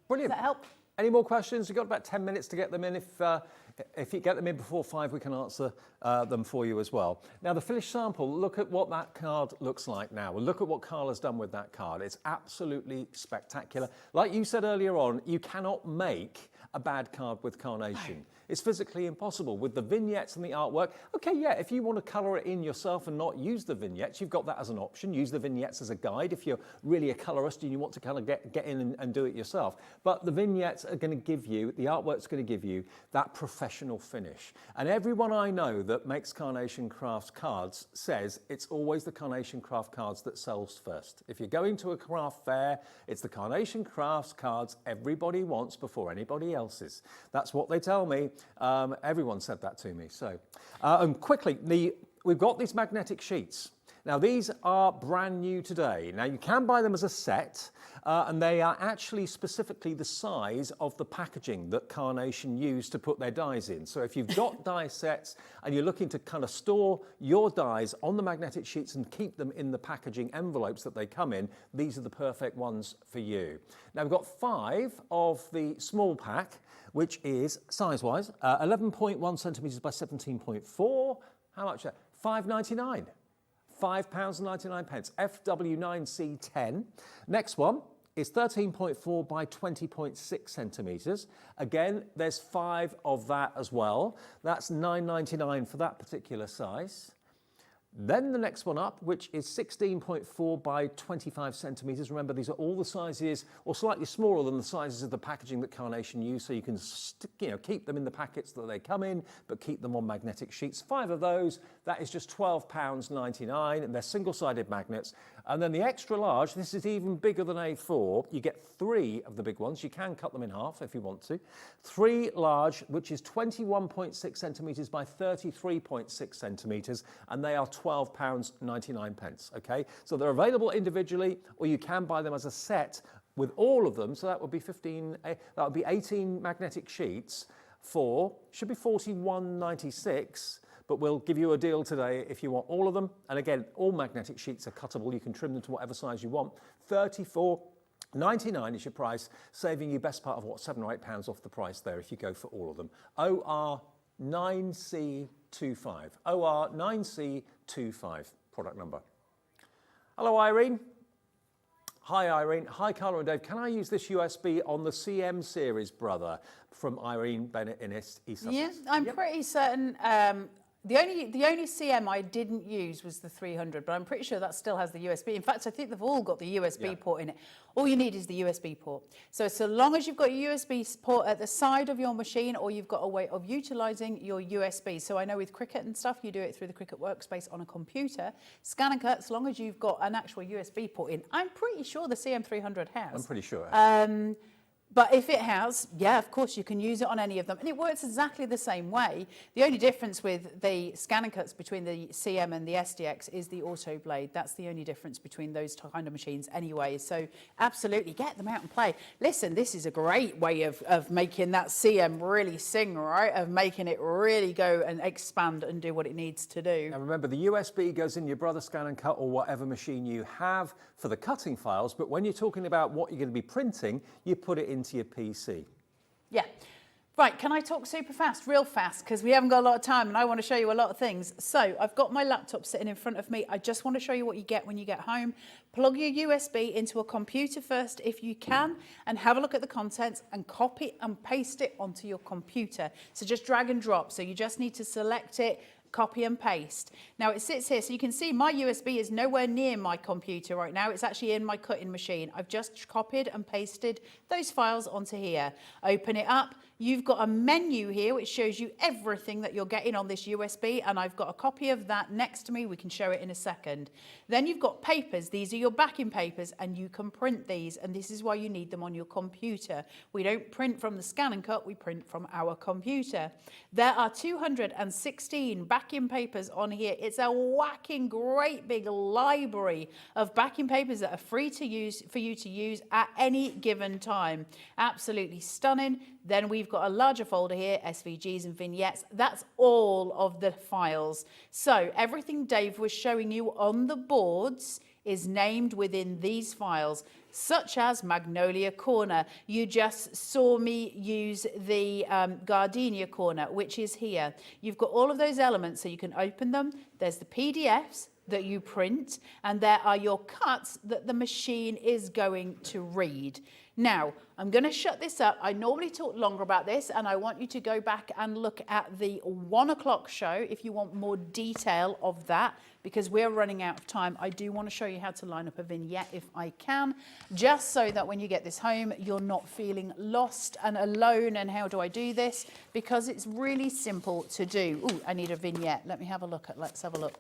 Brilliant. Does that help? Any more questions? We've got about 10 minutes to get them in. If you get them in before 5, we can answer them for you as well. Now, the finished sample, look at what that card looks like now. Look at what Carla's done with that card. It's absolutely spectacular. Like you said earlier on, you cannot make a bad card with Carnation. No. It's physically impossible with the vignettes and the artwork. Okay, yeah, if you want to colour it in yourself and not use the vignettes, you've got that as an option. Use the vignettes as a guide if you're really a colourist and you want to kind of get in and do it yourself. But the vignettes are going to give you, the artwork's going to give you that professional finish. And everyone I know that makes Carnation Crafts cards says it's always the Carnation Craft cards that sells first. If you're going to a craft fair, it's the Carnation Crafts cards everybody wants before anybody else's. That's what they tell me. Everyone said that to me. So, and quickly, we've got these magnetic sheets. Now, these are brand new today. Now, you can buy them as a set, and they are actually specifically the size of the packaging that Carnation used to put their dies in. So if you've got die sets and you're looking to kind of store your dies on the magnetic sheets and keep them in the packaging envelopes that they come in, these are the perfect ones for you. Now, we've got 5 of the small pack, which is size-wise 11.1 centimetres by 17.4. How much? £5.99. £5.99, FW9C10. Next one is 13.4 by 20.6 centimetres. Again, there's 5 of that as well. That's £9.99 for that particular size. Then the next one up, which is 16.4 by 25 centimetres. Remember, these are all the sizes, or slightly smaller than the sizes of the packaging that Carnation use, so you can keep them in the packets that they come in, but keep them on magnetic sheets. 5 of those, that is just £12.99, and they're single-sided magnets. And then the extra large, this is even bigger than A4. You get 3 of the big ones. You can cut them in half if you want to. 3 large, which is 21.6 centimetres by 33.6 centimetres, and they are £12.99, okay? So they're available individually, or you can buy them as a set with all of them. So that would be 18 magnetic sheets for, should be £41.96, but we'll give you a deal today if you want all of them. And again, all magnetic sheets are cuttable. You can trim them to whatever size you want. £34.99 is your price, saving you best part of what, £7 or £8 off the price there if you go for all of them. OR9C25. OR9C25 product number. Hello, Irene. Hi Irene, hi Carla and Dave. Can I use this USB on the CM series, brother? From Irene Bennett in East Sussex. Yeah, I'm pretty certain. The only CM I didn't use was the 300, but I'm pretty sure that still has the USB. In fact, I think they've all got the USB port in it. All you need is the USB port. So long as you've got a USB port at the side of your machine, or you've got a way of utilizing your USB. So I know with Cricut and stuff, you do it through the Cricut workspace on a computer. ScanNCut, as long as you've got an actual USB port in, I'm pretty sure the CM300 has. I'm pretty sure it has. But if it has, yeah, of course, you can use it on any of them. And it works exactly the same way. The only difference with the ScanNCuts between the CM and the SDX is the auto blade. That's the only difference between those kind of machines anyway. So absolutely, get them out and play. Listen, this is a great way of making that CM really sing, right? Of making it really go and expand and do what it needs to do. Now remember, the USB goes in your Brother ScanNCut or whatever machine you have for the cutting files, but when you're talking about what you're going to be printing, you put it into your PC. Yeah. Right, can I talk super fast, real fast, because we haven't got a lot of time and I want to show you a lot of things. So I've got my laptop sitting in front of me. I just want to show you what you get when you get home. Plug your USB into a computer first if you can, and have a look at the contents and copy and paste it onto your computer. So just drag and drop. So you just need to select it, copy and paste. Now it sits here, so you can see my USB is nowhere near my computer right now. It's actually in my cutting machine. I've just copied and pasted those files onto here. Open it up. You've got a menu here which shows you everything that you're getting on this USB, and I've got a copy of that next to me. We can show it in a second. Then you've got papers. These are your backing papers, and you can print these, and this is why you need them on your computer. We don't print from the ScanNCut, we print from our computer. There are 216 backing papers on here. It's a whacking great big library of backing papers that are free to use for you to use at any given time. Absolutely stunning. Then we've got a larger folder here, SVGs and vignettes. That's all of the files. So everything Dave was showing you on the boards is named within these files, such as Magnolia Corner. You just saw me use the Gardenia Corner, which is here. You've got all of those elements, so you can open them. There's the PDFs that you print, and there are your cuts that the machine is going to read. Now, I'm going to shut this up. I normally talk longer about this, and I want you to go back and look at the 1 o'clock show if you want more detail of that, because we're running out of time. I do want to show you how to line up a vignette if I can, just so that when you get this home, you're not feeling lost and alone. And how do I do this? Because it's really simple to do. Ooh, I need a vignette. Let's have a look.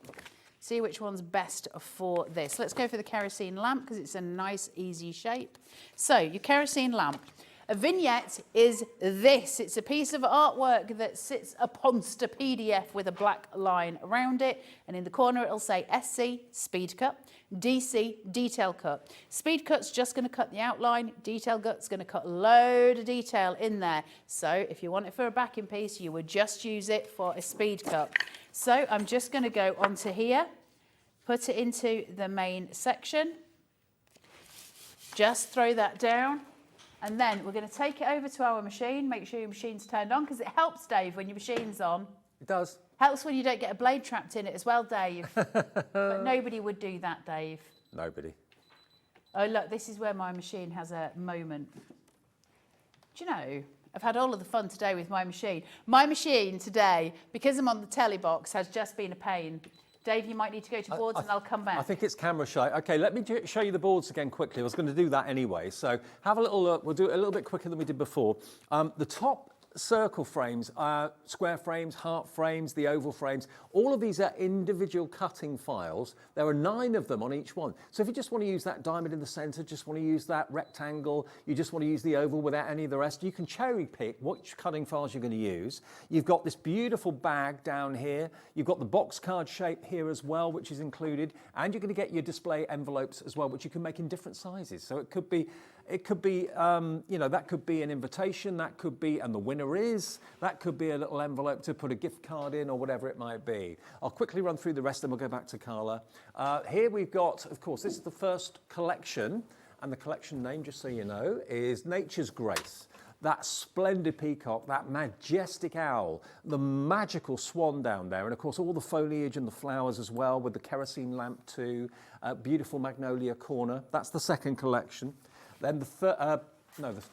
See which one's best for this. Let's go for the kerosene lamp because it's a nice, easy shape. So your kerosene lamp. A vignette is this. It's a piece of artwork that sits upon a PDF with a black line around it. And in the corner, it'll say SC, speed cut, DC, detail cut. Speed cut's just going to cut the outline. Detail cut's going to cut a load of detail in there. So if you want it for a backing piece, you would just use it for a speed cut. So I'm just going to go onto here, put it into the main section, just throw that down, and then we're going to take it over to our machine. Make sure your machine's turned on, because it helps, Dave, when your machine's on. It does. Helps when you don't get a blade trapped in it as well, Dave. But nobody would do that, Dave. Nobody. Oh, look, this is where my machine has a moment. Do you know, I've had all of the fun today with my machine. My machine today, because I'm on the telly box, has just been a pain. Dave, you might need to go to boards and I'll come back. I think it's camera shy. Okay, let me show you the boards again quickly. I was going to do that anyway. So have a little look. We'll do it a little bit quicker than we did before. The top circle frames, square frames, heart frames, the oval frames, all of these are individual cutting files. There are 9 of them on each one. So if you just want to use that diamond in the center, just want to use that rectangle, you just want to use the oval without any of the rest, you can cherry pick which cutting files you're going to use. You've got this beautiful bag down here. You've got the box card shape here as well, which is included, and you're going to get your display envelopes as well, which you can make in different sizes. So it could be, you know, that could be an invitation, that could be, and the winner is, that could be a little envelope to put a gift card in or whatever it might be. I'll quickly run through the rest and we'll go back to Carla. Here we've got, of course, this is the first collection, and the collection name, just so you know, is Nature's Grace. that splendid peacock, that majestic owl, the magical swan down there, and of course all the foliage and the flowers as well, with the kerosene lamp too, beautiful magnolia corner. That's the second collection. Then the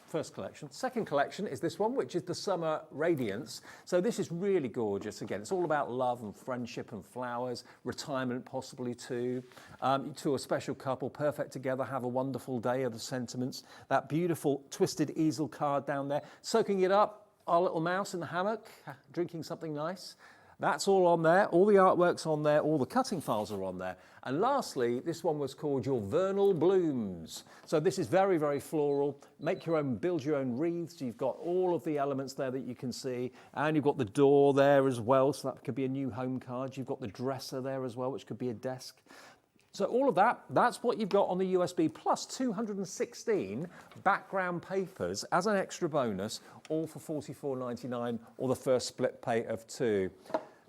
first collection. Second collection is this one, which is the Summer Radiance. So this is really gorgeous. Again, it's all about love and friendship and flowers, retirement possibly too. To a special couple, perfect together, have a wonderful day, are the sentiments. That beautiful twisted easel card down there. Soaking it up, our little mouse in the hammock, drinking something nice. That's all on there, all the artwork's on there, all the cutting files are on there. And lastly, this one was called Your Vernal Blooms. So this is very, very floral. Make your own, build your own wreaths. You've got all of the elements there that you can see. And you've got the door there as well, so that could be a new home card. You've got the dresser there as well, which could be a desk. So all of that, that's what you've got on the USB, plus 216 background papers as an extra bonus, all for $44.99, or the first split pay of 2.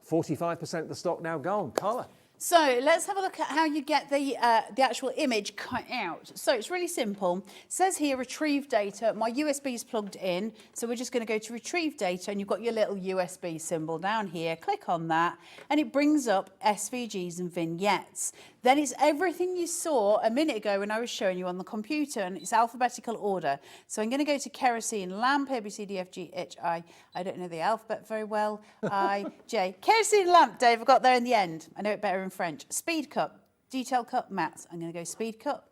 45% of the stock now gone. Carla. So let's have a look at how you get the actual image cut out. So it's really simple. It says here retrieve data. My USB is plugged in, so we're just going to go to retrieve data, and you've got your little USB symbol down here. Click on that and it brings up SVGs and vignettes. Then it's everything you saw a minute ago when I was showing you on the computer, and it's alphabetical order. So I'm going to go to kerosene lamp, A, B, C, D, F, G, H, I. I don't know the alphabet very well. I, J. Kerosene lamp, Dave, I got there in the end. I know it better in French. Speed cut, detail cut, matte. I'm going to go speed cut.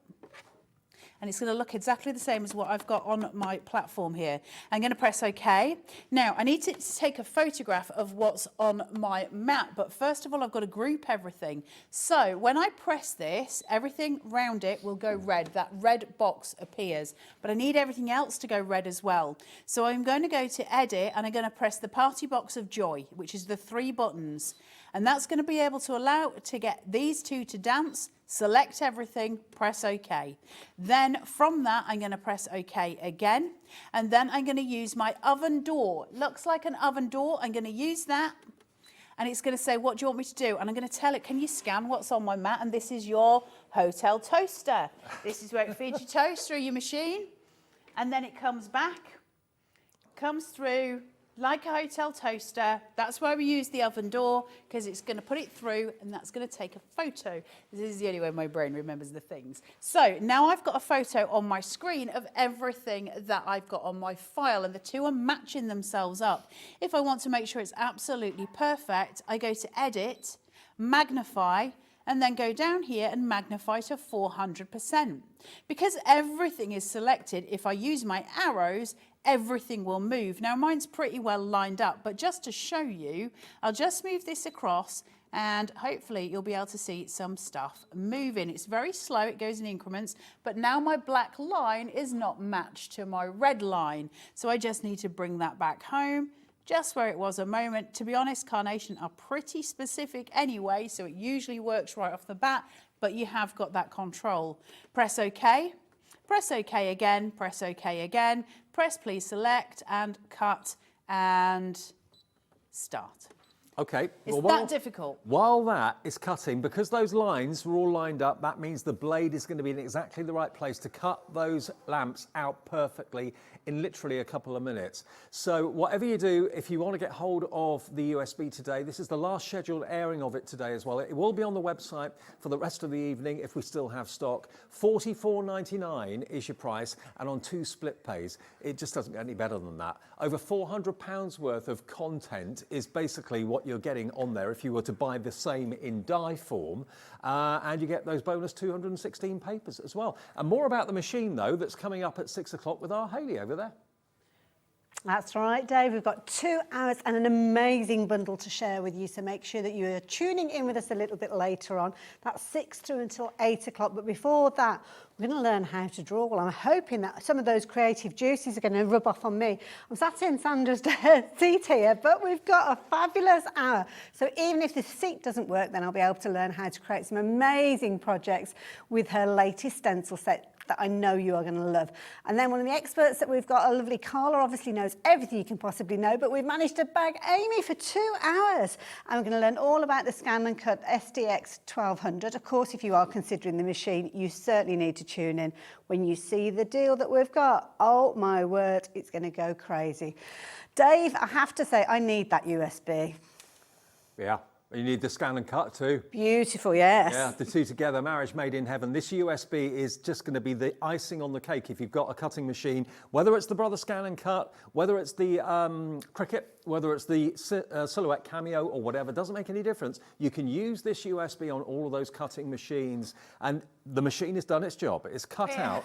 And it's going to look exactly the same as what I've got on my platform here. I'm going to press OK. Now, I need to take a photograph of what's on my map, but first of all, I've got to group everything. So when I press this, everything round it will go red. That red box appears, but I need everything else to go red as well. So I'm going to go to Edit, and I'm going to press the Party Box of Joy, which is the 3 buttons. And that's going to be able to allow to get these two to dance. Select everything, press OK. Then from that, I'm going to press OK again. And then I'm going to use my oven door. Looks like an oven door. I'm going to use that. And it's going to say, what do you want me to do? And I'm going to tell it, can you scan what's on my mat? And this is your hotel toaster. This is where it feeds your toast through your machine. And then it comes back, comes through like a hotel toaster. That's why we use the oven door, because it's going to put it through, and that's going to take a photo. This is the only way my brain remembers the things. So now I've got a photo on my screen of everything that I've got on my file, and the two are matching themselves up. If I want to make sure it's absolutely perfect, I go to Edit, Magnify, and then go down here and magnify to 400%. Because everything is selected, if I use my arrows, everything will move. Now mine's pretty well lined up, but just to show you, I'll just move this across, and hopefully you'll be able to see some stuff moving. It's very slow, it goes in increments, but now my black line is not matched to my red line. So I just need to bring that back home, just where it was a moment. To be honest, Carnation are pretty specific anyway, so it usually works right off the bat, but you have got that control. Press OK, press OK again, press OK again, press please select, and cut, and start. Okay. It's that difficult. While that is cutting, because those lines were all lined up, that means the blade is going to be in exactly the right place to cut those lamps out perfectly in literally a couple of minutes. So whatever you do, if you want to get hold of the USB today, this is the last scheduled airing of it today as well. It will be on the website for the rest of the evening if we still have stock. $44.99 is your price, and on 2 split pays. It just doesn't get any better than that. Over £400 worth of content is basically what you're getting on there if you were to buy the same in die form, and you get those bonus 216 papers as well. And more about the machine though, that's coming up at 6 o'clock with our Hayley over there. That's right, Dave. We've got 2 hours and an amazing bundle to share with you, so make sure that you're tuning in with us a little bit later on. That's 6 through until 8 o'clock, but before that, we're going to learn how to draw. Well, I'm hoping that some of those creative juices are going to rub off on me. I'm sat in Sandra's seat here, but we've got a fabulous hour. So even if the seat doesn't work, then I'll be able to learn how to create some amazing projects with her latest stencil set. that I know you are going to love. And then one of the experts that we've got, a lovely Carla, obviously knows everything you can possibly know, but we've managed to bag Amy for 2 hours. And we're going to learn all about the ScanNCut SDX 1200. Of course, if you are considering the machine, you certainly need to tune in when you see the deal that we've got. Oh my word, it's going to go crazy. Dave, I have to say, I need that USB. Yeah. You need the ScanNCut too. Beautiful, yes. Yeah, the two together, marriage made in heaven. This USB is just going to be the icing on the cake if you've got a cutting machine, whether it's the Brother ScanNCut, whether it's the Cricut, whether it's the Silhouette Cameo or whatever, doesn't make any difference. You can use this USB on all of those cutting machines, and the machine has done its job. It's cut out.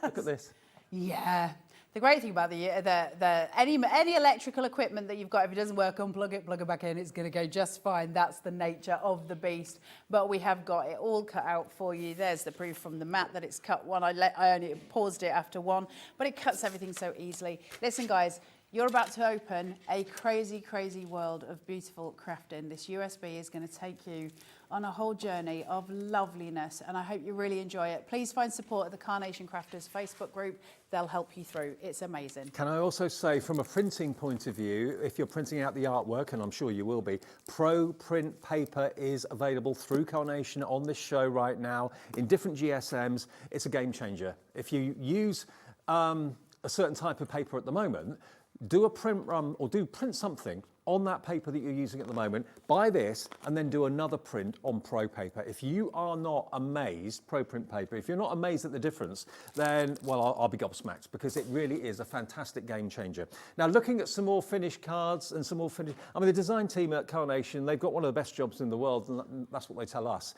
Look at this. Yeah. The great thing about any electrical equipment that you've got, if it doesn't work, unplug it, plug it back in, it's going to go just fine. That's the nature of the beast. But we have got it all cut out for you. There's the proof from the mat that it's cut one. I only paused it after one, but it cuts everything so easily. Listen, guys, you're about to open a crazy, crazy world of beautiful crafting. This USB is going to take you on a whole journey of loveliness, and I hope you really enjoy it. Please find support at the Carnation Crafters Facebook group. They'll help you through. It's amazing. Can I also say, from a printing point of view, if you're printing out the artwork, and I'm sure you will be, Pro Print paper is available through Carnation on this show right now in different GSMs. It's a game changer. If you use a certain type of paper at the moment, do a print run or do print something on that paper that you're using at the moment, buy this and then do another print on Pro paper. If you are not amazed, Pro print paper, if you're not amazed at the difference, then, well, I'll be gobsmacked, because it really is a fantastic game changer. Now, looking at some more finished cards and some more finished, I mean, the design team at Carnation, they've got one of the best jobs in the world, and that's what they tell us,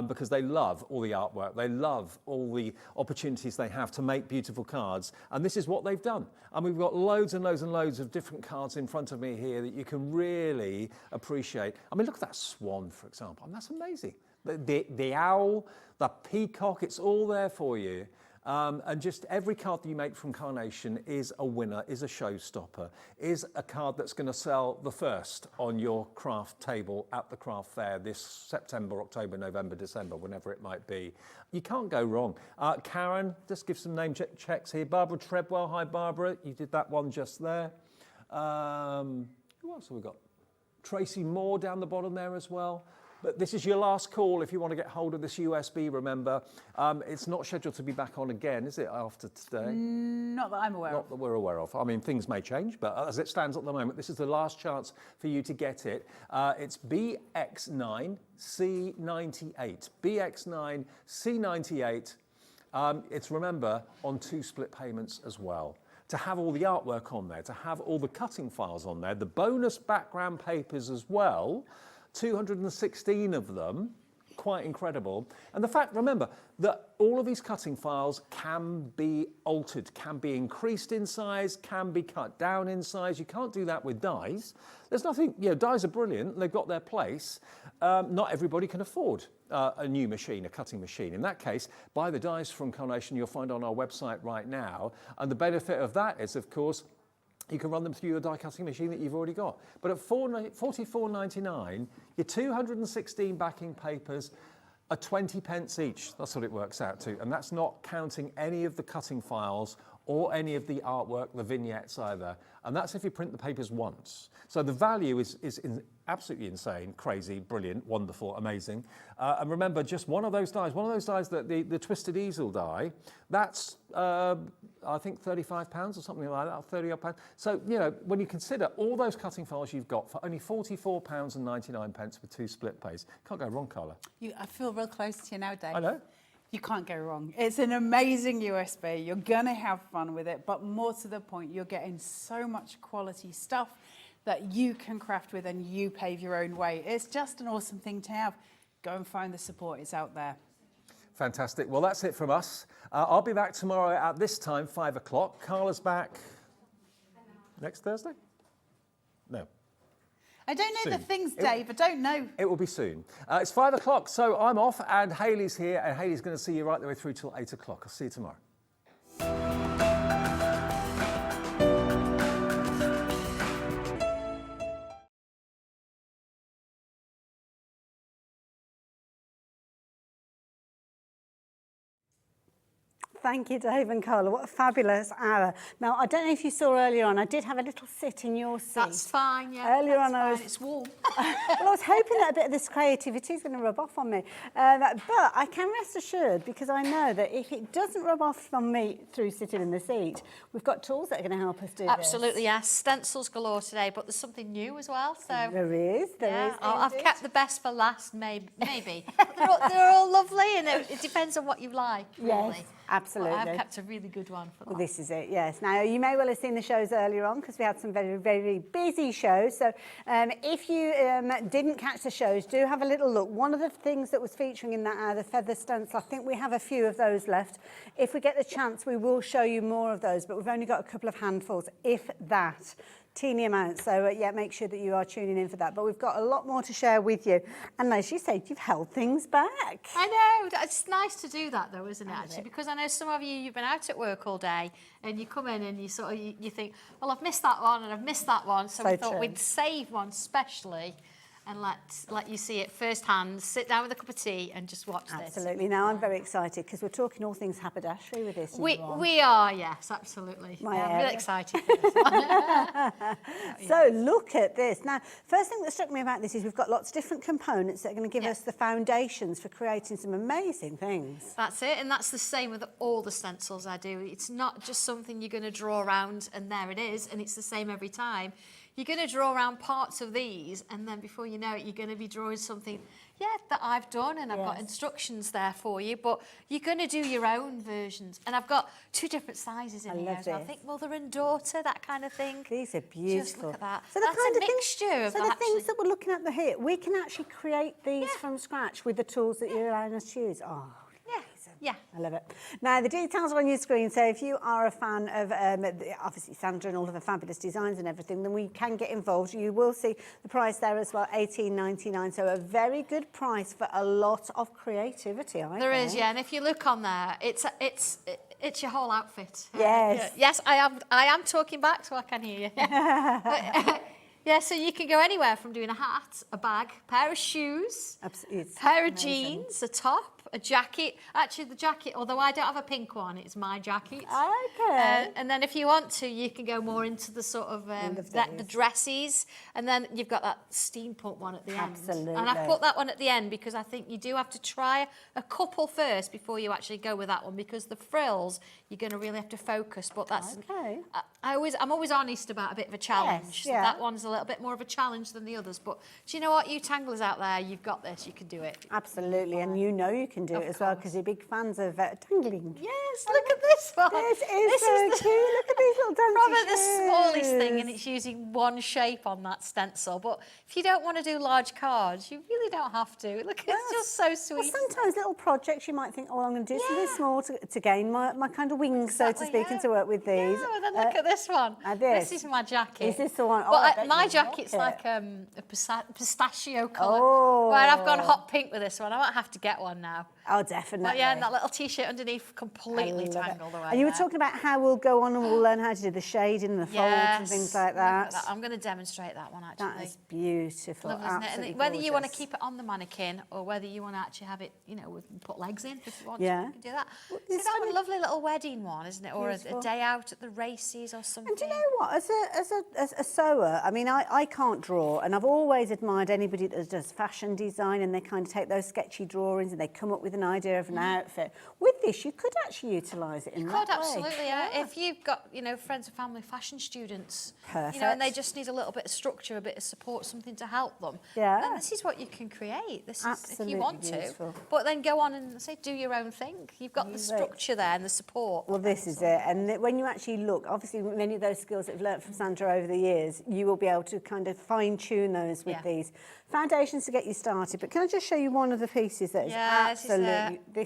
because they love all the artwork. They love all the opportunities they have to make beautiful cards, and this is what they've done. And we've got loads and loads and loads of different cards in front of me here that you can really appreciate. I mean, look at that swan, for example. I mean, that's amazing. The owl, the peacock, it's all there for you. And just every card that you make from Carnation is a winner, is a showstopper, is a card that's going to sell the first on your craft table at the craft fair this September, October, November, December, whenever it might be. You can't go wrong. Karen, just give some name checks here. Barbara Treadwell, hi Barbara, you did that one just there. Who else have we got? Tracy Moore down the bottom there as well. But this is your last call if you want to get hold of this USB, remember. It's not scheduled to be back on again, is it, after today? Not that I'm aware of. Not that we're aware of. I mean, things may change, but as it stands at the moment, this is the last chance for you to get it. It's BX9C98. BX9C98. It's, remember, on 2 split payments as well. To have all the artwork on there, to have all the cutting files on there, the bonus background papers as well, 216 of them, quite incredible. And the fact, remember, that all of these cutting files can be altered, can be increased in size, can be cut down in size. You can't do that with dies. There's nothing, you know, dies are brilliant, they've got their place. Not everybody can afford a new machine, a cutting machine. In that case, buy the dies from Carnation you'll find on our website right now. And the benefit of that is, of course, you can run them through your die cutting machine that you've already got. But at $44.99, your 216 backing papers are 20 pence each. That's what it works out to. And that's not counting any of the cutting files or any of the artwork, the vignettes either. And that's if you print the papers once. So the value is absolutely insane, crazy, brilliant, wonderful, amazing. And remember, just one of those dies, that the Twisted Easel die, that's, I think, £35 or something like that, 30 odd pounds. So, you know, when you consider all those cutting files you've got for only £44.99 with 2 split pays, can't go wrong, Carla. I feel real close to you now, Dave. I know. You can't go wrong. It's an amazing USB. You're going to have fun with it, but more to the point, you're getting so much quality stuff that you can craft with and you pave your own way. It's just an awesome thing to have. Go and find the support. It's out there. Fantastic. Well, that's it from us. I'll be back tomorrow at this time, 5 o'clock. Carla's back next Thursday? No. I don't know Soon. the things, Dave. I don't know. It will be soon. It's 5 o'clock, so I'm off, and Hayley's here, and Hayley's going to see you right the way through till 8 o'clock. I'll see you tomorrow. Thank you, Dave and Carla. What a fabulous hour. Now, I don't know if you saw earlier on, I did have a little sit in your seat. That's fine, yeah. Earlier on, I was... It's warm. Well, I was hoping that a bit of this creativity is going to rub off on me. But I can rest assured, because I know that if it doesn't rub off on me through sitting in the seat, we've got tools that are going to help us do Absolutely, yes. Stencils galore today, but there's something new as well. So There is. I've kept the best for last, maybe. they're all lovely, and it depends on what you like, really. Yes, absolutely. But I've kept a really good one for that. Well, this is it, yes. Now, you may well have seen the shows earlier on because we had some very, very busy shows. So if you didn't catch the shows, do have a little look. One of the things that was featuring in that hour, the feather stencil, I think we have a few of those left. If we get the chance, we will show you more of those, but we've only got a couple of handfuls, if that. Teeny amount, so yeah, make sure that you are tuning in for that. But we've got a lot more to share with you. And as you said, you've held things back. I know. It's nice to do that, though, isn't it, actually? Because I know some of you, you've been out at work all day, and you come in and you sort of, you think, well, I've missed that one and I've missed that one. So we thought we'd save one specially and let you see it firsthand, sit down with a cup of tea and just watch this. Absolutely. Now, I'm very excited because we're talking all things haberdashery with this. We are, yes, absolutely. I'm really excited for this one. So look at this. Now, first thing that struck me about this is we've got lots of different components that are going to give us the foundations for creating some amazing things. That's it, and that's the same with all the stencils I do. It's not just something you're going to draw around and there it is, and it's the same every time. You're going to draw around parts of these, and then before you know it, you're going to be drawing something, that I've done, and I've got instructions there for you, but you're going to do your own versions. And I've got 2 different sizes in here. So I think mother and daughter, that kind of thing. These are beautiful. Just look at that. So that's a mixture of So the things that we're looking at here, we can actually create these from scratch with the tools that you're allowing us to use. Oh, yeah. I love it. Now, the details are on your screen, so if you are a fan of, obviously, Sandra and all of the fabulous designs and everything, then we can get involved. You will see the price there as well, $18.99, so a very good price for a lot of creativity, I think. There is, and if you look on there, it's your whole outfit. Yes. Yes, I am talking back so I can hear you. Yeah, so you can go anywhere from doing a hat, a bag, pair of shoes, pair of jeans, a top, a jacket. Actually, the jacket, although I don't have a pink one, it's my jacket. Okay. And then if you want to, you can go more into the sort of the dresses, and then you've got that steampunk one at the end. Absolutely. And I've put that one at the end because I think you do have to try a couple first before you actually go with that one, because the frills, you're going to really have to focus. But that's I'm always honest about a bit of a challenge. So that one's a little bit more of a challenge than the others. But do you know what, you tanglers out there, you've got this, you can do it. Absolutely, and you know you can do it as well because you're big fans of tangling. Yes, look at this one. This is so cute. Look at these little dancing Probably the shoes. smallest thing, and it's using one shape on that stencil. But if you don't want to do large cards, you really don't have to. Look, it's just so sweet. Well, sometimes little projects you might think, oh, I'm going to do something small to gain my kind of wings, so to speak, and to work with these. Yeah, and then look at this one. This is my jacket. Is this the one? But my jacket's like a pistachio colour. Where I've gone hot pink with this one. I might have to get one now. Oh, definitely. But yeah, and that little T-shirt underneath completely tangled away. And you were talking about how we'll go on and we'll learn how to do the shading and the folds and things like that. I'm going to demonstrate that one, actually. That is beautiful. Lovely, isn't it? And whether you want to keep it on the mannequin or whether you want to actually have it, put legs in if you want to, you can do that. Well, it's a lovely little wedding one, isn't it? Or a day out at the races or something. And do you know what? As a sewer, I mean, I can't draw, and I've always admired anybody that does fashion design and they kind of take those sketchy drawings and they come up with an idea of an outfit. With this, you could actually utilise it in that way. You could, absolutely, yeah. If you've got, friends and family fashion students, and they just need a little bit of structure, a bit of support, something to help them, then this is what you can create. This is if you want to. But then go on and say, do your own thing. You've got the structure there and the support. Well, this is it. And when you actually look, obviously, many of those skills that you've learnt from Sandra over the years, you will be able to kind of fine-tune those with these foundations to get you started. But can I just show you one of the pieces that is absolutely...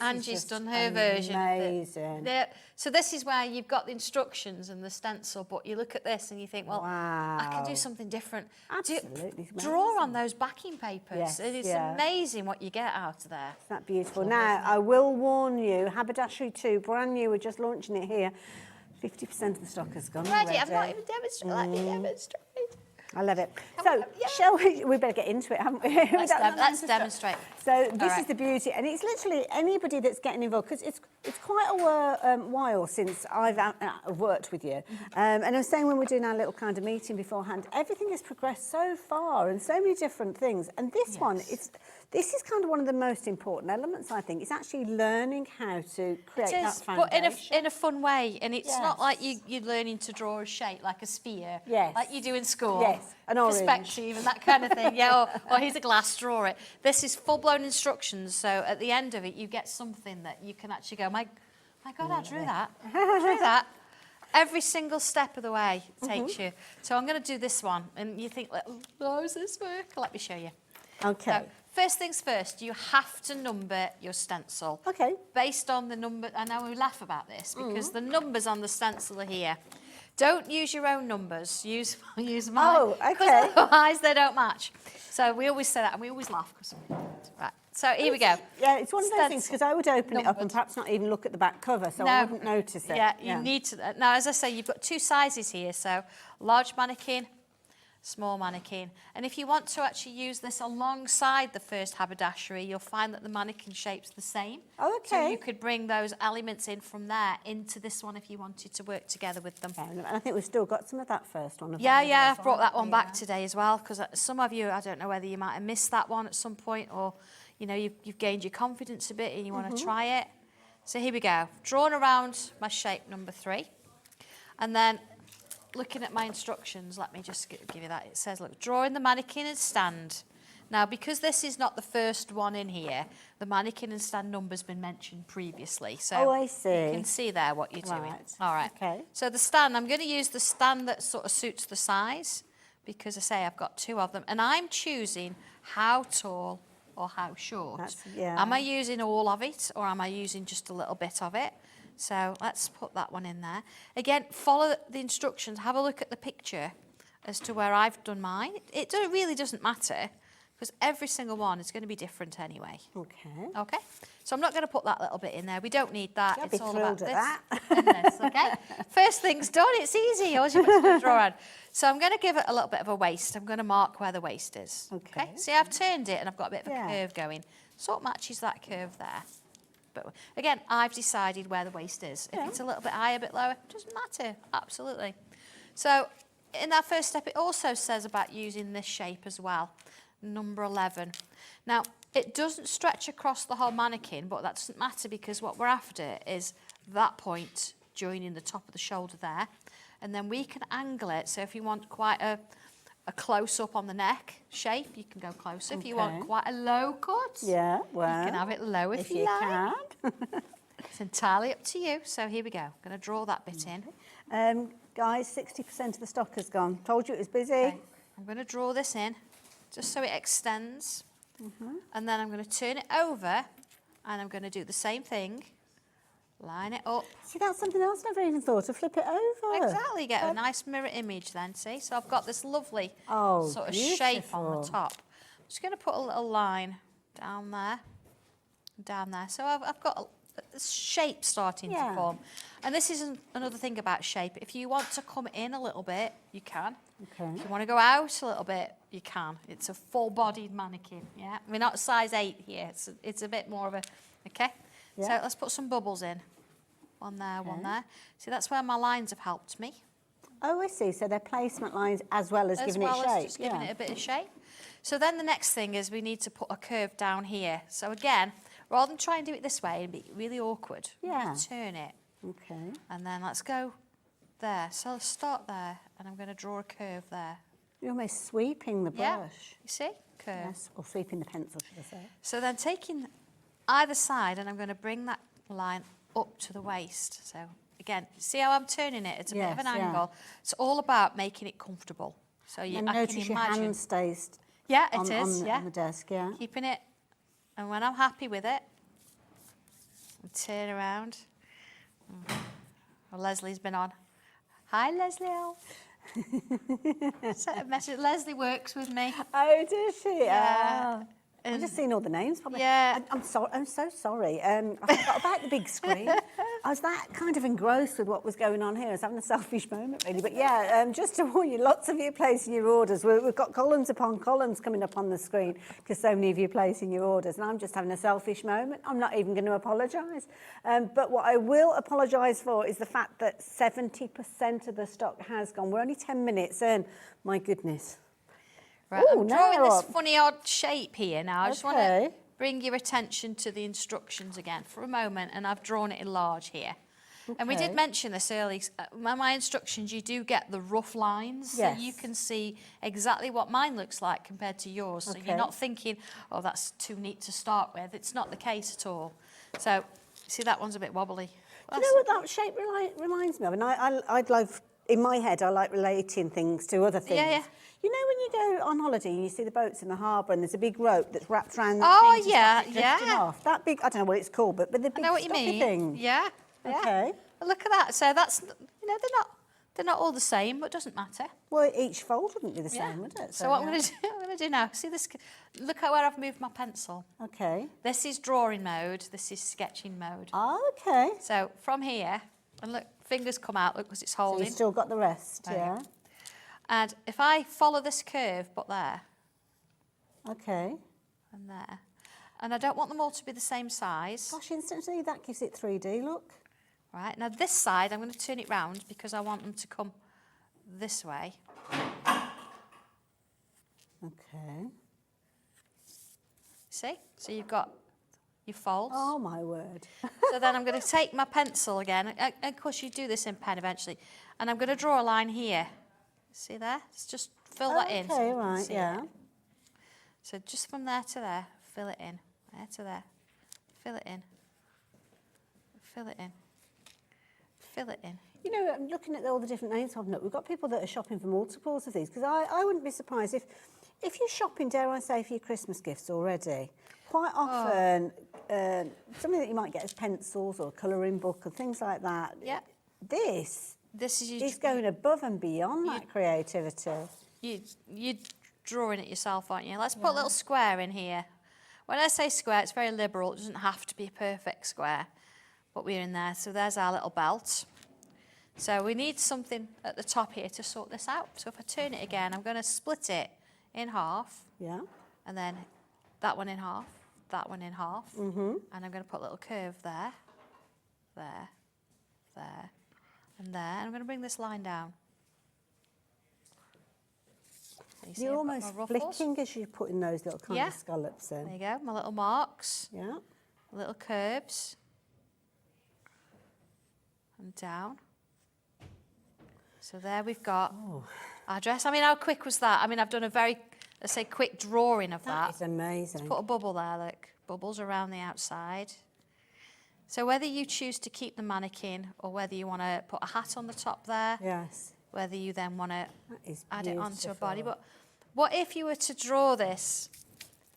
Angie's done her version. Amazing. So this is where you've got the instructions and the stencil, but you look at this and you think, well, I can do something different. Absolutely. Draw on those backing papers. Yes, it is amazing what you get out of there. Isn't that beautiful? Now, I will warn you, Haberdashery 2, brand new, we're just launching it here. 50% of the stock has gone already. I've not even demonstrated. Let me demonstrate. I love it. So, shall we better get into it, haven't we? Let's demonstrate. So this right. is the beauty, and it's literally anybody that's getting involved, because it's quite a while since I've worked with you. And I was saying when we're doing our little kind of meeting beforehand, everything has progressed so far and so many different things. And this one, this is kind of one of the most important elements, I think. It's actually learning how to create that foundation. But in a fun way. And it's not like you're learning to draw a shape, like a sphere, like you do in school. Yes, an orange. Perspective and that kind of thing. Or here's a glass, draw it. This is full-blown instructions. So at the end of it, you get something that you can actually go, my God, I drew that. I drew that. Every single step of the way takes you. So I'm going to do this one. And you think, oh, how does this work? Let me show you. Okay. So, first things first, you have to number your stencil. Okay. Based on the number, I know we laugh about this because the numbers on the stencil are here. Don't use your own numbers, use mine. Oh, okay. Because otherwise they don't match. So we always say that and we always laugh. Right, so here we go. Yeah, it's one of those Stencil. things, because I would open it up and perhaps not even look at the back cover, so I wouldn't notice it. Yeah, you need to. Now, as I say, you've got two sizes here, so large mannequin, small mannequin. And if you want to actually use this alongside the first haberdashery, you'll find that the mannequin shape's the same. Oh, okay. So you could bring those elements in from there into this one if you wanted to work together with them. And I think we've still got some of that first one. Yeah, I've brought that one back today as well, because some of you, I don't know whether you might have missed that one at some point, or you know, you've gained your confidence a bit and you want to try it. So here we go. Drawn around my shape number 3. And then looking at my instructions, let me just give you that. It says, look, draw in the mannequin and stand. Now, because this is not the first one in here, the mannequin and stand number's been mentioned previously. So I see. you can see there what you're doing. All right. Okay. So the stand, I'm going to use the stand that sort of suits the size, because I say I've got 2 of them. And I'm choosing how tall or how short. Am I using all of it, or am I using just a little bit of it? So let's put that one in there. Again, follow the instructions. Have a look at the picture as to where I've done mine. It really doesn't matter, because every single one is going to be different anyway. Okay. Okay. So I'm not going to put that little bit in there. We don't need that. I'll it's be all thrilled about at this. And this. Okay. First thing's done. It's easy. All you've got to do is draw around. So I'm going to give it a little bit of a waist. I'm going to mark where the waist is. Okay. See, I've turned it and I've got a bit of a curve going. Sort of matches that curve there. But again, I've decided where the waist is. If it's a little bit higher, a bit lower, it doesn't matter. Absolutely. So in that first step, it also says about using this shape as well. Number 11. Now, it doesn't stretch across the whole mannequin, but that doesn't matter, because what we're after is that point joining the top of the shoulder there. And then we can angle it. So if you want quite a close-up on the neck shape, you can go closer. If you want quite a low cut, you can have it low if you like. It's entirely up to you. So here we go. I'm going to draw that bit in. Guys, 60% of the stock has gone. Told you it was busy. Okay. I'm going to draw this in, just so it extends. And then I'm going to turn it over, and I'm going to do the same thing. Line it up. See, that's something else I've never even thought of. Flip it over. Exactly. Get a nice mirror image then, see? So I've got this lovely sort of shape on the top. I'm just going to put a little line down there. So I've got a shape starting to form. And this is another thing about shape. If you want to come in a little bit, you can. Okay. If you want to go out a little bit, you can. It's a full-bodied mannequin, yeah? We're not size 8 here. It's a bit more of a... Okay? Yeah. So let's put some bubbles in. One there, one there. See, that's where my lines have helped me. Oh, I see. So they're placement lines as well as giving it shape. As well as just giving it a bit of shape. So then the next thing is we need to put a curve down here. So again, rather than try and do it this way and be really awkward, turn it. Okay. And then let's go there. So I'll start there, and I'm going to draw a curve there. You're almost sweeping the brush. Yeah. You see? Curve. Yes, or sweeping the pencil, should I say. So then taking either side, and I'm going to bring that line up to the waist. So again, see how I'm turning it? It's a bit of an angle. It's all about making it comfortable. So I can notice your hand stays on the desk, Keeping it. And when I'm happy with it, I turn around. Well, Leslie's been on. Hi, Leslie. Leslie works with me. Oh, does she? Yeah. I've just seen all the names. Probably. Yeah. I'm so sorry. I forgot about the big screen. I was that kind of engrossed with what was going on here. I was having a selfish moment, really. But yeah, just to warn you, lots of you placing your orders. We've got columns upon columns coming up on the screen because so many of you are placing your orders. And I'm just having a selfish moment. I'm not even going to apologise. But what I will apologise for is the fact that 70% of the stock has gone. We're only 10 minutes in. My goodness. Right, Ooh, I'm drawing now this funny odd shape here now. I just want to Okay. bring your attention to the instructions again for a moment, and I've drawn it in large here. And we Okay. did mention this earlier. My instructions, you do get the rough lines, Yes. so you can see exactly what mine looks like compared to yours. So Okay. you're not thinking, oh, that's too neat to start with. It's not the case at all. So, see, that one's a bit wobbly. Do you know what that shape reminds me of? And I'd love, in my head, I like relating things to other things. Yeah. You know when you go on holiday and you see the boats in the harbour and there's a big rope that's wrapped around the Oh, thing to yeah, stop it drifting yeah. off? That big, I don't know what it's called, but the I big know what you stoppy mean. thing. Yeah. Okay. Well, look at that. So that's, you know, they're not all the same, but it doesn't matter. Well, each fold wouldn't be the same, would it? So what yeah. I'm going to do now, see this, look at where I've moved my pencil. Okay. This is drawing mode, this is sketching mode. Oh, okay. So from here, and look, fingers come out, look, because it's So holding. you've still got the rest, There you yeah? go. And if I follow this curve, but there, Okay. and there, and I don't want them all to be the same size. Gosh, instantly that gives it 3D, look. Right, now this side, I'm going to turn it round because I want them to come this way. Okay. See? So you've got your folds. Oh, my word. So then I'm going to take my pencil again, and of course you do this in pen eventually, and I'm going to draw a line here. See there? Let's just fill that in. so Okay, you can right, see yeah. it. So just from there to there, fill it in. There to there, fill it in. Fill it in. Fill it in. You know, I'm looking at all the different names of them. We've got people that are shopping for multiples of these because I wouldn't be surprised if you're shopping, dare I say, for your Christmas gifts already. Quite often, something that you might get as pencils or a colouring book and things like that. Yeah. This Is is going above and beyond that creativity. You're drawing it yourself, aren't you? Let's put a little square in here. When I say square, it's very liberal. It doesn't have to be a perfect square, but we're in there. So there's our little belt. So we need something at the top here to sort this out. So if I turn it again, I'm going to split it in half. Yeah. And then that one in half, that one in half. And I'm going to put a little curve there, there, there, and there. And I'm going to bring this line down. So you see You're I've got my almost ruffles. flicking as you're putting those little kind Yeah. of scallops in. There you go, my little marks, Yeah. little curves. And down. So there we've got our dress. I mean, how quick was that? I mean, I've done a very, let's say, quick drawing of that. That is amazing. Put a bubble there, look. Bubbles around the outside. So whether you choose to keep the mannequin or whether you want to put a hat on the top there, Yes. whether you then want to That is add it onto a body. beautiful. But what if you were to draw this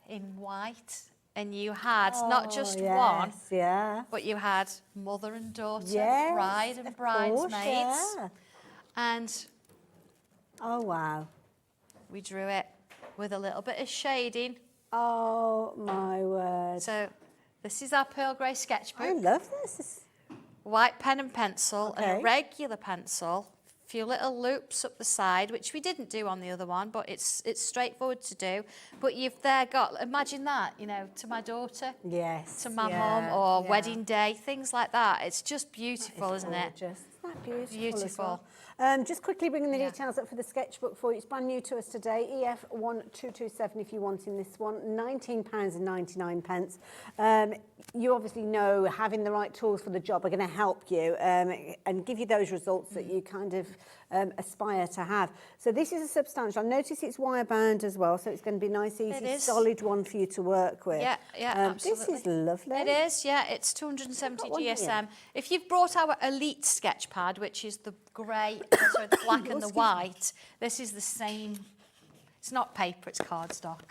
in white and you had not just one, Yes, yeah. but you had mother and daughter, Yes, bride and of course, bridesmaids, yeah. and Oh, wow. we drew it with a little bit of shading. Oh, my word. So this is our pearl grey sketchbook. I love this. White pen and pencil and Okay. a regular pencil. A few little loops up the side, which we didn't do on the other one, but it's straightforward to do. But you've there got, imagine that, you know, to my daughter, Yes. to my yeah, mum, or yeah. wedding day, things like that. It's just beautiful, It's isn't it? gorgeous. Isn't that beautiful? Beautiful. As well? Just quickly bringing the details up for the sketchbook for you. It's brand new to us today. EF1227 if you're wanting this one. £19.99. You obviously know having the right tools for the job are going to help you and give you those results that you kind of aspire to have. So this is a substantial. Notice it's wire bound as well, so it's going to be a nice, easy, is. solid one for you to work with. Yeah, absolutely. This is lovely. It is, yeah. It's 270 Got one here. GSM. If you've brought our Elite sketch pad, which is the grey, sorry, the black and the Excuse me. white, this is the same. It's not paper, it's cardstock.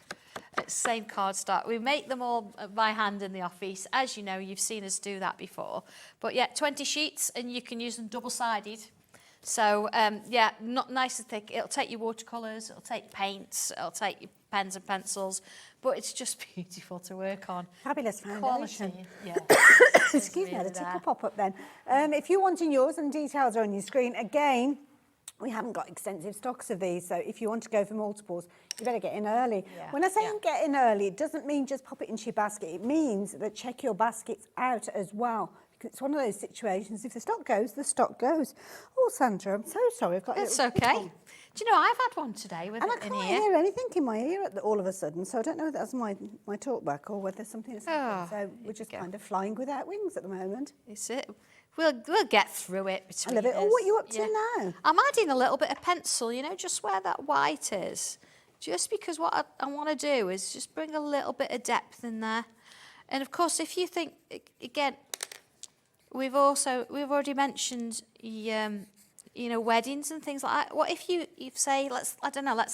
It's same cardstock. We make them all by hand in the office. As you know, you've seen us do that before. But yeah, 20 sheets, and you can use them double-sided. So yeah, not nice and thick. It'll take your watercolours, it'll take paints, it'll take your pens and pencils, but it's just beautiful to work on. Fabulous foundation. Quality, yeah. Excuse me, I had a tickle pop up then. If you're wanting yours, and details are on your screen, again, we haven't got extensive stocks of these, so if you want to go for multiples, you better get in early. Yeah. When I say get in early, it doesn't mean just pop it into your basket. It means that check your baskets out as well. Because it's one of those situations, if the stock goes, the stock goes. Oh, Sandra, I'm so sorry. I've got It's okay. Do you know, I've had one today with and I it in can't here. hear anything in my ear all of a sudden, so I don't know whether that's my talk back or whether something has happened. So we're just kind of flying without wings at the moment. Is it? We'll get through it between I love it. us. Oh, what are you up to now? I'm adding a little bit of pencil, you know, just where that white is. Just because what I want to do is just bring a little bit of depth in there. And of course, if you think, again, we've already mentioned, you know, weddings and things like that. What if you say, let's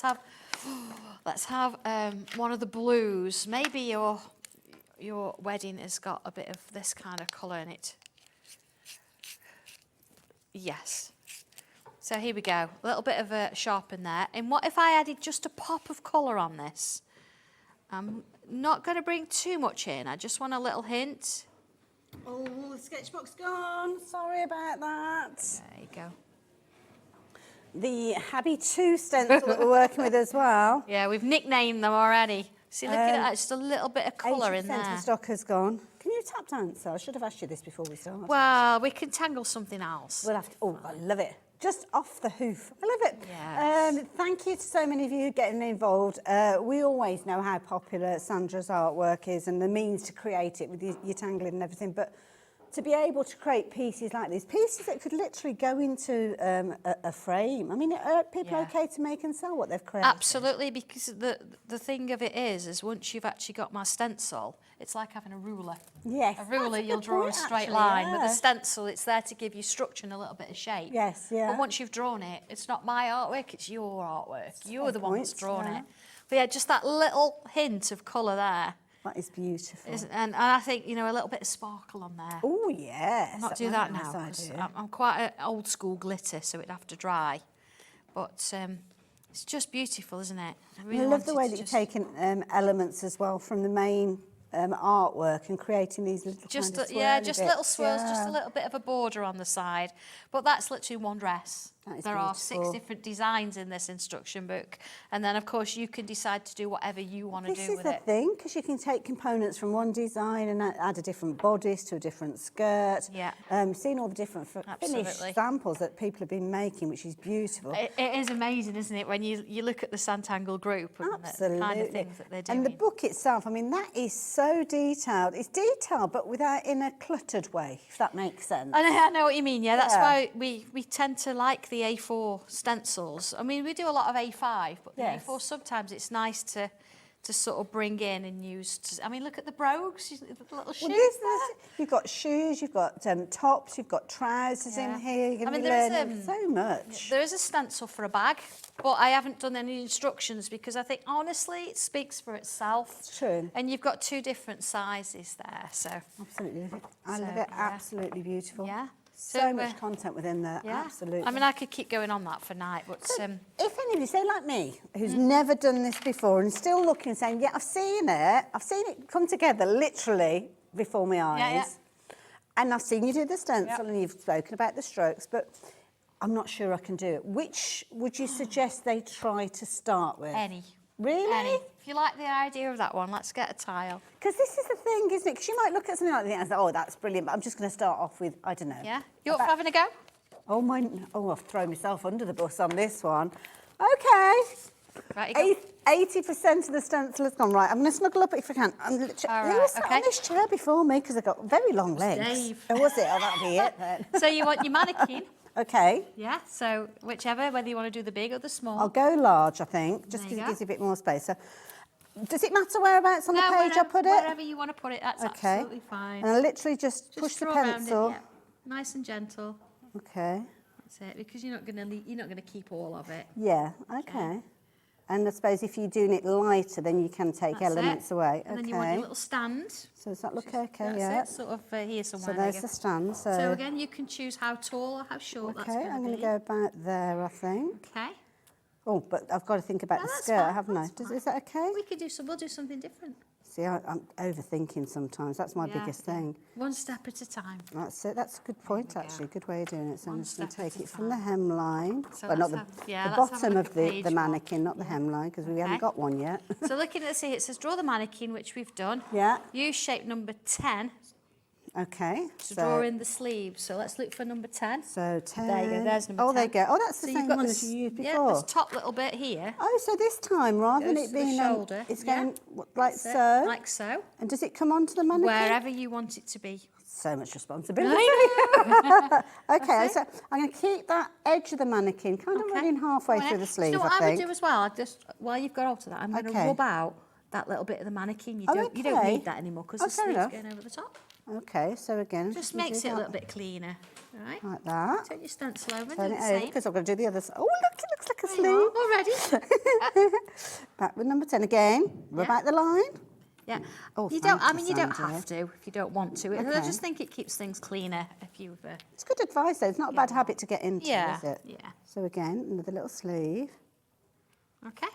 have one of the blues. Maybe your wedding has got a bit of this kind of colour in it. Yes. So here we go. A little bit of a sharpen there. And what if I added just a pop of colour on this? I'm not going to bring too much in. I just want a little hint. Oh, the sketchbook's gone. Sorry about that. There you go. The Habby 2 stencil that we're working with as well. Yeah, we've nicknamed them already. See, look at that. Just a little bit of colour in 80% there. of the stock has gone. Can you tap dance? I should have asked you this before we started. Well, we can tangle something else. We'll have to. Oh, I love it. Just off the hoof. I love it. Yes. Thank you to so many of you getting involved. We always know how popular Sandra's artwork is and the means to create it with your tangling and everything, but to be able to create pieces like these, pieces that could literally go into a frame. I mean, are people okay to make and sell what they've created? Absolutely, because the thing of it is once you've actually got my stencil, it's like having a ruler. Yes. A ruler, you'll draw a straight line. With a stencil, it's there to give you structure and a little bit of shape. Yes, yeah. But once you've drawn it, it's not my artwork, it's your artwork. You're the one that's drawn yeah. it. But yeah, just that little hint of colour there. That is beautiful. And I think, you know, a little bit of sparkle on there. Oh, yes. I'll not do might that be a now, nice 'cause idea. I'm quite an old school glitter, so it'd have to dry. But it's just beautiful, isn't it? I love the way that you've taken elements as well from the main artwork and creating these little Just kind of just swirly little bits. swirls, just Yeah. a little bit of a border on the side. But that's literally one dress. That is There are 6 beautiful. different designs in this instruction book, and then of course you can decide to do whatever you want to This do is with the it. thing, because you can take components from one design and add a different bodice to a different skirt. Yeah. Seen all the different Absolutely. finished samples that people have been making, which is beautiful. It is amazing, isn't it, when you look at the Sanntangle group and Absolutely. the kind of things that they're doing. And the book itself, I mean, that is so detailed. It's detailed, but without in a cluttered way, if that makes sense. I know what you mean, yeah. That's Yeah. why we tend to like the A4 stencils. I mean, we do a lot of A5, but the Yes. A4 sometimes it's nice to sort of bring in and use. I mean, look at the brogues, the little shoes. You've got shoes, you've got tops, you've got trousers in here. You're going to be learning so much. There is a stencil for a bag, but I haven't done any instructions because I think, honestly, it speaks for itself. It's true. And you've got 2 different sizes there, so. Absolutely. I love So, it. yeah. Absolutely beautiful. Yeah. So much content within there. Yeah. Absolutely. I mean, I could keep going on that for night, but if any of you, say like me, who's never done this before and still looking and saying, yeah, I've seen it come together literally before my eyes. Yeah. And I've seen you do the stencil and you've spoken about the strokes, but I'm not sure I can do it. Which would you suggest they try to start with? any. Really? Any. If you like the idea of that one, let's get a tile. Because this is the thing, isn't it? Because you might look at something like that and say, oh, that's brilliant, but I'm just going to start off with, I don't know. Yeah? You up for having a go? I've thrown myself under the bus on this one. Okay. Right, you go. 80% of the stencil has gone. Right, I'm going to snuggle up if I can. All Who right, was sat okay. on this chair before me? Because I've got very long legs. Dave. Oh, was it? Oh, that'll be it then. So you want your mannequin? Okay. Yeah, so whichever, whether you want to do the big or the small. I'll go large, I think, just There because you it go. gives you a bit more space. So, does it matter whereabouts on the page I put it? Wherever you want to put it, that's Okay. absolutely fine. And I literally just push the draw around it, pencil. yeah. Nice and gentle. Okay. That's it, because you're not going to keep all of it. Yeah. Okay. And I suppose if you're doing it lighter, then you can take That's elements it. away. And okay. then you want your little stand. So does that look okay? That's Yeah. it, sort of here somewhere. So there's the stand. So again, you can choose how tall or how short that's okay, going to be. I'm going to go about there, I think. Okay. Oh, but I've got to think about No, the that's skirt, fine, haven't I? that's Is that okay? We could do some. We'll do something different. See, I'm overthinking sometimes. That's my Yeah, biggest yeah. thing. One step at a time. That's it. That's a good point, There we actually. Good way of doing it. So I'm One just going to step at take a it from the time. hemline. So Well, not let's the, have- yeah, the let's have a bottom look of at the page one. mannequin, not the hemline, because we haven't Okay. got one yet. So looking at see, it says draw the mannequin, which we've done. Yeah. Use shape number 10 Okay. to draw in the sleeves. So let's look for number 10. So 10. There you go, there's number Oh, there 10. you go. Oh, that's the So you've same got one this, as you used yeah, before. this top little bit here. Oh, so this time, rather than Goes it to the being shoulder, it's yeah. going like That's it, so. like so. And does it come onto the mannequin? Wherever you want it to be. So much responsibility. I Okay, That's so I'm going to keep that edge of the mannequin kind of Okay. running halfway Go through ahead. the Do sleeve, you know what I I would think. do as well? I just while you've got hold of that, I'm going to Okay. rub out that little bit of the mannequin. You Oh, don't okay. need that anymore because Oh, the fair sleeve's enough. going over the top. Okay, so again, I'm Just gonna makes do it a that little bit cleaner. All right. like that. Take your stencil over and Turn do it the over same. because I'm going to do the other side. Oh, look, it looks like a There you sleeve. are, already. Back with number 10 again. Rub Yeah. out the line. Yeah. Oh, you don't. thank I mean, you don't Sandra. have to if you don't want to. I Okay. just think it keeps things cleaner if you. It's good advice, though. It's not a bad habit to get into, Yeah, is it? yeah. So again, another little sleeve. Okay.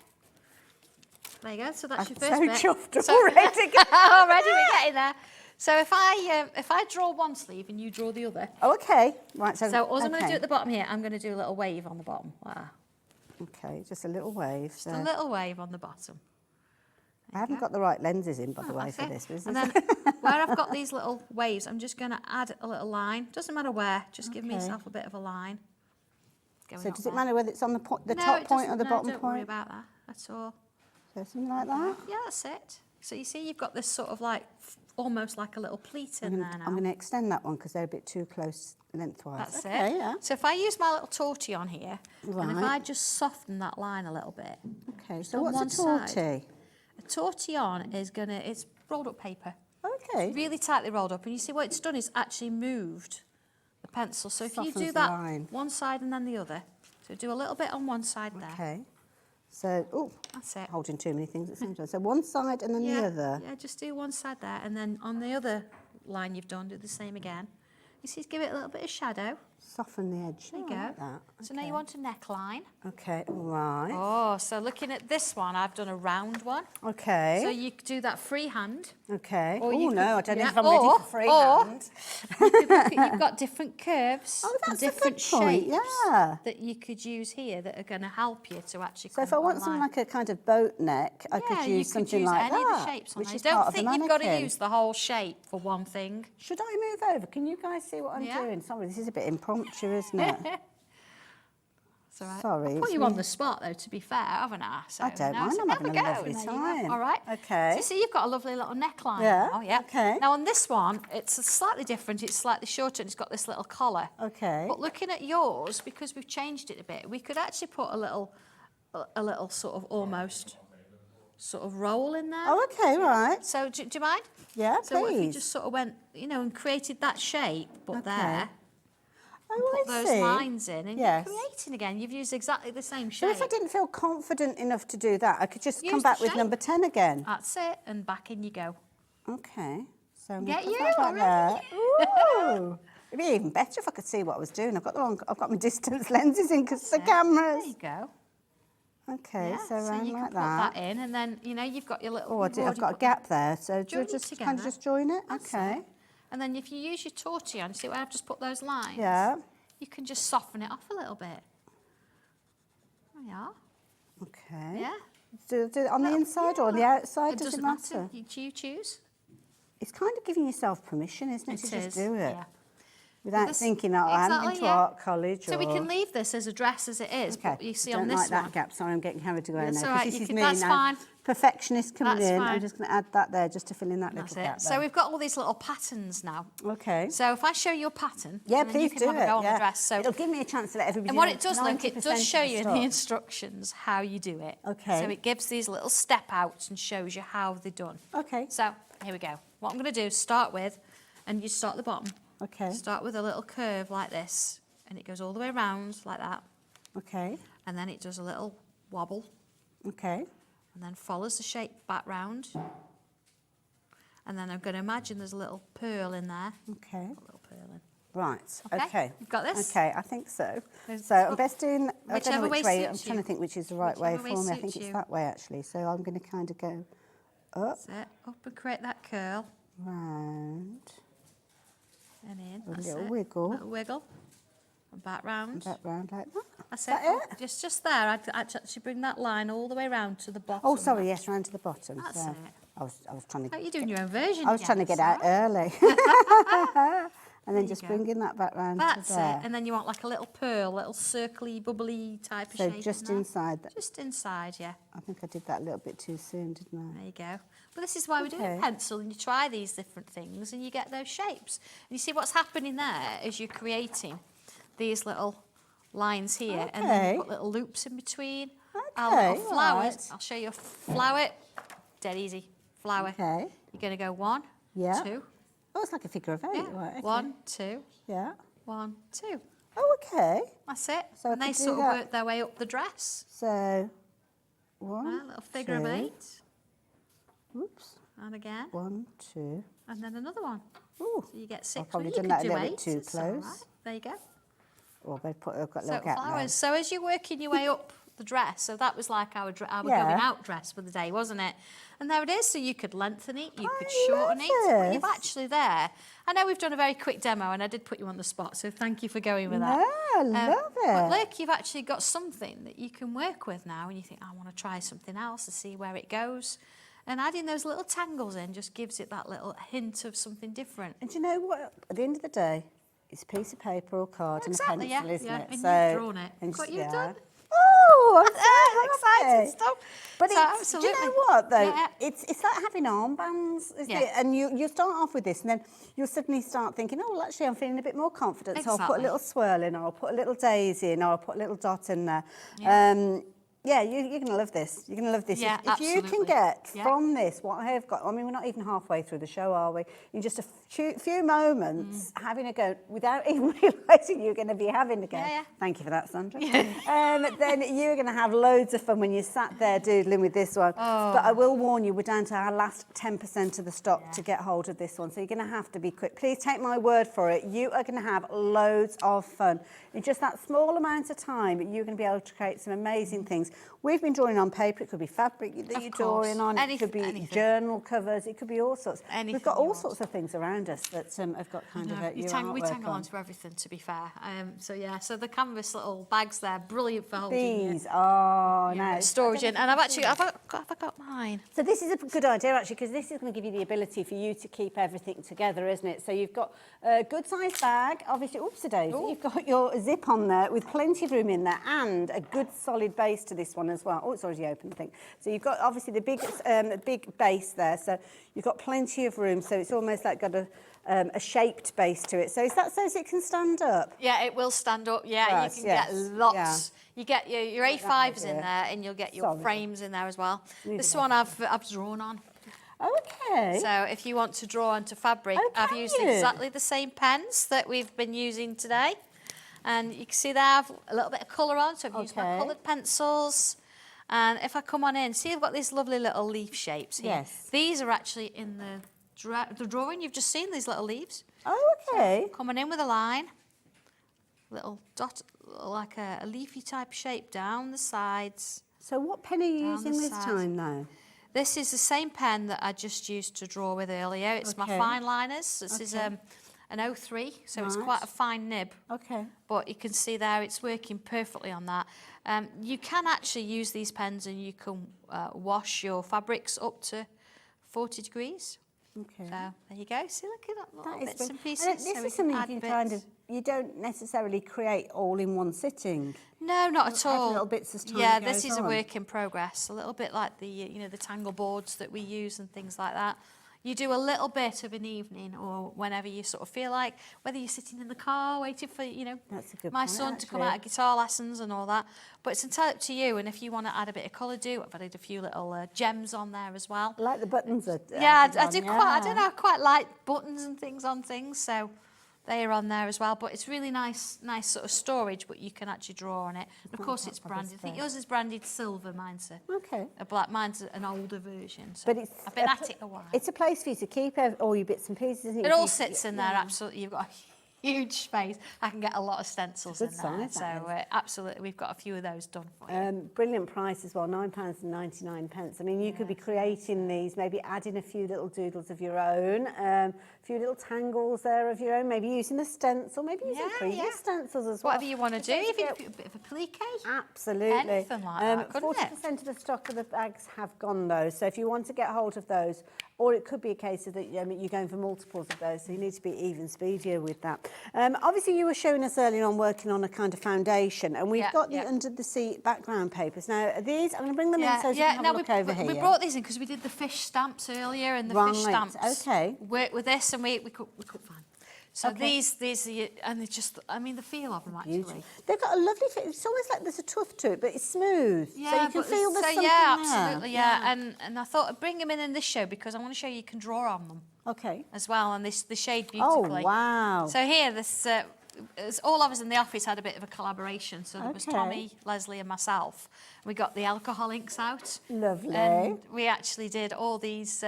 There you go. So that's I'm your first so bit. chuffed already. Already we're getting there. So if I draw one sleeve and you draw the other. Oh, okay. Right, So all I'm going to okay. do at the bottom here, I'm going to do a little wave on the bottom. Wow. Okay, just a little wave. Just a little wave on the bottom. I haven't got the right lenses in, by the Oh, way, that's for it. this business. And then where I've got these little waves, I'm just going to add a little line. Doesn't matter where, just give Okay. myself a bit of a line. Going So up does it there. matter whether it's on the, the No, top it point or doesn't. the No, bottom don't worry point? about that at all. So something like that? Yeah, that's it. So you see you've got this sort of like, almost like a little pleat in there now. I'm going to extend that one because they're a bit too close lengthwise. That's okay, it. yeah. So if I use my little tortillon here, and if Right. I just soften that line a little bit. Okay, so on what's one a side. torty? A tortillon is it's rolled up paper. Okay. Really tightly rolled up. And you see what it's done is actually moved the pencil. So if you Softens do the that line. one side and then the other, so do a little bit on one side there. Okay. So, oh, That's it. holding too many things at the same time. So one side and then the other. Yeah, just do one side there, and then on the other line you've done, do the same again. You see, give it a little bit of shadow. Soften the edge. There you Oh, go. I like that. So now you want a neckline. Okay, right. Oh, so looking at this one, I've done a round one. Okay. So you could do that freehand. Okay. Or Oh, you no, I could- don't know yeah, if I'm ready or- for freehand. You could look at, you've got different curves Oh, and that's a different good point, shapes yeah. that you could use here that are going to help you to actually. So if I want something like a kind of boat neck, I could use something like any that, of the shapes on which there. is Don't part of the think you've got to mannequin. use the whole shape for one thing. Should I move over? Can you guys see what I'm Yeah. doing? Sorry, this is a bit impromptu, isn't it? It's all right. Sorry, I put it's you on me. the spot though, to be fair, haven't I? So, I don't no, mind, so I'm there having we a go. lovely There you go. time. All right. Okay. So you see, you've got a lovely little neckline. Yeah, now, yeah. okay. Now on this one, it's slightly different. It's slightly shorter and it's got this little collar. Okay. But looking at yours, because we've changed it a bit, we could actually put a little sort of almost sort of roll in there. Oh, okay, right. So do you mind? Yeah, So what if you please. just sort of went, and created that shape, but Okay. there, Oh, put I those see. lines in, and Yes. you're creating again. You've used exactly the same So shape. if I didn't feel confident enough to do that, I could just come Use back the with shape. number 10 again. That's it, and back in you go. Okay. So I'm Get gonna put you that back already. there. Ooh. It'd be even better if I could see what I was doing. I've got my distance lenses in because the cameras. There you go. Okay, Yeah, so around you can like put that in, and then you've got your little. Oh, you've I've already got a put- gap there. So do Join I them just kind together. of just join it? That's Okay. it. And then if you use your tortillon, see where I've just put those lines? Yeah. You can just soften it off a little bit. There we are. Okay. Yeah. Do it on the inside or on the outside? It Does it doesn't matter? You choose. It's kind of giving yourself permission, isn't it, to just do it Yeah. without This- thinking, oh, I haven't been exactly, to yeah. art college. So or... we can leave this as a dress as it is, Okay. but you see Don't on this like that one. gap. Sorry, I'm getting carried away That's now. all 'cause right, This you is can- me that's now. fine. Perfectionist coming That's in. fine. I'm just going to add that there just to fill in that That's little gap it. So there. we've got all these little patterns now. Okay. So if I show you a pattern, Yeah, and then you please can do have a it. go on Yeah. the dress. So It'll give me a chance to let everybody and what know it does, look, it 90% does show of you in stuff. the instructions how you do it. Okay. So it gives these little step outs and shows you how they're done. Okay. So here we go. What I'm going to do is start with, and you start at the bottom. Okay. Start with a little curve like this, and it goes all the way around like that, Okay. and then it does a little wobble, Okay. And then follows the shape back round. And then I'm going to imagine there's a little pearl in there. Okay. A little pearl in. Right. Okay. Okay. You've got this? Okay, I think so. There's- So I'm best doing, I don't Whichever know which way way, I'm suits trying to you. think which is the right way Whichever way for me. I think suits it's you. that way actually. So I'm going to kind of go up, That's it. Up and create that curl. round, And in. a That's little it. wiggle, Little wiggle. And back round. and back round like that. That's that it. it? Just there. I'd actually bring that line all the way round to the bottom. Oh, sorry, yes, round to the bottom. That's so it. I was trying to. Oh, you're doing your own version. I was trying to get out early. And then you just go. bringing that back round That's to there. it. And then you want like a little pearl, little circly, bubbly type of So shape. just in there. inside that. Just inside, yeah. I think I did that a little bit too soon, didn't I? There you go. But this is why we do Okay. a pencil, and you try these different things and you get those shapes. And you see what's happening there is you're creating these little lines here, and then Okay. you put little loops in between. Okay, Our little flowers. right. I'll show you a flower. Dead easy. Flower. Okay. You're going to go 1, Yeah. 2. Oh, it's like a figure of eight. Yeah. Right, okay. 1, 2, Yeah. 1, 2. Oh, okay. That's it. So I and they could do sort of that. work their way up the dress. So, one, A little figure of two. 8. Oops. And again. 1, 2. And then another one. Ooh. So you get 6. I've probably you done could that a do little 8. bit too It's all close. right. There you go. Oh, I've got a little So gap flowers. So as you're working your way up the dress, so that was like our Yeah. going out dress for the day, wasn't it? And there it is. So you could lengthen it, you could I shorten love it. But you've this. actually there. I know we've done a very quick demo, and I did put you on the spot, so thank you for going with that. Yeah, I love But it. look, you've actually got something that you can work with now, and you think, I want to try something else to see where it goes. And adding those little tangles in just gives it that little hint of something different. And do you know what? At the end of the day, it's a piece of paper or card Exactly, and a pencil, yeah, isn't yeah. it? And so, you've drawn it. and Look what just- you've done. Oh, I'm so Exciting happy. stuff. But So it's, do you know absolutely. what though? Yeah. It's like having armbands, isn't Yeah. it? And you start off with this, and then you'll suddenly start thinking, oh, well, actually, I'm feeling a bit more confident. So I'll put a Exactly. little swirl in, or I'll put a little daisy in, or I'll put a little dot in there. Yeah, you're going to love this. You're going to love this. Yeah, if you can absolutely. get Yeah. from this what I have got, I mean, we're not even halfway through the show, are we? In just a few moments, having a go without even realising you're going to be having a go. Yeah, yeah. Thank you for that, Sandra. Then you're going to have loads of fun when you sat there doodling with this one. Oh. But I will warn you, we're down to our last 10% of the stock to get hold of this one. So you're going to have to be quick. Please take my word for it. You are going to have loads of fun. In just that small amount of time, you're going to be able to create some amazing things. We've been drawing on paper. It could be fabric that Of you're course. drawing on. It could be Anything. journal covers. It could be all sorts. Anything We've got you all want. sorts of things around us that have got kind of We your tangle artwork on. onto everything, to be fair. So yeah, so the canvas little bags there, brilliant for holding your These are nice. storage in. And I've actually, have I got mine? So this is a good idea actually, because this is going to give you the ability for you to keep everything together, isn't it? So you've got a good sized bag, obviously, oopsie-daisy. You've got your zip on there with plenty of room in there and a good solid base to this one as well. Oh, it's already open, I think. So you've got obviously the big base there. So you've got plenty of room. So it's almost like got a shaped base to it. So is that so it can stand up? Yeah, it will stand up. Yeah, Right, you can yes, get lots. yeah. You get your A5s in idea. there, and you'll get your Solid. frames in there as well. These This are one I've drawn on. Okay. So if you want to draw onto fabric, Oh, I've can used you? exactly the same pens that we've been using today. And you can see there I've a little bit of colour on, so I've used my Okay. coloured pencils. And if I come on in, see I've got these lovely little leaf shapes here. Yes. These are actually in the drawing you've just seen, these little leaves. Oh, okay. Coming in with a line, little dot, like a leafy type shape down the sides. So what pen are you Down using the this sides. time now? This is the same pen that I just used to draw with earlier. It's my Okay. fine liners. This is Okay. an 03, so it's Right. quite a fine nib. Okay. But you can see there it's working perfectly on that. You can actually use these pens and you can wash your fabrics up to 40 degrees. Okay. So there you go. See, look at that little That is bits and brilliant. pieces. And so this we is can something add you can kind bits. of, you don't necessarily create all in one sitting. No, not at add all. little bits as time Yeah, goes this is a on. work in progress. A little bit like the the tangle boards that we use and things like that. You do a little bit of an evening or whenever you sort of feel like, whether you're sitting in the car waiting for That's a good my point, son to come actually. out of guitar lessons and all that. But it's entirely up to you. And if you want to add a bit of colour, I've added a few little gems on there as well. I like the buttons. Yeah, I do quite. I don't know. I quite like buttons and things on things. So They are on there as well, but it's really nice sort of storage, but you can actually draw on it. And of course, it's branded. I think yours is branded silver, mine's a black. Mine's an older version. So But I've been at it a while. It's a place for you to keep all your bits and pieces, isn't it? It all sits in there, absolutely. You've got a huge space. I can get a lot of stencils in there. So absolutely, we've got a few of those done for you. Brilliant price as well, £9.99. I mean, you could be creating these, maybe adding a few little doodles of your own, a few little tangles there of your own, maybe using a stencil, maybe using previous stencils as well. Whatever you want to do, even a bit of a plique. Absolutely. Anything like that, couldn't 40% it? of the stock of the bags have gone though, so if you want to get hold of those, or it could be a case of that you're going for multiples of those, so you need to be even speedier with that. Obviously, you were showing us earlier on working on a kind of foundation, and we've got the under the sea background papers. Now, are these, I'm going to bring them in so you can have a look over here. We brought these in because we did the fish stamps earlier, and the fish stamps work with this, and we could find. So these are, and they just, I mean, the feel of them actually. Beautiful. They've got a lovely fit. It's almost like there's a tuft to it, but it's smooth. Yeah, so you can feel there's something yeah, there. absolutely, yeah. And I thought I'd bring them in this show because I want to show you can draw on them. Okay. As well, and the shade beautifully. Oh, wow. So here, all of us in the office had a bit of a collaboration. So there was Tommy, Leslie and myself. We got the alcohol inks out. Lovely. And we actually did all these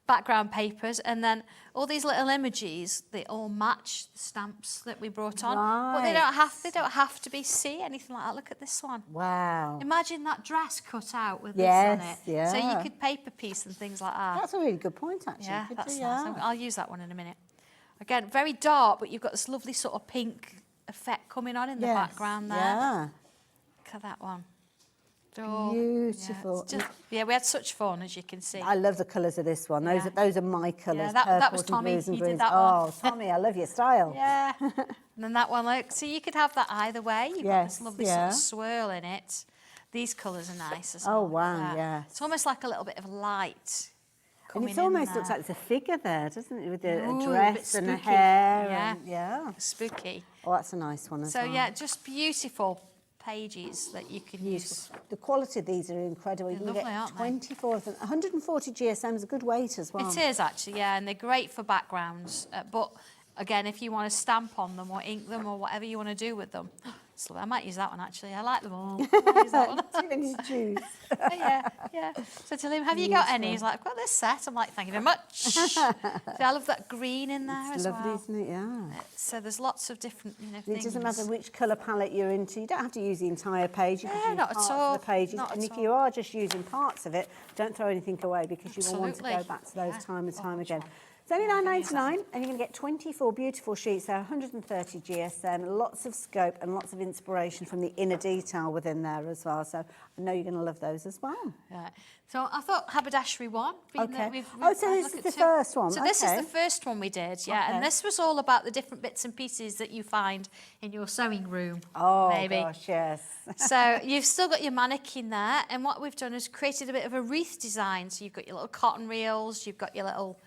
background papers, and then all these little images, they all match the stamps that we brought on. But they don't have to be anything like that. Look at this one. Wow. Imagine that dress cut out with this on it. Yeah. So you could paper piece and things like that. That's a really good point, actually. Yeah, that's nice. I'll use that one in a minute. Again, very dark, but you've got this lovely sort of pink effect coming on in the background there. Yeah. Look at that one. Oh, beautiful. Yeah, we had such fun, as you can see. I love the colours of this one. Those are my colours. Yeah, that purples was and Tommy. blues and You greens. did that one. Oh, Tommy, I love your style. Yeah. And then that one, look. So you could have that either way. You've got this lovely sort of swirl in it. These colours are nice as well. Oh, wow, yeah. It's almost like a little bit of light. And it almost looks like there's a figure there, doesn't it? With a dress and a spooky. hair. Yeah. And, Spooky. Oh, that's a nice one as well. So, yeah, just beautiful pages that you can use. The quality of these are incredible. You can lovely, get aren't 24 of them. 140 GSM is a good weight as well. It is actually, yeah, and they're great for backgrounds. But again, if you want to stamp on them or ink them or whatever you want to do with them, so I might use that one actually. I like them all. I might use that one. Too many to choose. yeah. So tell him, have you got any? He's like, I've got this set. I'm like, thank you very much. So I love that green in there as lovely, well. isn't it? Yeah. So there's lots of different, things. It doesn't matter which colour palette you're into. You don't have to use the entire page. You can use not at parts all. of the pages. Not And at if all. you are just using parts of it, don't throw anything away because you will want to go Absolutely. back to those time and time again. sure. It's only £9.99 and you're going to get 24 beautiful sheets. There are 130 GSM, lots of scope and lots of inspiration from the inner detail within there as well. So I know you're going to love those as well. Right. So I thought haberdashery one. Okay. So this is the first one. So this is the first one we did, yeah. And this was all about the different bits and pieces that you find in your sewing room. Oh, maybe. gosh, yes. So you've still got your mannequin there, and what we've done is created a bit of a wreath design. So you've got your little cotton reels, you've got your little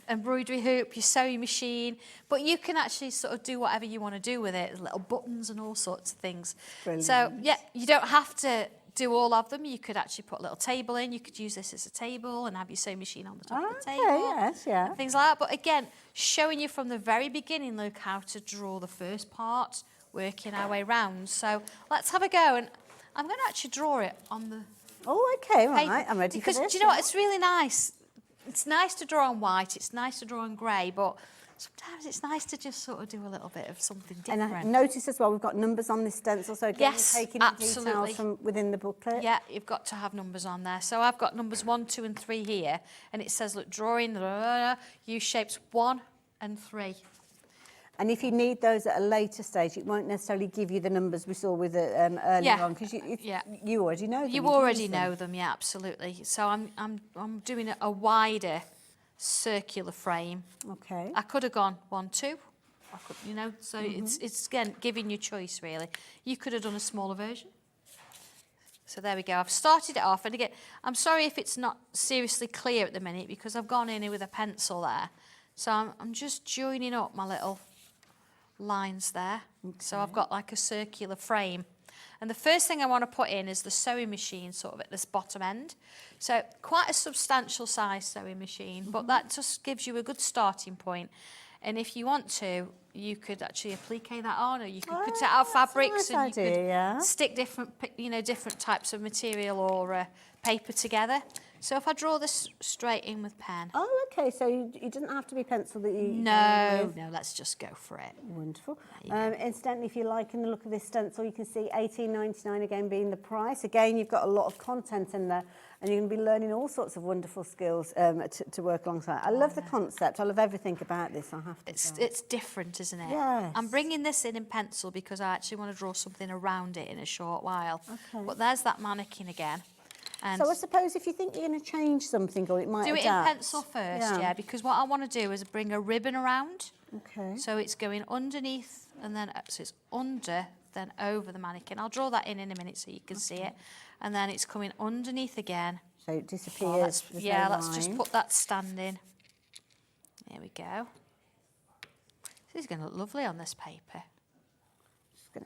embroidery hoop, your sewing machine, but you can actually sort of do whatever you want to do with it. There's little buttons and all sorts of things. Brilliant. So yeah, you don't have to do all of them. You could actually put a little table in. You could use this as a table and have your sewing machine on the top of the table. Yes, yeah. And things like that. But again, showing you from the very beginning, look, how to draw the first part, working our way round. So let's have a go. And I'm going to actually draw it on the Oh, okay, paper. right. I'm ready because for this. do you know what? It's really nice. It's nice to draw on white, it's nice to draw on grey, but sometimes it's nice to just sort of do a little bit of something different. And notice as well, we've got numbers on this stencil, so again, Yes, taking the absolutely. details from within the booklet. Yeah, you've got to have numbers on there. So I've got numbers 1, 2 and 3 here, and it says, look, drawing, use shapes 1 and 3. And if you need those at a later stage, it won't necessarily give you the numbers we saw with it earlier on, because you already know them. You already know them, yeah, absolutely. So I'm doing a wider circular frame. Okay. I could have gone 1, 2. I could, so it's again giving you choice really. You could have done a smaller version. So there we go. I've started it off, and again, I'm sorry if it's not seriously clear at the minute because I've gone in here with a pencil there. So I'm just joining up my little lines there. Okay. So I've got like a circular frame. And the first thing I want to put in is the sewing machine sort of at this bottom end. So quite a substantial size sewing machine, but that just gives you a good starting point. And if you want to, you could actually applique that on, or you could cut out fabrics, and you could stick different, different types of material or paper together. So if I draw this straight in with pen. Oh, okay. So you didn't have to be pencil that you. No, let's just go for it. Wonderful. Incidentally, if you're liking the look of this stencil, you can see $18.99 again being the price. Again, you've got a lot of content in there, and you're going to be learning all sorts of wonderful skills to work alongside. I love the concept. I love everything about this. I have to say. It's different, isn't it? Yes. I'm bringing this in pencil because I actually want to draw something around it in a short while. Okay. But there's that mannequin again. And so I suppose if you think you're going to change something, or it might do adapt. it in pencil first, yeah, because what I want to do is bring a ribbon around. Okay. So it's going underneath, and then so it's under, then over the mannequin. I'll draw that in a minute so you can see it. And then it's coming underneath again. So it disappears. Let's just put that standing. There we go. This is going to look lovely on this paper.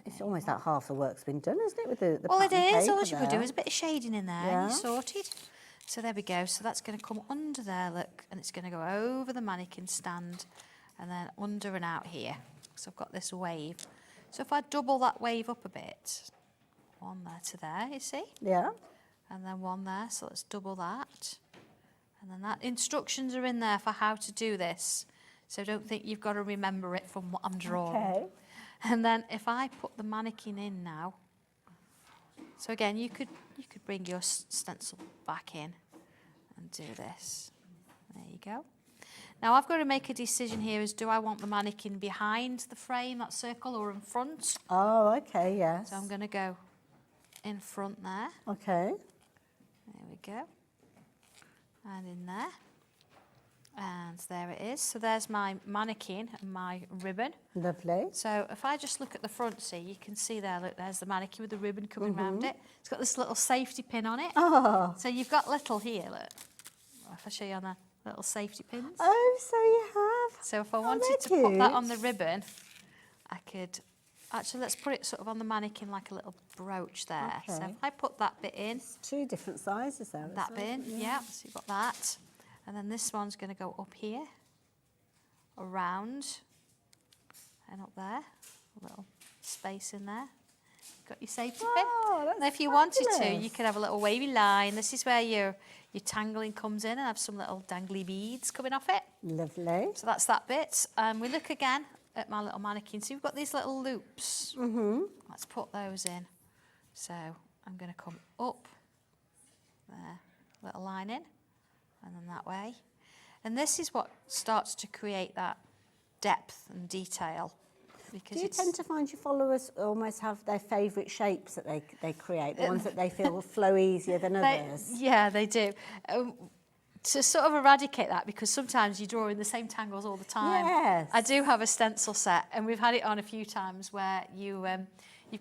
It's almost like half the work's been done, isn't it, with the well, it is. paper All you could do is a bit of shading in there, and you're sorted. So there we go. So that's going to come under there, look, and it's going to go over the mannequin stand, and then under and out here. So I've got this wave. So if I double that wave up a bit, one there to there, you see? Yeah. And then one there, so let's double that. And then that instructions are in there for how to do this. So don't think you've got to remember it from what I'm drawing. Okay. And then if I put the mannequin in now, so again, you could bring your stencil back in and do this. There you go. Now I've got to make a decision here as do I want the mannequin behind the frame, that circle, or in front? Oh, okay, yes. So I'm going to go in front there. Okay. There we go. And in there. And there it is. So there's my mannequin and my ribbon. Lovely. So if I just look at the front, see, you can see there, look, there's the mannequin with the ribbon coming around it. It's got this little safety pin on it. Oh. So you've got little here, look. If I show you on the little safety pins. Oh, so you have. So if I wanted to put that on the ribbon, I could, actually let's put it sort of on the mannequin like a little brooch there. Okay. So if I put that bit in. It's two different sizes there. That bit in, yeah. So you've got that. And then this one's going to go up here, around, and up there. A little space in there. Got your safety pin. And if you wanted to, you could have a little wavy line. This is where your tangling comes in and have some little dangly beads coming off it. Lovely. So that's that bit. We look again at my little mannequin. So we've got these little loops. Let's put those in. So I'm going to come up there, little line in. And then that way. And this is what starts to create that depth and detail. Because do you tend to find your followers almost have their favourite shapes that they create, the ones that they feel flow easier than others? Yeah, they do. To sort of eradicate that, because sometimes you draw in the same tangles all the time. Yes. I do have a stencil set, and we've had it on a few times where you've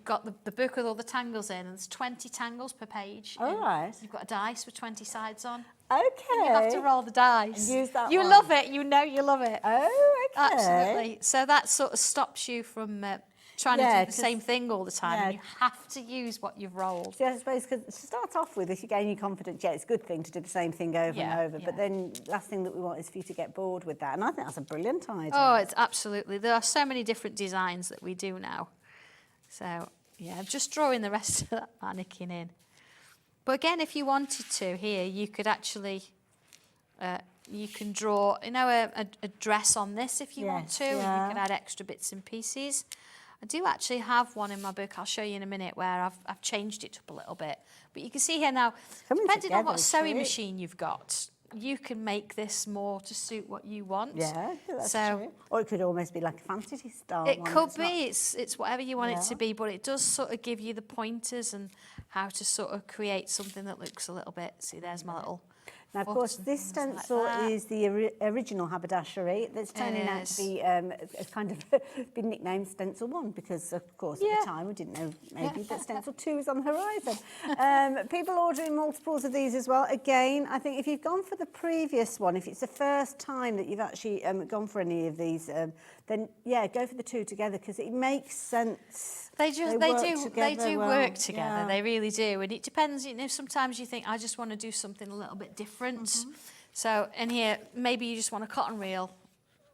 got the book with all the tangles in, and there's 20 tangles per page. All right. You've got a dice with 20 sides on. Okay. And you have to roll the dice. And use that you one. love it. You know you love it. Oh, okay. Absolutely. So that sort of stops you from trying to do the same thing all the time. Yeah. You have to use what you've rolled. See, I suppose because to start off with, if you gain your confidence, it's a good thing to do the same thing over and over. Yeah. But then last thing that we want is for you to get bored with that. And I think that's a brilliant idea. Oh, it's absolutely. There are so many different designs that we do now. So, yeah, I'm just drawing the rest of that mannequin in. But again, if you wanted to, here, you could actually, you can draw, a dress on this if you want to. And you can add extra bits and pieces. I do actually have one in my book, I'll show you in a minute, where I've changed it up a little bit. But you can see here now, depending on what sewing machine you've got, you can make this more to suit what you want. Yeah, that's true. Or it could almost be like a fantasy style It one. could be, it's whatever you want it to be, but it does sort of give you the pointers and how to sort of create something that looks a little bit, see there's my little Now, of course, this stencil is the original haberdashery that's turning out to be a kind of been nicknamed Stencil 1 because, of course, at the time we didn't know maybe that Stencil 2 was on the horizon. People ordering multiples of these as well. Again, I think if you've gone for the previous one, if it's the first time that you've actually gone for any of these, then, yeah, go for the two together because it makes sense. They do work together. Yeah. They really do, and it depends. Sometimes you think I just want to do something a little bit different. So in here, maybe you just want a cotton reel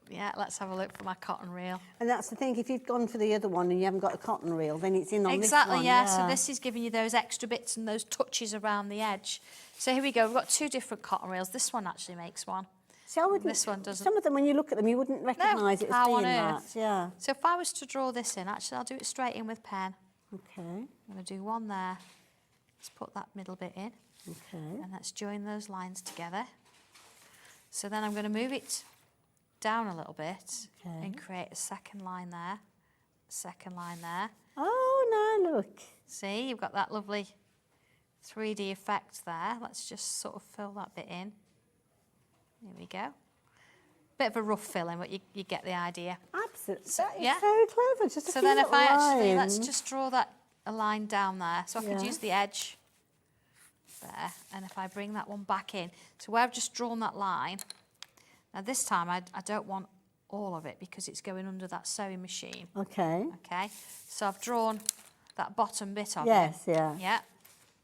Yeah, let's have a look for my cotton reel. And that's the thing, if you've gone for the other one and you haven't got a cotton reel, then it's in on Exactly, this one. yeah. So this is giving you those extra bits and those touches around the edge. So here we go. We've got 2 different cotton reels. This one actually makes one. See, I wouldn't, This one doesn't. Some of them, when you look at them, you wouldn't recognise it as how being on that. earth? Yeah. So if I was to draw this in, actually I'll do it straight in with pen. Okay. I'm going to do one there. Let's put that middle bit in. Okay. And let's join those lines together. So then I'm going to move it down a little bit and create a second line there, second line there. Oh, no, look. See, you've got that lovely 3D effect there. Let's just sort of fill that bit in. There we go. Bit of a rough filling, but you get the idea. Absolutely. So, That is yeah. so clever. Just a So few then if little I actually, lines. let's just draw that a line down there. So I could Yeah. use the edge there. And if I bring that one back in, so where I've just drawn that line, now this time I don't want all of it because it's going under that sewing machine. Okay. Okay, so I've drawn that bottom bit of Yes, it. yeah. Yeah.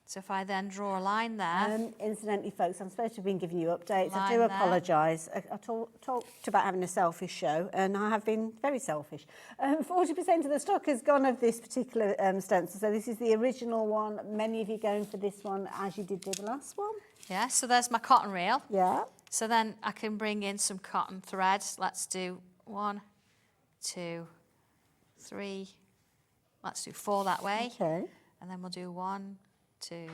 So if I then draw a line there. Incidentally, folks, I'm supposed to have been giving you updates. I Line do there. apologise. I talked about having a selfish show, and I have been very selfish. 40% of the stock has gone of this particular stencil. So this is the original one. Many of you going for this one as you did with the last one. Yeah, so there's my cotton reel. Yeah. So then I can bring in some cotton threads. Let's do 1, 2, 3. Let's do 4 that way. Okay. And then we'll do 1, 2,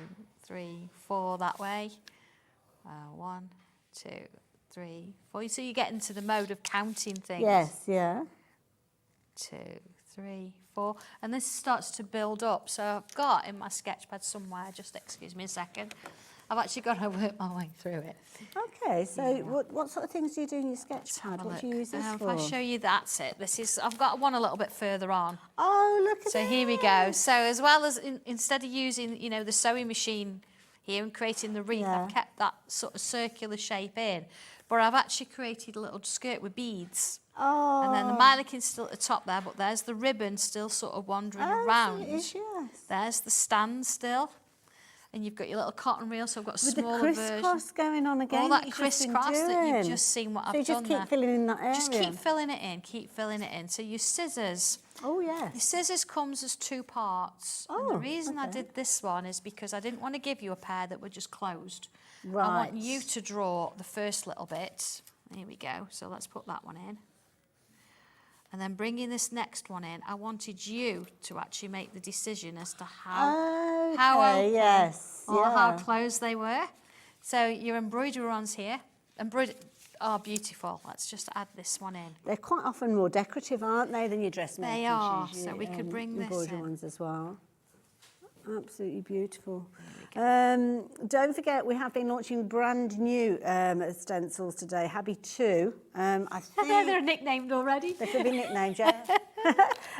3, 4 that way. 1, 2, 3, 4. So you get into the mode of counting things. Yes, yeah. 2, 3, 4. And this starts to build up. So I've got in my sketch pad somewhere, just excuse me a second, I've actually got to work my way through it. Okay, so what sort of things do you do in your sketch pad? What do you use this If for? I show you, that's it. This is, I've got one a little bit further on. Oh, look at So here we go. So as well as instead of using, you know, the sewing machine here and creating the wreath, Yeah. I've kept that sort of circular shape in. But I've actually created a little skirt with beads. Oh. And then the mannequin's still at the top there, but there's the ribbon still sort of wandering around. So it is, yes. There's the stand still. And you've got your little cotton reel, so I've got a With the smaller crisscross version. going on again. All that you've just been crisscross that you've doing. just seen what So I've you done just keep there. filling in that area. Just keep filling it in, keep filling it in. So your scissors. Oh, Your yes. scissors comes as 2 parts. and Oh, the reason I okay. did this one is because I didn't want to give you a pair that were just closed. I Right. want you to draw the first little bit. Here we go. So let's put that one in. And then bringing this next one in, I wanted you to actually make the decision as to how Okay, open yes, or yeah. how closed they were. So your embroidery ones here, are beautiful. Let's just add this one in. They're quite often more decorative, aren't they, than your dressmaking They are, shoes, so we could bring this embroidery in. ones as well. Absolutely beautiful. Don't forget, we have been launching brand new stencils today. Happy 2. I think They're nicknamed already. they could be nicknamed, yeah.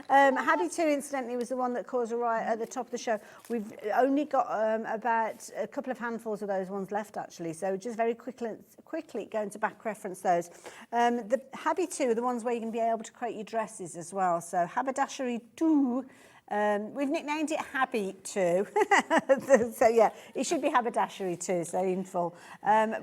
Happy 2, incidentally, was the one that caused a riot at the top of the show. We've only got about a couple of handfuls of those ones left, actually. So just very quickly going to back reference those. The Happy 2 are the ones where you're going to be able to create your dresses as well. So Haberdashery 2. We've nicknamed it Happy 2. So yeah, it should be Haberdashery 2, so in full.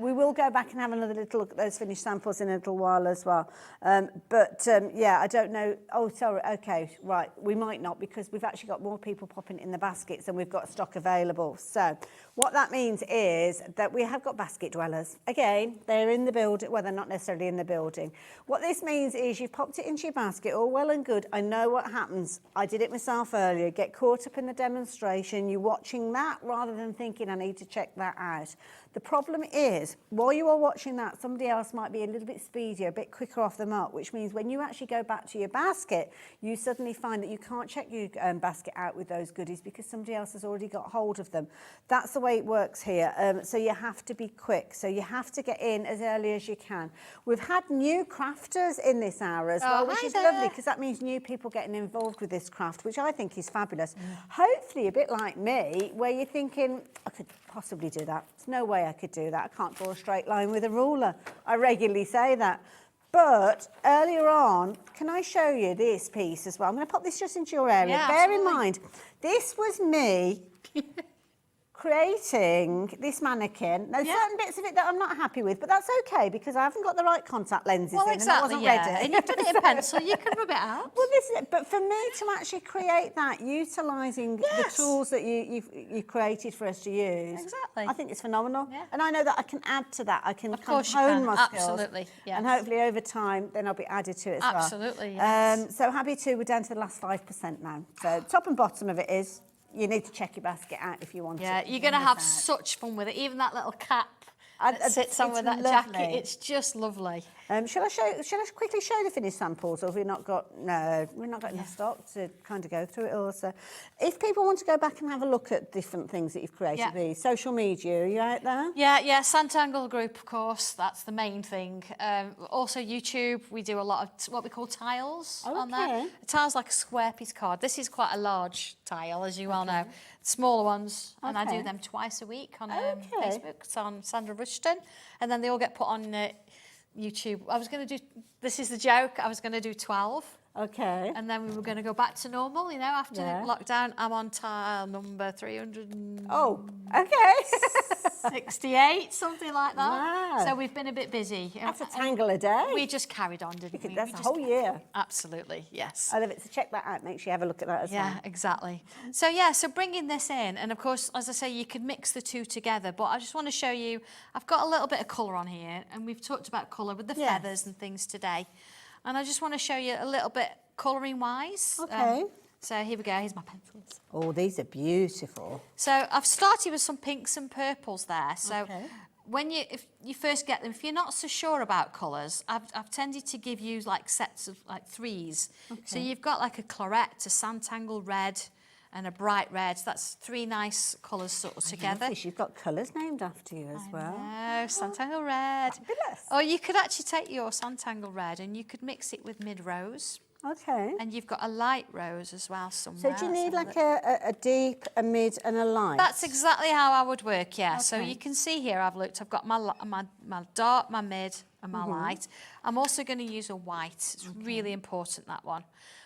We will go back and have another little look at those finished samples in a little while as well. Yeah, I don't know. Oh, sorry. Okay, right. We might not, because we've actually got more people popping in the baskets and we've got stock available. So what that means is that we have got basket dwellers. Again, they're in the building. Well, they're not necessarily in the building. What this means is you've popped it into your basket, all well and good. I know what happens. I did it myself earlier. Get caught up in the demonstration. You're watching that rather than thinking, I need to check that out. The problem is, while you are watching that, somebody else might be a little bit speedier, a bit quicker off the mark, which means when you actually go back to your basket, you suddenly find that you can't check your basket out with those goodies because somebody else has already got hold of them. That's the way it works here. So you have to be quick. So you have to get in as early as you can. We've had new crafters in this hour as well, which hi is there. lovely because that means new people getting involved with this craft, which I think is fabulous. Hopefully a bit like me, where you're thinking, I could possibly do that. There's no way I could do that. I can't draw a straight line with a ruler. I regularly say that. But earlier on, can I show you this piece as well? I'm going to pop this just into your area. Yeah, Bear in absolutely. mind, this was me creating this mannequin. There's certain bits of it that I'm not happy with, but that's okay because I haven't got the right contact lenses Well, in exactly, and I wasn't ready. And you've done it in pencil, you can rub it out. Well, this is it. But for me to actually create that, utilising the tools that you created for us to use, Exactly. I think it's phenomenal. Yeah. And I know that I can add to that. I can Of course you hone can, my skills. absolutely, yes. And hopefully over time, then I'll be added to it as well. Absolutely, yes. So happy to, we're down to the last 5% now. So top and bottom of it is, you need to check your basket out if you want Yeah, it. you're going to have such fun with it. Even that little cap that sits on it's with that lovely. jacket, it's just lovely. Shall I quickly show the finished samples, or have we not got? No, we've not got enough stock to kind of go through it all. So, if people want to go back and have a look at different things that you've created, these social media, are you out there? Yeah, Sanntangle group, of course, that's the main thing. Also YouTube, we do a lot of what we call tiles on there. A tile's like a square piece card. This is quite a large tile, as you well know. Smaller ones, and I do them twice a week on Facebook. It's on Sandra, and then they all get put on YouTube. I was going to do, this is the joke, I was going to do 12. Okay. And then we were going to go back to normal, you know, after lockdown. I'm on tile number 300. Oh, okay. 68, something like that. Wow. So we've been a bit busy. That's a tangle a day. We just carried on, didn't we? That's We a just whole year. Absolutely, yes. I love it. So check that out. Make sure you have a look at that as well. Yeah, exactly. So so bringing this in, and of course, as I say, you could mix the two together, but I just want to show you, I've got a little bit of colour on here, and we've talked about colour with the feathers and things today. And I just want to show you a little bit colouring wise. Okay. So here we go, here's my pencils. Oh, these are beautiful. So I've started with some pinks and purples there. So when if you first get them, if you're not so sure about colours, I've tended to give you like sets of like threes. Okay. So you've got like a claret, a Sanntangle red, and a bright red. That's three nice colours sort of together. You've got colours named after you as well. No, Sanntangle red. Fabulous. Or you could actually take your Sanntangle red and you could mix it with mid-rose. Okay. And you've got a light rose as well somewhere. So do you need like a deep, a mid and a light? That's exactly how I would work, yeah. Okay. So you can see here I've looked, I've got my dark, my mid and my light. I'm also going to use a white. It's really important, that one.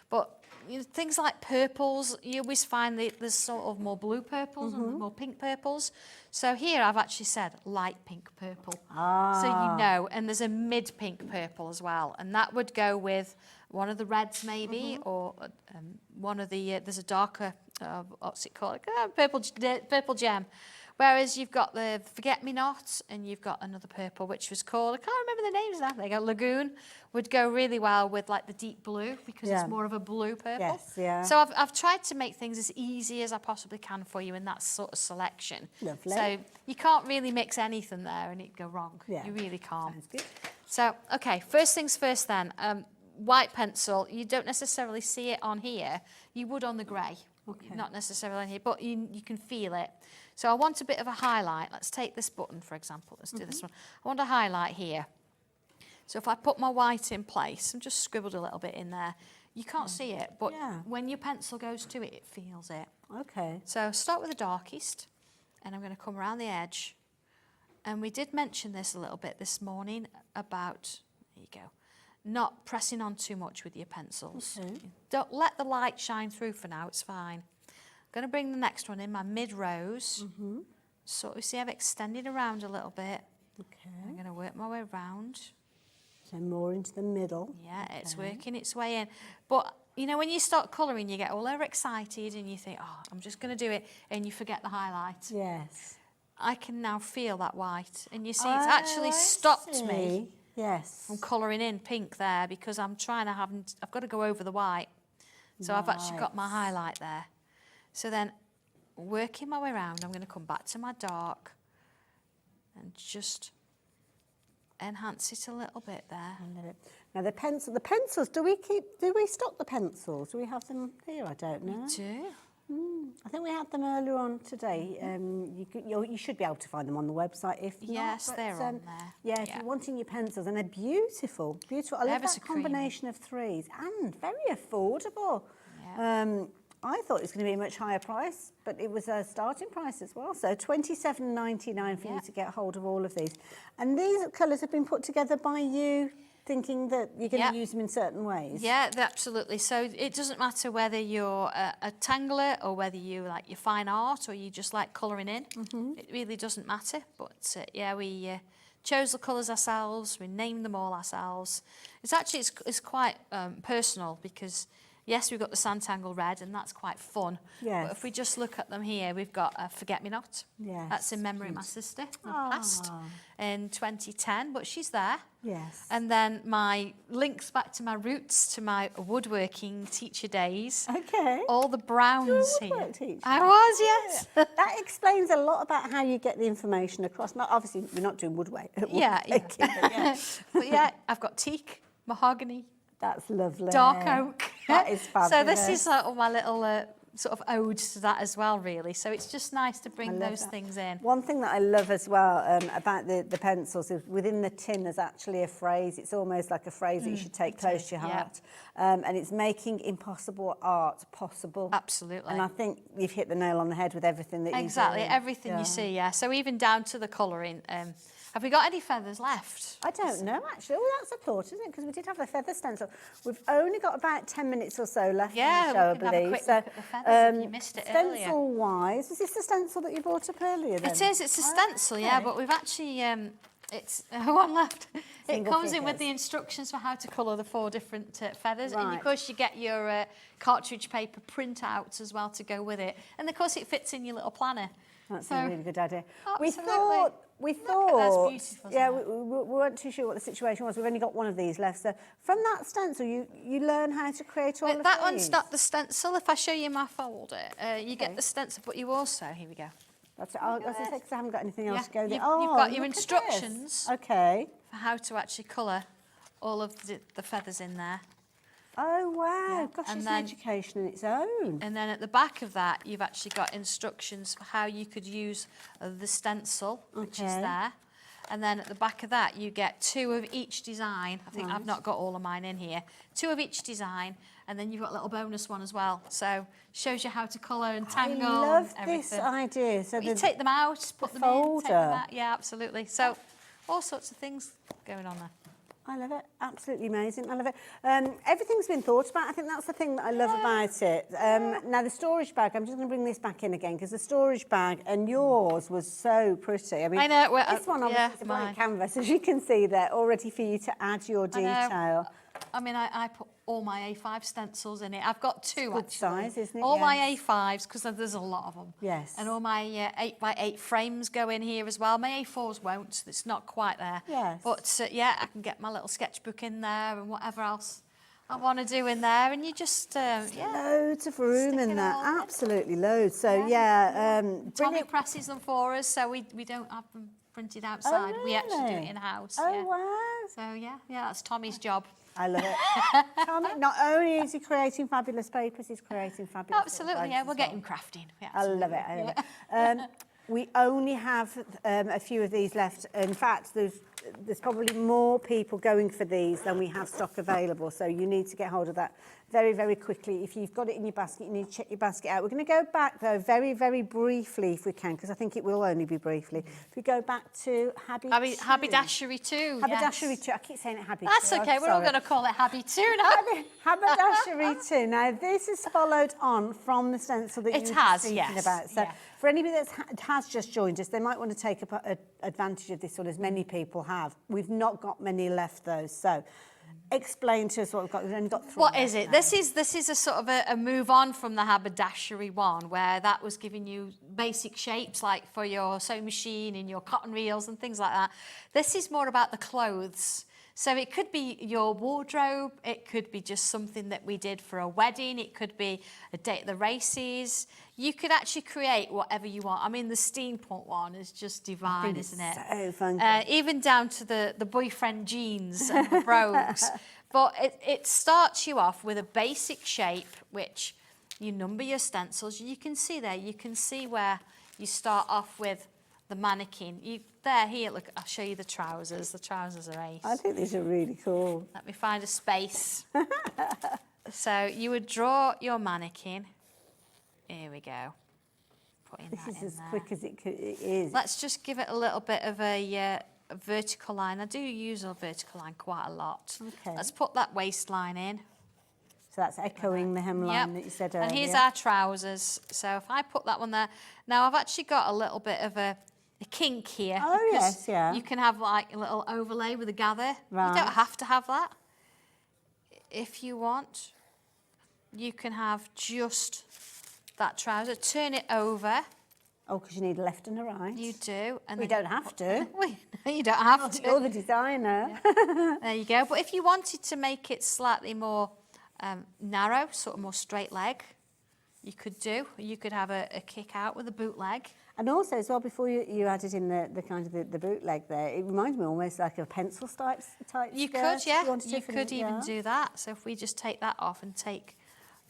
But you know, things like purples, you always find there's sort of more blue purples and more pink purples. So here I've actually said light pink purple. So you know, and there's a mid pink purple as well. And that would go with one of the reds maybe, or one of the, there's a darker, what's it called? Purple gem. Whereas you've got the forget-me-not and you've got another purple, which was called, I can't remember the names now. There you go, Lagoon would go really well with like the deep blue because it's more of a blue purple. Yes, yeah. So I've tried to make things as easy as I possibly can for you in that sort of selection. Lovely. So you can't really mix anything there and it'd go wrong. Yeah. You really can't. Sounds good. So, okay, first things first then. White pencil, you don't necessarily see it on here. You would on the grey. Okay. Not necessarily on here, but you can feel it. So I want a bit of a highlight. Let's take this button, for example. Let's do this one. I want a highlight here. So if I put my white in place, and just scribbled a little bit in there, you can't see it, but when your pencil goes to it, it feels it. Okay. So start with the darkest, and I'm going to come around the edge. And we did mention this a little bit this morning about, there you go, not pressing on too much with your pencils. Okay. Don't let the light shine through for now, it's fine. I'm going to bring the next one in, my mid-rose. So you see I've extended around a little bit. Okay. I'm going to work my way around. So more into the middle. Yeah, it's working its way in. But, you know, when you start colouring, you get all overexcited and you think, oh, I'm just going to do it, and you forget the highlight. Yes. I can now feel that white. And you see, it's actually stopped me. Yes. I'm colouring in pink there because I'm trying to I've got to go over the white. So I've actually got my highlight there. So then, working my way around, I'm going to come back to my dark and just enhance it a little bit there. Now the pencils, do we stock the pencils? Do we have them here? I don't know. We do. I think we had them earlier on today. You should be able to find them on the website if not. Yes, they're on there. Yeah, if you're wanting your pencils, and they're beautiful, beautiful. I love that combination of threes and very affordable. Yeah. I thought it was going to be a much higher price, but it was a starting price as well. So $27.99 for you to get hold of all of these. And these colours have been put together by you thinking that you're going to use them in certain ways? Yeah, absolutely. So it doesn't matter whether you're a tangler or whether you like your fine art or you just like colouring in. It really doesn't matter. But yeah, we chose the colours ourselves. We named them all ourselves. It's actually it's quite personal because yes, we've got the Sanntangle red, and that's quite fun. Yes. But if we just look at them here, we've got a Forget-Me-Not. Yes. That's in memory of my sister who passed in 2010, but she's there. Yes. And then my links back to my roots, to my woodworking teacher days. Okay. All the browns You're a here. woodwork teacher? I was, yes. That explains a lot about how you get the information across. Not obviously, we're not doing woodworking. Yeah. But yeah. But yeah, I've got teak, mahogany, That's lovely. dark oak. That is fabulous. So this is all my little sort of ode to that as well, really. So it's just nice to bring those things in. One thing that I love as well about the pencils is within the tin there's actually a phrase. It's almost like a phrase that you should take close to your heart. And it's making impossible art possible. Absolutely. And I think you've hit the nail on the head with everything that you do. Exactly, everything you see, yeah. So even down to the colouring. Have we got any feathers left? I don't know, actually. Oh, that's a thought, isn't it? Because we did have a feather stencil. We've only got about 10 minutes or so left Yeah, in the show, we can I have a believe. quick look at the feathers if you missed it earlier. Stencil-wise, is this the stencil that you brought up earlier then? It is, it's a stencil, yeah, but we've actually, it's one left. Single It comes in with figures. the instructions for how to colour the 4 different feathers. And Right. of course you get your cartridge paper printouts as well to go with it. And of course it fits in your little planner. That's So- a really good idea. Absolutely. We Look at thought, that's beautiful, yeah, isn't we weren't too sure what the situation was. We've only got one of these left. So from that stencil, you learn how to create all But of that these. one's not the stencil. If I show you my folder, you get the stencil, but you also, here we go. That's it. I was going to say, because I haven't got anything else Yeah, to go there. you've got your look at this. instructions. Okay. For how to actually colour all of the feathers in there. Oh, wow. Gosh, and it's then- an education in its own. And then at the back of that, you've actually got instructions for how you could use the stencil, which is Okay. there. And then at the back of that, you get 2 of each design. I think I've not got all of mine in here. 2 of each design, and then you've got a little bonus one as well. So shows you how to colour and tangle I love and this everything. idea. So You take them out, put them in, take them folder. out. Yeah, absolutely. So all sorts of things going on there. I love it. Absolutely amazing. I love it. Everything's been thought about. I think that's the thing that I love about it. Now, the storage bag, I'm just going to bring this back in again because the storage bag and yours was so pretty. I mean, I know, well, this one obviously yeah, is a blank mine. canvas, as you can see there, all ready for you to add your I know. detail. I mean, I put all my A5 stencils in it. I've got 2 good actually. size, isn't it? All my Yes. A5s, because there's a lot of them. Yes. And all my 8x8 frames go in here as well. My A4s won't. It's not quite there. Yes. But yeah, I can get my little sketchbook in there and whatever else I want to do in there. And you just, yeah. Loads of room Stick in it there, all in. absolutely loads. So yeah, Tommy brilliant. presses them for us, so we don't have them printed outside. We actually do really? it in-house. Oh yeah. wow, So yeah, that's Tommy's job. I love it. Tommy, not only is he creating fabulous papers, he's creating fabulous. Absolutely, yeah, we're getting crafting. Yeah, I love it. I love it. We only have a few of these left. In fact, there's probably more people going for these than we have stock available. So you need to get hold of that very, very quickly. If you've got it in your basket, you need to check your basket out. We're going to go back, though, very, very briefly, if we can, because I think it will only be briefly. If we go back to Haberdashery too. Haberdashery yes. 2. I keep saying it Habby That's 2. I'm okay. We're all sorry. going to call it Habby too now. Haberdashery 2. Now, this is followed on from the stencil that It you were has, speaking yes, about. So yeah. for anybody that has just joined us, they might want to take advantage of this one, as many people have. We've not got many left, though. So explain to us what we've got. We've only got 3 What left is it? now. This is a sort of a move on from the haberdashery one, where that was giving you basic shapes like for your sewing machine and your cotton reels and things like that. This is more about the clothes. So it could be your wardrobe, it could be just something that we did for a wedding, it could be a day at the races. You could actually create whatever you want. I mean, the steampunk one is just divine, isn't it? So funky. Even down to the boyfriend jeans and the brogues. But it starts you off with a basic shape, which you number your stencils. You can see there, you can see where you start off with the mannequin. Here, look, I'll show you the trousers. The trousers are ace. I think these are really cool. Let me find a space. So you would draw your mannequin. Here we go. Putting This that is in as there. quick as it is. Let's just give it a little bit of a a vertical line. I do use a vertical line quite a lot. Okay. Let's put that waistline in. So that's echoing the hemline that you said earlier. And here's our trousers. So if I put that one there, now I've actually got a little bit of a kink here. Oh, yes, yeah. You can have like a little overlay with a gather. Right. You don't have to have that. If you want, you can have just that trouser. Turn it over. Oh, because you need a left and a right. You do. And We then don't have to. you don't have to. You're the designer. There you go. But if you wanted to make it slightly more narrow, sort of more straight leg, you could do. You could have a kick out with a bootleg. And also as well, before you added in the kind of the bootleg there, it reminds me almost like a pencil type You skirt, could, yeah. you could even do that. So if we just take that off and take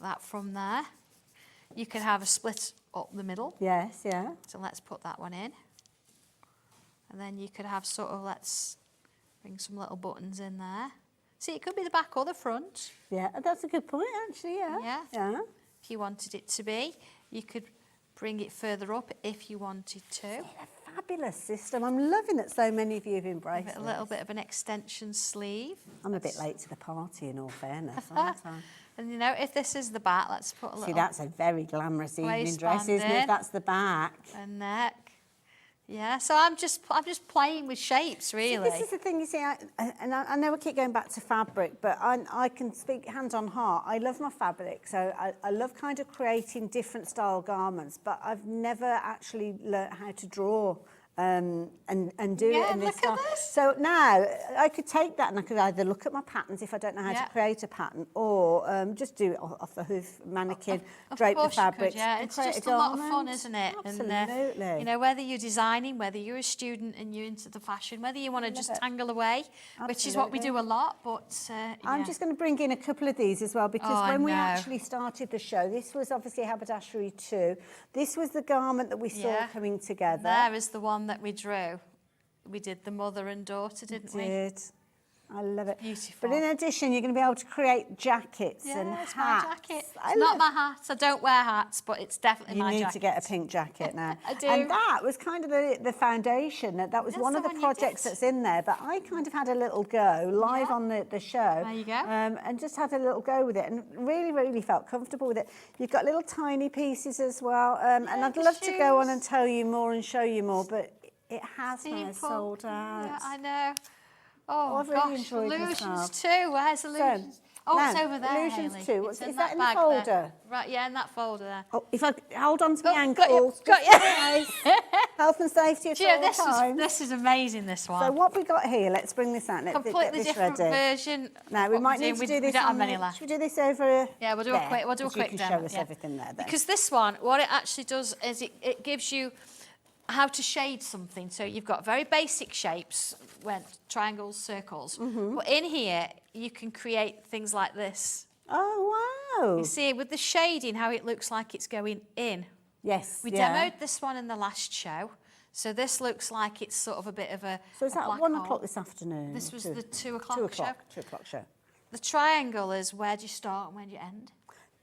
that from there, you could have a split up the middle. Yes, yeah. So let's put that one in. And then you could have sort of, let's bring some little buttons in there. See, it could be the back or the front. Yeah, that's a good point, actually, yeah. Yeah. If you wanted it to be, you could bring it further up if you wanted to. A fabulous system. I'm loving that so many of you have embraced Give it it. a little bit of an extension sleeve. I'm a bit late to the party, in all fairness, aren't I? And you know, if this is the back, let's put a little... See, that's a very glamorous evening dress, waistband isn't it? in. If that's the back. And neck. Yeah, so I'm just playing with shapes, really. This is the thing, you see, I know I keep going back to fabric, but I can speak hand on heart. I love my fabric, so I love kind of creating different style garments, but I've never actually learnt how to draw and do it in this look style. at this. So now I could take that and I could either look at my patterns if I don't know how to create a pattern, or just do it off the hoof mannequin, drape the fabric. Yeah, it's just a lot of fun, isn't it? Absolutely. And, you know, whether you're designing, whether you're a student and you're into the fashion, whether you want to just tangle away, which is what we do a lot, but I'm just going to bring in a couple of these as well, because when we know. actually started the show, this was obviously haberdashery 2. This was the garment that we saw coming together. There is the one that we drew. We did the mother and daughter, didn't we? I love it. Beautiful. But in addition, you're going to be able to create jackets and it's hats. my jacket. It's not my hat. I don't wear hats, but it's definitely my jacket. You need to get a pink jacket now. I do. And that was kind of the foundation. That was one of the projects that's in there. But I kind of had a little go live on the show. There you go. And just had a little go with it and really, really felt comfortable with it. You've got little tiny pieces as well. And I'd love to go on and tell you more and show you more, but it has now sold out. Yeah, I know. Oh, I've really gosh, enjoyed Illusions myself. 2. Where's Illusions? now, It's over there, Illusions Hayley. 2. It's Is in that in the bag folder? there. Right, yeah, in that folder there. Oh, if I hold on to my Got ankles, you. health and safety at Do you know, all times. this is amazing, this one. So what we got here? Let's bring this out. Let's Completely get this different ready. version. Now of we what might we're need to doing. do We this. don't have on many the- left. Should we do this over? Yeah, we'll do there, a quick. We'll do a 'cause quick you can demo. show us everything there. Then. Because this one, what it actually does is it gives you how to shade something. So you've got very basic shapes, triangles, circles. But in here, you can create things like this. Oh wow! You see with the shading how it looks like it's going in. Yes. We yeah. demoed this one in the last show. So this looks like it's sort of a bit of a So is a that black 1 hole. o'clock this afternoon? This was Two- the 2 o'clock 2 show. o'clock. 2 o'clock show. The triangle is where do you start and where do you end?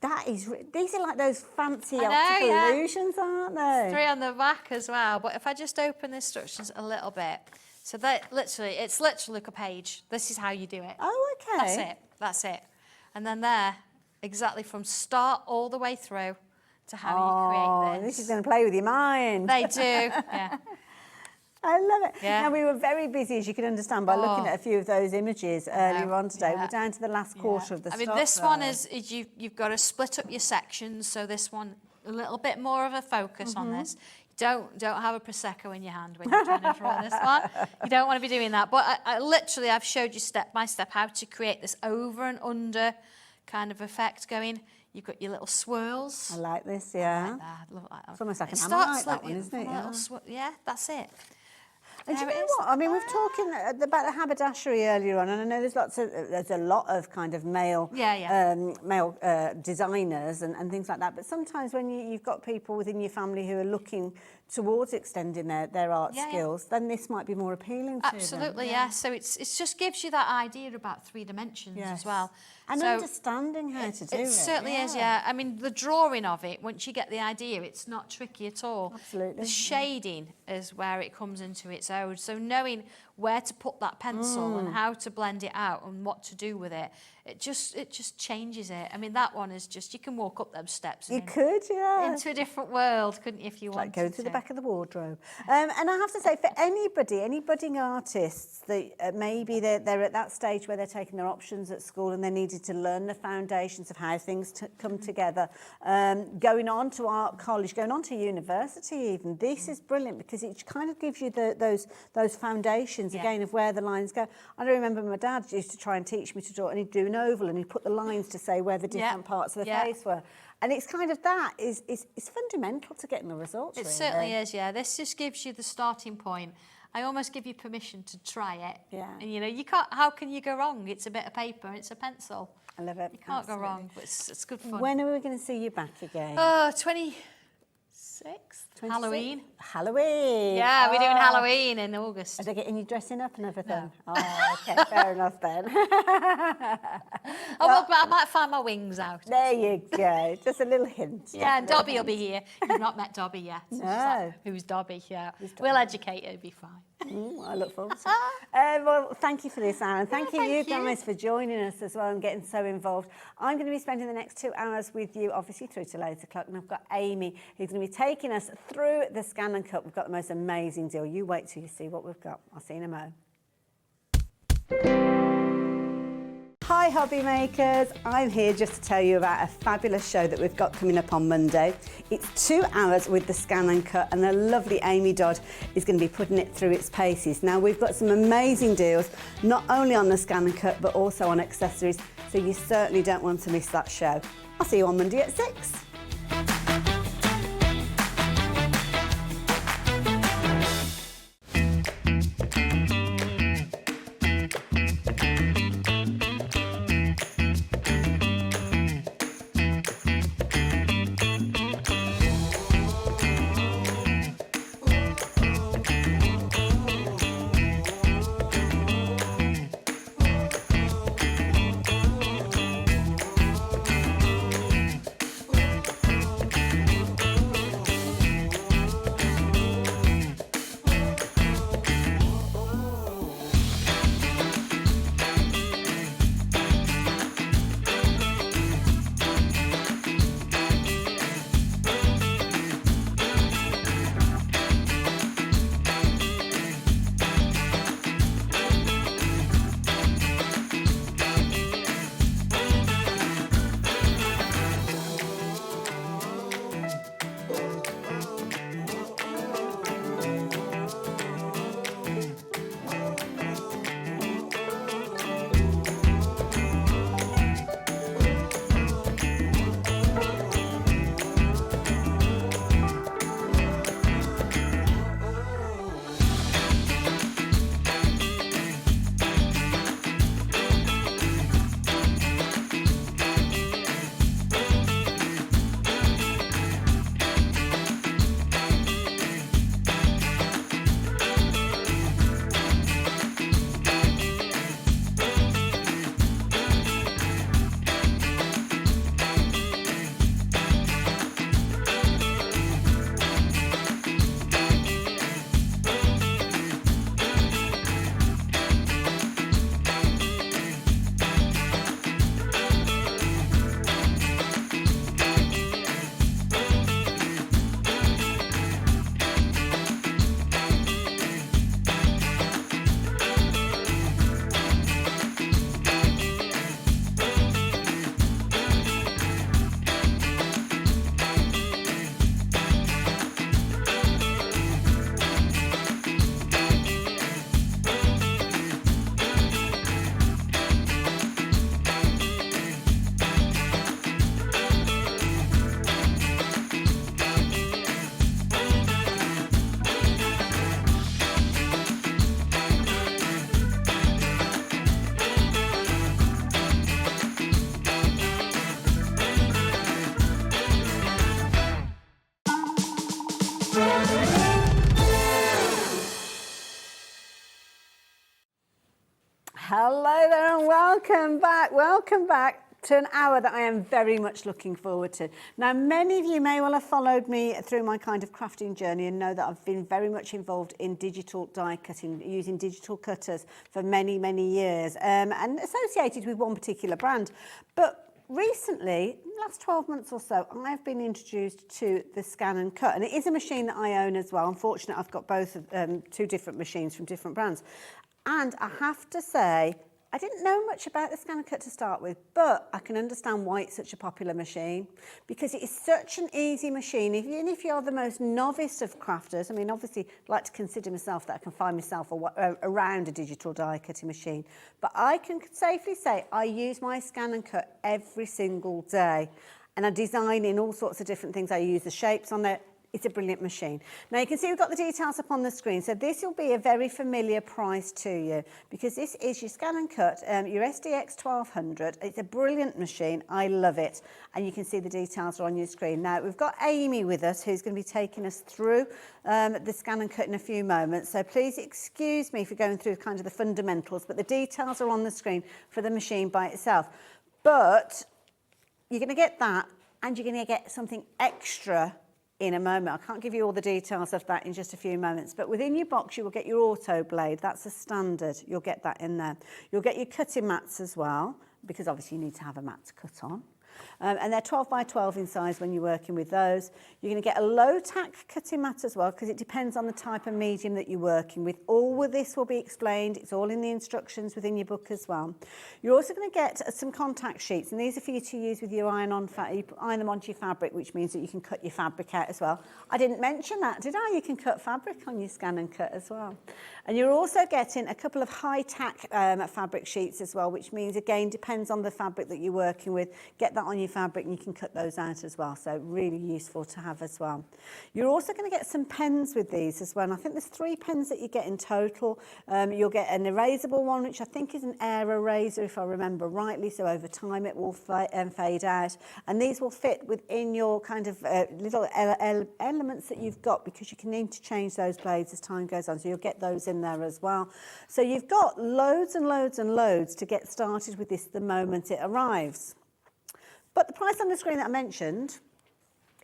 That is. These are like those fancy I know, optical yeah. illusions, aren't they? 3 on the back as well. But if I just open the instructions a little bit, so it's literally like a page. This is how you do it. Oh, okay. That's it. And then there, exactly from start all the way through to how you create this. This is going to play with your mind. They do, yeah. I love it. Yeah. Now, we were very busy, as you can understand, by looking at a few of those images earlier on today. yeah. We're down to the last quarter of the I mean, stock, this one though. is you've got to split up your sections. So this one, a little bit more of a focus on this. Don't have a Prosecco in your hand when you're trying to draw this one. You don't want to be doing that. But I've showed you step by step how to create this over and under kind of effect going. You've got your little swirls. I like this, yeah. Like that. I love that. It's almost like an starts Ammonite, that one, isn't it? from a little Yeah. yeah, that's it. And do There you it know is. what? I mean, we've talking about the haberdashery earlier on, and I know there's a lot of kind of male designers and things like that. But sometimes when you've got people within your family who are looking towards extending their art skills, then this might be more appealing to them. Absolutely, yeah. So it just gives you that idea about 3 dimensions as well. And so understanding how to do it. It certainly is, yeah. I mean, the drawing of it, once you get the idea, it's not tricky at all. Absolutely. The shading is where it comes into its own. So knowing where to put that pencil and how to blend it out and what to do with it, it just changes it. I mean, that one is just, you can walk up them steps. You could, yeah. Into a different world, couldn't you, if you wanted Like going to. through the back of the wardrobe. And I have to say, for anybody, any budding artists that maybe they're at that stage where they're taking their options at school and they needed to learn the foundations of how things come together, going on to art college, going on to university even, this is brilliant because it kind of gives you those foundations again of where the lines go. I remember my dad used to try and teach me to draw, and he'd do an oval and he'd put the lines to say where the different parts of the face were. And it's kind of that is fundamental to getting the results. It certainly is, yeah. This just gives you the starting point. I almost give you permission to try it. Yeah. And you know, you can't. How can you go wrong? It's a bit of paper. It's a pencil. I love it. You can't go wrong. But it's good fun. When are we going to see you back again? 26th. Halloween. Halloween. Yeah, we're doing Halloween in August. Are they getting you dressing up and everything? No. Oh, okay, fair enough then. I might find my wings out. There you go. Just a little hint. Yeah, and Dobby will be here. You've not met Dobby yet. So she's like, who's Dobby? Yeah. We'll educate her, it'll be fine. I look forward to it. Well, thank you for this, Anne. Thank you guys for joining us as well and getting so involved. I'm going to be spending the next 2 hours with you, obviously through till 8 o'clock, and I've got Amy who's going to be taking us through the ScanNCut. We've got the most amazing deal. You wait till you see what we've got. I'll see you in a mo. Hi hobby makers, I'm here just to tell you about a fabulous show that we've got coming up on Monday. It's 2 hours with the ScanNCut, and the lovely Amy Dodd is going to be putting it through its paces. Now we've got some amazing deals, not only on the ScanNCut but also on accessories, so you certainly don't want to miss that show. I'll see you on Monday at 6. Hello there and welcome back to an hour that I am very much looking forward to. Now, many of you may well have followed me through my kind of crafting journey and know that I've been very much involved in digital die cutting, using digital cutters for many, many years, and associated with one particular brand. But recently, in the last 12 months or so, I've been introduced to the ScanNCut, and it is a machine that I own as well. Unfortunately, I've got both of two different machines from different brands. And I have to say, I didn't know much about the ScanNCut to start with, but I can understand why it's such a popular machine, because it is such an easy machine. Even if you're the most novice of crafters, I mean, obviously, I like to consider myself that I can find myself around a digital die cutting machine, but I can safely say I use my ScanNCut every single day, and I design in all sorts of different things. I use the shapes on it. It's a brilliant machine. Now you can see we've got the details up on the screen. So this will be a very familiar price to you because this is your ScanNCut, your SDX 1200. It's a brilliant machine. I love it. And you can see the details are on your screen. Now we've got Amy with us who's going to be taking us through the ScanNCut in a few moments. So please excuse me for going through kind of the fundamentals, but the details are on the screen for the machine by itself. But you're going to get that and you're going to get something extra in a moment. I can't give you all the details of that in just a few moments, but within your box you will get your auto blade. That's a standard. You'll get that in there. You'll get your cutting mats as well, because obviously you need to have a mat to cut on. And they're 12 by 12 in size when you're working with those. You're going to get a low tack cutting mat as well, because it depends on the type of medium that you're working with. All of this will be explained. It's all in the instructions within your book as well. You're also going to get some contact sheets, and these are for you to use with your iron them onto your fabric, which means that you can cut your fabric out as well. I didn't mention that, did I? You can cut fabric on your ScanNCut as well. And you're also getting a couple of high tack fabric sheets as well, which means, again, depends on the fabric that you're working with. Get that on your fabric and you can cut those out as well. So really useful to have as well. You're also going to get some pens with these as well. And I think there's 3 pens that you get in total. You'll get an erasable one, which I think is an air eraser, if I remember rightly. So over time it will fade out. And these will fit within your kind of little elements that you've got, because you can interchange those blades as time goes on. So you'll get those in there as well. So you've got loads and loads and loads to get started with this the moment it arrives. But the price on the screen that I mentioned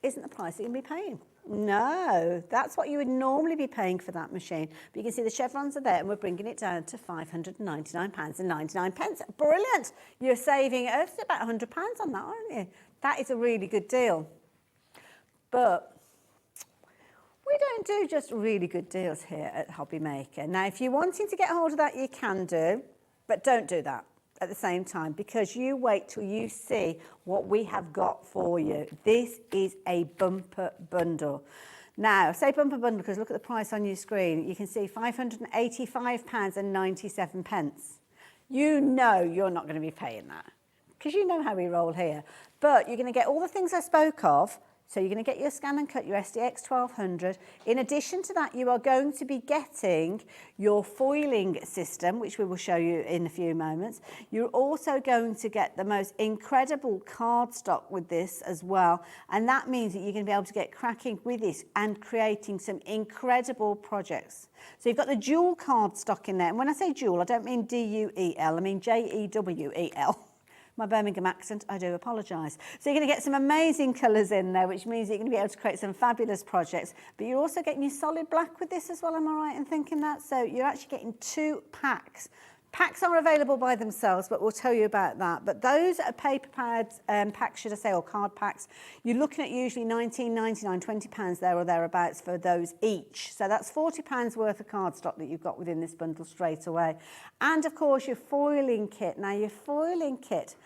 isn't the price that you're going to be paying. No, that's what you would normally be paying for that machine. But you can see the chevrons are there, and we're bringing it down to £599.99. Brilliant. You're saving about £100 on that, aren't you? That is a really good deal. But we don't do just really good deals here at HobbyMaker. Now, if you're wanting to get hold of that, you can do, but don't do that at the same time, because you wait till you see what we have got for you. This is a bumper bundle. Now, say bumper bundle because look at the price on your screen. You can see £585.97. You know you're not going to be paying that, because you know how we roll here. But you're going to get all the things I spoke of. So you're going to get your ScanNCut, your SDX 1200. In addition to that, you are going to be getting your foiling system, which we will show you in a few moments. You're also going to get the most incredible cardstock with this as well. And that means that you're going to be able to get cracking with this and creating some incredible projects. So you've got the dual cardstock in there. And when I say dual, I don't mean D-U-E-L, I mean J-E-W-E-L. My Birmingham accent, I do apologise. So you're going to get some amazing colours in there, which means you're going to be able to create some fabulous projects. But you're also getting your solid black with this as well, am I right in thinking that? So you're actually getting 2 packs. Packs are available by themselves, but we'll tell you about that. But those are paper pads, packs, should I say, or card packs. You're looking at usually £19.99, £20 there or thereabouts for those each. So that's £40 worth of cardstock that you've got within this bundle straight away. And of course, your foiling kit. Now, your foiling kit,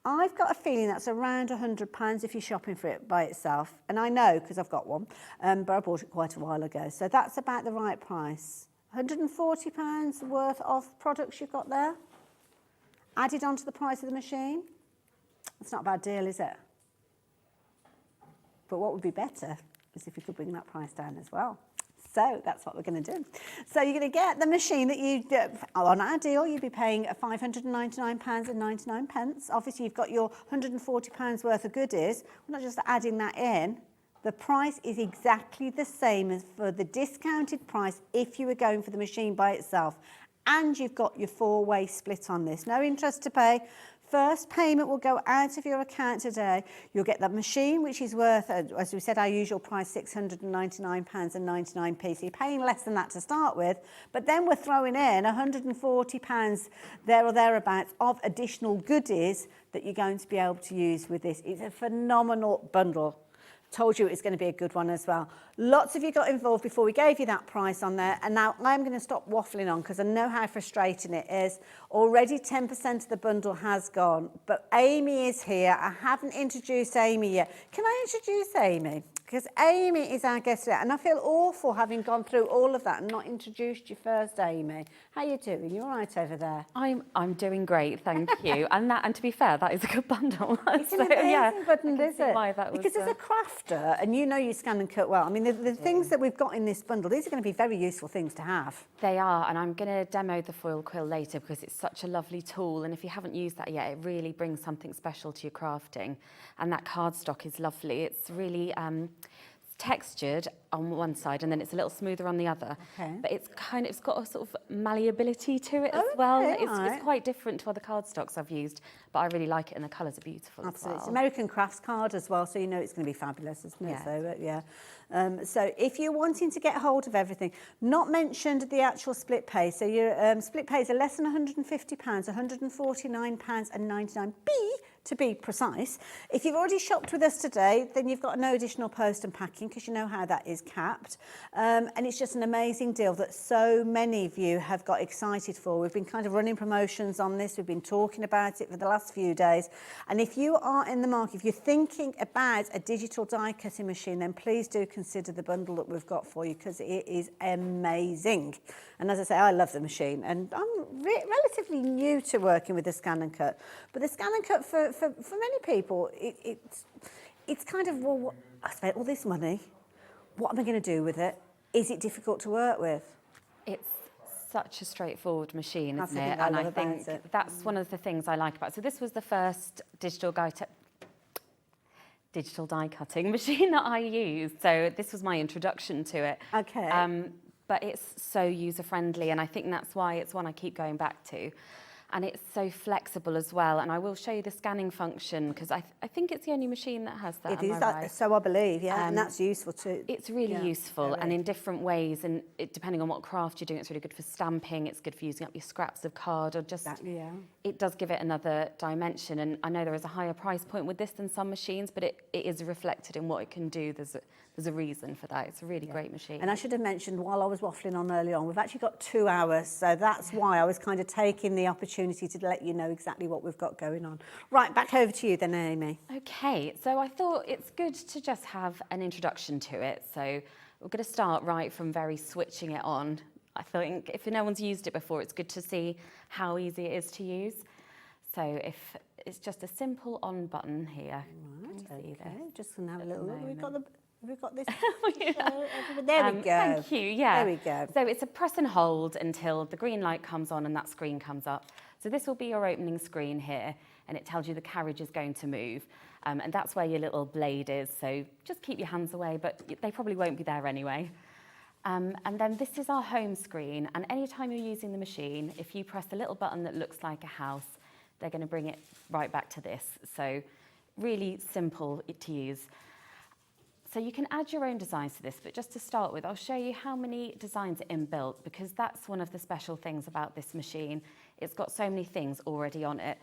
I've got a feeling that's around £100 if you're shopping for it by itself. And I know because I've got one, but I bought it quite a while ago. So that's about the right price. £140 worth of products you've got there, added onto the price of the machine. It's not a bad deal, is it? But what would be better is if you could bring that price down as well. So that's what we're going to do. So you're going to get the machine that you, on our deal, you'd be paying £599.99. Obviously, you've got your £140 worth of goodies. We're not just adding that in. The price is exactly the same as for the discounted price if you were going for the machine by itself. and you've got your 4-way split on this. No interest to pay. First payment will go out of your account today. You'll get the machine, which is worth, as we said, our usual price, £699.99. So you're paying less than that to start with, but then we're throwing in £140 there or thereabouts of additional goodies that you're going to be able to use with this. It's a phenomenal bundle. Told you it's going to be a good one as well. Lots of you got involved before we gave you that price on there, and now I'm going to stop waffling on because I know how frustrating it is. Already 10% of the bundle has gone, but Amy is here. I haven't introduced Amy yet. Can I introduce Amy? Because Amy is our guest today, and I feel awful having gone through all of that and not introduced you first, Amy. How you doing? You all right over there? I'm doing great, thank you. And to be fair, that is a good bundle. It's an amazing bundle, is it? Why that was, because as a crafter, and you know you scan and cut well, I mean, the things that we've got in this bundle, these are going to be very useful things to have. They are, and I'm going to demo the foil quill later because it's such a lovely tool, and if you haven't used that yet, it really brings something special to your crafting. And that cardstock is lovely. It's really textured on one side and then it's a little smoother on the other. Okay. But it's got a sort of malleability to it as well. Right. It's quite different to other cardstocks I've used, but I really like it and the colours are beautiful. Absolutely. As It's well. American Crafts card as well, so you know it's going to be fabulous, isn't it? Yeah. So, so if you're wanting to get hold of everything, not mentioned the actual split pay. So your split pays are less than £150, £149.99 to be precise. If you've already shopped with us today, then you've got no additional post and packing because you know how that is capped. And it's just an amazing deal that so many of you have got excited for. We've been kind of running promotions on this. We've been talking about it for the last few days. And if you are in the market, if you're thinking about a digital die cutting machine, then please do consider the bundle that we've got for you because it is amazing. And as I say, I love the machine and I'm relatively new to working with the ScanNCut. But the ScanNCut for many people, it's kind of, well, I spent all this money. What am I going to do with it? Is it difficult to work with? It's such a straightforward machine, That's isn't the it? thing I And love I about think it. that's one of the things I like about it. So this was the first digital die cutting machine that I used. So this was my introduction to it. Okay. But it's so user-friendly, and I think that's why it's one I keep going back to. And it's so flexible as well. And I will show you the scanning function because I think it's the only machine that has that. It is that, so I believe, yeah, and that's useful too. It's really useful and in different ways, and depending on what craft you're doing, it's really good for stamping, it's good for using up your scraps of card, or just, it does give it another dimension. And I know there is a higher price point with this than some machines, but it is reflected in what it can do. There's a reason for that. It's a really great machine. And I should have mentioned while I was waffling on early on, we've actually got 2 hours, so that's why I was kind of taking the opportunity to let you know exactly what we've got going on. Right, back over to you then, Amy. Okay, so I thought it's good to just have an introduction to it. So we're going to start right from very switching it on. I think if no one's used it before, it's good to see how easy it is to use. So if it's just a simple on button here. Right, Can you see this? just going to have a little look. We've got this. Yeah. There we go. Thank you, yeah. There we go. So it's a press and hold until the green light comes on and that screen comes up. So this will be your opening screen here, and it tells you the carriage is going to move. And that's where your little blade is, so just keep your hands away, but they probably won't be there anyway. And then this is our home screen, and anytime you're using the machine, if you press the little button that looks like a house, they're going to bring it right back to this. So really simple to use. So you can add your own designs to this, but just to start with, I'll show you how many designs are inbuilt, because that's one of the special things about this machine. It's got so many things already on it.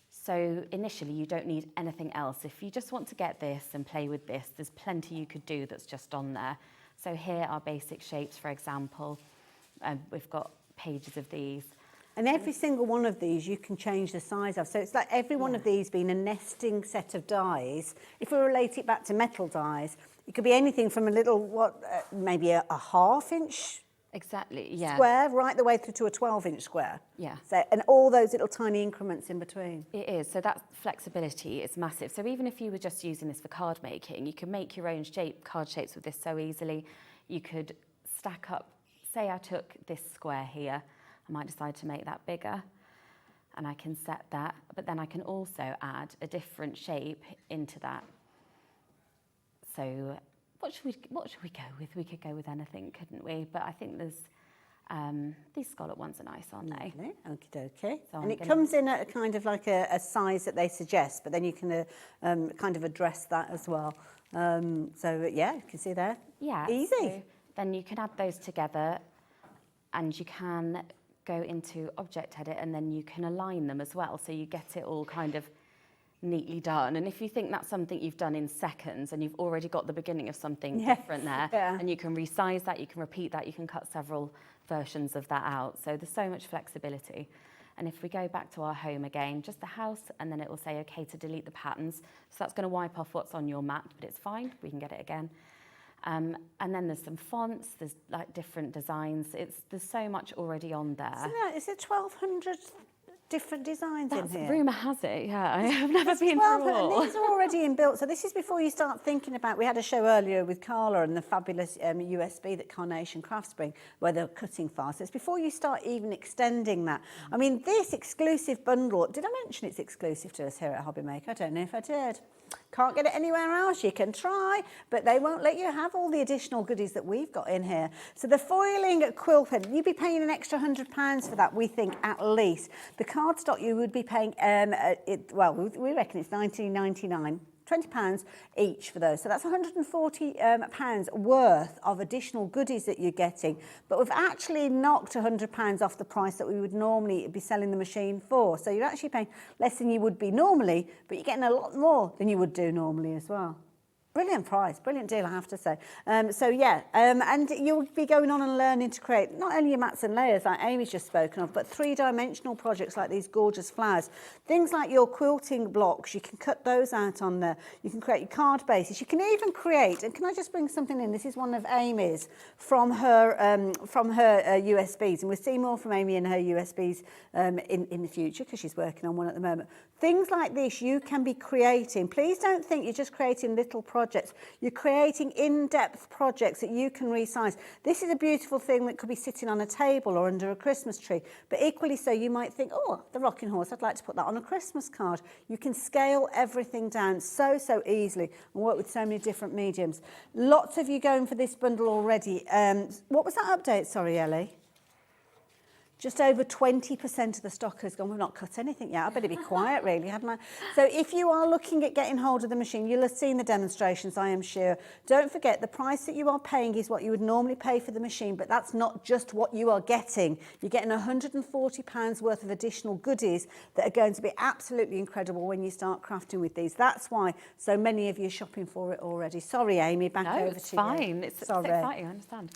So initially, you don't need anything else. If you just want to get this and play with this, there's plenty you could do that's just on there. So here are basic shapes, for example. We've got pages of these. And every single one of these you can change the size of. So it's like every one of these being a nesting set of dies. If we relate it back to metal dies, it could be anything from a little, maybe a ½ inch square, right the way through to a 12-inch square. Yeah. So, and all those little tiny increments in between. It is. So that flexibility is massive. So even if you were just using this for card making, you can make your own card shapes with this so easily. You could stack up, say I took this square here, I might decide to make that bigger, and I can set that, but then I can also add a different shape into that. So what should we go with? We could go with anything, couldn't we? But I think there's These scallop ones are nice, aren't they? Okie dokie. So and I'm it gonna- comes in at a kind of like a size that they suggest, but then you can kind of address that as well. So yeah, you can see there. Yeah. Easy. So then you can add those together and you can go into Object Edit and then you can align them as well. So you get it all kind of neatly done. And if you think that's something you've done in seconds and you've already got the beginning of something different there, and you can resize that, you can repeat that, you can cut several versions of that out. So there's so much flexibility. And if we go back to our home again, just the house, and then it will say, okay, to delete the patterns. So that's going to wipe off what's on your mat, but it's fine. We can get it again. And then there's some fonts, there's like different designs. There's so much already on there. Is it 1,200 different designs in here? Rumour has it, yeah. I have never been through all. And these are already inbuilt. So this is before you start thinking about, we had a show earlier with Carla and the fabulous USB that Carnation Crafts bring, where they're cutting files. So it's before you start even extending that. I mean, this exclusive bundle, did I mention it's exclusive to us here at HobbyMaker? I don't know if I did. Can't get it anywhere else. You can try, but they won't let you have all the additional goodies that we've got in here. So the foiling quill pen, you'd be paying an extra £100 for that, we think, at least. The cardstock, you would be paying, well, we reckon it's £19.99. £20 each for those. So that's £140 worth of additional goodies that you're getting. But we've actually knocked £100 off the price that we would normally be selling the machine for. So you're actually paying less than you would be normally, but you're getting a lot more than you would do normally as well. Brilliant price, brilliant deal, I have to say. So yeah, and you'll be going on and learning to create not only your mats and layers like Amy's just spoken of, but three-dimensional projects like these gorgeous flowers. Things like your quilting blocks, you can cut those out on there. You can create your card bases. You can even create, and can I just bring something in? This is one of Amy's from her USBs, and we'll see more from Amy in her USBs in the future because she's working on one at the moment. Things like this you can be creating. Please don't think you're just creating little projects. You're creating in-depth projects that you can resize. This is a beautiful thing that could be sitting on a table or under a Christmas tree. But equally so, you might think, oh, the rocking horse, I'd like to put that on a Christmas card. You can scale everything down so easily and work with so many different mediums. Lots of you going for this bundle already. What was that update? Sorry, Ellie. Just over 20% of the stock has gone. We've not cut anything yet. I better be quiet, really, hadn't I? So if you are looking at getting hold of the machine, you'll have seen the demonstrations, I am sure. Don't forget, the price that you are paying is what you would normally pay for the machine, but that's not just what you are getting. You're getting £140 worth of additional goodies that are going to be absolutely incredible when you start crafting with these. That's why so many of you are shopping for it already. Sorry, Amy, back over to you. No, it's fine. It's exciting, I understand.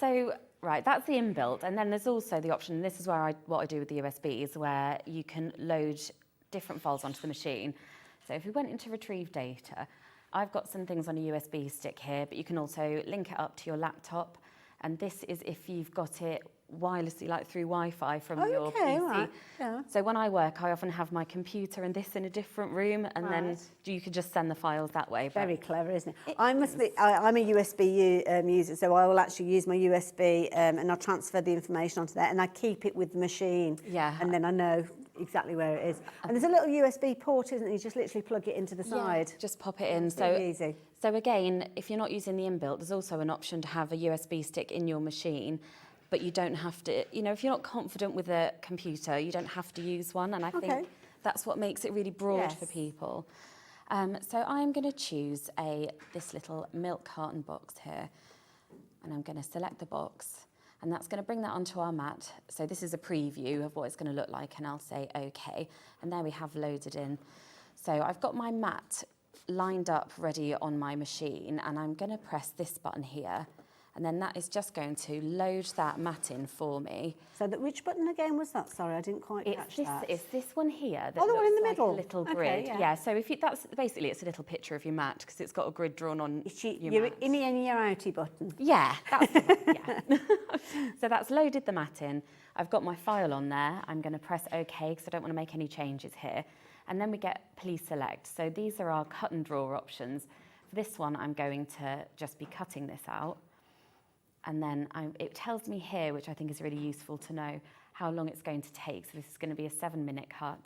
So, right, that's the inbuilt, and then there's also the option, and this is where what I do with the USBs, where you can load different files onto the machine. So if we went into retrieve data, I've got some things on a USB stick here, but you can also link it up to your laptop, and this is if you've got it wirelessly, like through Wi-Fi from your PC. Right. Yeah. So when I work, I often have my computer and this in a different room, and then you could just send the files that way. Very clever, isn't it? I'm a USB user, so I will actually use my USB and I'll transfer the information onto there, and I keep it with the machine. Yeah. And then I know exactly where it is. And there's a little USB port, isn't it? You just literally plug it into the side. Just pop it in. It's really easy. So again, if you're not using the inbuilt, there's also an option to have a USB stick in your machine, but you don't have to, you know, if you're not confident with a computer, you don't have to use one. And I think that's what makes it really broad for people. So I'm going to choose this little milk carton box here, and I'm going to select the box, and that's going to bring that onto our mat. So this is a preview of what it's going to look like, and I'll say OK. And there we have loaded in. So I've got my mat lined up ready on my machine, and I'm going to press this button here. And then that is just going to load that mat in for me. So which button again was that? Sorry, I didn't quite catch that. It's this one here. That the one in the looks middle. like a little grid. Yeah. So if you, that's basically, it's a little picture of your mat because it's got a grid drawn on your mat. Innie and your outie button. Yeah, that's the one, yeah. So that's loaded the mat in. I've got my file on there. I'm going to press OK because I don't want to make any changes here. And then we get please select. So these are our cut and draw options. For this one, I'm going to just be cutting this out. And then it tells me here, which I think is really useful to know, how long it's going to take. So this is going to be a 7-minute cut.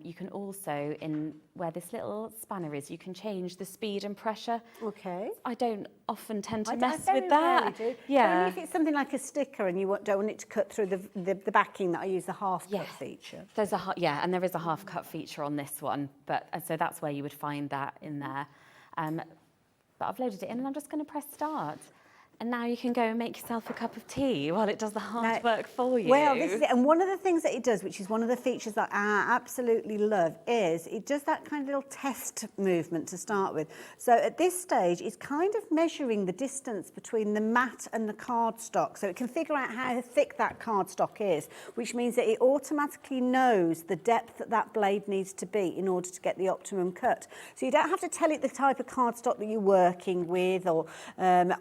You can also, in where this little spanner is, you can change the speed and pressure. Okay. I don't often tend to I mess very with that. rarely do. Yeah. But if it's something like a sticker and you don't want it to cut through the backing, that I use the half cut feature. There's and there is a half cut feature on this one, but so that's where you would find that in there. But I've loaded it in and I'm just going to press start. And now you can go and make yourself a cup of tea while it does the hard work for you. Well, this is it. And one of the things that it does, which is one of the features that I absolutely love, is it does that kind of little test movement to start with. So at this stage, it's kind of measuring the distance between the mat and the cardstock. So it can figure out how thick that cardstock is, which means that it automatically knows the depth that that blade needs to be in order to get the optimum cut. So you don't have to tell it the type of cardstock that you're working with or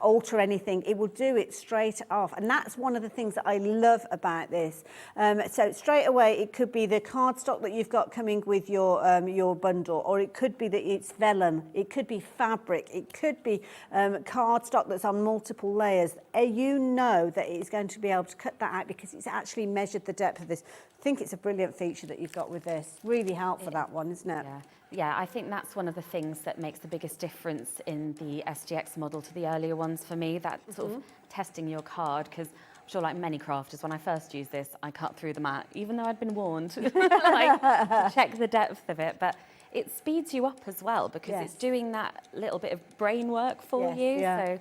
alter anything. It will do it straight off, and that's one of the things that I love about this. So straight away, it could be the cardstock that you've got coming with your bundle, or it could be that it's vellum, it could be fabric, it could be cardstock that's on multiple layers. You know that it's going to be able to cut that out because it's actually measured the depth of this. I think it's a brilliant feature that you've got with this. Really helpful, that one, isn't it? Yeah, I think that's one of the things that makes the biggest difference in the SGX model to the earlier ones for me, that sort of testing your card, because I'm sure like many crafters, when I first used this, I cut through the mat, even though I'd been warned, to check the depth of it. But it speeds you up as well, because it's doing that little bit of brain work for you. So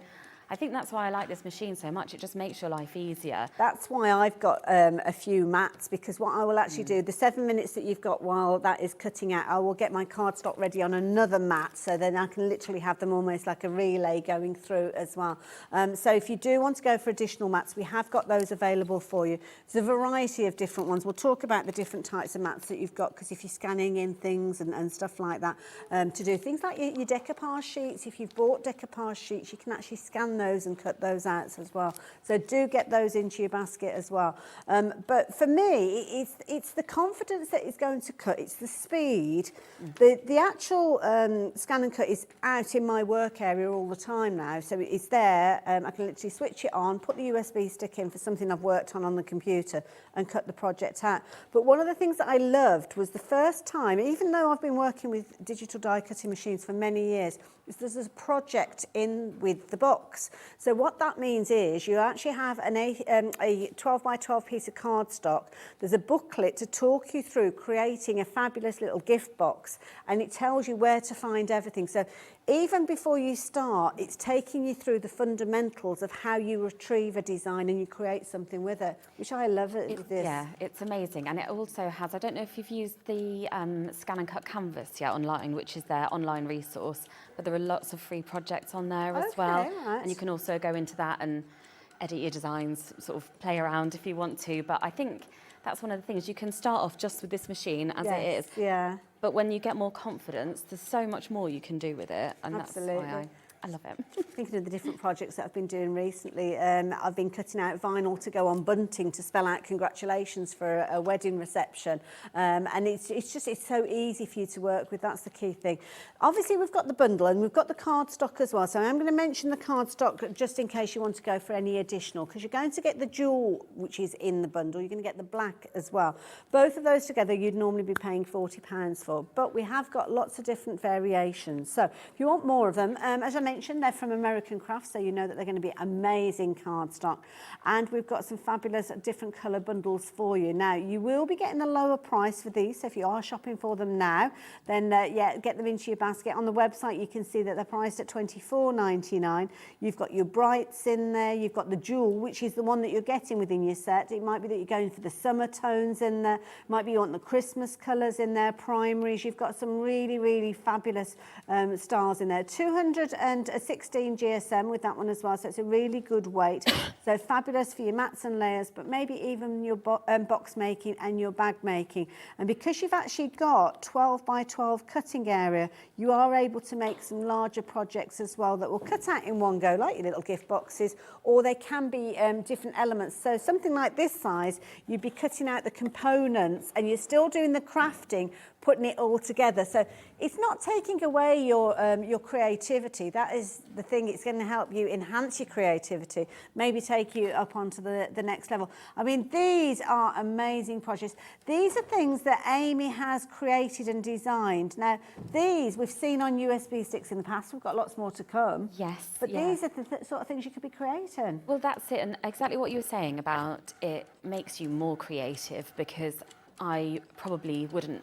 I think that's why I like this machine so much. It just makes your life easier. That's why I've got a few mats, because what I will actually do, the 7 minutes that you've got while that is cutting out, I will get my cardstock ready on another mat, so then I can literally have them almost like a relay going through as well. So if you do want to go for additional mats, we have got those available for you. There's a variety of different ones. We'll talk about the different types of mats that you've got, because if you're scanning in things and stuff like that, to do things like your decoupage sheets, if you've bought decoupage sheets, you can actually scan those and cut those out as well. So do get those into your basket as well. But for me, it's the confidence that it's going to cut. It's the speed. The actual ScanNCut is out in my work area all the time now. So it's there. I can literally switch it on, put the USB stick in for something I've worked on the computer, and cut the project out. But one of the things that I loved was the first time, even though I've been working with digital die cutting machines for many years, there's a project in with the box. So what that means is you actually have a 12 by 12 piece of cardstock. There's a booklet to talk you through creating a fabulous little gift box, and it tells you where to find everything. So even before you start, it's taking you through the fundamentals of how you retrieve a design and you create something with it, which I love with this. Yeah, it's amazing. And it also has, I don't know if you've used the ScanNCut Canvas yet online, which is their online resource, but there are lots of free projects on there as well. Right. And you can also go into that and edit your designs, sort of play around if you want to. But I think that's one of the things. You can start off just with this machine as it is. Yeah. But when you get more confidence, there's so much more you can do with it. And Absolutely. that's why I love it. Thinking of the different projects that I've been doing recently, I've been cutting out vinyl to go on bunting to spell out congratulations for a wedding reception, and it's so easy for you to work with. That's the key thing. Obviously, we've got the bundle and we've got the cardstock as well. So I'm going to mention the cardstock just in case you want to go for any additional, because you're going to get the jewel, which is in the bundle. You're going to get the black as well. Both of those together, you'd normally be paying £40 for, but we have got lots of different variations. So if you want more of them, as I mentioned, they're from American Crafts, so you know that they're going to be amazing cardstock. And we've got some fabulous different colour bundles for you. Now, you will be getting a lower price for these, so if you are shopping for them now, then get them into your basket. On the website, you can see that they're priced at $24.99. You've got your brights in there, you've got the jewel, which is the one that you're getting within your set. It might be that you're going for the summer tones in there, might be you want the Christmas colours in there, primaries. You've got some really, really fabulous stars in there. 216 GSM with that one as well, so it's a really good weight. So fabulous for your mats and layers, but maybe even your box making and your bag making. And because you've actually got 12 by 12 cutting area, you are able to make some larger projects as well that will cut out in one go, like your little gift boxes, or they can be different elements. So something like this size, you'd be cutting out the components and you're still doing the crafting, putting it all together. So it's not taking away your creativity. That is the thing. It's going to help you enhance your creativity, maybe take you up onto the next level. I mean, these are amazing projects. These are things that Amy has created and designed. Now, these we've seen on USB sticks in the past. We've got lots more to come. Yes, But yeah. these are the sort of things you could be creating. Well, that's it, and exactly what you were saying about it makes you more creative, because I probably wouldn't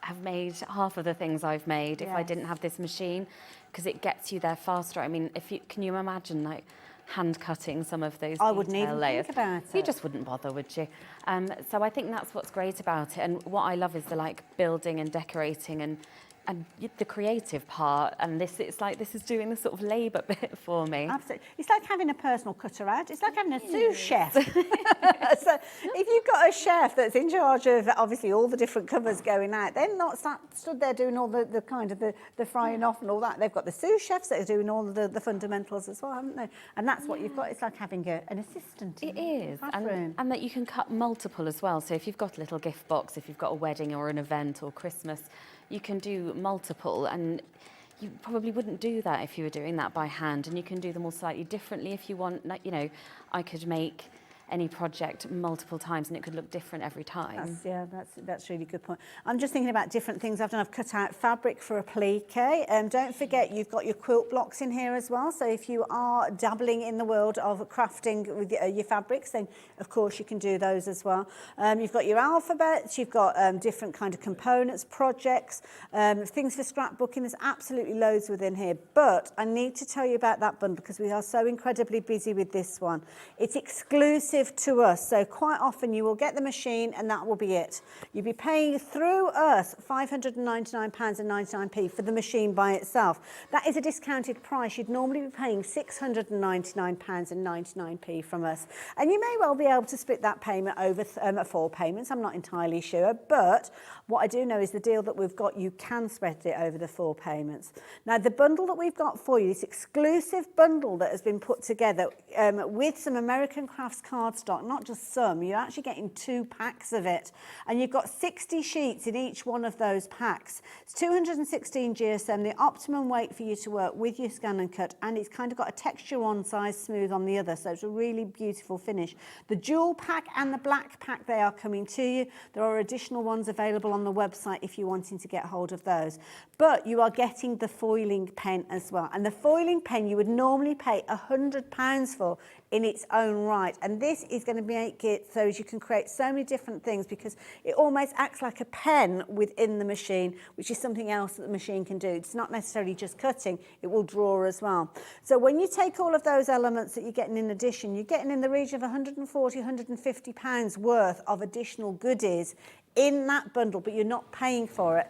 have made half of the things I've made if I didn't have this machine, because it gets you there faster. I mean, can you imagine like hand cutting some of those I wouldn't even layers? think about it. You just wouldn't bother, would you? So I think that's what's great about it, and what I love is the like building and decorating and the creative part, and this is doing the sort of labour bit for me. Absolutely. It's like having a personal cutter out. It's like having a sous chef. So if you've got a chef that's in charge of obviously all the different covers going out, they're not stood there doing all the kind of the frying off and all that. They've got the sous chefs that are doing all the fundamentals as well, haven't they? And that's what you've got. It's like having an assistant. It is, and that you can cut multiple as well. So if you've got a little gift box, if you've got a wedding or an event or Christmas, you can do multiple, and you probably wouldn't do that if you were doing that by hand, and you can do them all slightly differently if you want. Like, you know, I could make any project multiple times and it could look different every time. That's a really good point. I'm just thinking about different things I've done. I've cut out fabric for applique. Don't forget you've got your quilt blocks in here as well. So if you are dabbling in the world of crafting with your fabrics, then of course you can do those as well. You've got your alphabets, you've got different kind of components, projects, things for scrapbooking. There's absolutely loads within here. But I need to tell you about that bundle because we are so incredibly busy with this one. It's exclusive to us, so quite often you will get the machine and that will be it. You'll be paying through us £599.99 for the machine by itself. That is a discounted price. You'd normally be paying £699.99 from us, and you may well be able to split that payment over 4 payments. I'm not entirely sure, but what I do know is the deal that we've got, you can spread it over the 4 payments. Now, the bundle that we've got for you, this exclusive bundle that has been put together with some American Crafts cardstock, not just some, you're actually getting 2 packs of it. And you've got 60 sheets in each one of those packs. It's 216 GSM, the optimum weight for you to work with your ScanNCut, and it's kind of got a texture one size smooth on the other, so it's a really beautiful finish. The jewel pack and the black pack, they are coming to you. There are additional ones available on the website if you're wanting to get hold of those. But you are getting the foiling pen as well. And the foiling pen you would normally pay £100 for in its own right. And this is going to make it so you can create so many different things because it almost acts like a pen within the machine, which is something else that the machine can do. It's not necessarily just cutting, it will draw as well. So when you take all of those elements that you're getting in addition, you're getting in the region of £140, £150 worth of additional goodies in that bundle, but you're not paying for it.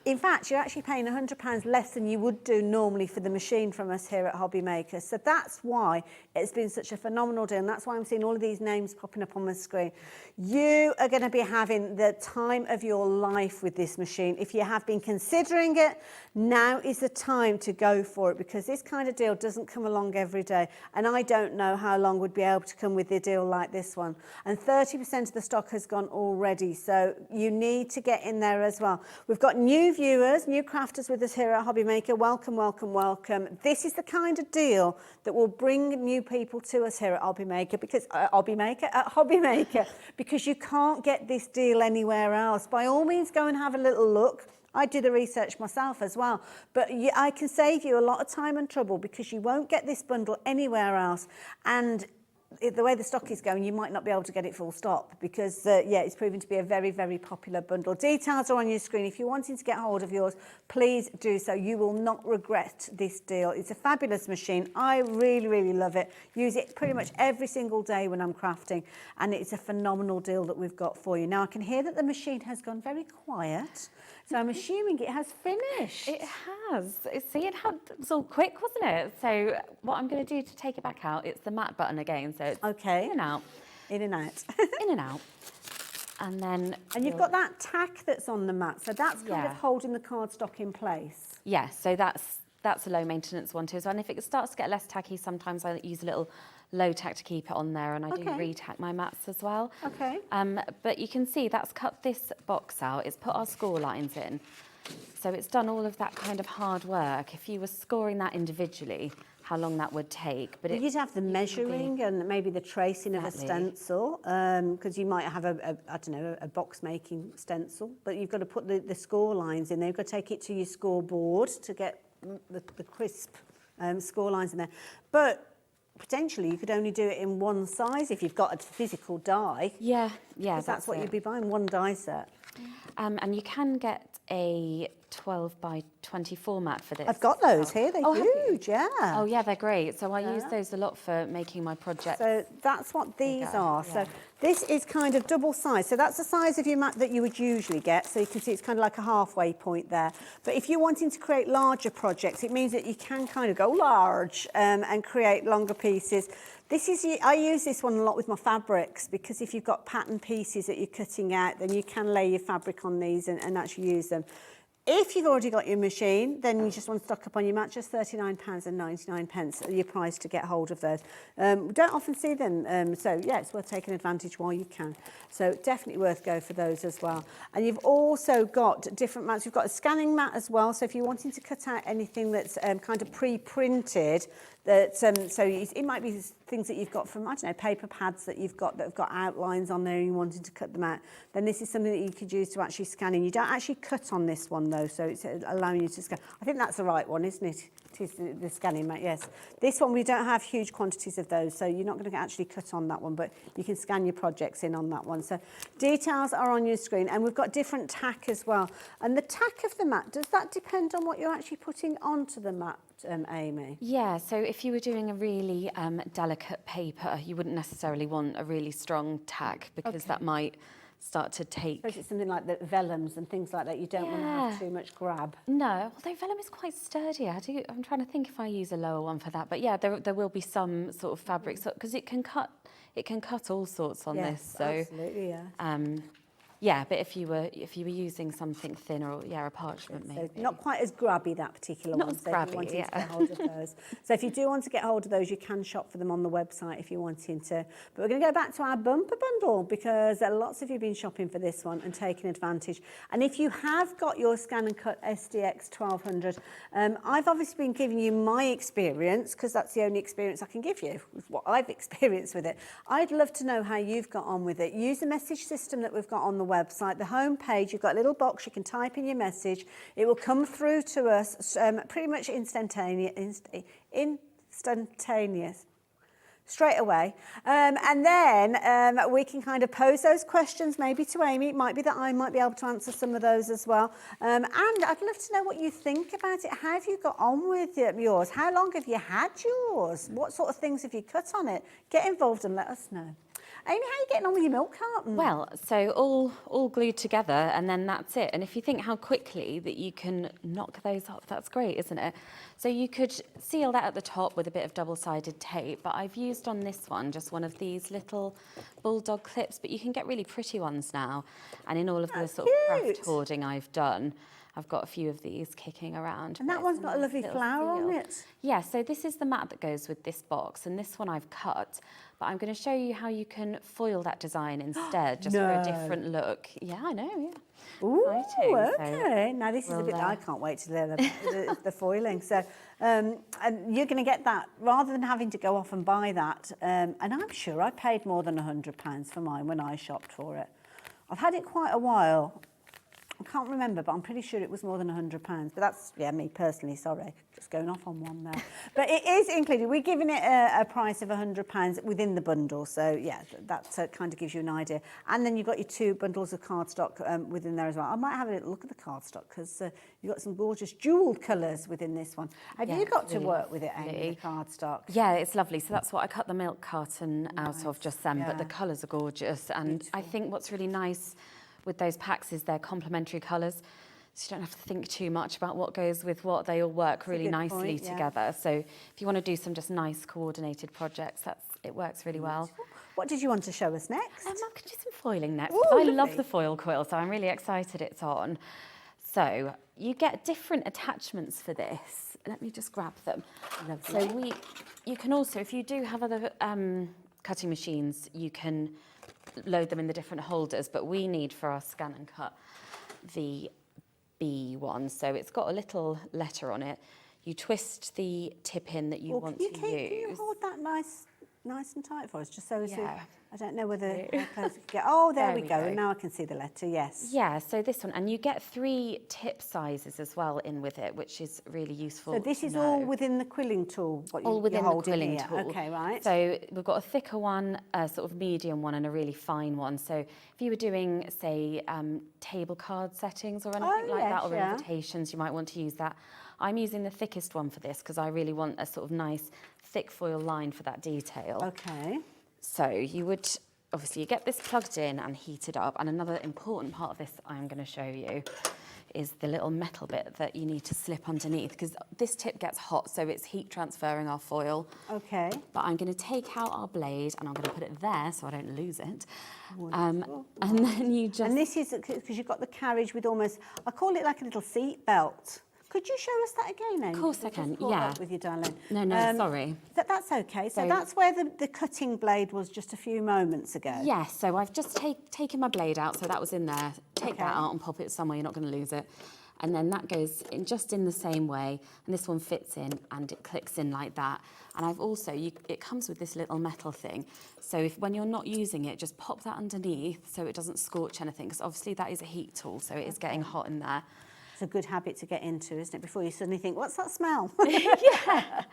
In fact, you're actually paying £100 less than you would do normally for the machine from us here at HobbyMaker. So that's why it's been such a phenomenal deal, and that's why I'm seeing all of these names popping up on the screen. You are going to be having the time of your life with this machine. If you have been considering it, now is the time to go for it, because this kind of deal doesn't come along every day, and I don't know how long would be able to come with a deal like this one. And 30% of the stock has gone already, so you need to get in there as well. We've got new viewers, new crafters with us here at HobbyMaker. Welcome, welcome, welcome. This is the kind of deal that will bring new people to us here at HobbyMaker, because HobbyMaker, because you can't get this deal anywhere else. By all means, go and have a little look. I do the research myself as well, but I can save you a lot of time and trouble because you won't get this bundle anywhere else. And the way the stock is going, you might not be able to get it full stop because, it's proven to be a very, very popular bundle. Details are on your screen. If you're wanting to get hold of yours, please do so. You will not regret this deal. It's a fabulous machine. I really, really love it. Use it pretty much every single day when I'm crafting, and it's a phenomenal deal that we've got for you. Now, I can hear that the machine has gone very quiet, so I'm assuming it has finished. It has. See, it was all quick, wasn't it? So what I'm going to do to take it back out, it's the matte button again. So it's okay. In and out. In and out. In and out. And then... And you've got that tack that's on the mat, so that's kind of holding the cardstock in place. Yeah, so that's a low maintenance one too. So, and if it starts to get less tacky, sometimes I use a little low tack to keep it on there, and I do re-tack my mats as well. Okay. But you can see that's cut this box out. It's put our score lines in. So it's done all of that kind of hard work. If you were scoring that individually, how long that would take. But you'd have the measuring and maybe the tracing of a stencil, because you might have a box making stencil, but you've got to put the score lines in there. You've got to take it to your scoreboard to get the crisp score lines in there. But potentially you could only do it in one size if you've got a physical die. Yeah, that's what you'd be buying, one die set. And you can get a 12 by 20 format for this. I've got those here, they're huge, yeah. Oh yeah, they're great. So I use those a lot for making my projects. So that's what these are. Yeah. So this is kind of double size. So that's the size of your mat that you would usually get. So you can see it's kind of like a halfway point there. But if you're wanting to create larger projects, it means that you can kind of go large and create longer pieces. I use this one a lot with my fabrics, because if you've got pattern pieces that you're cutting out, then you can lay your fabric on these and actually use them. If you've already got your machine, then you just want to stock up on your mat, just £39.99 your price to get hold of those. We don't often see them, so yeah, it's worth taking advantage while you can. So definitely worth go for those as well. And you've also got different mats. You've got a scanning mat as well, so if you're wanting to cut out anything that's kind of pre-printed, so it might be things that you've got from, I don't know, paper pads that you've got that have got outlines on there and you wanted to cut them out, then this is something that you could use to actually scan in. You don't actually cut on this one though, so it's allowing you to scan. I think that's the right one, isn't it? It is the scanning mat, yes. This one, we don't have huge quantities of those, so you're not going to actually cut on that one, but you can scan your projects in on that one. So details are on your screen, and we've got different tack as well. And the tack of the mat, does that depend on what you're actually putting onto the mat, Amy? Yeah, so if you were doing a really delicate paper, you wouldn't necessarily want a really strong tack, because that might start to take... So it's something like the vellums and things like that, you don't want to have too much grab. No, although vellum is quite sturdy. I'm trying to think if I use a lower one for that, but yeah, there will be some sort of fabric, because it can cut all sorts on this. So absolutely, yeah. Yeah, but if you were using something thinner, or a parchment maybe. So not quite as grabby, that particular one. Not as grabby, to get hold of those. So if you do want to get hold of those, you can shop for them on the website if you're wanting to. But we're going to go back to our bumper bundle, because lots of you have been shopping for this one and taking advantage. And if you have got your ScanNCut SDX 1200, I've obviously been giving you my experience, because that's the only experience I can give you, what I've experienced with it. I'd love to know how you've got on with it. Use the message system that we've got on the website, the home page. You've got a little box, you can type in your message, it will come through to us pretty much instantaneous straight away, and then we can kind of pose those questions maybe to Amy. It might be that I might be able to answer some of those as well, and I'd love to know what you think about it. How have you got on with yours? How long have you had yours? What sort of things have you cut on it? Get involved and let us know. Amy, how are you getting on with your milk carton? Well, so all glued together, and then that's it. And if you think how quickly that you can knock those off, that's great, isn't it? So you could seal that at the top with a bit of double-sided tape, but I've used on this one just one of these little bulldog clips, but you can get really pretty ones now. And in all of the sort of craft hoarding I've done, I've got a few of these kicking around. And that one's got a lovely flower on it. Yeah, so this is the mat that goes with this box, and this one I've cut. But I'm going to show you how you can foil that design instead, just for a different look. Yeah, I know, yeah. Ooh, exciting. okay. Now this is a bit that I can't wait to learn the foiling. So, and you're going to get that, rather than having to go off and buy that. And I'm sure I paid more than £100 for mine when I shopped for it. I've had it quite a while. I can't remember, but I'm pretty sure it was more than £100. But that's, me personally, sorry, just going off on one there. But it is included. We're giving it a price of £100 within the bundle. So, yeah, that kind of gives you an idea. And then you've got your 2 bundles of cardstock within there as well. I might have a little look at the cardstock, because you've got some gorgeous jewelled colours within this one. Have you got to work with it, Amy, the cardstock? Yeah, it's lovely. So that's what I cut the milk carton out of just then. But the colours are gorgeous. And beautiful. I think what's really nice with those packs is they're complementary colours, so you don't have to think too much about what goes with what. They all work really nicely together. So if you want to do some just nice coordinated projects, it works really well. What did you want to show us next? I'm going to do some foiling next. Ooh, I love the foil quill, so I'm really excited it's on. So you get different attachments for this. Let me just grab them. Lovely. So you can also, if you do have other cutting machines, you can load them in the different holders, but we need for our ScanNCut the B one. So it's got a little letter on it. You twist the tip in that you want to use. Can you hold that nice and tight for us, just so as Yeah. I don't know whether how close we can get. Oh, there we go. go. And now I can see the letter. Yes. Yeah, so this one, and you get 3 tip sizes as well in with it, which is really useful. So this to is know. all within the quilling tool. All within you're the quilling here. tool. Okay, right. So we've got a thicker one, a sort of medium one, and a really fine one. So if you were doing, say, table card settings or anything like that, or invitations, you might want to use that. I'm using the thickest one for this because I really want a sort of nice thick foil line for that detail. Okay. So you would, obviously you get this plugged in and heated up, and another important part of this I'm going to show you is the little metal bit that you need to slip underneath, because this tip gets hot, so it's heat transferring our foil. Okay. But I'm going to take out our blade and I'm going to put it there so I don't lose it. And then you just... And this is because you've got the carriage with almost, I call it like a little seat belt. Could you show us that again, Amy? Of course I can, yeah. With your darling. No, sorry. That's okay. So that's where the cutting blade was just a few moments ago. Yes, so I've just taken my blade out, so that was in there. Take that out and pop it somewhere, you're not going to lose it. And then that goes in just in the same way, and this one fits in and it clicks in like that. And I've also, it comes with this little metal thing. So when you're not using it, just pop that underneath so it doesn't scorch anything, because obviously that is a heat tool, so it is getting hot in there. It's a good habit to get into, isn't it? Before you suddenly think, what's that smell? Yeah.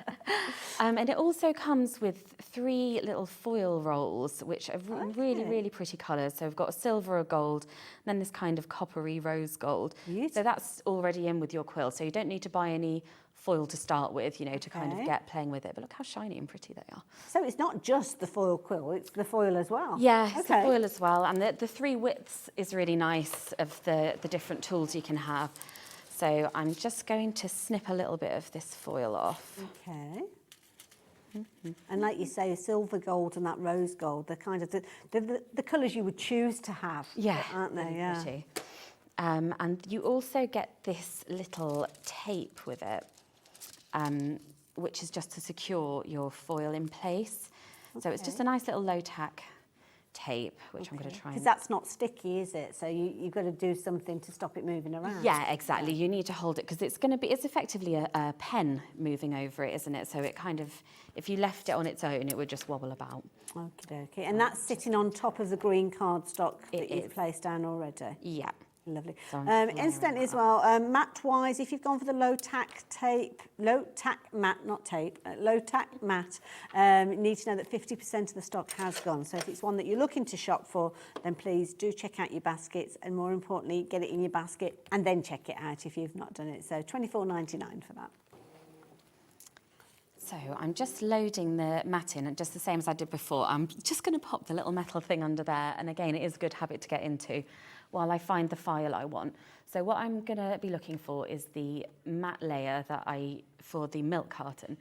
And it also comes with 3 little foil rolls, which are really pretty colours. So we've got a silver, a gold, and then this kind of coppery rose gold. Beautiful. So that's already in with your quill. So you don't need to buy any foil to start with, you know, to kind of get playing with it. But look how shiny and pretty they are. So it's not just the foil quill, it's the foil as well. Yeah, it's the foil as well. And the 3 widths is really nice of the different tools you can have. So I'm just going to snip a little bit of this foil off. Okay. And like you say, silver gold and that rose gold, they're kind of the colours you would choose to have, aren't they? Really yeah. Pretty. And you also get this little tape with it, which is just to secure your foil in place. So it's just a nice little low-tack tape, which I'm going to try and... Because that's not sticky, is it? So you've got to do something to stop it moving around. Yeah, exactly. You need to hold it because it's effectively a pen moving over it, isn't it? So it kind of, if you left it on its own, it would just wobble about. Okay. And that's sitting on top of the green cardstock that you've placed down already? Yeah. Lovely. So incidentally as well, matte-wise, if you've gone for the low-tack matte, you need to know that 50% of the stock has gone. So if it's one that you're looking to shop for, then please do check out your baskets, and more importantly, get it in your basket and then check it out if you've not done it. So $24.99 for that. So I'm just loading the mat in, and just the same as I did before. I'm just going to pop the little metal thing under there, and again, it is a good habit to get into while I find the file I want. So what I'm going to be looking for is the matte layer for the milk carton.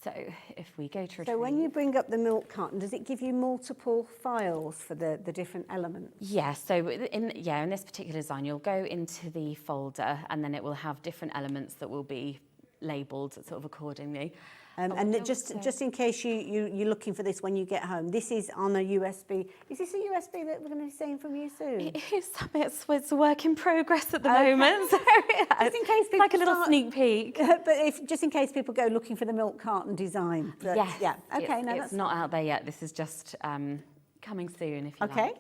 So if we go to... So when you bring up the milk carton, does it give you multiple files for the different elements? Yeah, so in this particular design, you'll go into the folder, and then it will have different elements that will be labelled sort of accordingly. And just in case you're looking for this when you get home, this is on a USB. Is this a USB that we're going to be seeing from you soon? It is. It's a work in progress at the moment. So just in case people like a little sneak peek. But just in case people go looking for the milk carton design. Yes. Yeah. Okay. It's not out there yet. This is just coming soon, if you like.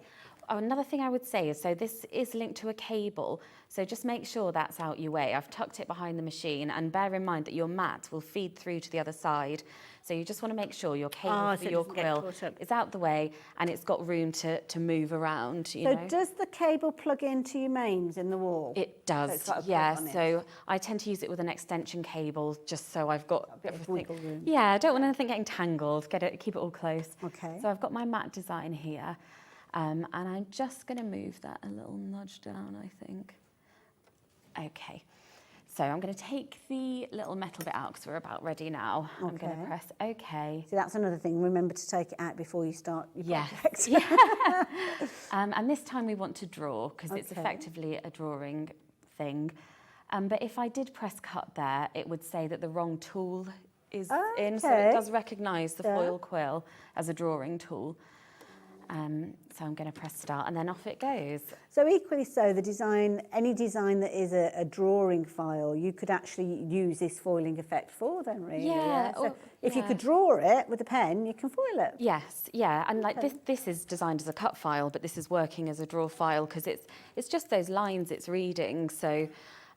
Oh, another thing I would say is, so this is linked to a cable, so just make sure that's out your way. I've tucked it behind the machine, and bear in mind that your mat will feed through to the other side. So you just want to make sure your cable for your quill is out the way, and it's got room to move around, you know. Does the cable plug into your mains in the wall? It does, yeah. So I tend to use it with an extension cable, just so I've got everything. Room. Yeah, I don't want anything getting tangled. Keep it all close. Okay. So I've got my mat design here. And I'm just going to move that a little nudge down, I think. Okay, so I'm going to take the little metal bit out because we're about ready now. Okay. I'm going to press OK. So that's another thing. Remember to take it out before you start your project. Yeah. And this time we want to draw because it's effectively a drawing thing. But if I did press cut there, it would say that the wrong tool is in. So it does recognise the foil quill as a drawing tool. So I'm going to press start and then off it goes. So equally so, the design, any design that is a drawing file, you could actually use this foiling effect for then, really. Yeah, So or- if you yeah. could draw it with a pen, you can foil it. Yes, yeah, and like this is designed as a cut file, but this is working as a draw file because it's just those lines it's reading. So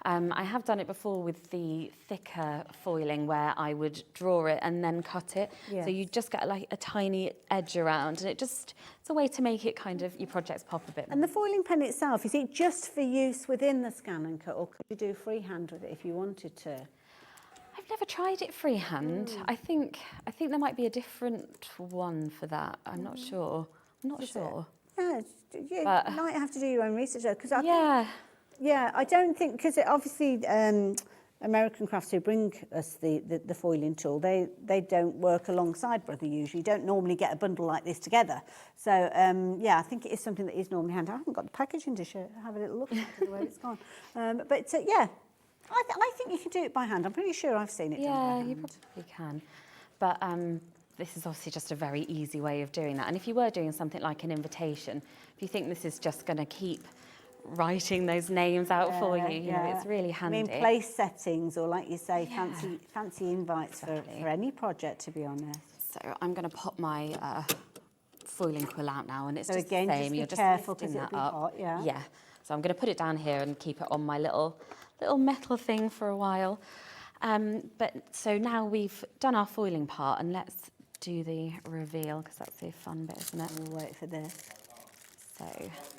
I have done it before with the thicker foiling where I would draw it and then cut it. Yes. So you just get like a tiny edge around, and it's a way to make it kind of your projects pop a bit. And the foiling pen itself, is it just for use within the ScanNCut, or could you do freehand with it if you wanted to? I've never tried it freehand. I think there might be a different one for that. I'm not sure. I'm not sure. Yeah, you But- might have to do your own research though, because Yeah. I don't think, because obviously American Crafts who bring us the foiling tool, they don't work alongside Brother usually. You don't normally get a bundle like this together. So yeah, I think it is something that is normally handy. I haven't got the packaging to have a little look at the way it's gone. But yeah, I think you can do it by hand. I'm pretty sure I've seen it done by Yeah, hand. you probably can. But this is obviously just a very easy way of doing that. And if you were doing something like an invitation, if you think this is just going to keep writing those names out for you, you know, it's really handy. I mean, place settings, or like you say, fancy invites for any project, to be honest. So I'm going to pop my foiling quill out now, and it's So just again, the just same. be You're just careful lifting 'cause that it'll be up. hot, yeah. Yeah. So I'm going to put it down here and keep it on my little metal thing for a while. But so now we've done our foiling part, and let's do the reveal, because that's the fun bit, isn't it? We'll wait for this. So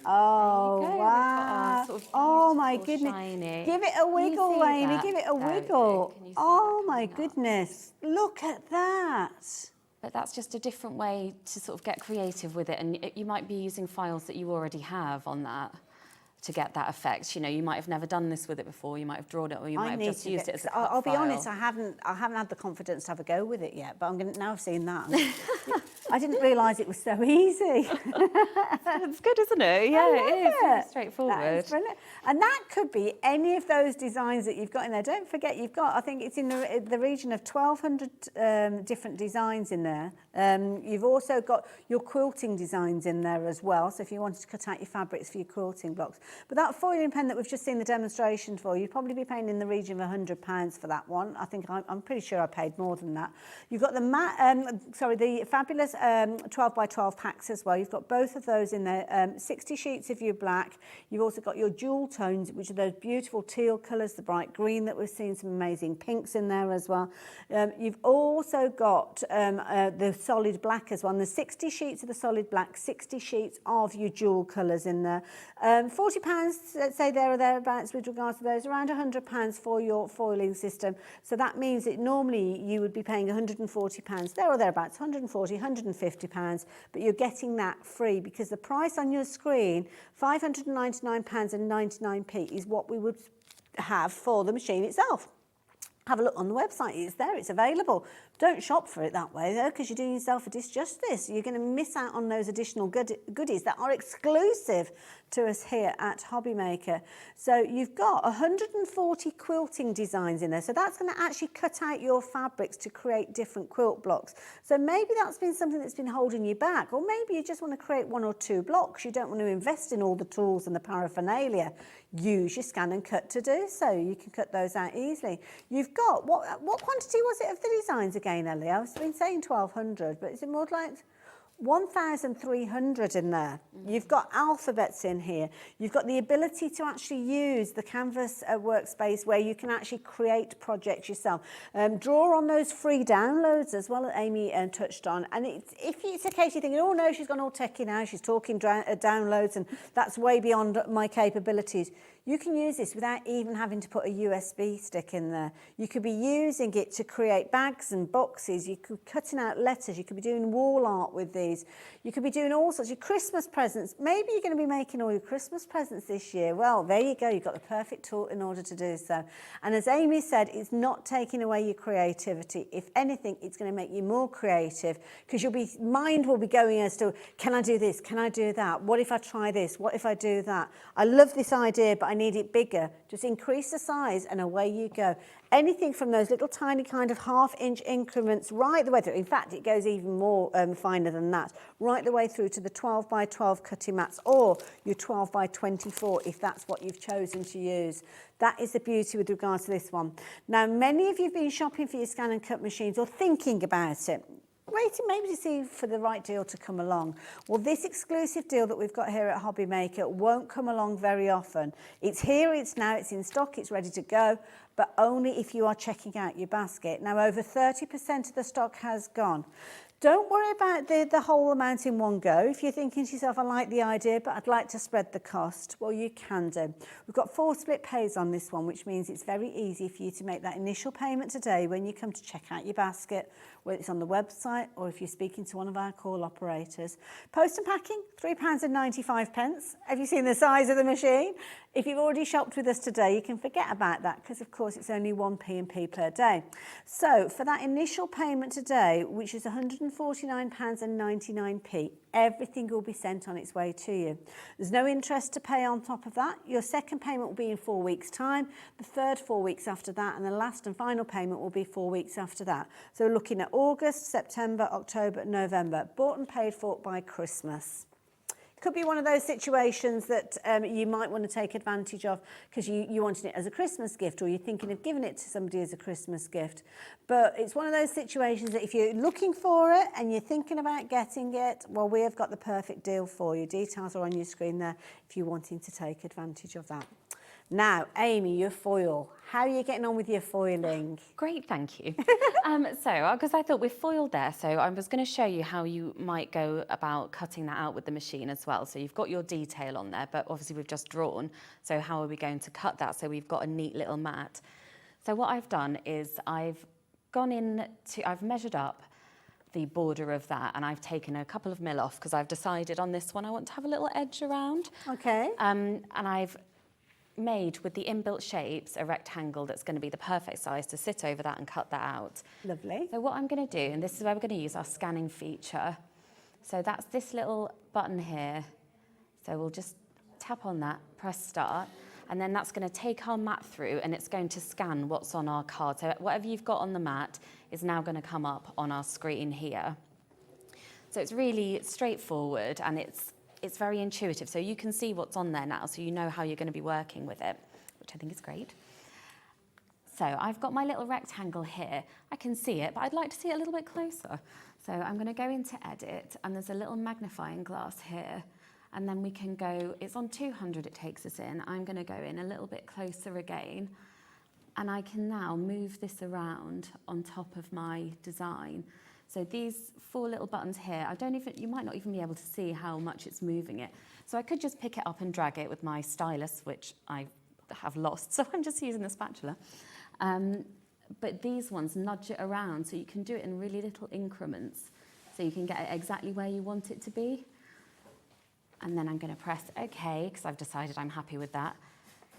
Oh, go. We've got our wow. sort of Oh, my beautiful, goodness. shiny- Give it a Can you wiggle, see Amy. that? Give it a There we go. wiggle. Can you see Oh, that my coming up? goodness. Look at that. But that's just a different way to sort of get creative with it. And you might be using files that you already have on that to get that effect. You know, you might have never done this with it before. You might have drawn it, or you might have just used it as a cut I'll be file. honest, I haven't had the confidence to have a go with it yet, but I'm going to, now I've seen that. I didn't realise it was so easy. It's good, isn't it? Yeah, it is. Really straightforward. That is brilliant. And that could be any of those designs that you've got in there. Don't forget, you've got, I think it's in the region of 1,200 different designs in there. You've also got your quilting designs in there as well. So if you wanted to cut out your fabrics for your quilting blocks. But that foiling pen that we've just seen the demonstration for, you'd probably be paying in the region of £100 for that one. I think I'm pretty sure I paid more than that. You've got the fabulous 12 by 12 packs as well. You've got both of those in there. 60 sheets of your black. You've also got your jewel tones, which are those beautiful teal colours, the bright green that we've seen, some amazing pinks in there as well. You've also got the solid black as well. And the 60 sheets of the solid black, 60 sheets of your jewel colours in there. £40, let's say there or thereabouts with regards to those, around £100 for your foiling system. So that means that normally you would be paying £140 there or thereabouts, £140, £150, but you're getting that free because the price on your screen, £599.99 is what we would have for the machine itself. Have a look on the website, it's there, it's available. Don't shop for it that way though, because you're doing yourself a disjustice. You're going to miss out on those additional goodies that are exclusive to us here at HobbyMaker. So you've got 140 quilting designs in there. So that's going to actually cut out your fabrics to create different quilt blocks. So maybe that's been something that's been holding you back, or maybe you just want to create 1 or 2 blocks. You don't want to invest in all the tools and the paraphernalia. Use your ScanNCut to do so. You can cut those out easily. You've got, what quantity was it of the designs again, Ellie? I've been saying 1,200, but is it more like 1,300 in there? You've got alphabets in here. You've got the ability to actually use the Canvas workspace where you can actually create projects yourself. Draw on those free downloads as well, that Amy touched on. And if it's a case you're thinking, oh no, she's gone all techie now, she's talking downloads and that's way beyond my capabilities. You can use this without even having to put a USB stick in there. You could be using it to create bags and boxes. You could be cutting out letters. You could be doing wall art with these. You could be doing all sorts of Christmas presents. Maybe you're going to be making all your Christmas presents this year. Well, there you go. You've got the perfect tool in order to do so. And as Amy said, it's not taking away your creativity. If anything, it's going to make you more creative because mind will be going as to, can I do this? Can I do that? What if I try this? What if I do that? I love this idea, but I need it bigger. Just increase the size and away you go. Anything from those little tiny kind of 1/2 inch increments right the way through. In fact, it goes even more finer than that. mat, right the way through to the 12 by 12 cutting mats, or your 12 by 24 if that's what you've chosen to use. That is the beauty with regards to this one. Now, many of you have been shopping for your ScanNCut machines or thinking about it, waiting maybe to see for the right deal to come along. Well, this exclusive deal that we've got here at HobbyMaker won't come along very often. It's here, it's now, it's in stock, it's ready to go, but only if you are checking out your basket. Now, over 30% of the stock has gone. Don't worry about the whole amount in one go. If you're thinking to yourself, I like the idea, but I'd like to spread the cost, well, you can do. We've got 4 split pays on this one, which means it's very easy for you to make that initial payment today when you come to check out your basket, whether it's on the website or if you're speaking to one of our call operators. Post and packing, £3.95. Have you seen the size of the machine? If you've already shopped with us today, you can forget about that because, of course, it's only 1p per day. So for that initial payment today, which is £149.99, everything will be sent on its way to you. There's no interest to pay on top of that. Your second payment will be in 4 weeks' time, the third 4 weeks after that, and the last and final payment will be 4 weeks after that. So we're looking at August, September, October, November, bought and paid for by Christmas. Could be one of those situations that you might want to take advantage of because you wanted it as a Christmas gift, or you're thinking of giving it to somebody as a Christmas gift. But it's one of those situations that if you're looking for it and you're thinking about getting it, well, we have got the perfect deal for you. Details are on your screen there if you're wanting to take advantage of that. Now, Amy, your foil. How are you getting on with your foiling? Great, thank you. Because I thought we're foiled there, so I was going to show you how you might go about cutting that out with the machine as well. So you've got your detail on there, but obviously we've just drawn. So how are we going to cut that? So we've got a neat little mat. So what I've done is I've measured up the border of that, and I've taken a couple of mil off because I've decided on this one I want to have a little edge around. Okay. And I've made with the inbuilt shapes a rectangle that's going to be the perfect size to sit over that and cut that out. Lovely. So what I'm going to do, and this is where we're going to use our scanning feature. So that's this little button here. So we'll just tap on that, press start, and then that's going to take our mat through and it's going to scan what's on our card. So whatever you've got on the mat is now going to come up on our screen here. So it's really straightforward and it's very intuitive, so you can see what's on there now, so you know how you're going to be working with it, which I think is great. So I've got my little rectangle here. I can see it, but I'd like to see it a little bit closer. So I'm going to go into Edit, and there's a little magnifying glass here, and then we can go, it's on 200 it takes us in. I'm going to go in a little bit closer again, and I can now move this around on top of my design. So these 4 little buttons here, you might not even be able to see how much it's moving it. So I could just pick it up and drag it with my stylus, which I have lost, so I'm just using the spatula. But these ones nudge it around, so you can do it in really little increments, so you can get it exactly where you want it to be. And then I'm going to press OK, because I've decided I'm happy with that.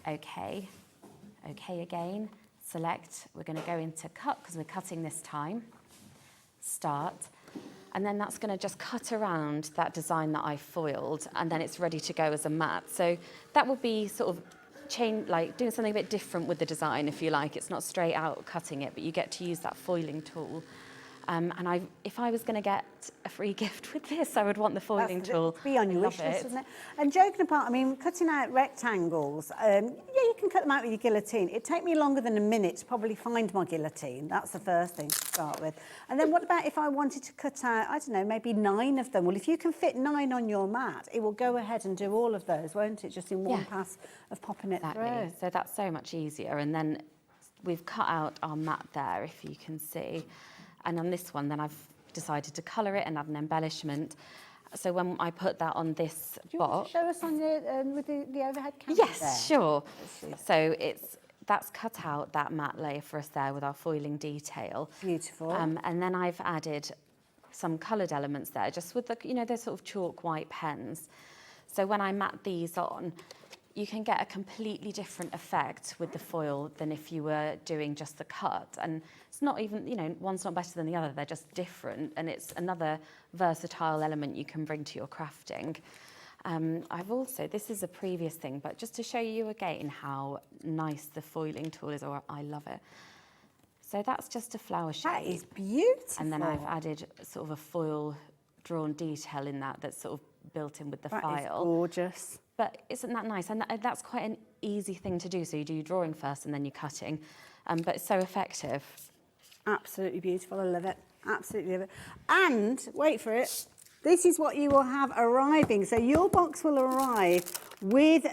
OK, OK again, select. We're going to go into cut, because we're cutting this time. Start, and then that's going to just cut around that design that I foiled, and then it's ready to go as a mat. So that would be sort of doing something a bit different with the design, if you like. It's not straight out cutting it, but you get to use that foiling tool. And if I was going to get a free gift with this, I would want the foiling tool. Be on your wish list, isn't it? And joking apart, I mean, cutting out rectangles, yeah, you can cut them out with your guillotine. It'd take me longer than a minute to probably find my guillotine. That's the first thing to start with. And then what about if I wanted to cut out, I don't know, maybe 9 of them? Well, if you can fit 9 on your mat, it will go ahead and do all of those, won't it? Just in one pass of popping it through. So that's so much easier. And then we've cut out our mat there, if you can see. And on this one, then I've decided to colour it and add an embellishment. So when I put that on this Do you box... want to show us on with the overhead camera Yes, there? sure. So that's cut out that matte layer for us there with our foiling detail. Beautiful. And then I've added some coloured elements there, just with the, they're sort of chalk white pens. So when I mat these on, you can get a completely different effect with the foil than if you were doing just the cut. And it's not even, one's not better than the other, they're just different. And it's another versatile element you can bring to your crafting. This is a previous thing, but just to show you again how nice the foiling tool is, I love it. So that's just a flower shape. That is beautiful. And then I've added sort of a foil drawn detail in that that's sort of built in with the That is file. gorgeous. But isn't that nice? And that's quite an easy thing to do. So you do your drawing first and then your cutting, but it's so effective. Absolutely beautiful. I love it. Absolutely love it. And wait for it. This is what you will have arriving. So your box will arrive with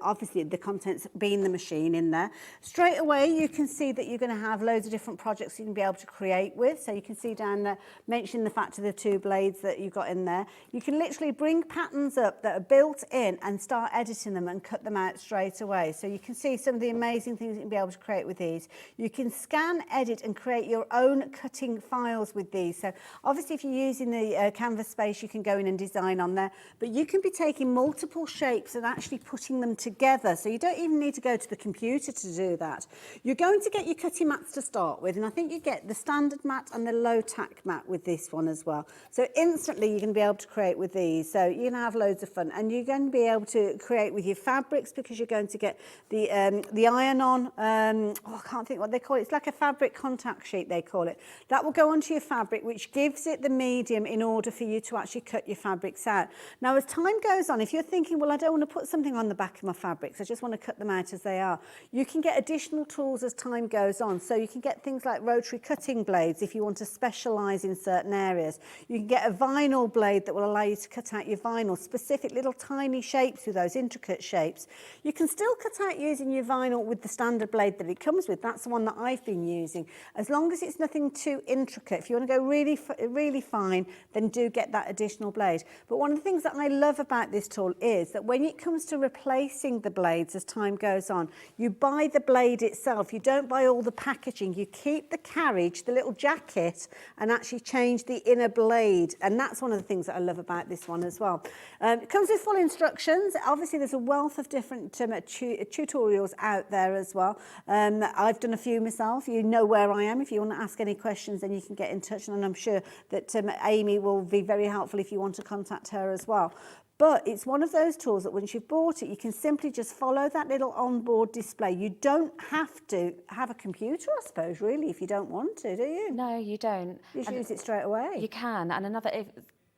obviously the contents being the machine in there. Straight away you can see that you're going to have loads of different projects you can be able to create with. So you can see down there mentioning the fact of the 2 blades that you've got in there. You can literally bring patterns up that are built in and start editing them and cut them out straight away. So you can see some of the amazing things you can be able to create with these. You can scan, edit and create your own cutting files with these. So obviously if you're using the canvas space, you can go in and design on there, but you can be taking multiple shapes and actually putting them together, so you don't even need to go to the computer to do that. You're going to get your cutting mats to start with, and I think you get the standard mat and the low tack mat with this one as well. So instantly you're going to be able to create with these, so you're going to have loads of fun, and you're going to be able to create with your fabrics because you're going to get the iron-on, I can't think what they call it, it's like a fabric contact sheet they call it. That will go onto your fabric, which gives it the medium in order for you to actually cut your fabrics out. Now as time goes on, if you're thinking, well, I don't want to put something on the back of my fabrics, I just want to cut them out as they are, you can get additional tools as time goes on. So you can get things like rotary cutting blades if you want to specialise in certain areas. You can get a vinyl blade that will allow you to cut out your vinyl, specific little tiny shapes with those intricate shapes. You can still cut out using your vinyl with the standard blade that it comes with. That's the one that I've been using. As long as it's nothing too intricate, if you want to go really fine, then do get that additional blade. But one of the things that I love about this tool is that when it comes to replacing the blades as time goes on, you buy the blade itself. You don't buy all the packaging. You keep the carriage, the little jacket, and actually change the inner blade. And that's one of the things that I love about this one as well. It comes with full instructions. Obviously, there's a wealth of different tutorials out there as well. I've done a few myself. You know where I am. If you want to ask any questions, then you can get in touch. And I'm sure that Amy will be very helpful if you want to contact her as well. But it's one of those tools that once you've bought it, you can simply just follow that little onboard display. You don't have to have a computer, I suppose, really, if you don't want to, do you? No, you don't. You just use it straight away. You can. And another,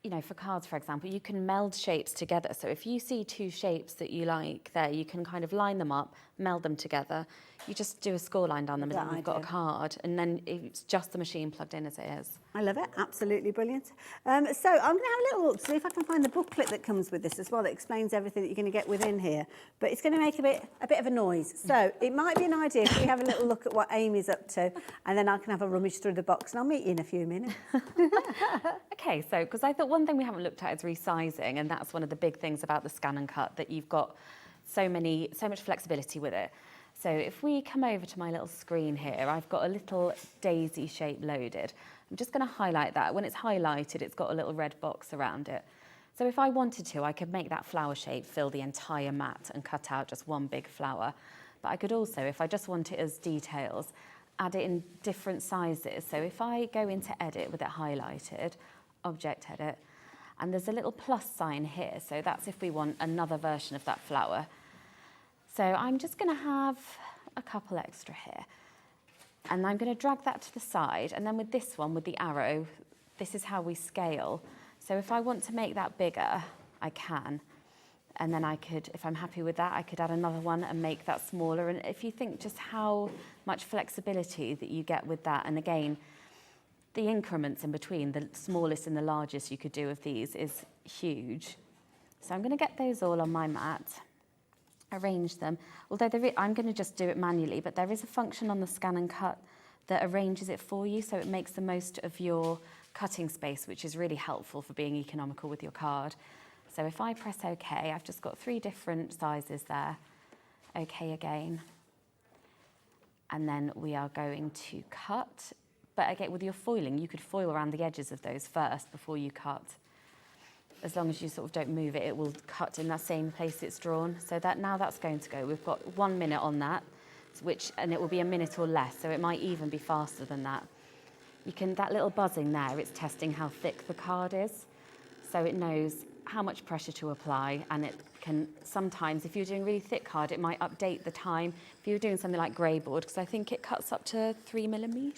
you know, for cards, for example, you can meld shapes together. So if you see 2 shapes that you like there, you can kind of line them up, meld them together. You just do a score line down the middle and you've got a card. And then it's just the machine plugged in as it is. I love it. Absolutely brilliant. So I'm going to have a little look to see if I can find the booklet that comes with this as well that explains everything that you're going to get within here. But it's going to make a bit of a noise. So it might be an idea if we have a little look at what Amy's up to, and then I can have a rummage through the box, and I'll meet you in a few minutes. Okay, so because I thought one thing we haven't looked at is resizing, and that's one of the big things about the ScanNCut, that you've got so much flexibility with it. So if we come over to my little screen here, I've got a little daisy shape loaded. I'm just going to highlight that. When it's highlighted, it's got a little red box around it. So if I wanted to, I could make that flower shape fill the entire mat and cut out just one big flower. But I could also, if I just want it as details, add it in different sizes. So if I go into edit with it highlighted, object edit, and there's a little plus sign here. So that's if we want another version of that flower. So I'm just going to have a couple extra here. And I'm going to drag that to the side. And then with this one, with the arrow, this is how we scale. So if I want to make that bigger, I can. And then I could, if I'm happy with that, I could add another one and make that smaller. And if you think just how much flexibility that you get with that, and again, the increments in between, the smallest and the largest you could do of these is huge. So I'm going to get those all on my mat. Arrange them. Although I'm going to just do it manually, but there is a function on the ScanNCut that arranges it for you, so it makes the most of your cutting space, which is really helpful for being economical with your card. So if I press OK, I've just got 3 different sizes there. OK again. And then we are going to cut. But again, with your foiling, you could foil around the edges of those first before you cut. As long as you sort of don't move it, it will cut in that same place it's drawn. So that now that's going to go. We've got 1 minute on that, and it will be a minute or less, so it might even be faster than that. You can, that little buzzing there, it's testing how thick the card is. So it knows how much pressure to apply, and it can sometimes, if you're doing really thick card, it might update the time. If you're doing something like grey board, because I think it cuts up to 3mm.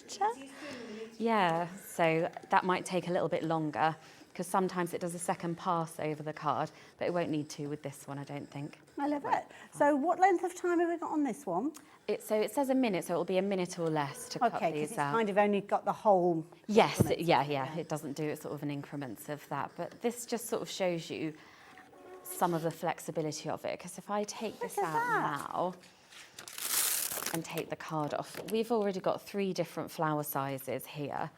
Yeah, so that might take a little bit longer, because sometimes it does a second pass over the card, but it won't need to with this one, I don't think. I love it. So what length of time have we got on this one? So it says a minute, so it'll be a minute or less to cut Okay, because these it's out. kind of only got the whole... Yes, yeah, it doesn't do it sort of in increments of that, but this just sort of shows you some of the flexibility of it, because if I take this out now and take the card off, we've already got 3 different flower sizes here,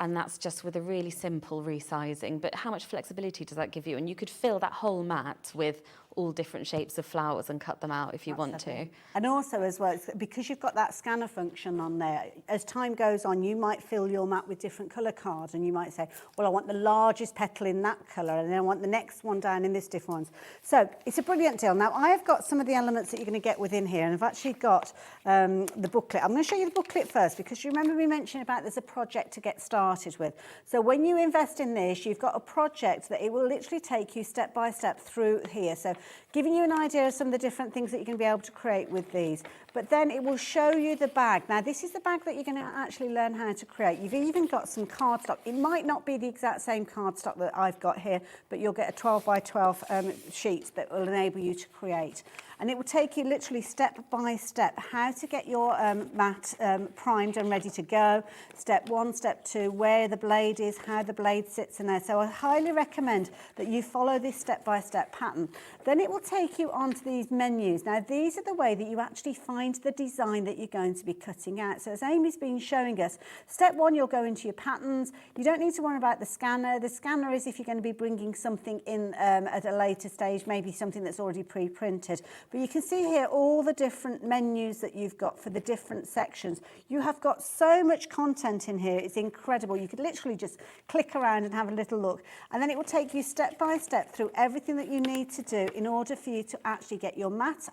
and that's just with a really simple resizing, but how much flexibility does that give you? And you could fill that whole mat with all different shapes of flowers and cut them out if you want to. And also as well, because you've got that scanner function on there, as time goes on, you might fill your mat with different colour cards, and you might say, well, I want the largest petal in that colour, and then I want the next one down in this different ones. So it's a brilliant deal. Now, I've got some of the elements that you're going to get within here, and I've actually got the booklet. I'm going to show you the booklet first, because you remember me mentioning about there's a project to get started with. So when you invest in this, you've got a project that it will literally take you step by step through here. So giving you an idea of some of the different things that you're going to be able to create with these. But then it will show you the bag. Now, this is the bag that you're going to actually learn how to create. You've even got some cardstock. It might not be the exact same cardstock that I've got here, but you'll get a 12 by 12 sheet that will enable you to create. And it will take you literally step by step how to get your mat primed and ready to go. Step 1, step 2, where the blade is, how the blade sits in there. So I highly recommend that you follow this step-by-step pattern. Then it will take you onto these menus. Now, these are the way that you actually find the design that you're going to be cutting out. So as Amy's been showing us, step 1, you'll go into your patterns. You don't need to worry about the scanner. The scanner is if you're going to be bringing something in at a later stage, maybe something that's already pre-printed. But you can see here all the different menus that you've got for the different sections. You have got so much content in here. It's incredible. You could literally just click around and have a little look. And then it will take you step by step through everything that you need to do in order for you to actually get your mat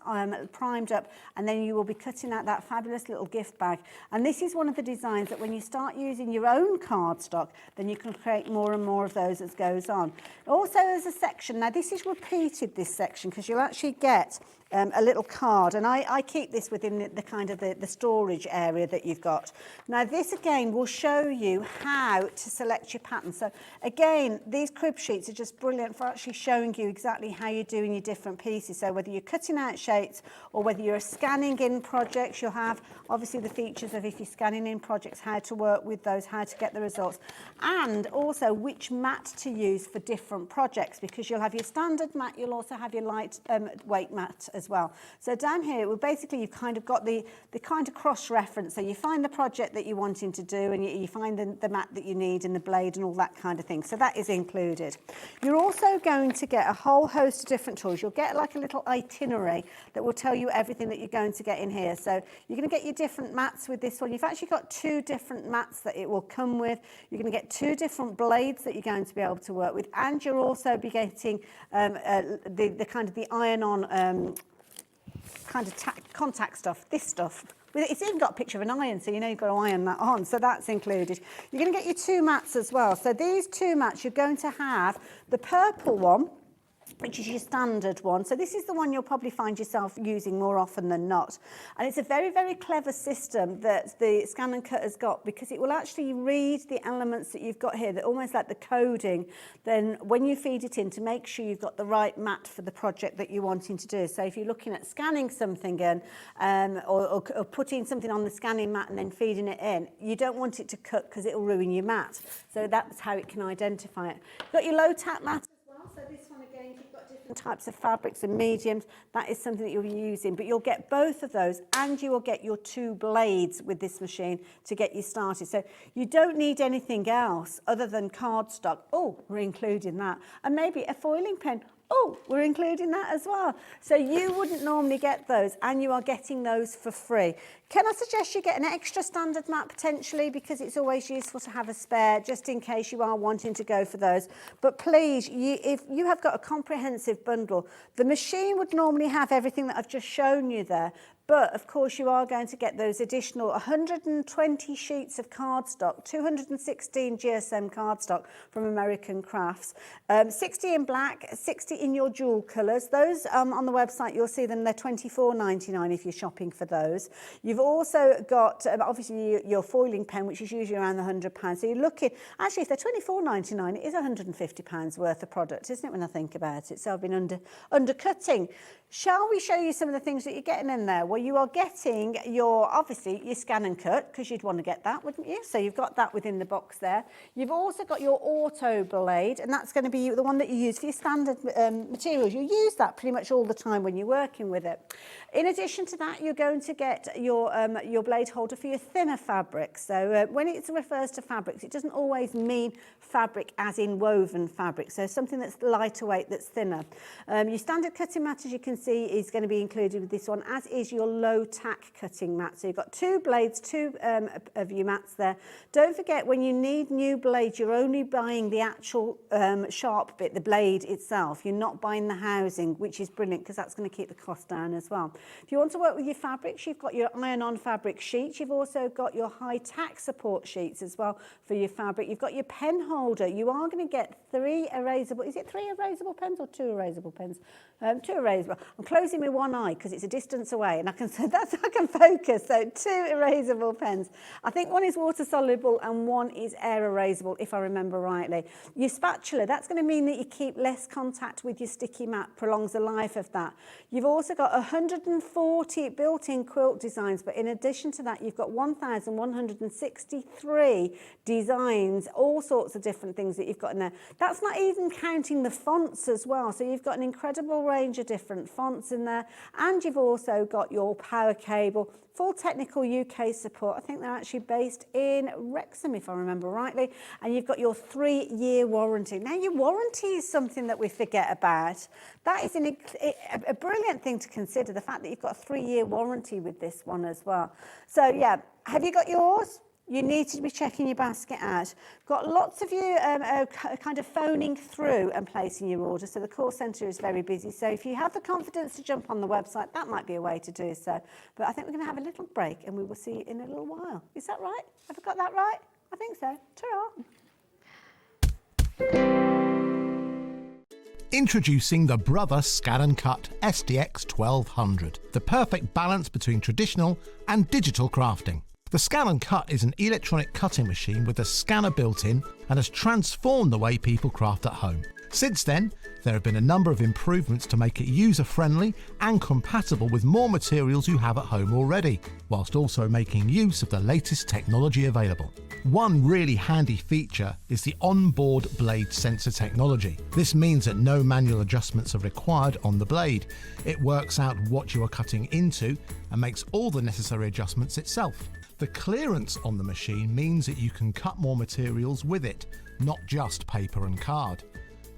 primed up. And then you will be cutting out that fabulous little gift bag. And this is one of the designs that when you start using your own cardstock, then you can create more and more of those as goes on. Also, as a section, now this is repeated, this section, because you'll actually get a little card, and I keep this within the kind of the storage area that you've got. Now this again will show you how to select your pattern. So again, these crib sheets are just brilliant for actually showing you exactly how you're doing your different pieces. So whether you're cutting out shapes or whether you're scanning in projects, you'll have obviously the features of if you're scanning in projects, how to work with those, how to get the results, and also which mat to use for different projects, because you'll have your standard mat, you'll also have your light weight mat as well. So down here, well, basically you've kind of got the kind of cross-reference. So you find the project that you're wanting to do, and you find the mat that you need and the blade and all that kind of thing. So that is included. You're also going to get a whole host of different tools. You'll get like a little itinerary that will tell you everything that you're going to get in here. So you're going to get your different mats with this one. You've actually got 2 different mats that it will come with. You're going to get 2 different blades that you're going to be able to work with, and you'll also be getting the kind of the iron-on kind of contact stuff, this stuff. It's even got a picture of an iron, so you know you've got to iron that on, so that's included. You're going to get your 2 mats as well. So these 2 mats, you're going to have the purple one, which is your standard one. So this is the one you'll probably find yourself using more often than not. And it's a very, very clever system that the ScanNCut has got, because it will actually read the elements that you've got here, that almost like the coding, then when you feed it in to make sure you've got the right mat for the project that you're wanting to do. So if you're looking at scanning something in, or putting something on the scanning mat and then feeding it in, you don't want it to cut because it'll ruin your mat. So that's how it can identify it. You've got your low tap mat. So this one again, you've got different types of fabrics and mediums. That is something that you'll be using, but you'll get both of those, and you will get your 2 blades with this machine to get you started. So you don't need anything else other than cardstock. Oh, we're including that. And maybe a foiling pen. Oh, we're including that as well. So you wouldn't normally get those, and you are getting those for free. Can I suggest you get an extra standard mat potentially, because it's always useful to have a spare just in case you are wanting to go for those. But please, if you have got a comprehensive bundle, the machine would normally have everything that I've just shown you there. But of course you are going to get those additional 120 sheets of cardstock, 216 GSM cardstock from American Crafts, 60 in black, 60 in your jewel colours. Those on the website, you'll see them, they're £24.99 if you're shopping for those. You've also got obviously your foiling pen, which is usually around the £100. So you're looking, actually if they're £24.99, it is £150 worth of product, isn't it, when I think about it? So I've been undercutting. Shall we show you some of the things that you're getting in there? Well, you are getting obviously your ScanNCut, because you'd want to get that, wouldn't you? So you've got that within the box there. You've also got your auto blade, and that's going to be the one that you use for your standard materials. You use that pretty much all the time when you're working with it. In addition to that, you're going to get your blade holder for your thinner fabrics. So when it refers to fabrics, it doesn't always mean fabric as in woven fabric. So something that's lighter weight, that's thinner. Your standard cutting mat, as you can see, is going to be included with this one, as is your low tack cutting mat. So you've got two blades, two of your mats there. Don't forget, when you need new blades, you're only buying the actual sharp bit, the blade itself. You're not buying the housing, which is brilliant because that's going to keep the cost down as well. If you want to work with your fabrics, you've got your iron-on fabric sheets. You've also got your high tack support sheets as well for your fabric. You've got your pen holder. You are going to get three erasable, is it 3 erasable pens or 2 erasable pens? 2 erasable. I'm closing my one eye because it's a distance away and I can focus. So 2 erasable pens. I think one is water soluble and one is air erasable, if I remember rightly. Your spatula, that's going to mean that you keep less contact with your sticky mat, prolongs the life of that. You've also got 140 built-in quilt designs, but in addition to that, you've got 1,163 designs, all sorts of different things that you've got in there. That's not even counting the fonts as well. So you've got an incredible range of different fonts in there, and you've also got your power cable, full technical UK support. I think they're actually based in Wrexham, if I remember rightly, and you've got your 3-year warranty. Now, your warranty is something that we forget about. That is a brilliant thing to consider, the fact that you've got a 3-year warranty with this one as well. So yeah, have you got yours? You need to be checking your basket out. Got lots of you kind of phoning through and placing your order, so the call centre is very busy. So if you have the confidence to jump on the website, that might be a way to do so. But I think we're going to have a little break and we will see you in a little while. Is that right? Have I got that right? I think so. Ta-ra. Introducing the Brother ScanNCut SDX 1200, the perfect balance between traditional and digital crafting. The ScanNCut is an electronic cutting machine with a scanner built in and has transformed the way people craft at home. Since then, there have been a number of improvements to make it user-friendly and compatible with more materials you have at home already, whilst also making use of the latest technology available. One really handy feature is the onboard blade sensor technology. This means that no manual adjustments are required on the blade. It works out what you are cutting into and makes all the necessary adjustments itself. The clearance on the machine means that you can cut more materials with it, not just paper and card.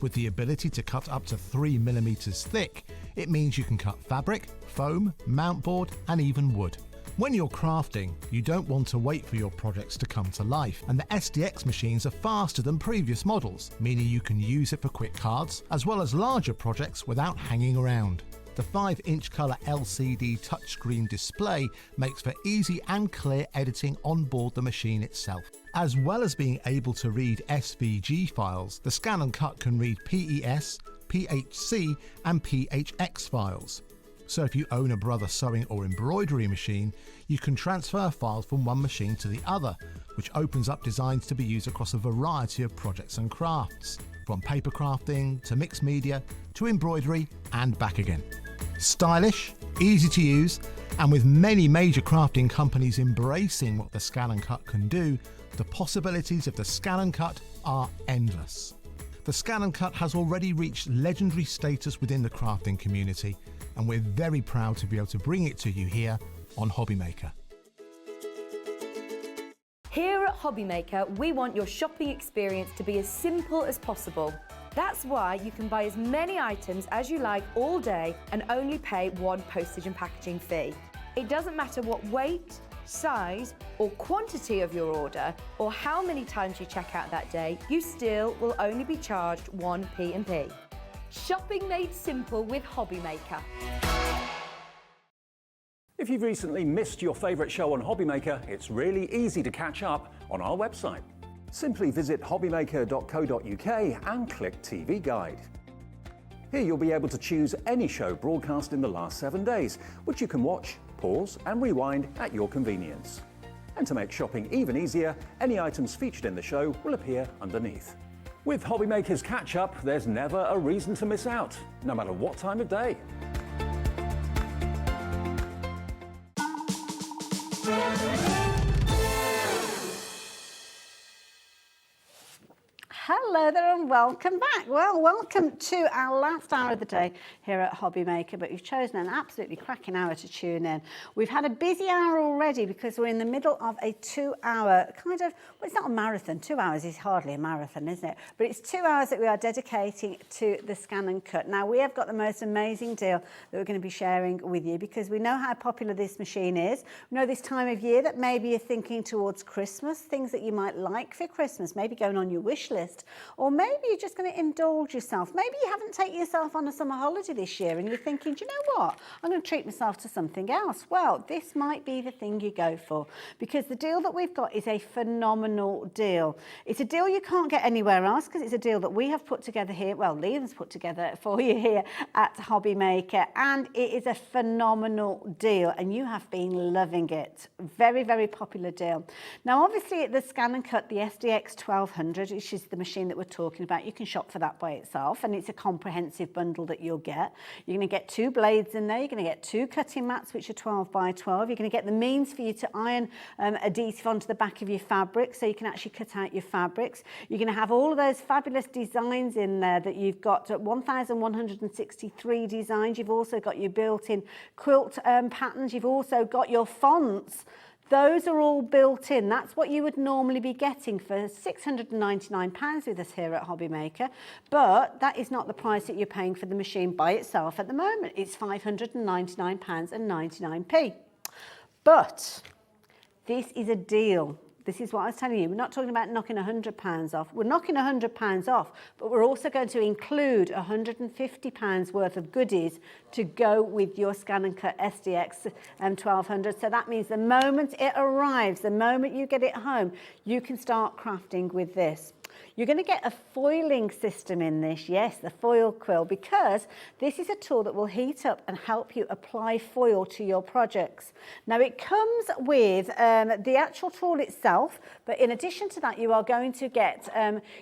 With the ability to cut up to 3 millimeters thick, it means you can cut fabric, foam, mount board, and even wood. When you're crafting, you don't want to wait for your projects to come to life, and the SDX machines are faster than previous models, meaning you can use it for quick cards, as well as larger projects without hanging around. The 5-inch colour LCD touchscreen display makes for easy and clear editing on board the machine itself. As well as being able to read SVG files, the ScanNCut can read PES, PHC and PHX files. So if you own a Brother sewing or embroidery machine, you can transfer files from one machine to the other, which opens up designs to be used across a variety of projects and crafts, from paper crafting to mixed media to embroidery and back again. Stylish, easy to use, and with many major crafting companies embracing what the ScanNCut can do, the possibilities of the ScanNCut are endless. The ScanNCut has already reached legendary status within the crafting community, and we're very proud to be able to bring it to you here on HobbyMaker. Here at HobbyMaker, we want your shopping experience to be as simple as possible. That's why you can buy as many items as you like all day and only pay one postage and packaging fee. It doesn't matter what weight, size or quantity of your order or how many times you check out that day, you still will only be charged one P&P. Shopping made simple with HobbyMaker. If you've recently missed your favourite show on HobbyMaker, it's really easy to catch up on our website. Simply visit hobbymaker.co.uk and click TV Guide. Here you'll be able to choose any show broadcast in the last 7 days, which you can watch, pause and rewind at your convenience. And to make shopping even easier, any items featured in the show will appear underneath. With HobbyMaker's catch-up, there's never a reason to miss out, no matter what time of day. Hello there and welcome back. Well, welcome to our last hour of the day here at HobbyMaker, but you've chosen an absolutely cracking hour to tune in. We've had a busy hour already because we're in the middle of a 2-hour kind of, well, it's not a marathon. 2 hours is hardly a marathon, isn't it? But it's 2 hours that we are dedicating to the ScanNCut. Now, we have got the most amazing deal that we're going to be sharing with you because we know how popular this machine is. We know this time of year that maybe you're thinking towards Christmas, things that you might like for Christmas, maybe going on your wish list. Or maybe you're just going to indulge yourself. Maybe you haven't taken yourself on a summer holiday this year and you're thinking, do you know what? I'm going to treat myself to something else. Well, this might be the thing you go for because the deal that we've got is a phenomenal deal. It's a deal you can't get anywhere else because it's a deal that we have put together here. Well, Liam's put together for you here at HobbyMaker, and it is a phenomenal deal and you have been loving it. Very, very popular deal. Now, obviously, the ScanNCut, the SDX 1200, which is the machine that we're talking about, you can shop for that by itself, and it's a comprehensive bundle that you'll get. You're going to get 2 blades in there, you're going to get 2 cutting mats which are 12 by 12, you're going to get the means for you to iron adhesive onto the back of your fabric so you can actually cut out your fabrics. You're going to have all of those fabulous designs in there that you've got 1,163 designs. You've also got your built-in quilt patterns, you've also got your fonts. Those are all built in. That's what you would normally be getting for £699 with us here at HobbyMaker. But that is not the price that you're paying for the machine by itself at the moment. It's £599.99p. But this is a deal. This is what I was telling you. We're not talking about knocking £100 off. We're knocking £100 off, but we're also going to include £150 worth of goodies to go with your ScanNCut SDX 1200. So that means the moment it arrives, the moment you get it home, you can start crafting with this. You're going to get a foiling system in this, yes, the foil quill, because this is a tool that will heat up and help you apply foil to your projects. Now, it comes with the actual tool itself, but in addition to that, you are going to get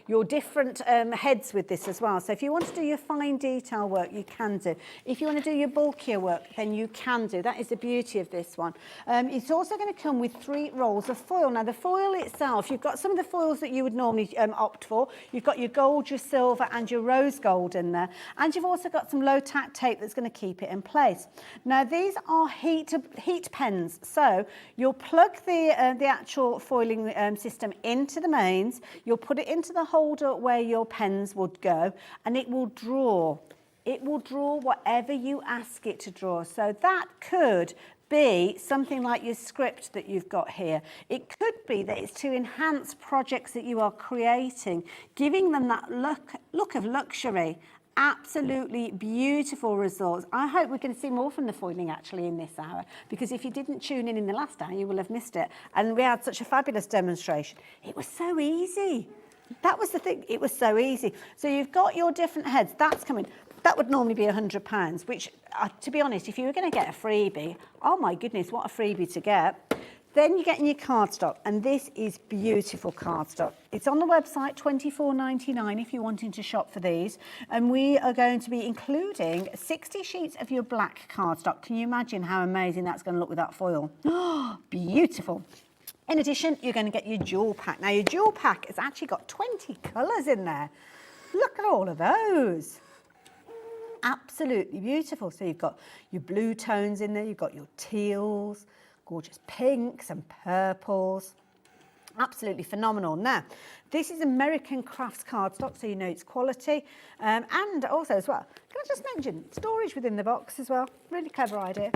your different heads with this as well. So if you want to do your fine detail work, you can do. If you want to do your bulkier work, then you can do. That is the beauty of this one. It's also going to come with 3 rolls of foil. Now, the foil itself, you've got some of the foils that you would normally opt for. You've got your gold, your silver and your rose gold in there, and you've also got some low tack tape that's going to keep it in place. Now, these are heat pens, so you'll plug the actual foiling system into the mains, you'll put it into the holder where your pens would go, and it will draw. It will draw whatever you ask it to draw. So that could be something like your script that you've got here. It could be that it's to enhance projects that you are creating, giving them that look of luxury. Absolutely beautiful results. I hope we can see more from the foiling actually in this hour, because if you didn't tune in the last hour, you will have missed it. And we had such a fabulous demonstration. It was so easy. That was the thing. It was so easy. So you've got your different heads. That's coming. That would normally be £100, which, to be honest, if you were going to get a freebie, oh my goodness, what a freebie to get. Then you're getting your cardstock, and this is beautiful cardstock. It's on the website, £24.99 if you're wanting to shop for these. And we are going to be including 60 sheets of your black cardstock. Can you imagine how amazing that's going to look with that foil? Oh, beautiful. In addition, you're going to get your jewel pack. Now, your jewel pack has actually got 20 colours in there. Look at all of those. Absolutely beautiful. So you've got your blue tones in there, you've got your teals, gorgeous pinks and purples. Absolutely phenomenal. Now, this is American Crafts cardstock, so you know it's quality. And also as well, can I just mention, storage within the box as well. Really clever idea.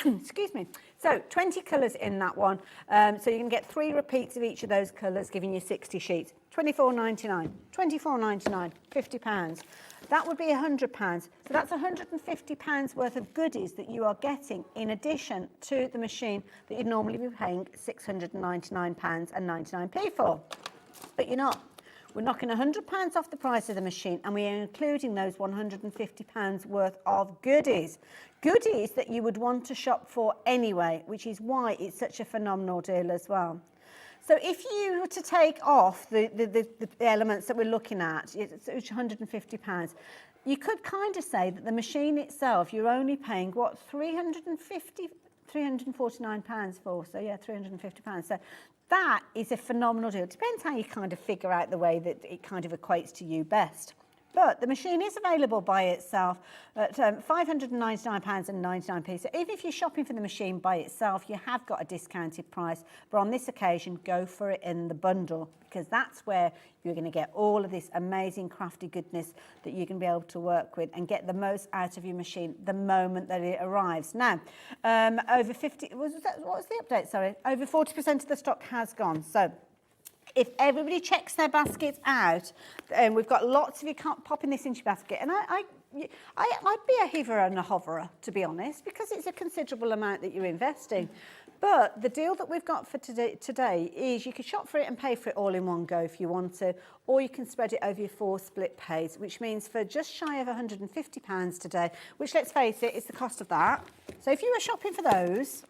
Excuse me. So 20 colours in that one. So you can get 3 repeats of each of those colours, giving you 60 sheets. £24.99, £24.99, £50. that would be £100. So that's £150 worth of goodies that you are getting in addition to the machine that you'd normally be paying £699.99 for. But you're not. We're knocking £100 off the price of the machine, and we are including those £150 worth of goodies. Goodies that you would want to shop for anyway, which is why it's such a phenomenal deal as well. So if you were to take off the elements that we're looking at, it's £150, you could kind of say that the machine itself, you're only paying, what, £349 for, so yeah, £350. So that is a phenomenal deal. It depends how you kind of figure out the way that it kind of equates to you best. But the machine is available by itself at £599.99. So even if you're shopping for the machine by itself, you have got a discounted price. But on this occasion, go for it in the bundle, because that's where you're going to get all of this amazing crafty goodness that you can be able to work with and get the most out of your machine the moment that it arrives. Now, over 50, what was the update? Sorry, over 40% of the stock has gone. So if everybody checks their baskets out, and we've got lots of you popping this into your basket, and I'd be a hiver and a hoverer, to be honest, because it's a considerable amount that you're investing. But the deal that we've got for today is you can shop for it and pay for it all in one go if you want to, or you can spread it over your 4 split pays, which means for just shy of £150 today, which, let's face it, is the cost of that. So if you were shopping for those,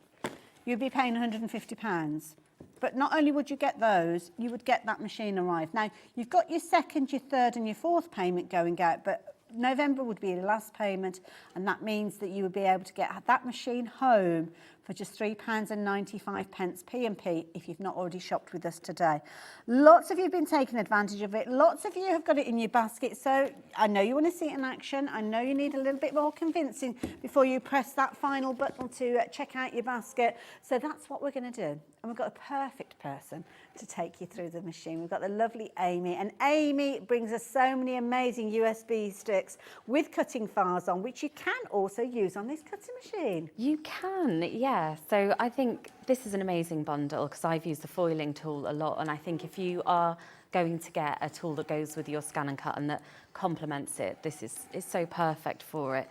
you'd be paying £150. But not only would you get those, you would get that machine arrive. Now, you've got your second, your third and your fourth payment going out, but November would be the last payment, and that means that you would be able to get that machine home for just £3.95 P&P if you've not already shopped with us today. Lots of you have been taking advantage of it. Lots of you have got it in your basket. So I know you want to see it in action. I know you need a little bit more convincing before you press that final button to check out your basket. So that's what we're going to do. And we've got a perfect person to take you through the machine. We've got the lovely Amy. And Amy brings us so many amazing USB sticks with cutting files on, which you can also use on this cutting machine. You can, yeah. So I think this is an amazing bundle because I've used the foiling tool a lot, and I think if you are going to get a tool that goes with your ScanNCut and that complements it, this is so perfect for it.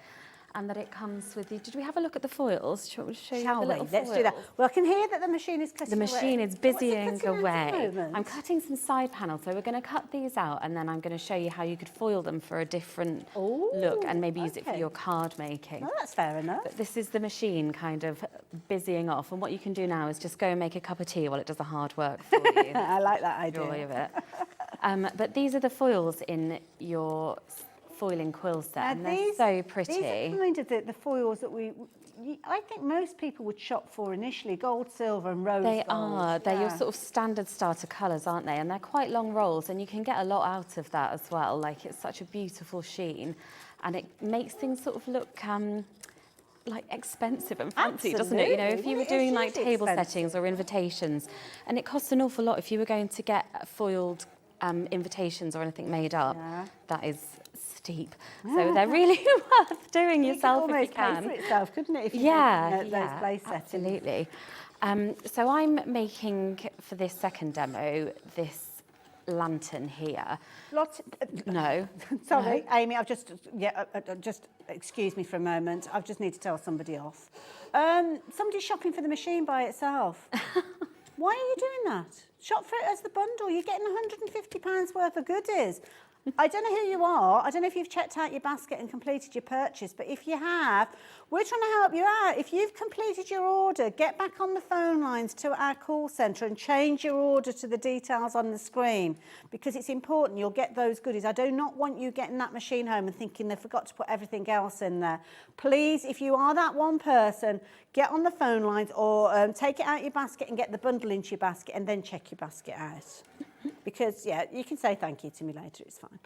And that it comes with you. Did we have a look at the foils? Shall we show you the little Let's do that. Well, I can hear that the machine is cutting away. The machine is busying away. I'm I'm cutting some side panels, so we're going to cut these out, and then I'm going to show you how you could foil them for a different look, and maybe use it for your card making. Oh, that's fair enough. But this is the machine kind of busying off, and what you can do now is just go and make a cup of tea while it does the hard work for you. I like that idea. Joy of it. But these are the foils in your foiling quill set, and they're so pretty. These are kind of the foils that I think most people would shop for initially, gold, silver and rose They gold. are. They're your sort of standard starter colours, aren't they? And they're quite long rolls, and you can get a lot out of that as well. Like, it's such a beautiful sheen, and it makes things sort of look like expensive and fancy, doesn't it? You know, if you were doing like table settings or invitations, and it costs an awful lot if you were going to get foiled invitations or anything made up. That is steep. So they're really worth doing yourself if you can. Pay for itself, couldn't it? If you those place settings. Absolutely. So I'm making for this second demo this lantern here. No. Sorry, no. Amy, just excuse me for a moment. I just need to tell somebody off. Somebody's shopping for the machine by itself. Why are you doing that? Shop for it as the bundle. You're getting £150 worth of goodies. I don't know who you are. I don't know if you've checked out your basket and completed your purchase, but if you have, we're trying to help you out. If you've completed your order, get back on the phone lines to our call centre and change your order to the details on the screen, because it's important. You'll get those goodies. I do not want you getting that machine home and thinking they forgot to put everything else in there. Please, if you are that one person, get on the phone lines or take it out of your basket and get the bundle into your basket and then check your basket out. Because, yeah, you can say thank you to me later, it's fine.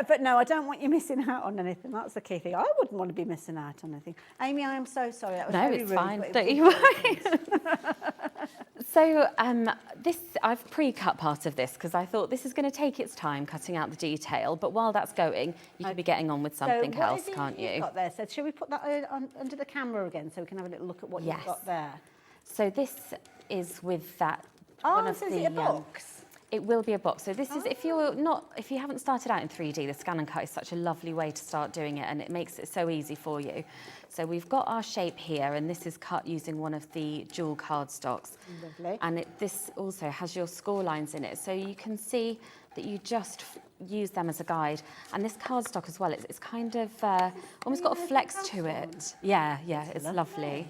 But no, I don't want you missing out on anything. That's the key thing. I wouldn't want to be missing out on anything. Amy, I am so sorry. That was very rude. No, it's fine. Don't you worry. So I've pre-cut part of this because I thought this is going to take its time cutting out the detail. But while that's going, you could be getting on with something else, can't you? Got there? So shall we put that under the camera again so we can have a little look at what you've got there? So this is with that. Oh, so is it a box? It will be a box. So this is, if you haven't started out in 3D, the ScanNCut is such a lovely way to start doing it, and it makes it so easy for you. So we've got our shape here, and this is cut using one of the dual cardstocks. Lovely. And this also has your score lines in it, so you can see that you just use them as a guide. And this cardstock as well, it's kind of almost got a flex to it. Yeah, it's lovely.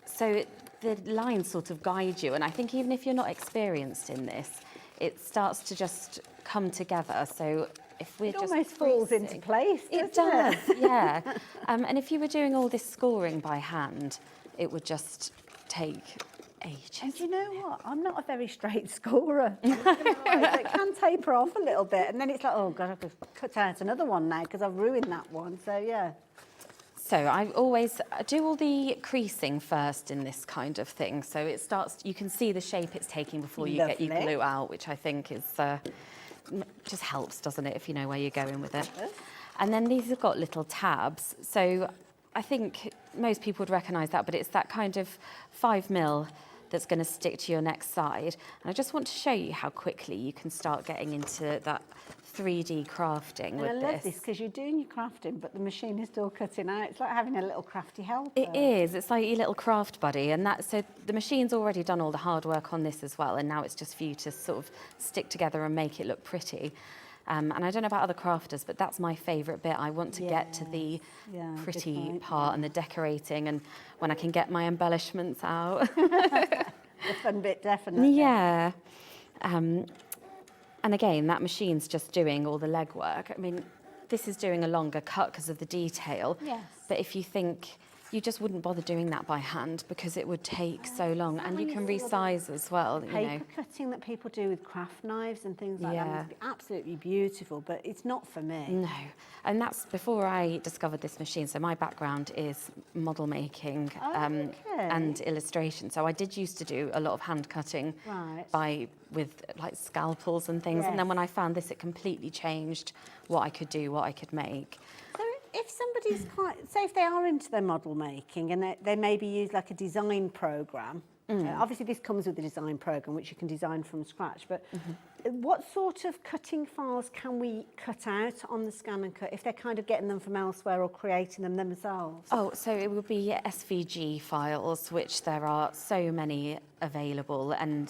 So the lines sort of guide you, and I think even if you're not experienced in this, it starts to just come together. So if we're It just almost falls into creasing- place, It doesn't does, yeah. And if you were doing all this scoring by hand, it would just take ages. And do you know what? I'm not a very straight scorer. So it can taper off a little bit, and then it's like, oh God, I've got to cut out another one now because I've ruined that one. So yeah. So I always do all the creasing first in this kind of thing. So it starts, you can see the shape it's taking before you get your Lovely. glue out, which I think is just helps, doesn't it, if you know where you're going with it. And then these have got little tabs. So I think most people would recognise that, but it's that kind of 5mm that's going to stick to your next side. And I just want to show you how quickly you can start getting into that 3D crafting And with I love this because you're doing your crafting, but the machine is still cutting out. It's like having a little crafty helper. It is. It's like your little craft buddy, and so the machine's already done all the hard work on this as well, and now it's just for you to sort of stick together and make it look pretty. And I don't know about other crafters, but that's my favourite bit. I want to get to the pretty decorate, part and the decorating, and when I can get my embellishments out. The fun bit, definitely. Yeah. And again, that machine's just doing all the legwork. I mean, this is doing a longer cut because of the detail. Yes. But if you think, you just wouldn't bother doing that by hand because it would take so long, and you can resize as well, you know. Paper cutting that people do with craft knives and things like that must be absolutely beautiful, but it's not for me. No, and that's before I discovered this machine. So my background is model making and illustration. So I did used to do a lot of hand cutting with like scalpels and things. And then when I found this, it completely changed what I could do, what I could make. So if somebody's quite, say if they are into their model making and they maybe use like a design program, obviously this comes with a design program which you can design from scratch, but what sort of cutting files can we cut out on the ScanNCut if they're kind of getting them from elsewhere or creating them themselves? Oh, so it would be SVG files, which there are so many available, and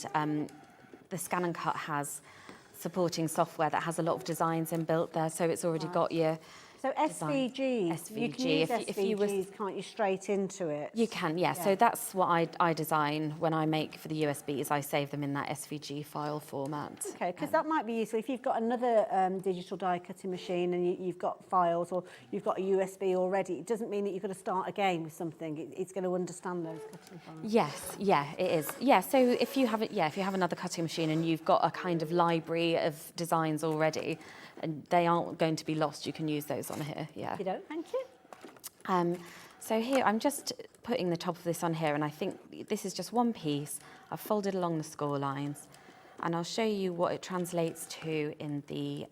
the ScanNCut has supporting software that has a lot of designs inbuilt there, so it's already got your So SVGs, SVG, you can use if you was- SVGs, can't you, straight into it? You can, yeah. So that's what I design when I make for the USBs. I save them in that SVG file format. Okay, because that might be useful if you've got another digital die cutting machine and you've got files or you've got a USB already. It doesn't mean that you've got to start again with something. It's going to understand those cutting files. Yes, yeah, it is. Yeah, so if you have another cutting machine and you've got a kind of library of designs already, and they aren't going to be lost, you can use those on here. Yeah. Thank you. So here, I'm just putting the top of this on here, and I think this is just one piece. I've folded along the score lines, and I'll show you what it translates to in the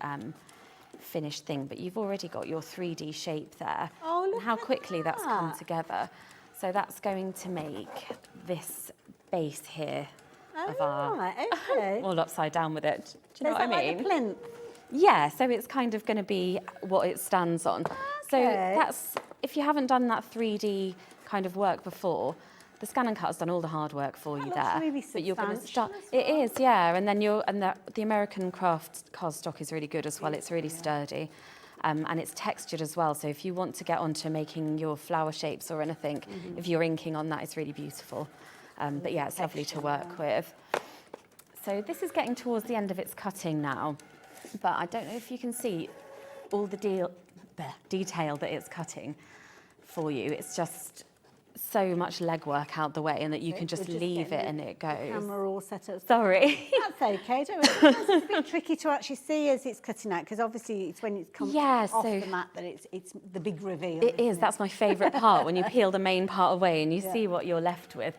finished thing. But you've already got your 3D shape there. Oh, look and how at quickly that's come that. together. So that's going to make this base here of our... Right, okay. all upside down with it. Do you know So what I is that mean? like a plinth? Yeah, so it's kind of going to be what it stands on. So that's, if you haven't done that 3D kind of work before, the ScanNCut has done all the hard work for you looks there. really But you're going to substantial start. as It is, yeah, and then the American craft cardstock is really good as well. It's really sturdy. And it's textured as well, so if you want to get onto making your flower shapes or anything, if you're inking on that, it's really beautiful. But yeah, it's lovely to work with. So this is getting towards the end of its cutting now, but I don't know if you can see all the detail that it's cutting for you. It's just so much legwork out the way, and that you can just leave it and it goes. Camera all set up. Sorry. That's okay, don't worry. Sometimes it's a bit tricky to actually see as it's cutting out, because obviously it's when it comes off the mat that it's the big reveal. It is. That's my favourite part, when you peel the main part away and you see what you're left with.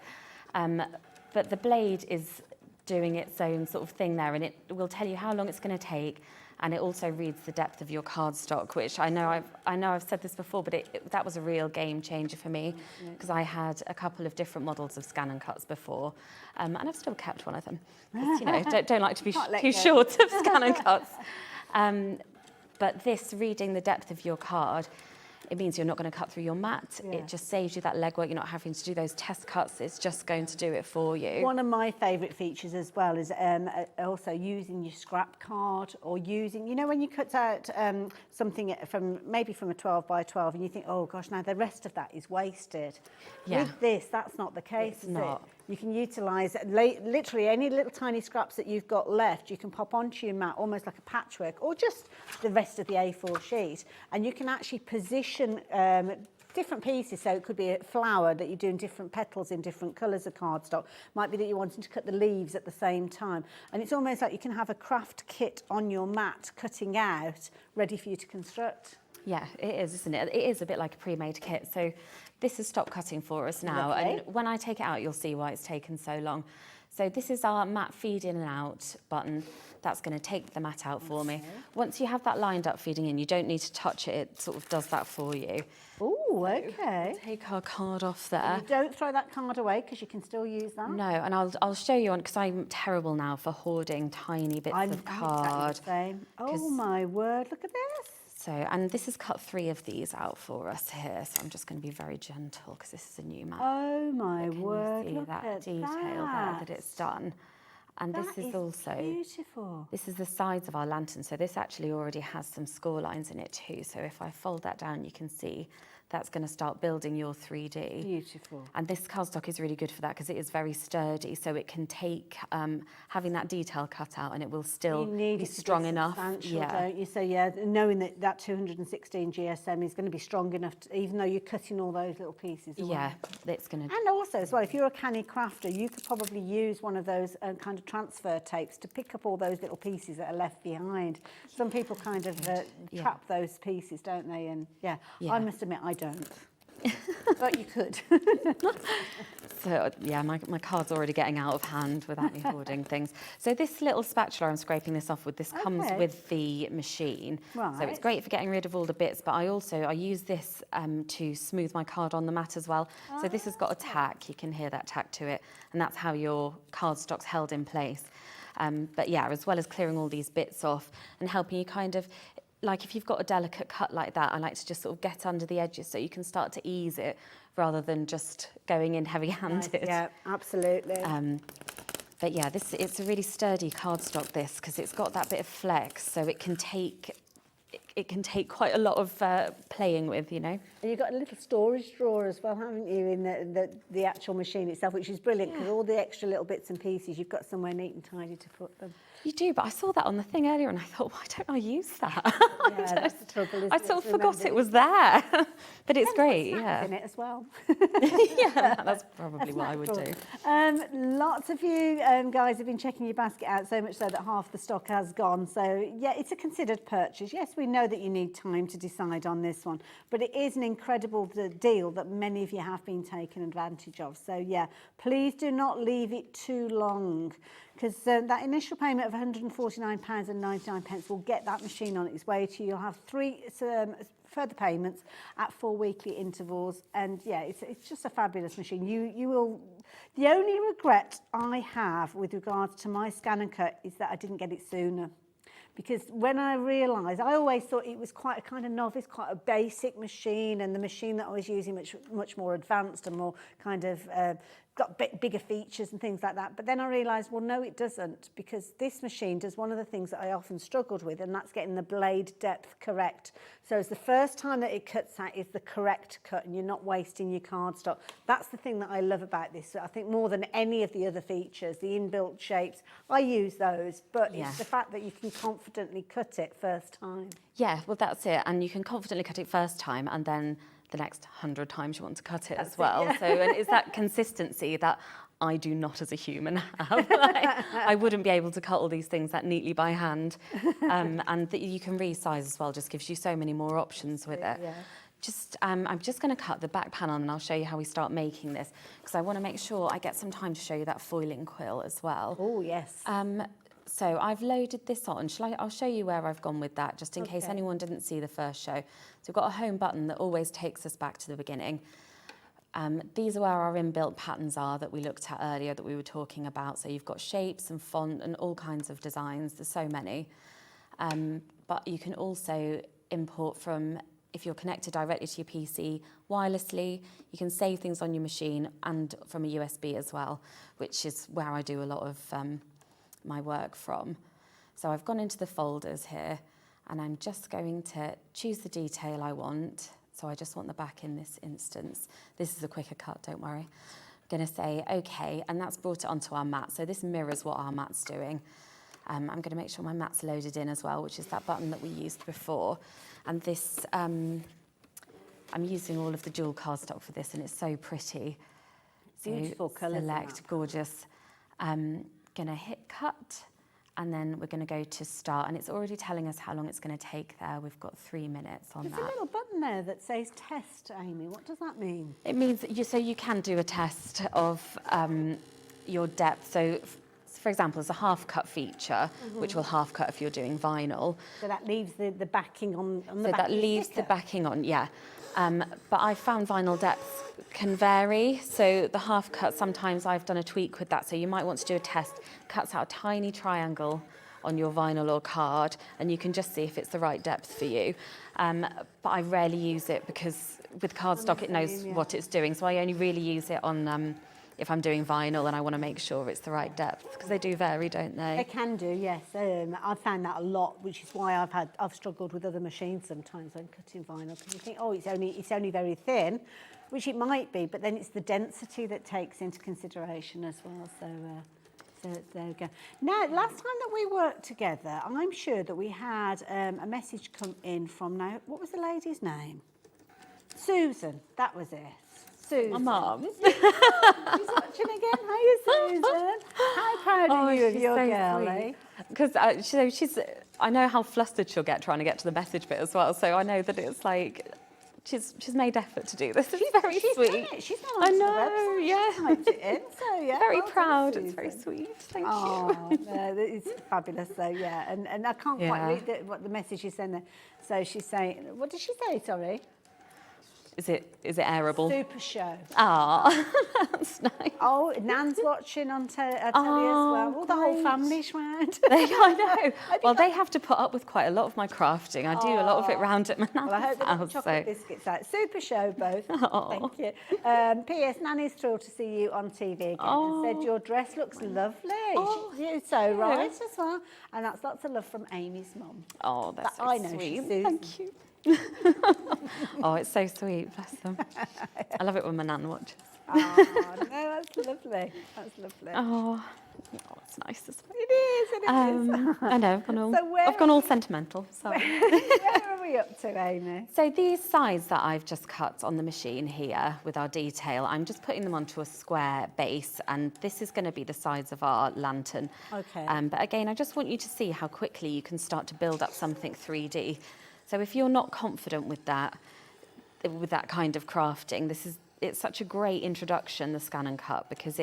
But the blade is doing its own sort of thing there, and it will tell you how long it's going to take, And it also reads the depth of your cardstock, which I know I've said this before, but that was a real game changer for me, because I had a couple of different models of ScanNCuts before, and I've still kept one of them. You know, don't like to be too short of ScanNCuts. But this, reading the depth of your card, it means you're not going to cut through your mat. Yeah. It just saves you that legwork. You're not having to do those test cuts. It's just going to do it for you. One of my favourite features as well is also using your scrap card, or using, you know, when you cut out something maybe from a 12 by 12 and you think, oh gosh, now the rest of that is wasted. Yeah. With this, that's not the case, is it? You can utilise literally any little tiny scraps that you've got left, you can pop onto your mat almost like a patchwork, or just the rest of the A4 sheet, and you can actually position different pieces. So it could be a flower that you're doing different petals in different colours of cardstock. Might be that you're wanting to cut the leaves at the same time. And it's almost like you can have a craft kit on your mat cutting out, ready for you to construct. Yeah, it is, isn't it? It is a bit like a pre-made kit. So this has stopped cutting for us now. Lovely. And when I take it out, you'll see why it's taken so long. So this is our mat feed in and out button. That's going to take the mat out for me. Once you have that lined up feeding in, you don't need to touch it. It sort of does that for you. Oh, okay. So take our card off there. And you don't throw that card away, because you can still use that. No, and I'll show you on, because I'm terrible now for hoarding tiny bits of card. Exactly the same. Oh my word, look at this. So, and this has cut 3 of these out for us here, so I'm just going to be very gentle, because this is a new mat. Oh my word, look look at at detail there that it's done. And this is also beautiful. This is the sides of our lantern, so this actually already has some score lines in it too. So if I fold that down, you can see that's going to start building your 3D. Beautiful. And this cardstock is really good for that, because it is very sturdy, so it can take having that detail cut out, and it will still be strong enough. Don't you? So yeah, knowing that 216 GSM is going to be strong enough, even though you're cutting all those little pieces away. Yeah, it's going to. And also as well, if you're a canny crafter, you could probably use one of those kind of transfer tapes to pick up all those little pieces that are left behind. Some people kind of trap those pieces, don't they? And yeah, I must admit I don't. But you could. So yeah, my card's already getting out of hand without me hoarding things. So this little spatula, I'm scraping this off with, this comes with the machine. Right. So it's great for getting rid of all the bits, but I use this to smooth my card on the mat as well. So this has got a tack, you can hear that tack to it, and that's how your cardstock's held in place. But yeah, as well as clearing all these bits off and helping you kind of, like if you've got a delicate cut like that, I like to just sort of get under the edges so you can start to ease it rather than just going in heavy-handed. Nice. Yeah, absolutely. But yeah, it's a really sturdy cardstock, this, because it's got that bit of flex, so it can take quite a lot of playing with, you know. And you've got a little storage drawer as well, haven't you, in the actual machine itself, which is brilliant, because all the extra little bits and pieces, you've got somewhere neat and tidy to put them. You do, but I saw that on the thing earlier and I thought, why don't I use that? Yeah, that's the trouble, isn't I it? sort of forgot it was there. But it's great, yeah. In it as well. Yeah, that's probably what I would do. Lots of you guys have been checking your basket out, so much so that half the stock has gone. So yeah, it's a considered purchase. Yes, we know that you need time to decide on this one, but it is an incredible deal that many of you have been taken advantage of. So yeah, please do not leave it too long, because that initial payment of £149.99 will get that machine on its way to you. You'll have 3 further payments at 4 weekly intervals, and yeah, it's just a fabulous machine. You will. The only regret I have with regards to my ScanNCut is that I didn't get it sooner. Because when I realised, I always thought it was quite a kind of novice, quite a basic machine, and the machine that I was using much more advanced and more kind of got bigger features and things like that. But then I realised, well, no, it doesn't, because this machine does one of the things that I often struggled with, and that's getting the blade depth correct. So it's the first time that it cuts out is the correct cut, and you're not wasting your cardstock. That's the thing that I love about this. I think more than any of the other features, the inbuilt shapes, I use those, but it's the fact that you can confidently cut it first time. Yeah, well, that's it. And you can confidently cut it first time, and then the next 100 times you want to cut it as well. So, and it's that consistency that I do not as a human have. I wouldn't be able to cut all these things that neatly by hand. And that you can resize as well, just gives you so many more options with it. Yeah. I'm just going to cut the back panel, and I'll show you how we start making this, because I want to make sure I get some time to show you that foiling quill as well. Oh, yes. So I've loaded this on. I'll show you where I've gone with that, just in case Okay. anyone didn't see the first show. So we've got a home button that always takes us back to the beginning. These are where our inbuilt patterns are that we looked at earlier that we were talking about. So you've got shapes and font and all kinds of designs. There's so many. But you can also import from, if you're connected directly to your PC wirelessly, you can save things on your machine and from a USB as well, which is where I do a lot of my work from. So I've gone into the folders here and I'm just going to choose the detail I want. So I just want the back in this instance. This is a quicker cut, don't worry. I'm going to say OK, and that's brought it onto our mat. So this mirrors what our mat's doing. I'm going to make sure my mat's loaded in as well, which is that button that we used before. And this, I'm using all of the dual cardstock for this, and it's so pretty. Beautiful colours. Select, gorgeous. Going to hit cut, and then we're going to go to start, and it's already telling us how long it's going to take there. We've got 3 minutes on There's that. a little button there that says test, Amy. What does that mean? It means so you can do a test of your depth. So, for example, there's a half cut feature, which will half cut if you're doing vinyl. So that leaves the backing on the So back that of the leaves the sticker. backing on, yeah. But I found vinyl depth can vary. So the half cut, sometimes I've done a tweak with that. So you might want to do a test, cuts out a tiny triangle on your vinyl or card, and you can just see if it's the right depth for you. But I rarely use it because with cardstock it knows what it's doing. So I only really use it on if I'm doing vinyl and I want to make sure it's the right depth, because they do vary, don't they? They can do, yes. I've found that a lot, which is why I've struggled with other machines sometimes when cutting vinyl, because you think, oh, it's only very thin, which it might be, but then it's the density that takes into consideration as well. So there we go. Now, last time that we worked together, I'm sure that we had a message come in from, now, what was the lady's name? Susan, that was it. Susan. My mum. She's watching again. Hiya, Susan. How proud are you of she's your so girl, sweet. eh? Because she's, I know how flustered she'll get trying to get to the message bit as well. So I know that it's like, she's made effort to do this. It's very She's sweet. done it. She's gone I onto know, the website. yeah. She typed it in, so yeah. Very well done, proud. It's Susan. very sweet. Thank Oh, you. no, it's fabulous, though, yeah. And I can't Yeah. quite read what the message is saying there. So she's saying, what did she say, sorry? Is it airable? Super show. Ah, that's nice. Oh, Nan's watching on telly as well. Oh, the whole great. family's round. I know. Well, they have to put up with quite a lot of my crafting. I do a lot of it round at my Well, I hope nan's they got house. chocolate So. biscuits out. Super show, both. Oh. Thank you. P.S. Nanny's thrilled to see you on TV again and said your dress looks lovely. Oh, You're so right as well. And that's lots of love from Amy's mum. Oh, that's But so I know sweet. she's Susan. Thank you. Oh, it's so sweet. Bless them. I love it when my nan watches. Oh, no, that's lovely. That's lovely. Oh, it's nice as well. It is. I know, I've gone all, So where I've gone are all sentimental. Sorry. Where are we up to, Amy? So these sides that I've just cut on the machine here with our detail, I'm just putting them onto a square base, and this is going to be the sides of our lantern. Okay. But again, I just want you to see how quickly you can start to build up something 3D. So if you're not confident with that kind of crafting, it's such a great introduction, the ScanNCut, because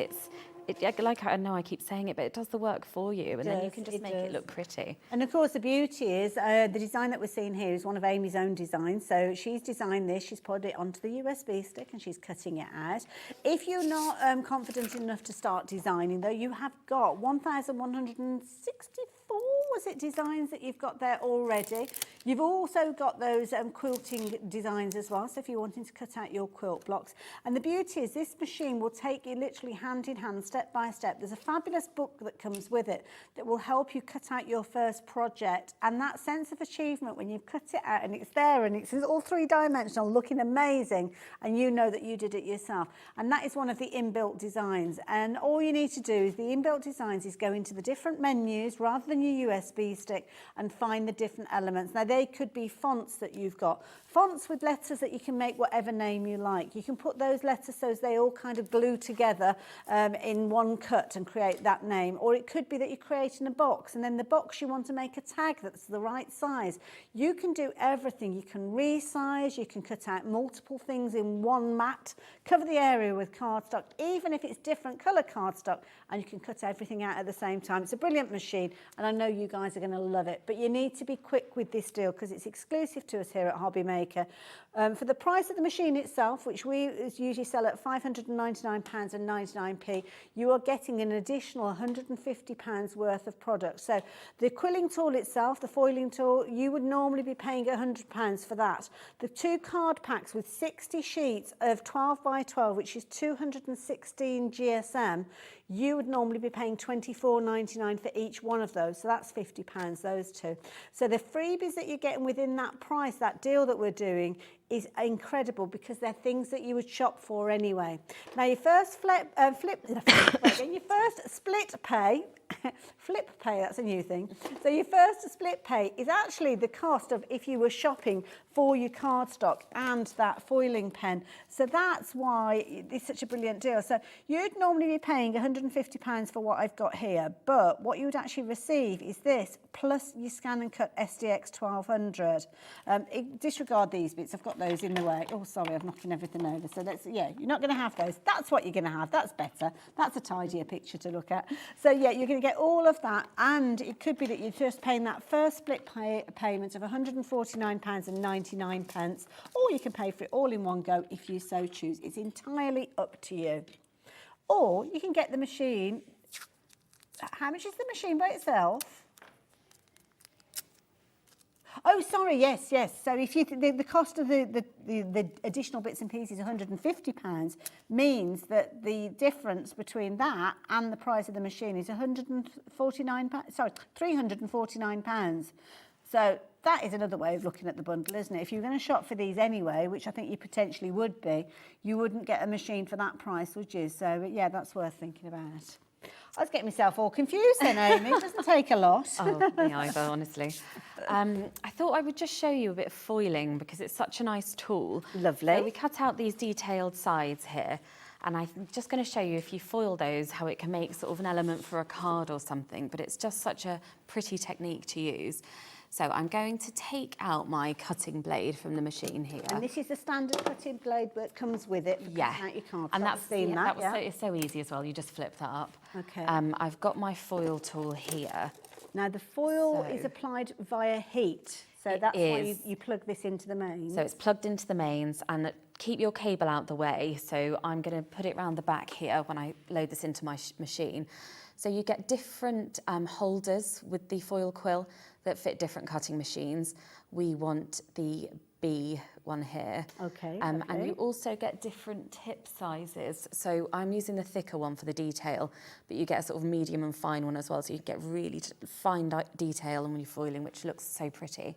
like I know I keep saying it, but it does the work for you, and then you can just make it look pretty. And of course, the beauty is the design that we're seeing here is one of Amy's own designs. So she's designed this, she's put it onto the USB stick, and she's cutting it out. If you're not confident enough to start designing, though, you have got 1,164 was it designs that you've got there already. You've also got those quilting designs as well, so if you're wanting to cut out your quilt blocks. And the beauty is this machine will take you literally hand in hand, step by step. There's a fabulous book that comes with it that will help you cut out your first project, and that sense of achievement when you've cut it out and it's there and it's all three-dimensional, looking amazing, and you know that you did it yourself. And that is one of the inbuilt designs, and all you need to do is the inbuilt designs is go into the different menus rather than your USB USB stick and find the different elements. Now they could be fonts that you've got. Fonts with letters that you can make whatever name you like. You can put those letters so as they all kind of glue together in one cut and create that name. Or it could be that you're creating a box and then the box you want to make a tag that's the right size. You can do everything. You can resize, you can cut out multiple things in one mat, cover the area with cardstock, even if it's different colour cardstock, and you can cut everything out at the same time. It's a brilliant machine and I know you guys are going to love it, but you need to be quick with this deal because it's exclusive to us here at HobbyMaker. For the price of the machine itself, which we usually sell at £599.99, you are getting an additional £150 worth of product. So the quilling tool itself, the foiling tool, you would normally be paying £100 for that. The 2 card packs with 60 sheets of 12 by 12, which is 216 GSM, you would normally be paying £24.99 for each one of those. So that's £50, those two. So the freebies that you're getting within that price, that deal that we're doing, is incredible because they're things that you would shop for anyway. Now your first your first split pay, flip pay, that's a new thing. So your first split pay is actually the cost of if you were shopping for your cardstock and that foiling pen. So that's why it's such a brilliant deal. So you'd normally be paying £150 for what I've got here, but what you would actually receive is this plus your ScanNCut SDX 1200. Disregard these bits, I've got those in the way. Oh, sorry, I'm knocking everything over. So that's, yeah, you're not going to have those. That's what you're going to have. That's better. That's a tidier picture to look at. So yeah, you're going to get all of that, and it could be that you're just paying that first split payment of £149.99, or you can pay for it all in one go if you so choose. It's entirely up to you. Or you can get the machine. How much is the machine by itself? Oh, sorry, yes. So if you the cost of the additional bits and pieces, £150, means that the difference between that and the price of the machine is £349. So that is another way of looking at the bundle, isn't it? If you're going to shop for these anyway, which I think you potentially would be, you wouldn't get a machine for that price, would you? So yeah, that's worth thinking about. I was getting myself all confused then, Amy. It doesn't take a lot. Oh, me either, honestly. I thought I would just show you a bit of foiling because it's such a nice tool. Lovely. So we cut out these detailed sides here, and I'm just going to show you if you foil those, how it can make sort of an element for a card or something, but it's just such a pretty technique to use. So I'm going to take out my cutting blade from the machine here. And this is the standard cutting blade that comes with it. Yeah, you can't. and that's it's so easy as well. You just flip that up. Okay. I've got my foil tool here. Now the foil is applied via heat, so that's why you plug this into the mains. So it's plugged into the mains, and keep your cable out the way. So I'm going to put it round the back here when I load this into my machine. So you get different holders with the foil quill that fit different cutting machines. We want the B one here. Okay. And you also get different tip sizes. So I'm using the thicker one for the detail, but you get a sort of medium and fine one as well. So you get really fine detail when you're foiling, which looks so pretty.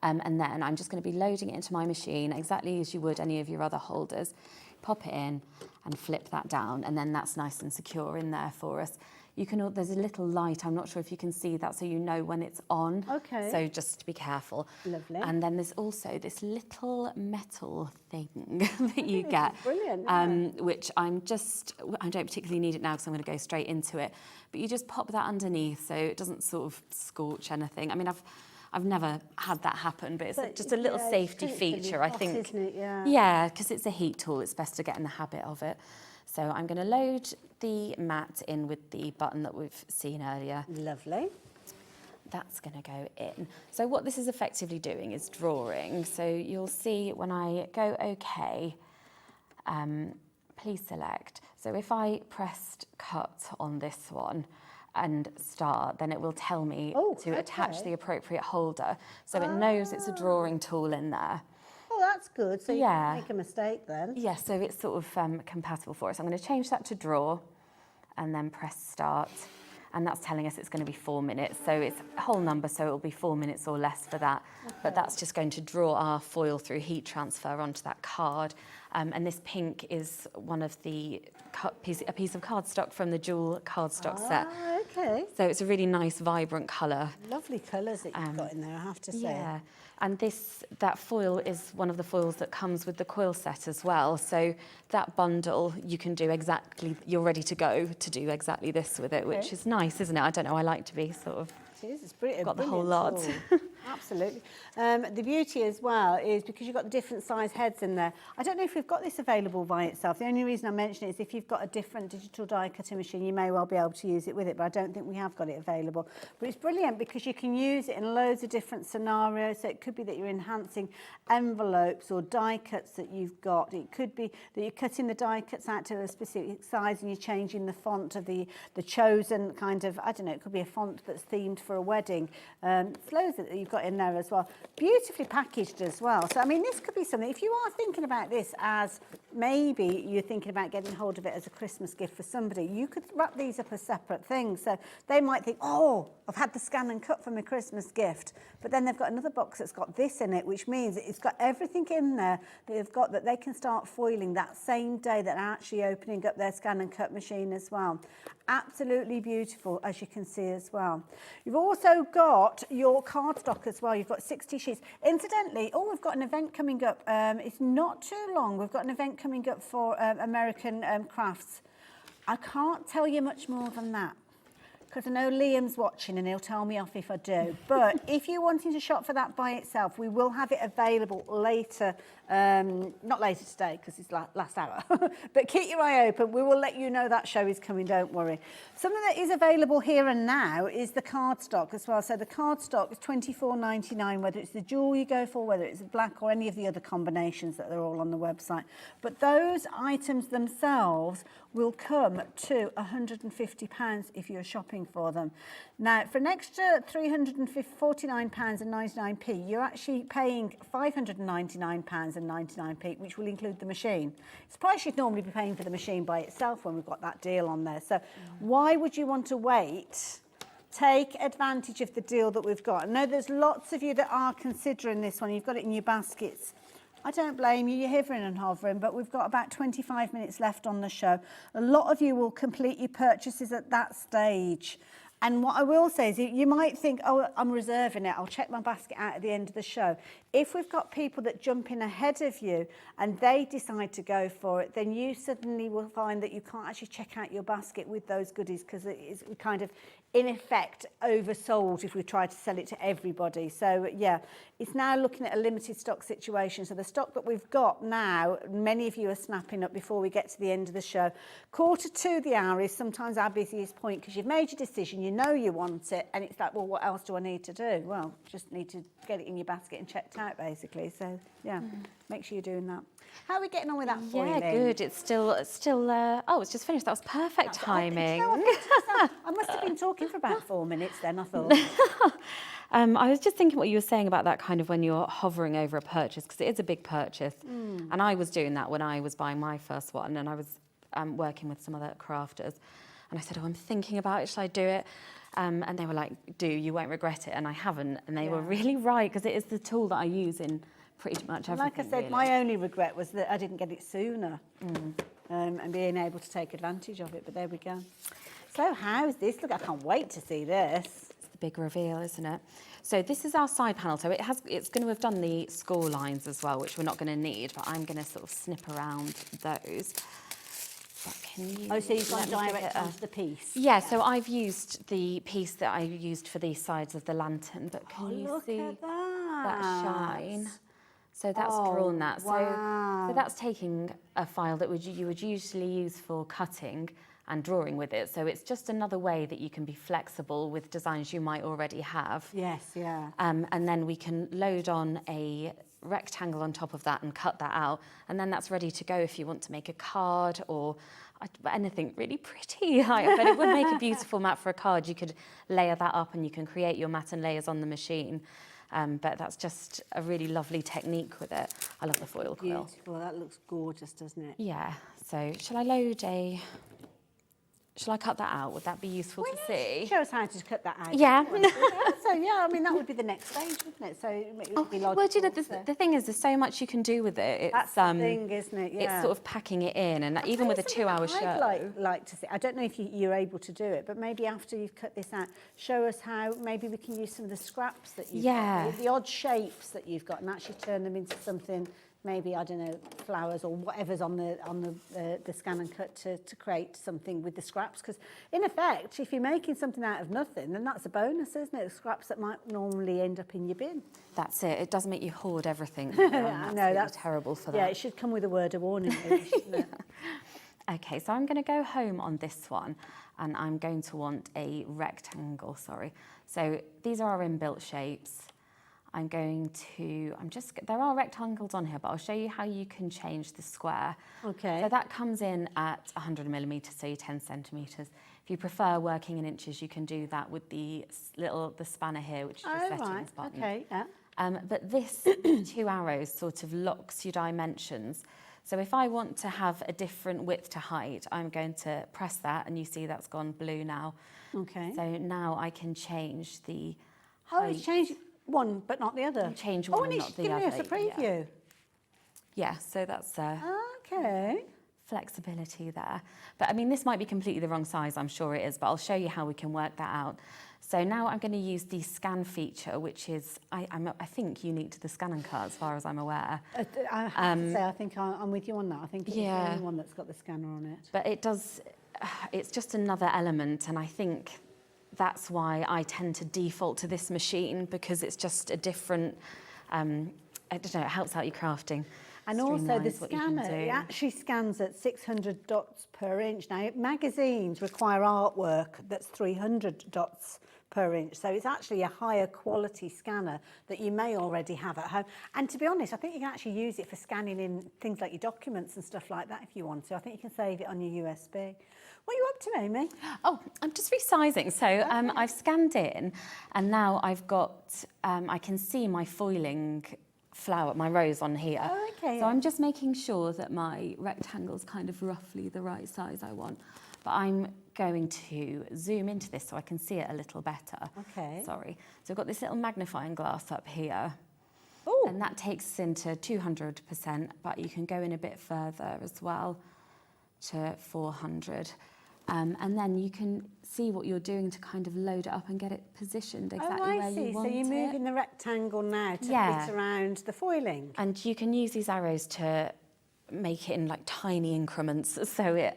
And then I'm just going to be loading it into my machine exactly as you would any of your other holders. Pop it in and flip that down, and then that's nice and secure in there for us. You can, there's a little light, I'm not sure if you can see that, so you know when it's on. Okay. So just be careful. Lovely. And then there's also this little metal thing that you get. Brilliant. Which I don't particularly need it now because I'm going to go straight into it. But you just pop that underneath so it doesn't sort of scorch anything. I mean, I've never had that happen, but it's just a little safety feature, I think. Isn't it? Yeah, because it's a heat tool, it's best to get in the habit of it. So I'm going to load the mat in with the button that we've seen earlier. Lovely. That's going to go in. So what this is effectively doing is drawing. So you'll see when I go OK, please select. So if I pressed cut on this one and start, then it will tell me to attach the appropriate holder. So it knows it's a drawing tool in there. Oh, that's good. So you can make a mistake then. Yeah, so it's sort of compatible for us. I'm going to change that to draw and then press start. And that's telling us it's going to be 4 minutes. So it's a whole number, so it'll be 4 minutes or less for that. Okay. But that's just going to draw our foil through heat transfer onto that card. And this pink is one of the a piece of cardstock from the jewel cardstock set. Okay. So it's a really nice, vibrant colour. Lovely colours that you've got in there, I have to say. Yeah, and that foil is one of the foils that comes with the quill set as well. So that bundle, you can do you're ready to go to do exactly this with it, which is nice, isn't it? I don't know, I like to be sort of... It is, it's brilliant. Got the whole lot. Absolutely. The beauty as well is because you've got the different size heads in there. I don't know if we've got this available by itself. The only reason I mention it is if you've got a different digital die cutting machine, you may well be able to use it with it, but I don't think we have got it available. But it's brilliant because you can use it in loads of different scenarios. So it could be that you're enhancing envelopes or die cuts that you've got. It could be that you're cutting the die cuts out to a specific size and you're changing the font of the chosen kind of, I don't know, it could be a font that's themed for a wedding. It's loads that you've got in there as well. Beautifully packaged as well. So, I mean, this could be something, if you are thinking about this as maybe you're thinking about getting hold of it as a Christmas gift for somebody, you could wrap these up as separate things. So they might think, oh, I've had the scan and cut for my Christmas gift. But then they've got another box that's got this in it, which means it's got everything in there that they've got that they can start foiling that same day that are actually opening up their scan and cut machine as well. Absolutely beautiful, as you can see as well. You've also got your cardstock as well. You've got 60 sheets. Incidentally, we've got an event coming up. It's not too long. We've got an event coming up for American Crafts. I can't tell you much more than that, because I know Liam's watching and he'll tell me off if I do. But if you're wanting to shop for that by itself, we will have it available later. Not later today, because it's last hour. But keep your eye open. We will let you know that show is coming, don't worry. Something that is available here and now is the cardstock as well. So the cardstock is $24.99, whether it's the jewel you go for, whether it's black or any of the other combinations that are all on the website. But those items themselves will come to £150 if you're shopping for them. Now, for an extra £349.99, you're actually paying £599.99, which will include the machine. It's the price you'd normally be paying for the machine by itself when we've got that deal on there. So why would you want to wait? Take advantage of the deal that we've got. I know there's lots of you that are considering this one. You've got it in your baskets. I don't blame you, you're hivering and hovering, but we've got about 25 minutes left on the show. A lot of you will complete your purchases at that stage. And what I will say is you might think, oh, I'm reserving it, I'll check my basket out at the end of the show. If we've got people that jump in ahead of you and they decide to go for it, then you suddenly will find that you can't actually check out your basket with those goodies because it is kind of, in effect, oversold if we try to sell it to everybody. So, yeah, it's now looking at a limited stock situation. So the stock that we've got now, many of you are snapping up before we get to the end of the show. 1:45 is sometimes our busiest point because you've made your decision, you know you want it, and it's like, well, what else do I need to do? Well, just need to get it in your basket and checked out, basically. So, yeah, make sure you're doing that. How are we getting on with that for you, Yeah, good. It's still, oh, it's just finished. That was perfect timing. I must have been talking for about 4 minutes then, I thought. I was just thinking what you were saying about that kind of when you're hovering over a purchase, because it is a big purchase. And I was doing that when I was buying my first one, and I was working with some other crafters. And I said, oh, I'm thinking about it, should I do it? And they were like, do, you won't regret it. And I haven't. And they were really right, because it is the tool that I use in pretty much everything. Like I said, really. My only regret was that I didn't get it sooner and being able to take advantage of it. But there we go. So how's this? Look, I can't wait to see this. It's the big reveal, isn't it? So this is our side panel. So it's going to have done the score lines as well, which we're not going to need, but I'm going to sort of snip around those. But can you so you've gone direct onto the piece? Yeah, so I've used the piece that I used for these sides of the lantern, but can you see that shine? So that's drawn that. So that's taking a file that you would usually use for cutting and drawing with it. So it's just another way that you can be flexible with designs you might already have. Yes, yeah. And then we can load on a rectangle on top of that and cut that out. And then that's ready to go if you want to make a card or anything really pretty. But it would make a beautiful mat for a card. You could layer that up and you can create your mat and layers on the machine. But that's just a really lovely technique with it. I love the foil quill. Beautiful, that looks gorgeous, doesn't it? Yeah, so shall I load a... Shall I cut that out? Would that be useful to see? Show us how to cut that out. Yeah. So yeah, I mean that would be the next stage, wouldn't it? So it would be logical. Well, do you know, the thing is, there's so much you can do with it. It's, That's the thing, isn't it? Yeah. It's sort of packing it in, and even with a 2-hour show. I'd like to see. I don't know if you're able to do it, but maybe after you've cut this out, show us how maybe we can use some of the scraps that you've got, the odd shapes that you've got, and actually turn them into something. Maybe, I don't know, flowers or whatever's on the ScanNCut to create something with the scraps. Because in effect, if you're making something out of nothing, then that's a bonus, isn't it? Scraps that might normally end up in your bin. That's it. It does make you hoard everything. I know, that's terrible for that. Yeah, it should come with a word of warning, really, shouldn't it? Okay, so I'm going to go home on this one, and I'm going to want a rectangle, So these are our inbuilt shapes. There are rectangles on here, but I'll show you how you can change the square. Okay. So that comes in at 100 millimetres, so 10 centimetres. If you prefer working in inches, you can do that with the spanner here, which is the settings button. Okay, yeah. But this 2 arrows sort of locks your dimensions. So if I want to have a different width to height, I'm going to press that, and you see that's gone blue now. Okay. So now I can change the height. height. It's changed one, but not the other. Change one, and not the other. Oh, and it's giving us a preview. Yeah, so that's okay. Flexibility there. But I mean, this might be completely the wrong size, I'm sure it is, but I'll show you how we can work that out. So now I'm going to use the scan feature, which is, I think, unique to the ScanNCut as far as I'm aware. I have to say, I think I'm with you on that. I think it's the only one that's got the scanner on it. But it's just another element, and I think that's why I tend to default to this machine, because it's just a different, I don't know, it helps out your crafting. And also the scanner, it actually scans at 600 dots per inch. Now, magazines require artwork that's 300 dots per inch. So it's actually a higher quality scanner that you may already have at home. And to be honest, I think you can actually use it for scanning in things like your documents and stuff like that if you want to. I think you can save it on your USB. What are you up to, Amy? Oh, I'm just resizing. So I've scanned in, and now I've got, I can see my foiling flower, my rose on here. Oh, okay. So I'm just making sure that my rectangle's kind of roughly the right size I want. But I'm going to zoom into this so I can see it a little better. Okay. Sorry. So I've got this little magnifying glass up here. Ooh. And that takes us into 200%, but you can go in a bit further as well to 400. And then you can see what you're doing to kind of load it up and get it positioned exactly where you want it. So you're moving the rectangle now to fit around the foiling. And you can use these arrows to make it in like tiny increments, so it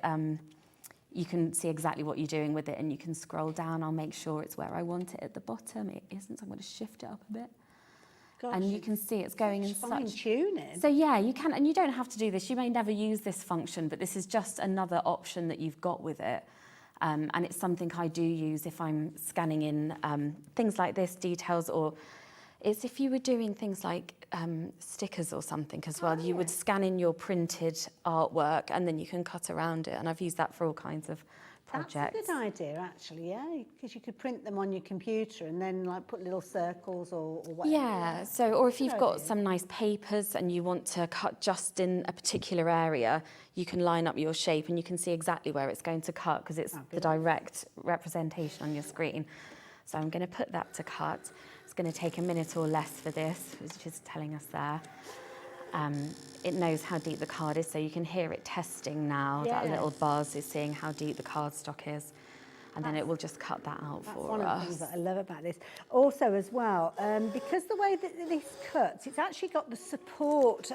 you can see exactly what you're doing with it, and you can scroll down. I'll make sure it's where I want it at the bottom. It isn't, so I'm going to shift it up a bit. Gosh, and you can see it's going in such fine-tuning. So yeah, you can, and you don't have to do this. You may never use this function, but this is just another option that you've got with it. And it's something I do use if I'm scanning in things like this, details, or it's if you were doing things like stickers or something as well. You would scan in your printed artwork, and then you can cut around it. And I've used that for all kinds of projects. That's a good idea, actually, yeah, because you could print them on your computer and then like put little circles or whatever. Yeah, so, or if you've got some nice papers and you want to cut just in a particular area, you can line up your shape and you can see exactly where it's going to cut, because it's the direct representation on your screen. So I'm going to put that to cut. It's going to take a minute or less for this, which is telling us there. It knows how deep the card is, so you can hear it testing now. Yeah. That little buzz is seeing how deep the cardstock is, and then it will just cut that out for us. That's one of the things that I love about this. Also, as well, because the way that this cuts, it's actually got the support.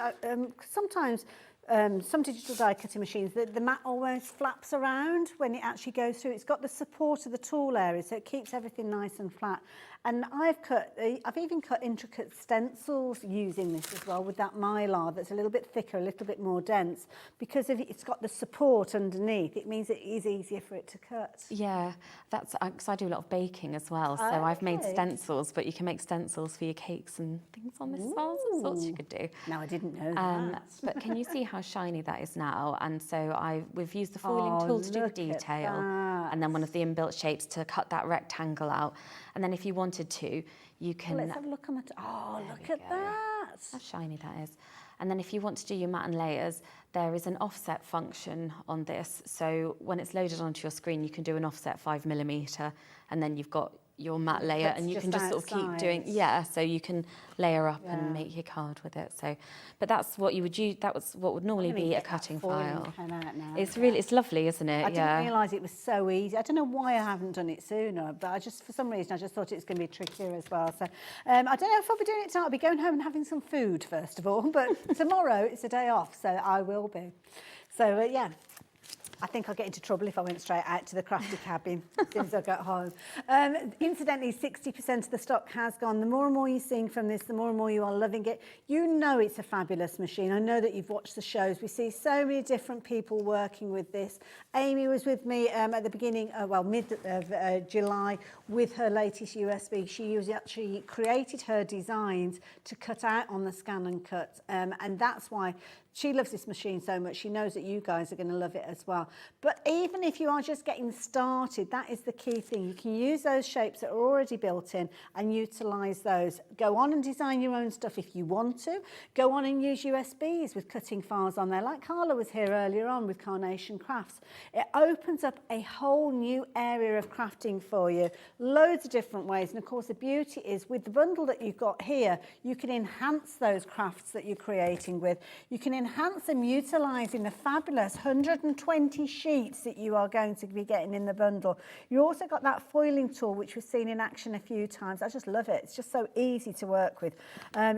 Sometimes some digital die cutting machines, the mat almost flaps around when it actually goes through. It's got the support of the tool area, so it keeps everything nice and flat. And I've even cut intricate stencils using this as well, with that mylar that's a little bit thicker, a little bit more dense. Because it's got the support underneath, it means it is easier for it to cut. Yeah, that's because I do a lot of baking as well. So I've made stencils, but you can make stencils for your cakes and things on this as well. All sorts you could do. No, I didn't know that. But can you see how shiny that is now? And so we've used the foiling tool to do the detail, and then one of the inbuilt shapes to cut that rectangle out. And then if you wanted to, you can... Let's have a look on the... Oh, look at that! How shiny that is. And then if you want to do your mat and layers, there is an offset function on this. So when it's loaded onto your screen, you can do an offset 5mm, and then you've got your mat layer, That's and you just can just sort of keep outside. doing, so you can layer up and make your card with it. So, but that's what you would use, that was what would normally be a cutting file. It's really, it's lovely, isn't it? I didn't realise it was so easy. I don't know why I haven't done it sooner, but I just, for some reason, I just thought it was going to be trickier as well. So I don't know if I'll be doing it tonight. I'll be going home and having some food first of all, but tomorrow it's a day off, so I will be. So yeah. I think I'll get into trouble if I went straight out to the crafty cabin as soon as I got home. Incidentally, 60% of the stock has gone. The more and more you're seeing from this, the more and more you are loving it. You know it's a fabulous machine. I know that you've watched the shows. We see so many different people working with this. Amy was with me at the beginning, mid of July with her latest USB. She actually created her designs to cut out on the ScanNCut, and that's why she loves this machine so much. She knows that you guys are going to love it as well. But even if you are just getting started, that is the key thing. You can use those shapes that are already built in and utilise those. Go on and design your own stuff if you want to. Go on and use USBs with cutting files on there, like Carla was here earlier on with Carnation Crafts. It opens up a whole new area of crafting for you. Loads of different ways. And of course, the beauty is with the bundle that you've got here, you can enhance those crafts that you're creating with. You can enhance them utilising the fabulous 120 sheets that you are going to be getting in the bundle. You also got that foiling tool, which we've seen in action a few times. I just love it. It's just so easy to work with.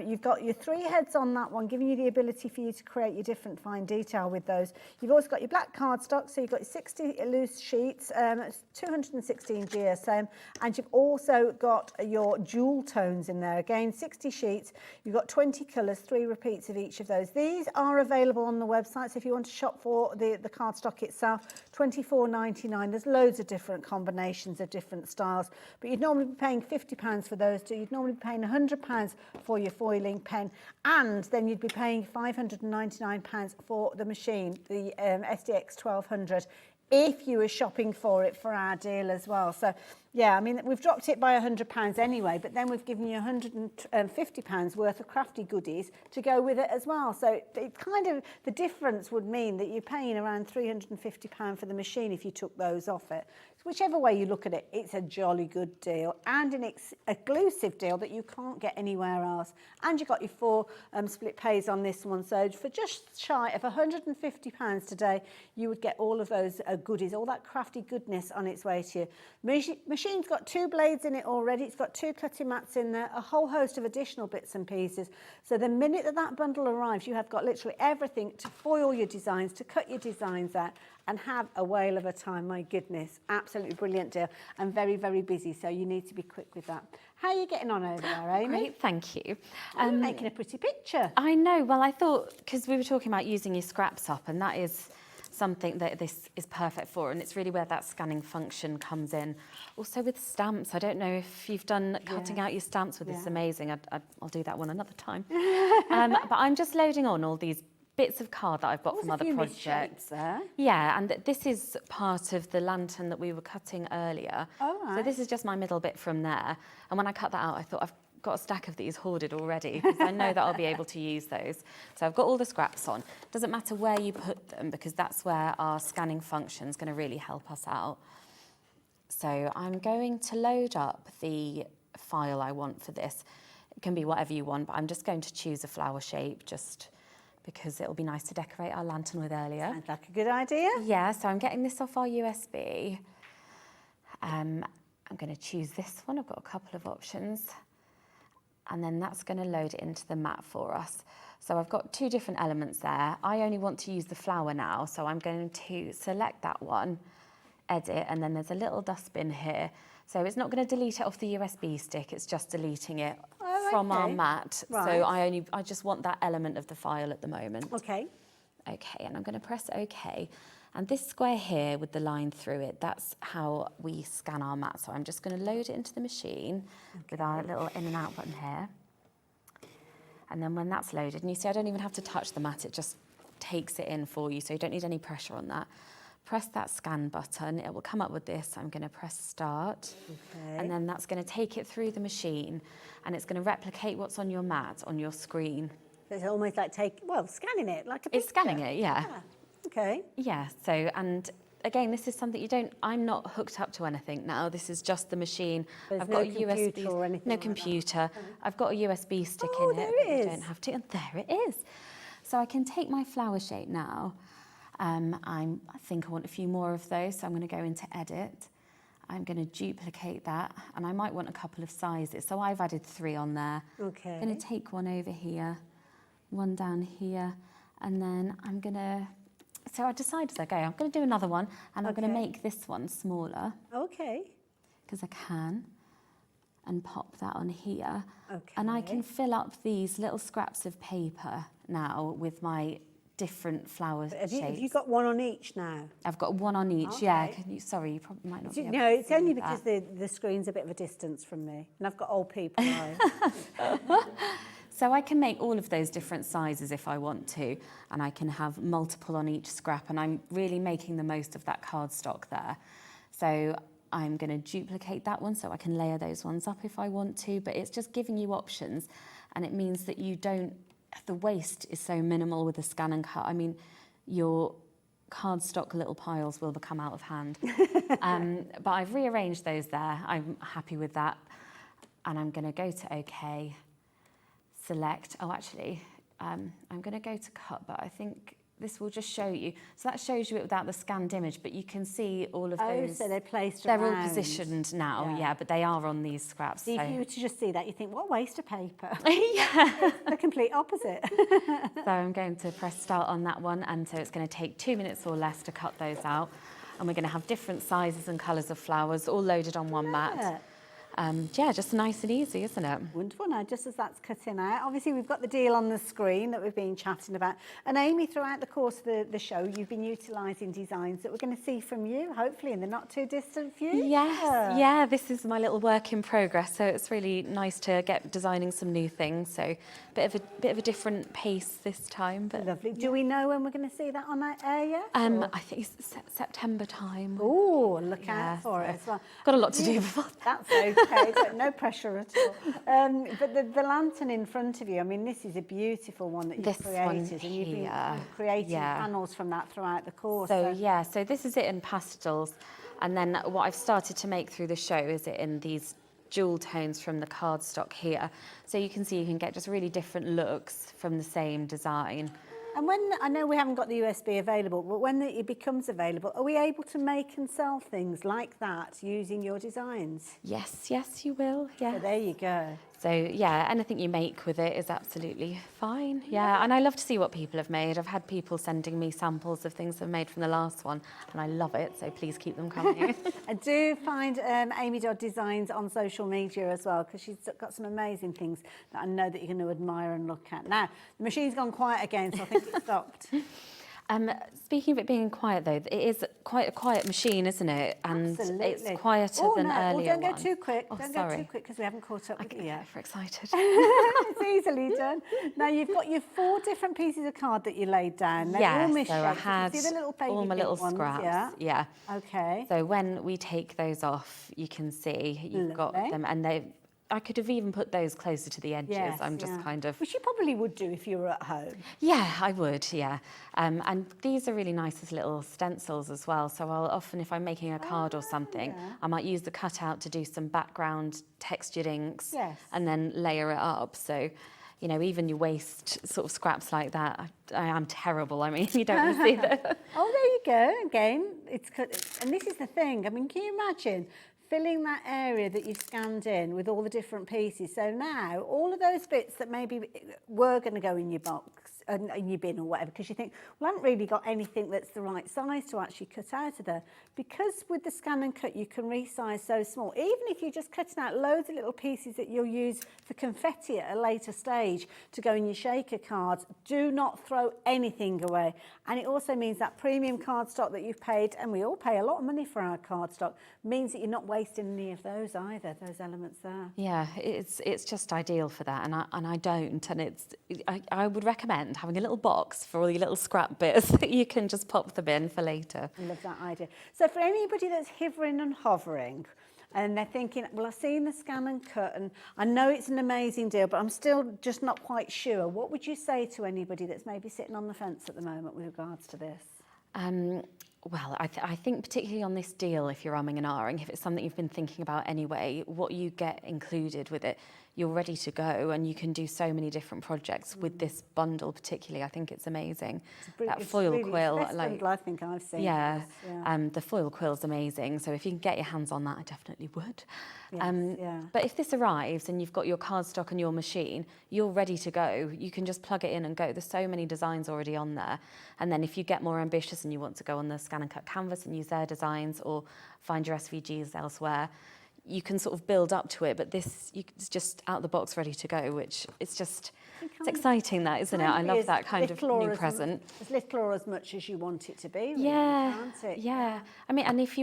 You've got your 3 heads on that one, giving you the ability for you to create your different fine detail with those. You've also got your black cardstock, so you've got your 60 loose sheets, 216 GSM, and you've also got your jewel tones in there. Again, 60 sheets. You've got 20 colours, 3 repeats of each of those. These are available on the website, so if you want to shop for the cardstock itself, £24.99. There's loads of different combinations of different styles, but you'd normally be paying £50 for those two. You'd normally be paying £100 for your foiling pen, and then you'd be paying £599 for the machine, the SDX 1200, if you were shopping for it for our deal as well. So yeah, I mean, we've dropped it by £100 anyway, but then we've given you £150 worth of crafty goodies to go with it as well. So it kind of, the difference would mean that you're paying around £350 for the machine if you took those off it. So whichever way you look at it, it's a jolly good deal and an exclusive deal that you can't get anywhere else. And you've got your 4 split pays on this one. So for just shy of £150 today, you would get all of those goodies, all that crafty goodness on its way to you. Machine's got 2 blades in it already. It's got 2 cutting mats in there, a whole host of additional bits and pieces. So the minute that bundle arrives, you have got literally everything to foil your designs, to cut your designs out, and have a whale of a time. My goodness, absolutely brilliant deal, and very, very busy, so you need to be quick with that. How are you getting on over there, Amy? Great, thank you. You're making a pretty picture. I know, well, I thought, because we were talking about using your scraps up, and that is something that this is perfect for, and it's really where that scanning function comes in. Also with stamps, I don't know if you've done cutting out your stamps with this, amazing. I'll do that one another time. But I'm just loading on all these bits of card that I've got from other projects. There. Yeah, and this is part of the lantern that we were cutting earlier. Oh, right. So this is just my middle bit from there. And when I cut that out, I thought I've got a stack of these hoarded already because I know that I'll be able to use those. So I've got all the scraps on. Doesn't matter where you put them because that's where our scanning function is going to really help us out. So I'm going to load up the file I want for this. It can be whatever you want, but I'm just going to choose a flower shape just because it'll be nice to decorate our lantern with earlier. Sounds like a good idea. Yeah, so I'm getting this off our USB. I'm going to choose this one. I've got a couple of options. And then that's going to load it into the mat for us. So I've got 2 different elements there. I only want to use the flower now, so I'm going to select that one, edit, and then there's a little dustbin here. So it's not going to delete it off the USB stick, it's just deleting it from our mat. Right. So I just want that element of the file at the moment. Okay. Okay, and I'm going to press OK. And this square here with the line through it, that's how we scan our mat. So I'm just going to load it into the machine with our little in and out button here. And then when that's loaded, and you see I don't even have to touch the mat, it just takes it in for you, so you don't need any pressure on that. Press that scan button, it will come up with this. I'm going to press start, and then that's going to take it through the machine, and it's going to replicate what's on your mat, on your screen. It's almost like scanning it like a picture. It's scanning it, yeah. Okay. Yeah, so, and again, this is something I'm not hooked up to anything now. This is just the machine. There's I've no got a computer USB, or anything no like that. computer. I've got a USB stick Oh, in it. there it but you is. don't have to. And there it is. So I can take my flower shape now. I think I want a few more of those, so I'm going to go into edit. I'm going to duplicate that, and I might want a couple of sizes. So I've added 3 on there. Okay. I'm going to take one over here, one down here, and then I'm going to, so I decide as I go, I'm going to do another one, and I'm going to make this one smaller. Okay. Because I can, and pop that on here. Okay. And I can fill up these little scraps of paper now with my different flower shapes. Have you got one on each now? I've got one on each, yeah. Sorry, you probably might not be able No, to it's see only that. because the screen's a bit of a distance from me, and I've got old people eyes. So I can make all of those different sizes if I want to, and I can have multiple on each scrap, and I'm really making the most of that cardstock there. So I'm going to duplicate that one so I can layer those ones up if I want to, but it's just giving you options, and it means that you don't, the waste is so minimal with a ScanNCut. I mean, your cardstock little piles will become out of hand. But I've rearranged those there. I'm happy with that. And I'm going to go to OK, select. Oh, actually, I'm going to go to cut, but I think this will just show you. So that shows you it without the scanned image, but you can see all of those. Oh, so they're placed They're around. all positioned now, Yeah. yeah, but they are on these scraps. So if you were to just see that, you think, what a waste of paper. Yeah. It's the complete opposite. So I'm going to press start on that one, and so it's going to take 2 minutes or less to cut those out. And we're going to have different sizes and colours of flowers all loaded on one mat. Yeah, just nice and easy, isn't it? Wonderful. Now, just as that's cutting out, obviously we've got the deal on the screen that we've been chatting about. And Amy, throughout the course of the show, you've been utilising designs that we're going to see from you, hopefully in the not too distant future. Yes, yeah, this is my little work in progress, so it's really nice to get designing some new things. So bit of a different pace this time. But Lovely. Do we know when we're going to see that on that air yet? I think it's September time. Oh, look out for it as well. Got a lot to do before that. That's okay, so no pressure at all. But the lantern in front of you, I mean, this is a beautiful one that you've created. And you've been creating panels from that throughout the course. So yeah, so this is it in pastels. And then what I've started to make through the show is it in these jewel tones from the cardstock here. So you can see you can get just really different looks from the same design. And when, I know we haven't got the USB available, but when it becomes available, are we able to make and sell things like that using your designs? Yes, yes, you will, yeah. So there you go. So yeah, anything you make with it is absolutely fine. Yeah, and I love to see what people have made. I've had people sending me samples of things they've made from the last one, and I love it, so please keep them coming. And do find Amy Dodd Designs on social media as well, because she's got some amazing things that I know that you're going to admire and look at. Now, the machine's gone quiet again, so I think it stopped. Speaking of it being quiet, though, it is quite a quiet machine, isn't it? And Absolutely. it's quieter than earlier don't go ones. too quick. Oh, Don't sorry. go too quick, because we haven't caught up with you I yet. get overexcited. It's easily done. Now, you've got your 4 different pieces of card that you laid down. They're all Yeah, misshaped. so I You can had see the little baby all my little ones, scraps. Yeah. Okay. So when we take those off, you can see you've got Lovely. them, and I could have even put those closer to the edges. Yes, I'm just kind of... Which you probably would do if you were at home. Yeah, I would, yeah. And these are really nice as little stencils as well. So I'll often, if I'm making a card or something, I might use the cutout to do some background textured inks and then layer it up. So, you know, even your waste sort of scraps like that, I am terrible. I mean, you don't want to see that. Oh, there you go. Again, and this is the thing. I mean, can you imagine filling that area that you've scanned in with all the different pieces? So now all of those bits that maybe were going to go in your box, in your bin or whatever, because you think, well, I haven't really got anything that's the right size to actually cut out of there. Because with the ScanNCut, you can resize so small. Even if you're just cutting out loads of little pieces that you'll use for confetti at a later stage to go in your shaker cards, do not throw anything away. And it also means that premium cardstock that you've paid, and we all pay a lot of money for our cardstock, means that you're not wasting any of those either, those elements there. Yeah, it's just ideal for that, and I don't, and I would recommend having a little box for all your little scrap bits that you can just pop them in for later. I love that idea. So for anybody that's hovering and hovering, and they're thinking, well, I've seen the Scan and Cut and I know it's an amazing deal, but I'm still just not quite sure. What would you say to anybody that's maybe sitting on the fence at the moment with regards to this? Well, I think particularly on this deal, if you're umming and ahhing, if it's something you've been thinking about anyway, what you get included with it, you're ready to go and you can do so many different projects with this bundle particularly. I think it's amazing. That foil really, quill, best bundle I think I've seen. yeah, This, the foil quill's amazing. So if you can get your hands on that, I definitely would. Yes, But if this arrives and you've got your cardstock and your machine, you're ready to go. You can just plug it in and go. There's so many designs already on there. And then if you get more ambitious and you want to go on the Scan and Cut canvas and use their designs or find your SVGs elsewhere, you can sort of build up to it, but this it's just out the box ready to go, which it's just, it's exciting that, isn't it? I love that kind of new present. As little or as much as you want it to be, really, Yeah, can't it? yeah. I mean, and if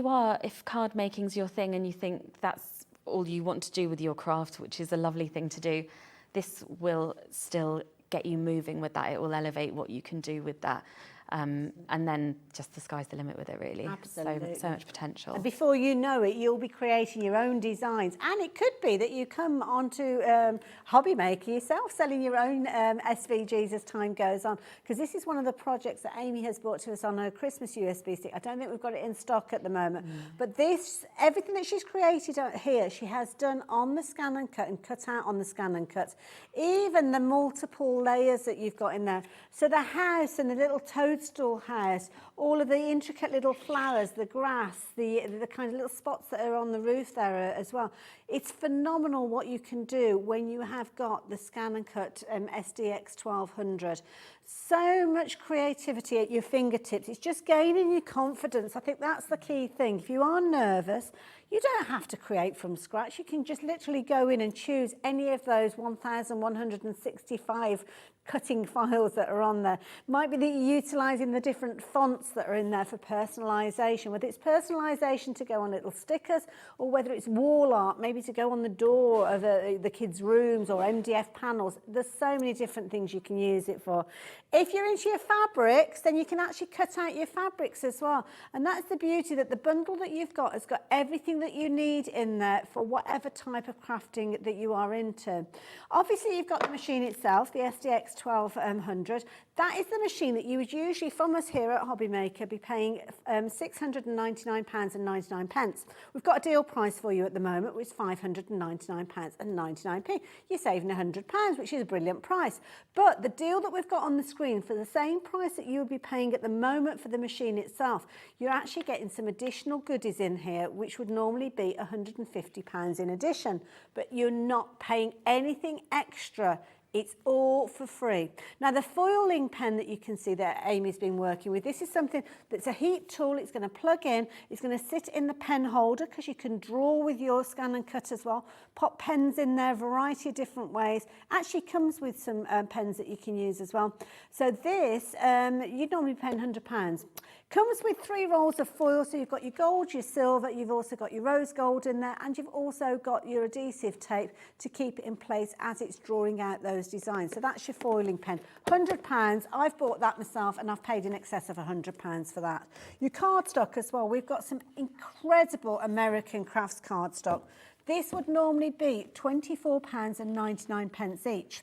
card making's your thing and you think that's all you want to do with your craft, which is a lovely thing to do, this will still get you moving with that. It will elevate what you can do with that. And then just the sky's the limit with it, really. Absolutely. So much potential. And before you know it, you'll be creating your own designs. And it could be that you come onto HobbyMaker yourself, selling your own SVGs as time goes on. Because this is one of the projects that Amy has brought to us on her Christmas USB stick. I don't think we've got it in stock at the moment. But this, everything that she's created out here, she has done on the Scan and Cut and cut out on the Scan and Cut. Even the multiple layers that you've got in there. So the house and the little toadstool house, all of the intricate little flowers, the grass, the kind of little spots that are on the roof there as well. It's phenomenal what you can do when you have got the Scan and Cut SDX 1200. So much creativity at your fingertips. It's just gaining your confidence. I think that's the key thing. If you are nervous, you don't have to create from scratch. You can just literally go in and choose any of those 1,165 cutting files that are on there. Might be that you're utilising the different fonts that are in there for personalisation, whether it's personalisation to go on little stickers or whether it's wall art, maybe to go on the door of the kids' rooms or MDF panels. There's so many different things you can use it for. If you're into your fabrics, then you can actually cut out your fabrics as well. And that's the beauty, that the bundle that you've got has got everything that you need in there for whatever type of crafting that you are into. Obviously, you've got the machine itself, the SDX 1200. That is the machine that you would usually, from us here at HobbyMaker, be paying £699.99. We've got a deal price for you at the moment, which is £599.99. You're saving £100, which is a brilliant price. But the deal that we've got on the screen, for the same price that you would be paying at the moment for the machine itself, you're actually getting some additional goodies in here, which would normally be £150 in addition. But you're not paying anything extra. It's all for free. Now, the foiling pen that you can see that Amy's been working with, this is something that's a heat tool. It's going to plug in. It's going to sit in the pen holder because you can draw with your Scan and Cut as well. Pop pens in there, a variety of different ways. Actually comes with some pens that you can use as well. So this, you'd normally pay £100. Comes with 3 rolls of foil, so you've got your gold, your silver, you've also got your rose gold in there, and you've also got your adhesive tape to keep it in place as it's drawing out those designs. So that's your foiling pen. £100, I've bought that myself and I've paid in excess of £100 for that. Your cardstock as well, we've got some incredible American crafts cardstock. This would normally be £24.99 each.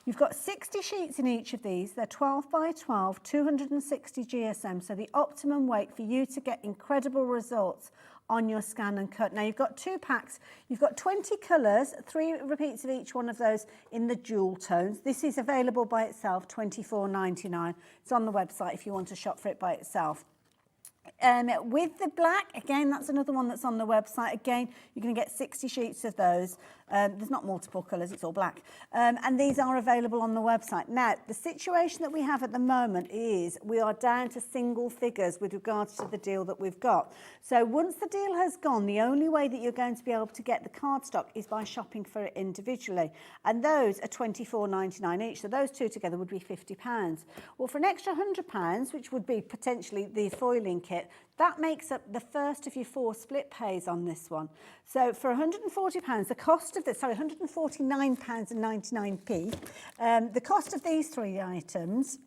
You've got 60 sheets in each of these. They're 12 by 12, 260 GSM, so the optimum weight for you to get incredible results on your Scan and Cut. Now, you've got 2 packs. You've got 20 colours, 3 repeats of each one of those in the dual tones. This is available by itself, £24.99. It's on the website if you want to shop for it by itself. With the black, again, that's another one that's on the website. Again, you're going to get 60 sheets of those. There's not multiple colours, it's all black. And these are available on the website. Now, the situation that we have at the moment is we are down to single figures with regards to the deal that we've got. So once the deal has gone, the only way that you're going to be able to get the cardstock is by shopping for it individually. And those are £24.99 each. So those 2 together would be £50. Well, for an extra £100, which would be potentially the foiling kit, that makes up the first of your 4 split pays on this one. So for £140, the cost of this, sorry, £149.99, the cost of these 3 items,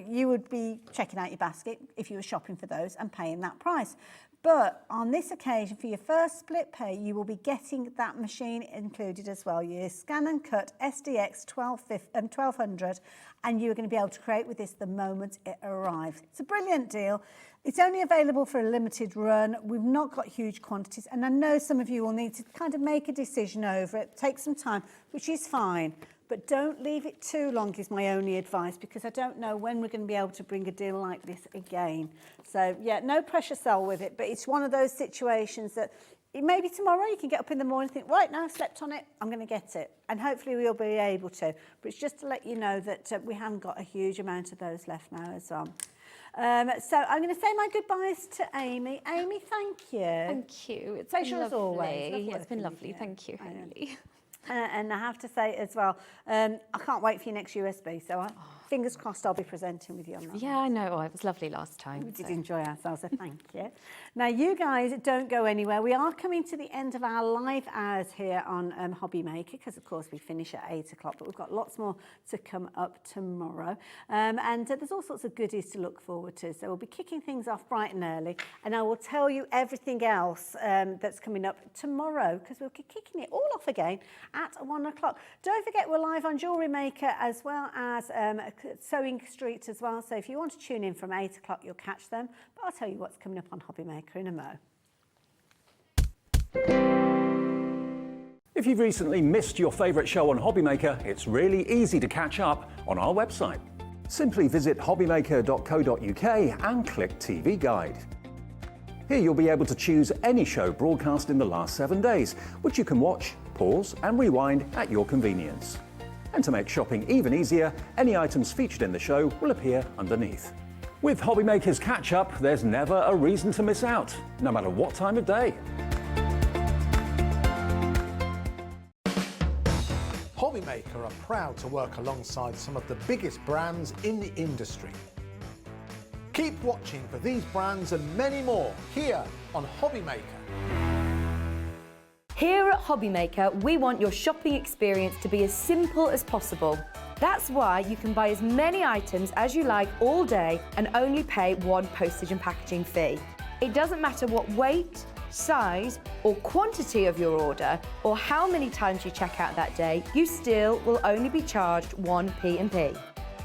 you would be checking out your basket if you were shopping for those and paying that price. But on this occasion, for your first split pay, you will be getting that machine included as well. Your ScanNCut SDX 1200, and you're going to be able to create with this the moment it arrives. It's a brilliant deal. It's only available for a limited run. We've not got huge quantities, and I know some of you will need to kind of make a decision over it, take some time, which is fine. But don't leave it too long is my only advice, because I don't know when we're going to be able to bring a deal like this again. So yeah, no pressure sell with it, but it's one of those situations that maybe tomorrow you can get up in the morning and think, right, now I've slept on it, I'm going to get it. And hopefully we'll be able to. But it's just to let you know that we haven't got a huge amount of those left now as well. So I'm going to say my goodbyes to Amy. Amy, thank you. Thank you. It's Pleasure been as always. lovely. Love It's been working with lovely. you. Thank you, Hayley. And I have to say as well, I can't wait for your next USB, so fingers crossed I'll be presenting with you on that. Yeah, I know. Oh, it was lovely last time. We did enjoy ourselves, so thank you. Now, you guys don't go anywhere. We are coming to the end of our live hours here on HobbyMaker, because of course we finish at 8 o'clock, but we've got lots more to come up tomorrow. And there's all sorts of goodies to look forward to. So we'll be kicking things off bright and early, and I will tell you everything else that's coming up tomorrow, because we'll be kicking it all off again at 1 o'clock. Don't forget, we're live on Jewellery Maker as well as Sewing Street as well. So if you want to tune in from 8 o'clock, you'll catch them. But I'll tell you what's coming up on HobbyMaker in a mo. If you've recently missed your favourite show on HobbyMaker, it's really easy to catch up on our website. Simply visit hobbymaker.co.uk and click TV Guide. Here you'll be able to choose any show broadcast in the last 7 days, which you can watch, pause and rewind at your convenience. And to make shopping even easier, any items featured in the show will appear underneath. With HobbyMaker's catch-up, there's never a reason to miss out, no matter what time of day. HobbyMaker are proud to work alongside some of the biggest brands in the industry. Keep watching for these brands and many more here on HobbyMaker. Here at HobbyMaker, we want your shopping experience to be as simple as possible. That's why you can buy as many items as you like all day and only pay one postage and packaging fee. It doesn't matter what weight, size or quantity of your order or how many times you check out that day, you still will only be charged one P&P.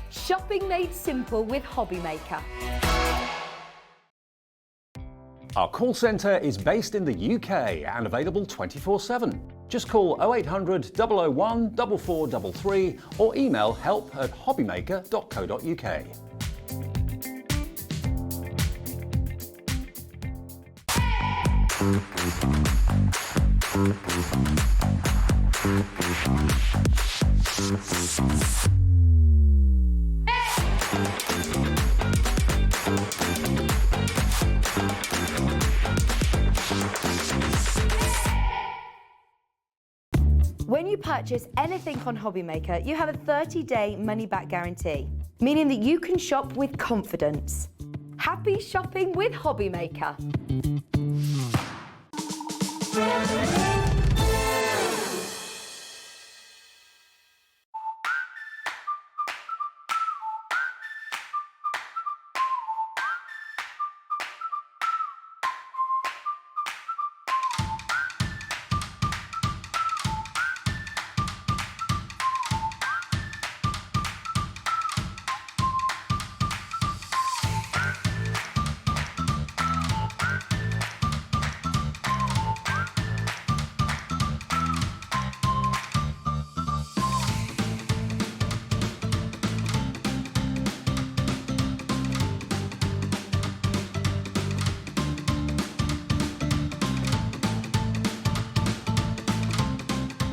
Shopping made simple with HobbyMaker. Our call centre is based in the UK and available 24/7. Just call 0800 001 4433 or email help@hobbymaker.co.uk. When you purchase anything on HobbyMaker, you have a 30-day money-back guarantee, meaning that you can shop with confidence. Happy shopping with HobbyMaker.